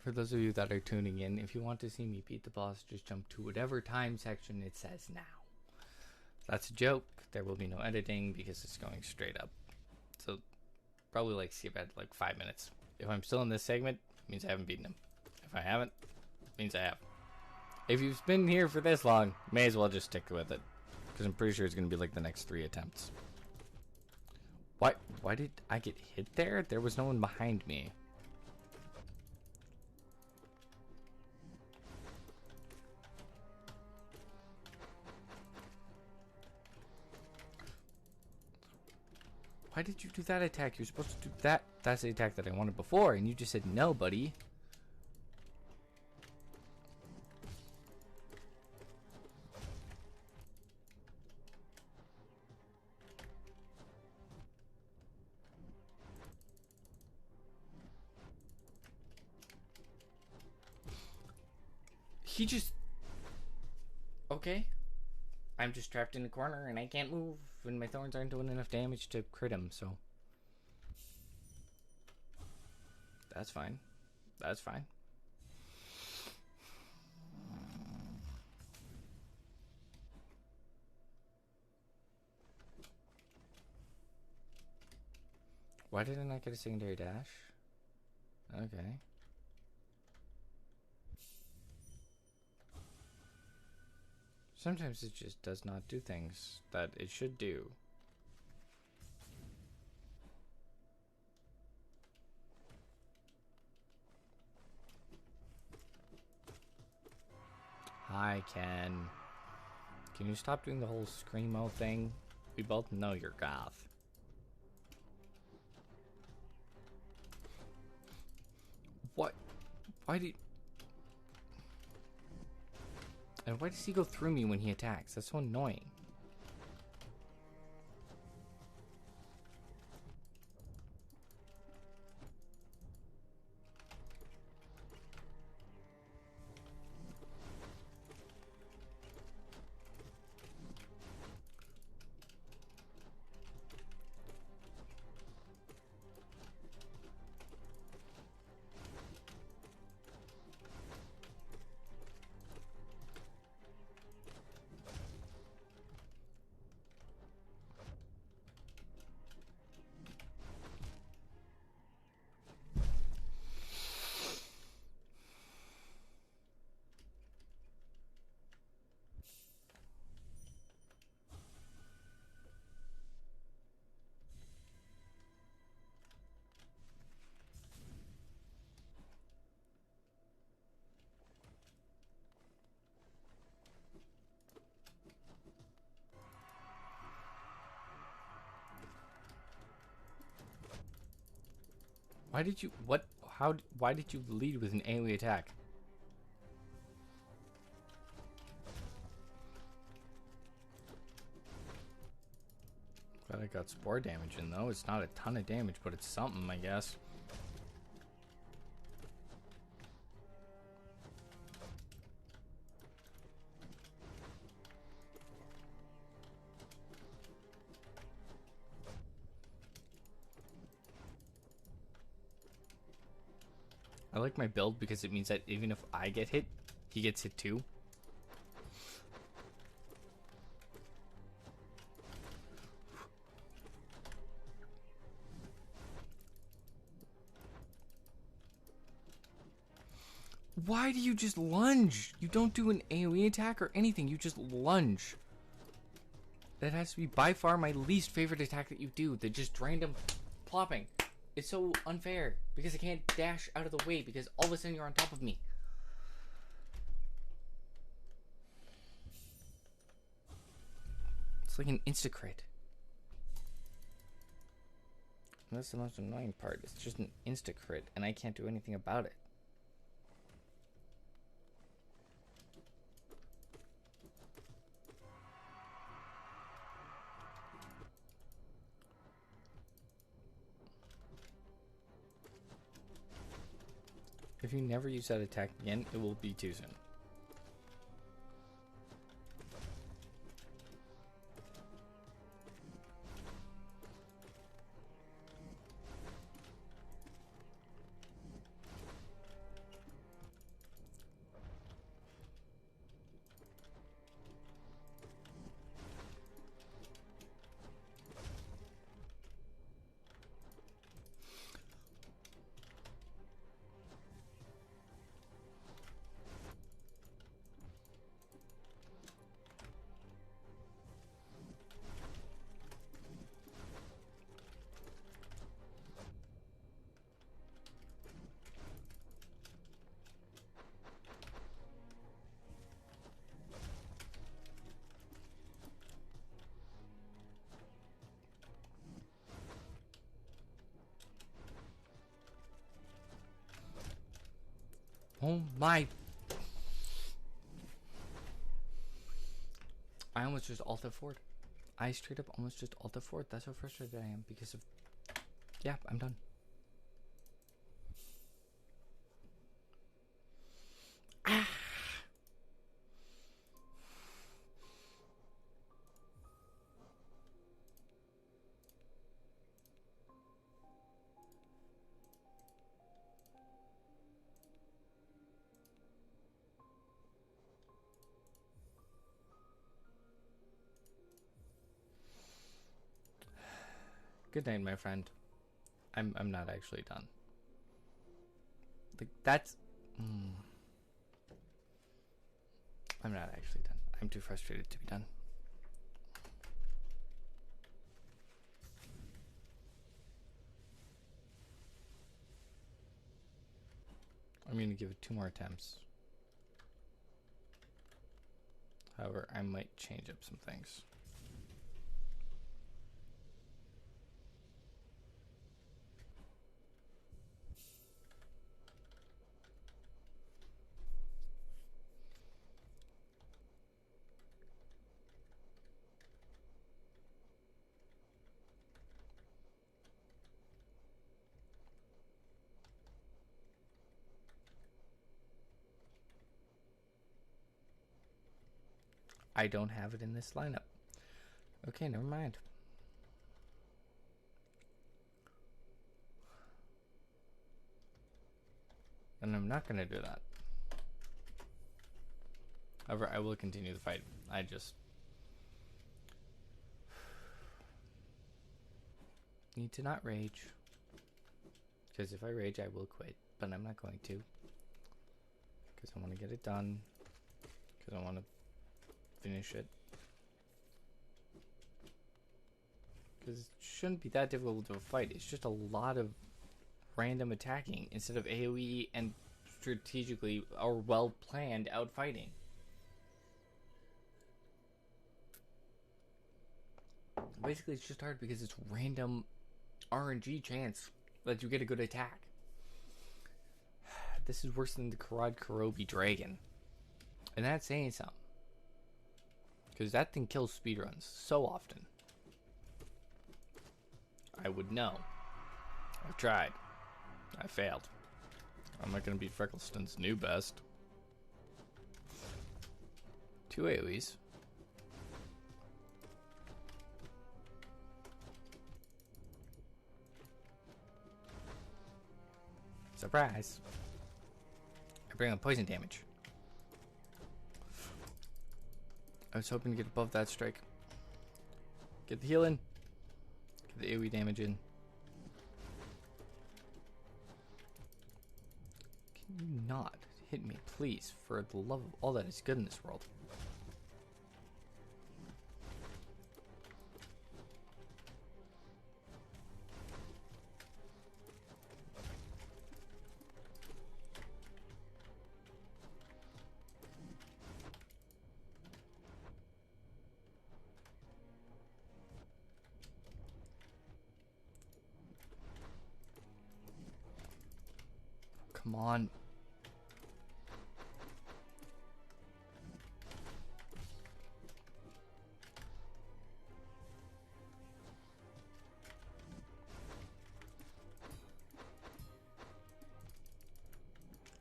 For those of you that are tuning in, if you want to see me beat the boss, just jump to whatever time section it says now. That's a joke. There will be no editing because it's going straight up. So probably like skip at like 5 minutes. If I'm still in this segment, it means I haven't beaten him. If I haven't, it means I have. If you've been here for this long, may as well just stick with it. Because I'm pretty sure it's going to be like the next 3 attempts. Why did I get hit there? There was no one behind me. Why did you do that attack? You're supposed to do that. That's the attack that I wanted before, and you just said no, buddy. He just... Okay. I'm just trapped in a corner and I can't move, and my thorns aren't doing enough damage to crit him, so... That's fine. That's fine. Why did I not get a secondary dash? Okay. Sometimes it just does not do things that it should do. Hi, Ken. Can you stop doing the whole screamo thing? We both know you're goth. What? Why did... And why does he go through me when he attacks? That's so annoying. Why did you... What? How... Why did you lead with an AoE attack? Glad I got spore damage in, though. It's not a ton of damage, but it's something, I guess. I like my build because it means that even if I get hit, he gets hit too. Why do you just lunge? You don't do an AoE attack or anything. You just lunge. That has to be by far my least favorite attack that you do. The just random plopping. It's so unfair because I can't dash out of the way because all of a sudden you're on top of me. It's like an insta-crit. That's the most annoying part. It's just an insta-crit and I can't do anything about it. If you never use that attack again, it will be too soon. Oh my. I almost just alt F4'd. I straight up almost just alt F4'd. That's how frustrated I am because of... Yeah, I'm done. Ah. Good night, my friend. I'm not actually done. Like that's I'm not actually done. I'm too frustrated to be done. I'm gonna give it 2 more attempts. However, I might change up some things. I don't have it in this lineup. Okay, never mind. And I'm not gonna do that. However, I will continue the fight. I just need to not rage. Because if I rage, I will quit. But I'm not going to. Because I want to get it done. Because I want to finish it. Because it shouldn't be that difficult of a fight. It's just a lot of random attacking instead of AoE and strategically or well planned out fighting. Basically, it's just hard because it's random RNG chance that you get a good attack. This is worse than the Karad Kurobi Dragon. And that's saying something. Because that thing kills speedruns so often. I would know. I've tried. I failed. I'm not going to beat Freckleston's new best. 2 AoEs. Surprise. I bring on poison damage. I was hoping to get above that strike. Get the heal in. Get the AoE damage in. Can you not hit me, please, for the love of all that is good in this world? Come on.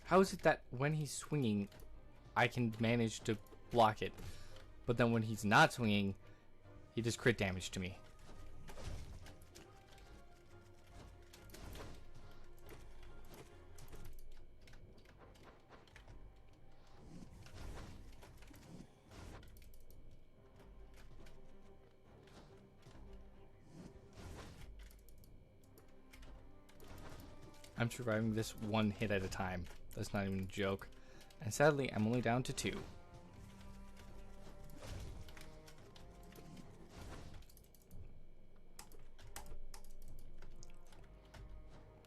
How is it that when he's swinging, I can manage to block it, but then when he's not swinging, he does crit damage to me? I'm surviving this one hit at a time. That's not even a joke. And sadly, I'm only down to 2.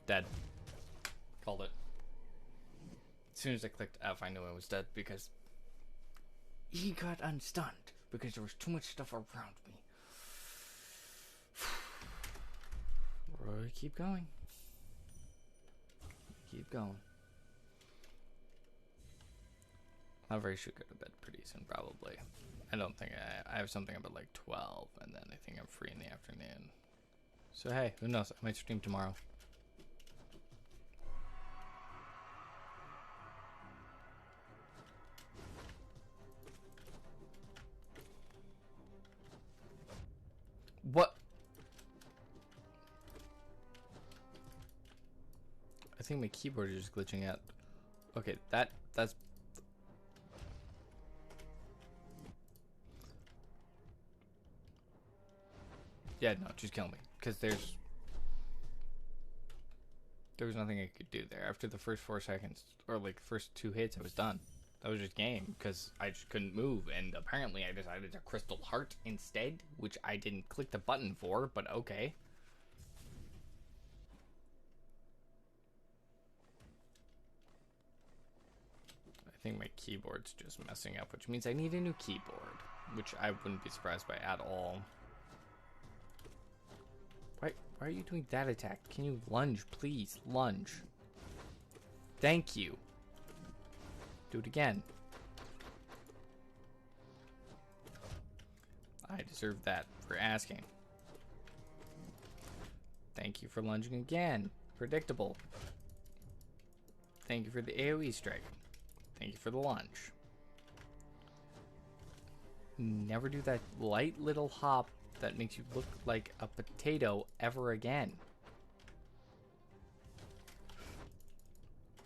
Dead. Called it. As soon as I clicked F, I knew I was dead because he got unstunned because there was too much stuff around me. Roy, keep going. Keep going. However, I should go to bed pretty soon, probably. I don't think I have something about like 12, and then I think I'm free in the afternoon. So hey, who knows? I might stream tomorrow. What? I think my keyboard is just glitching out. Okay, that's... Yeah, no, just kill me. Because there was nothing I could do there. After the first 4 seconds, or like first 2 hits, I was done. That was just game, because I just couldn't move, and apparently I decided to Crystal Heart instead, which I didn't click the button for, but okay. I think my keyboard's just messing up, which means I need a new keyboard, which I wouldn't be surprised by at all. Why are you doing that attack? Can you lunge, please? Lunge. Thank you. Do it again. I deserve that for asking. Thank you for lunging again. Predictable. Thank you for the AoE strike. Thank you for the lunge. Never do that light little hop that makes you look like a potato ever again.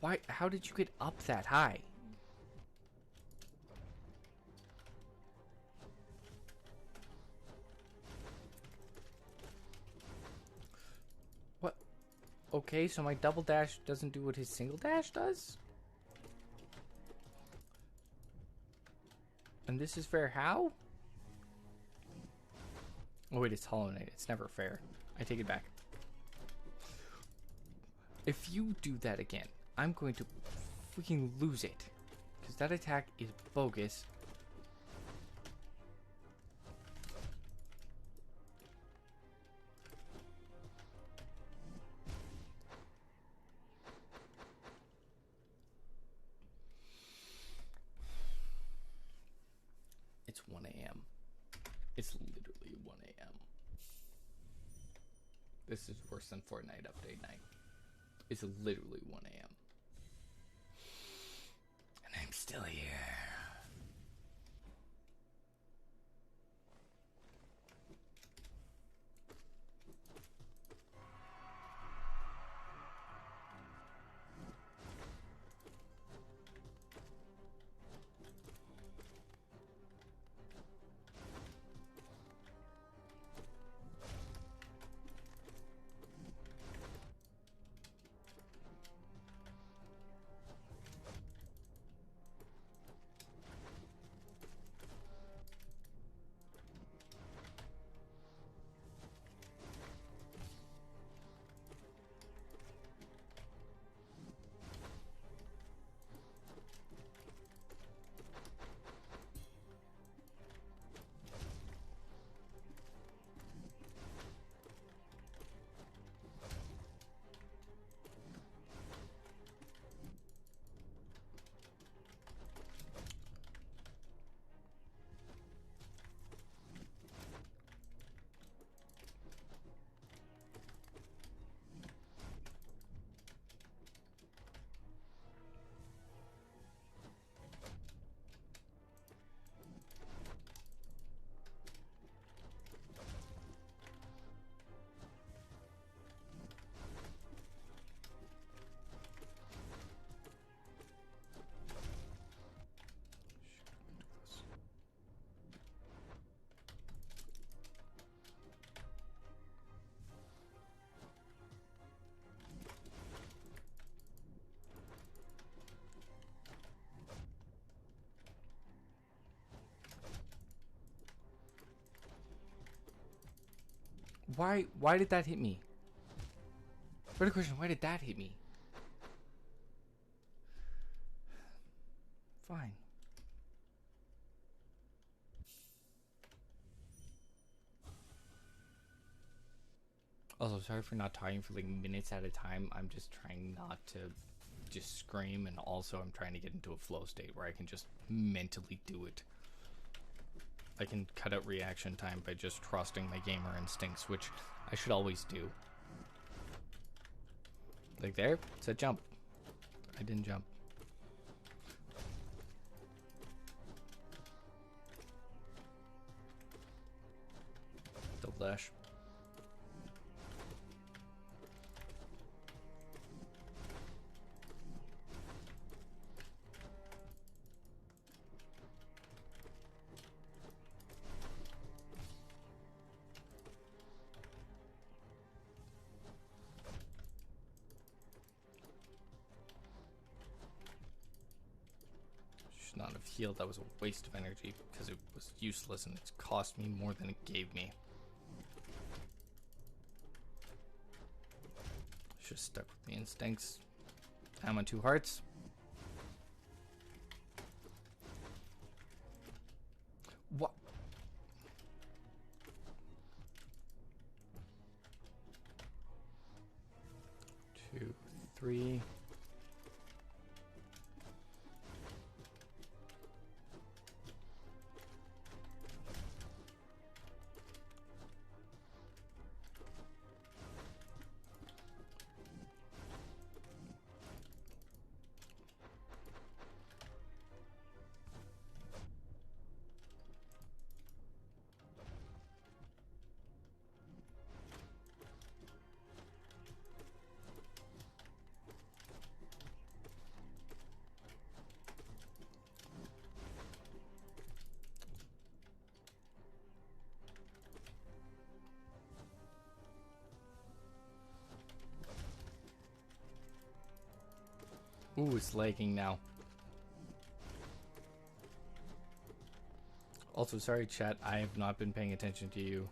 Why? How did you get up that high? What? Okay, so my double dash doesn't do what his single dash does? And this is fair how? Oh wait, it's Hollow Knight. It's never fair. I take it back. If you do that again, I'm going to freaking lose it. Because that attack is bogus. It's 1 a.m. It's literally 1 a.m. This is worse than Fortnite update night. It's literally 1 a.m. And I'm still here. Why did that hit me? Better question, why did that hit me? Fine. Also, sorry for not talking for like minutes at a time. I'm just trying not to just scream, and also I'm trying to get into a flow state where I can just mentally do it. I can cut out reaction time by just trusting my gamer instincts, which I should always do. Like there, it's a jump. I didn't jump. Double dash. Should not have healed. That was a waste of energy because it was useless and it's cost me more than it gave me. Should have stuck with the instincts. I'm on 2 hearts. What? 2, 3. Ooh, it's lagging now. Also, sorry chat, I have not been paying attention to you.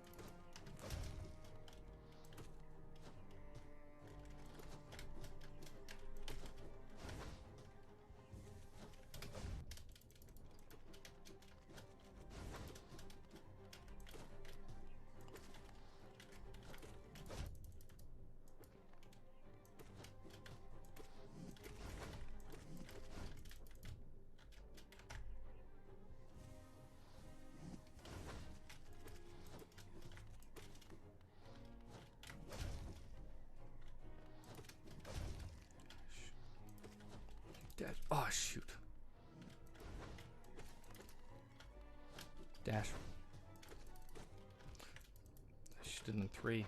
Dash. Oh, shoot. Dash. I should have done 3.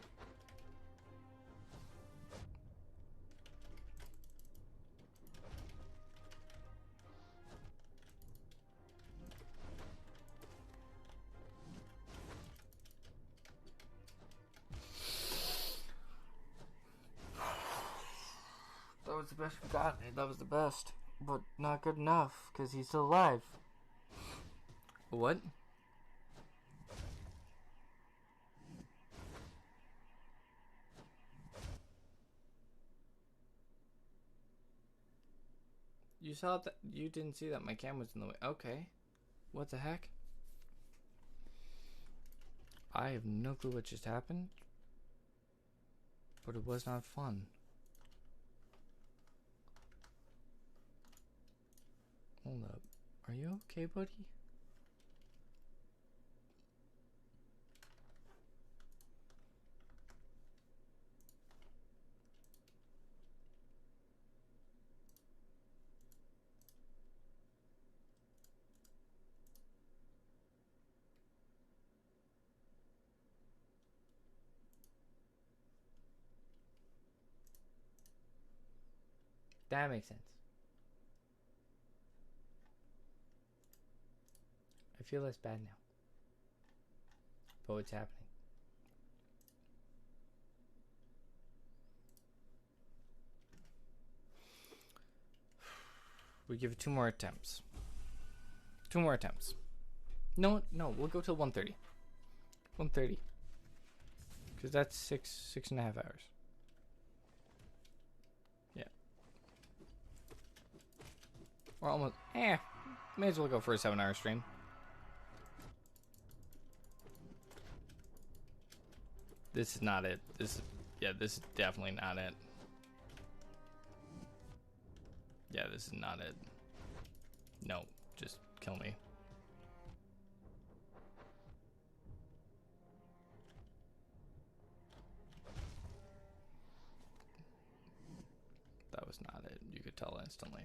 That was the best we got. That was the best. But not good enough, because he's still alive. What? You saw that? You didn't see that my camera's in the way. Okay. What the heck? I have no clue what just happened. But it was not fun. Hold up. Are you okay, buddy? That makes sense. I feel less bad now. But what's happening? We give it 2 more attempts. 2 more attempts. No, we'll go till 1:30. 1:30. Because that's 6.5 hours. Yeah. We're almost... may as well go for a 7-hour stream. This is not it. This is... yeah, this is definitely not it. this is not it. No, just kill me. That was not it. You could tell instantly.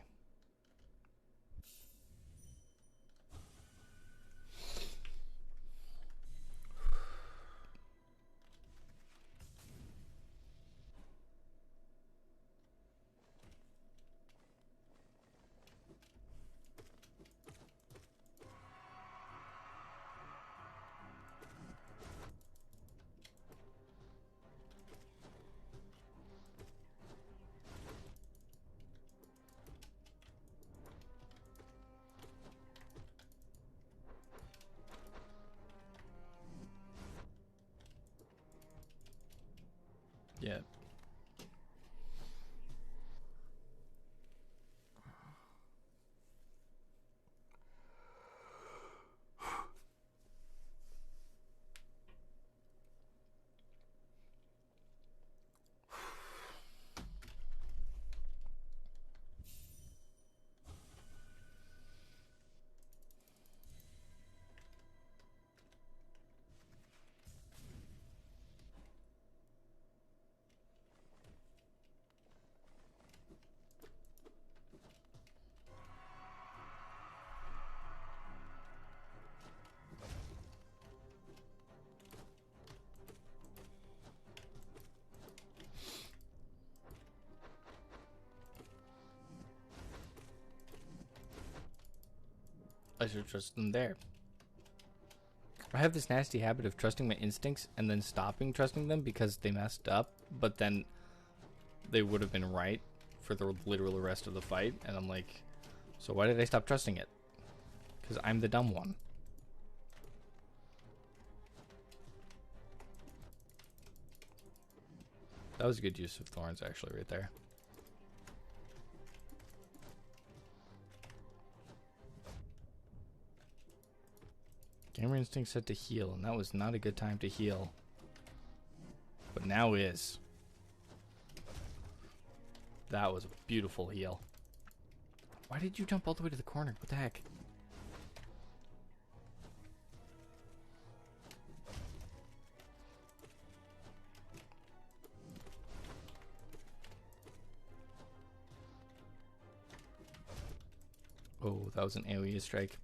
Yeah. I should trust them there. I have this nasty habit of trusting my instincts and then stopping trusting them because they messed up, but then they would have been right for the literal rest of the fight, and I'm like, so why did I stop trusting it? Because I'm the dumb one. That was a good use of thorns, actually, right there. Gamer instinct set to heal, and that was not a good time to heal. But now is. That was a beautiful heal. Why did you jump all the way to the corner? What the heck? Oh, that was an AoE strike.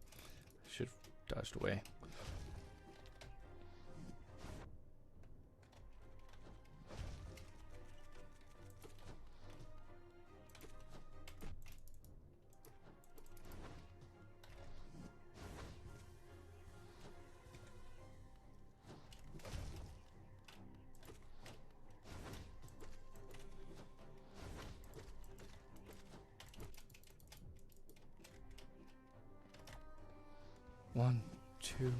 Should have dodged away. One, two.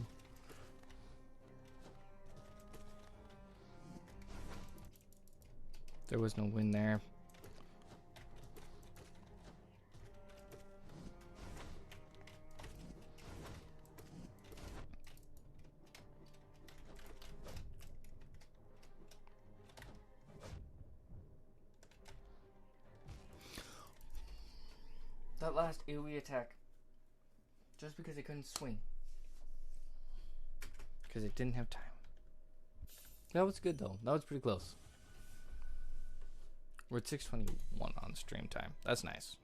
There was no win there. That last AoE attack. Just because it couldn't swing. Because it didn't have time. That was good though. That was pretty close. We're at 6:21 on stream time. That's nice.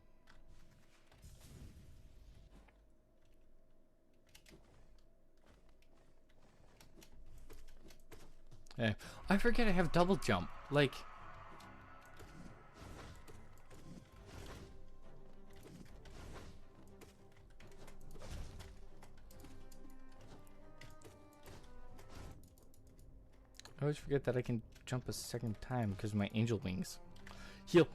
Hey, I forget I have double jump. Like... I always forget that I can jump a second time because of my angel wings. Heal.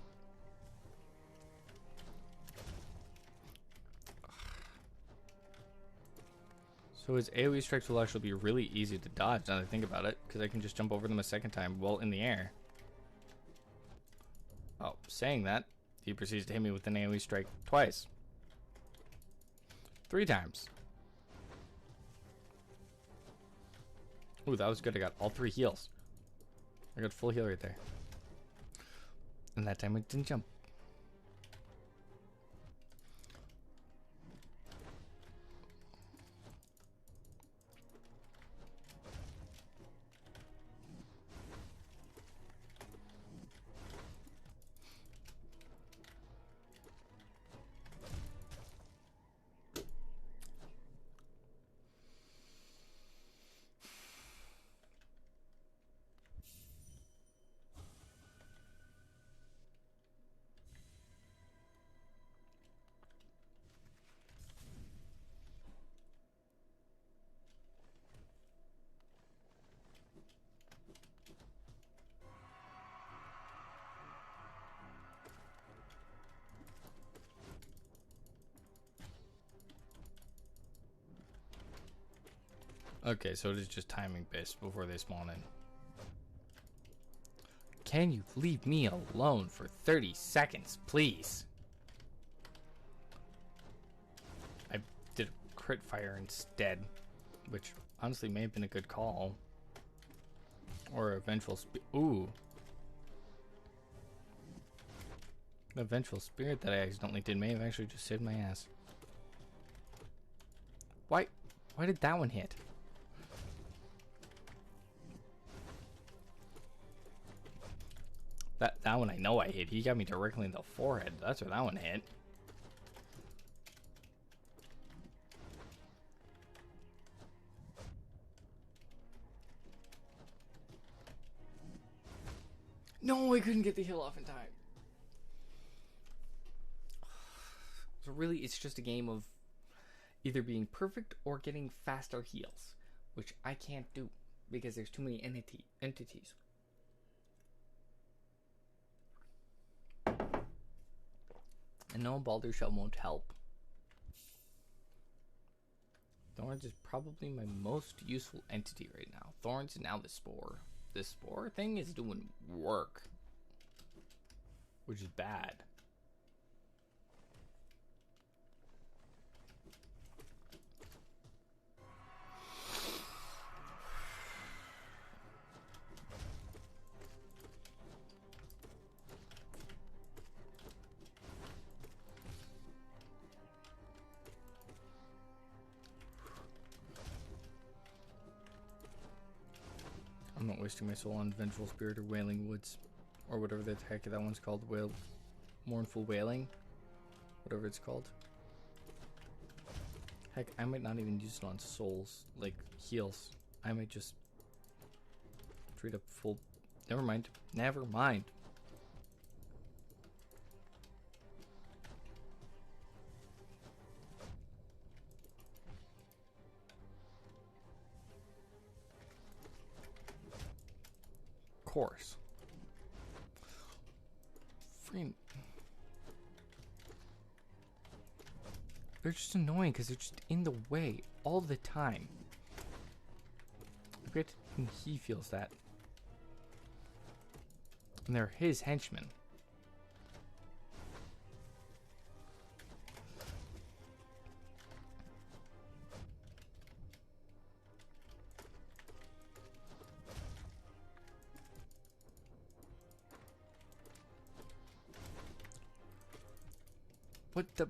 So his AoE strikes will actually be really easy to dodge now that I think about it, because I can just jump over them a second time while in the air. Oh, saying that, he proceeds to hit me with an AoE strike twice. 3 times. Ooh, that was good. I got all 3 heals. I got full heal right there. And that time I didn't jump. Okay, so it is just timing based before they spawn in. Can you leave me alone for 30 seconds, please? I did a crit fire instead, which honestly may have been a good call. Or a vengeful ooh. The vengeful spirit that I accidentally did may have actually just saved my ass. Why did that one hit? That one I know I hit. He got me directly in the forehead. That's where that one hit. No, I couldn't get the heal off in time. So really, it's just a game of either being perfect or getting faster heals, which I can't do because there's too many entities. And no, Baldur's Shell won't help. Thorns is probably my most useful entity right now. Thorns and now the Spore. This Spore thing is doing work, which is bad. I'm not wasting my soul on Vengeful Spirit or Wailing Woods. Or whatever the heck that one's called. Mournful Wailing. Whatever it's called. Heck, I might not even use it on souls. Like, heals. I might just... straight up full... Never mind. Never mind. Course. Freaking. They're just annoying because they're just in the way all the time. I bet he feels that. And they're his henchmen. What the...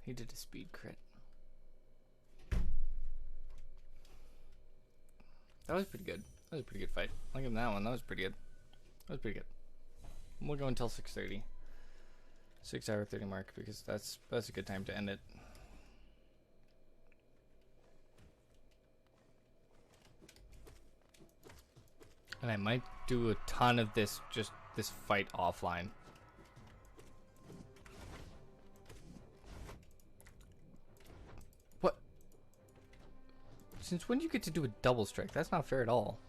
He did a speed crit. That was pretty good. That was a pretty good fight. I'll give him that one. That was pretty good. That was pretty good. We'll go until 6:30. 6 hour 30 mark because that's a good time to end it. And I might do a ton of this fight offline. What? Since when do you get to do a double strike? That's not fair at all.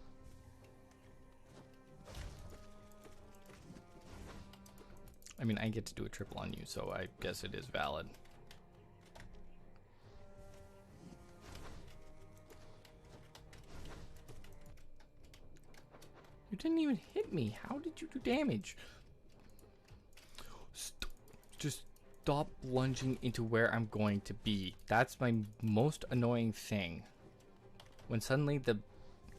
I mean, I get to do a triple on you, so I guess it is valid. You didn't even hit me. How did you do damage? Just stop lunging into where I'm going to be. That's my most annoying thing. When suddenly the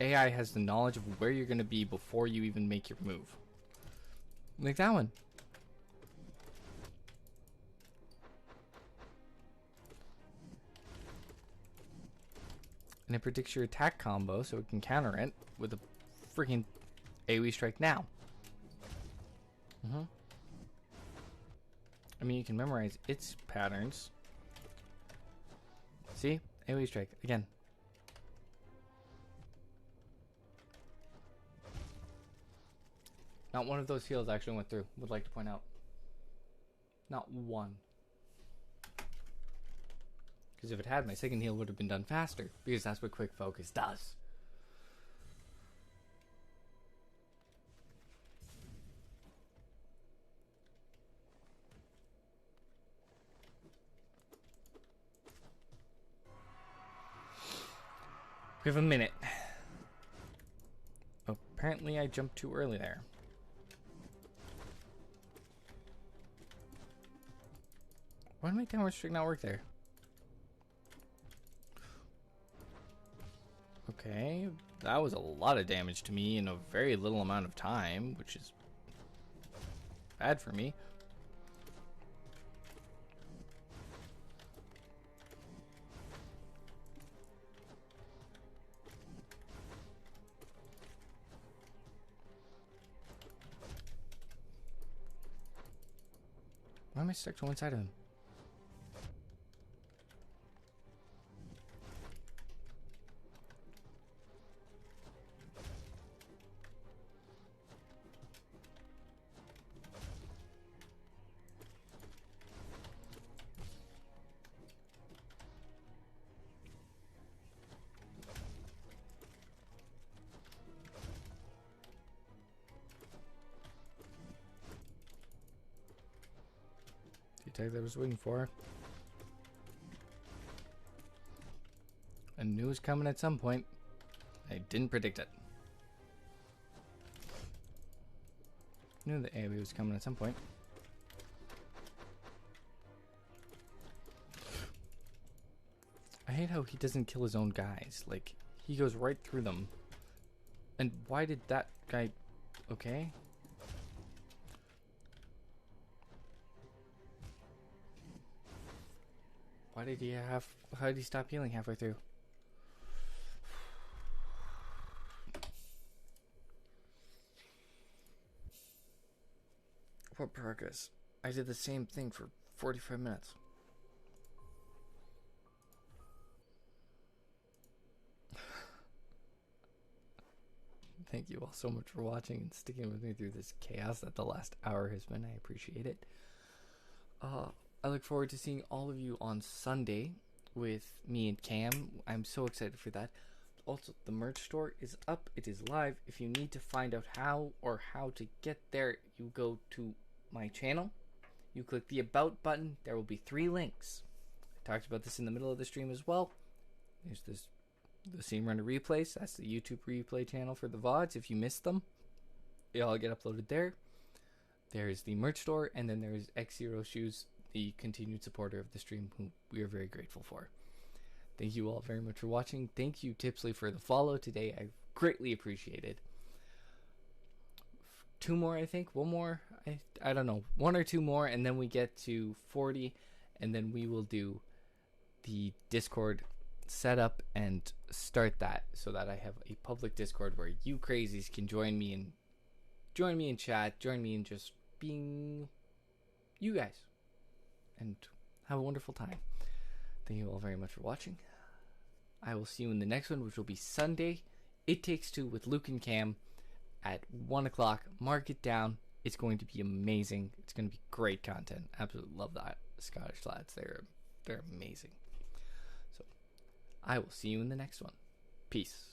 AI has the knowledge of where you're going to be before you even make your move. Like that one. And it predicts your attack combo so it can counter it with a freaking AoE strike now. I mean, you can memorize its patterns. See? AoE strike again. Not one of those heals actually went through, would like to point out. Not one. Because if it had, my second heal would have been done faster. Because that's what quick focus does. We have a minute. Apparently I jumped too early there. Why did my downward streak not work there? Okay, that was a lot of damage to me in a very little amount of time, which is bad for me. Why am I stuck to one side of him? The attack that I was waiting for. I knew it was coming at some point. I didn't predict it. Knew the AoE was coming at some point. I hate how he doesn't kill his own guys. Like, he goes right through them. And why did that guy... Okay. Why did he have... How did he stop healing halfway through? What progress? I did the same thing for 45 minutes. Thank you all so much for watching and sticking with me through this chaos that the last hour has been. I appreciate it. I look forward to seeing all of you on Sunday with me and Cam. I'm so excited for that. Also, the merch store is up. It is live. If you need to find out how to get there, you go to my channel. You click the About button. There will be 3 links. I talked about this in the middle of the stream as well. There's the Scene Runner replays. That's the YouTube replay channel for the VODs. If you missed them, they all get uploaded there. There's the merch store, and then there's X0 Shoes, the continued supporter of the stream, who we are very grateful for. Thank you all very much for watching. Thank you, Tipsley, for the follow today. I greatly appreciate it. 2 more, I think. 1 more. I don't know. 1 or 2 more, and then we get to 40, and then we will do the Discord setup and start that so that I have a public Discord where you crazies can join me in chat, join me in just being you guys, and have a wonderful time. Thank you all very much for watching. I will see you in the next one, which will be Sunday. It Takes Two with Luke and Cam at 1 o'clock. Mark it down. It's going to be amazing. It's going to be great content. Absolutely love that. Scottish lads, they're amazing. So I will see you in the next one. Peace.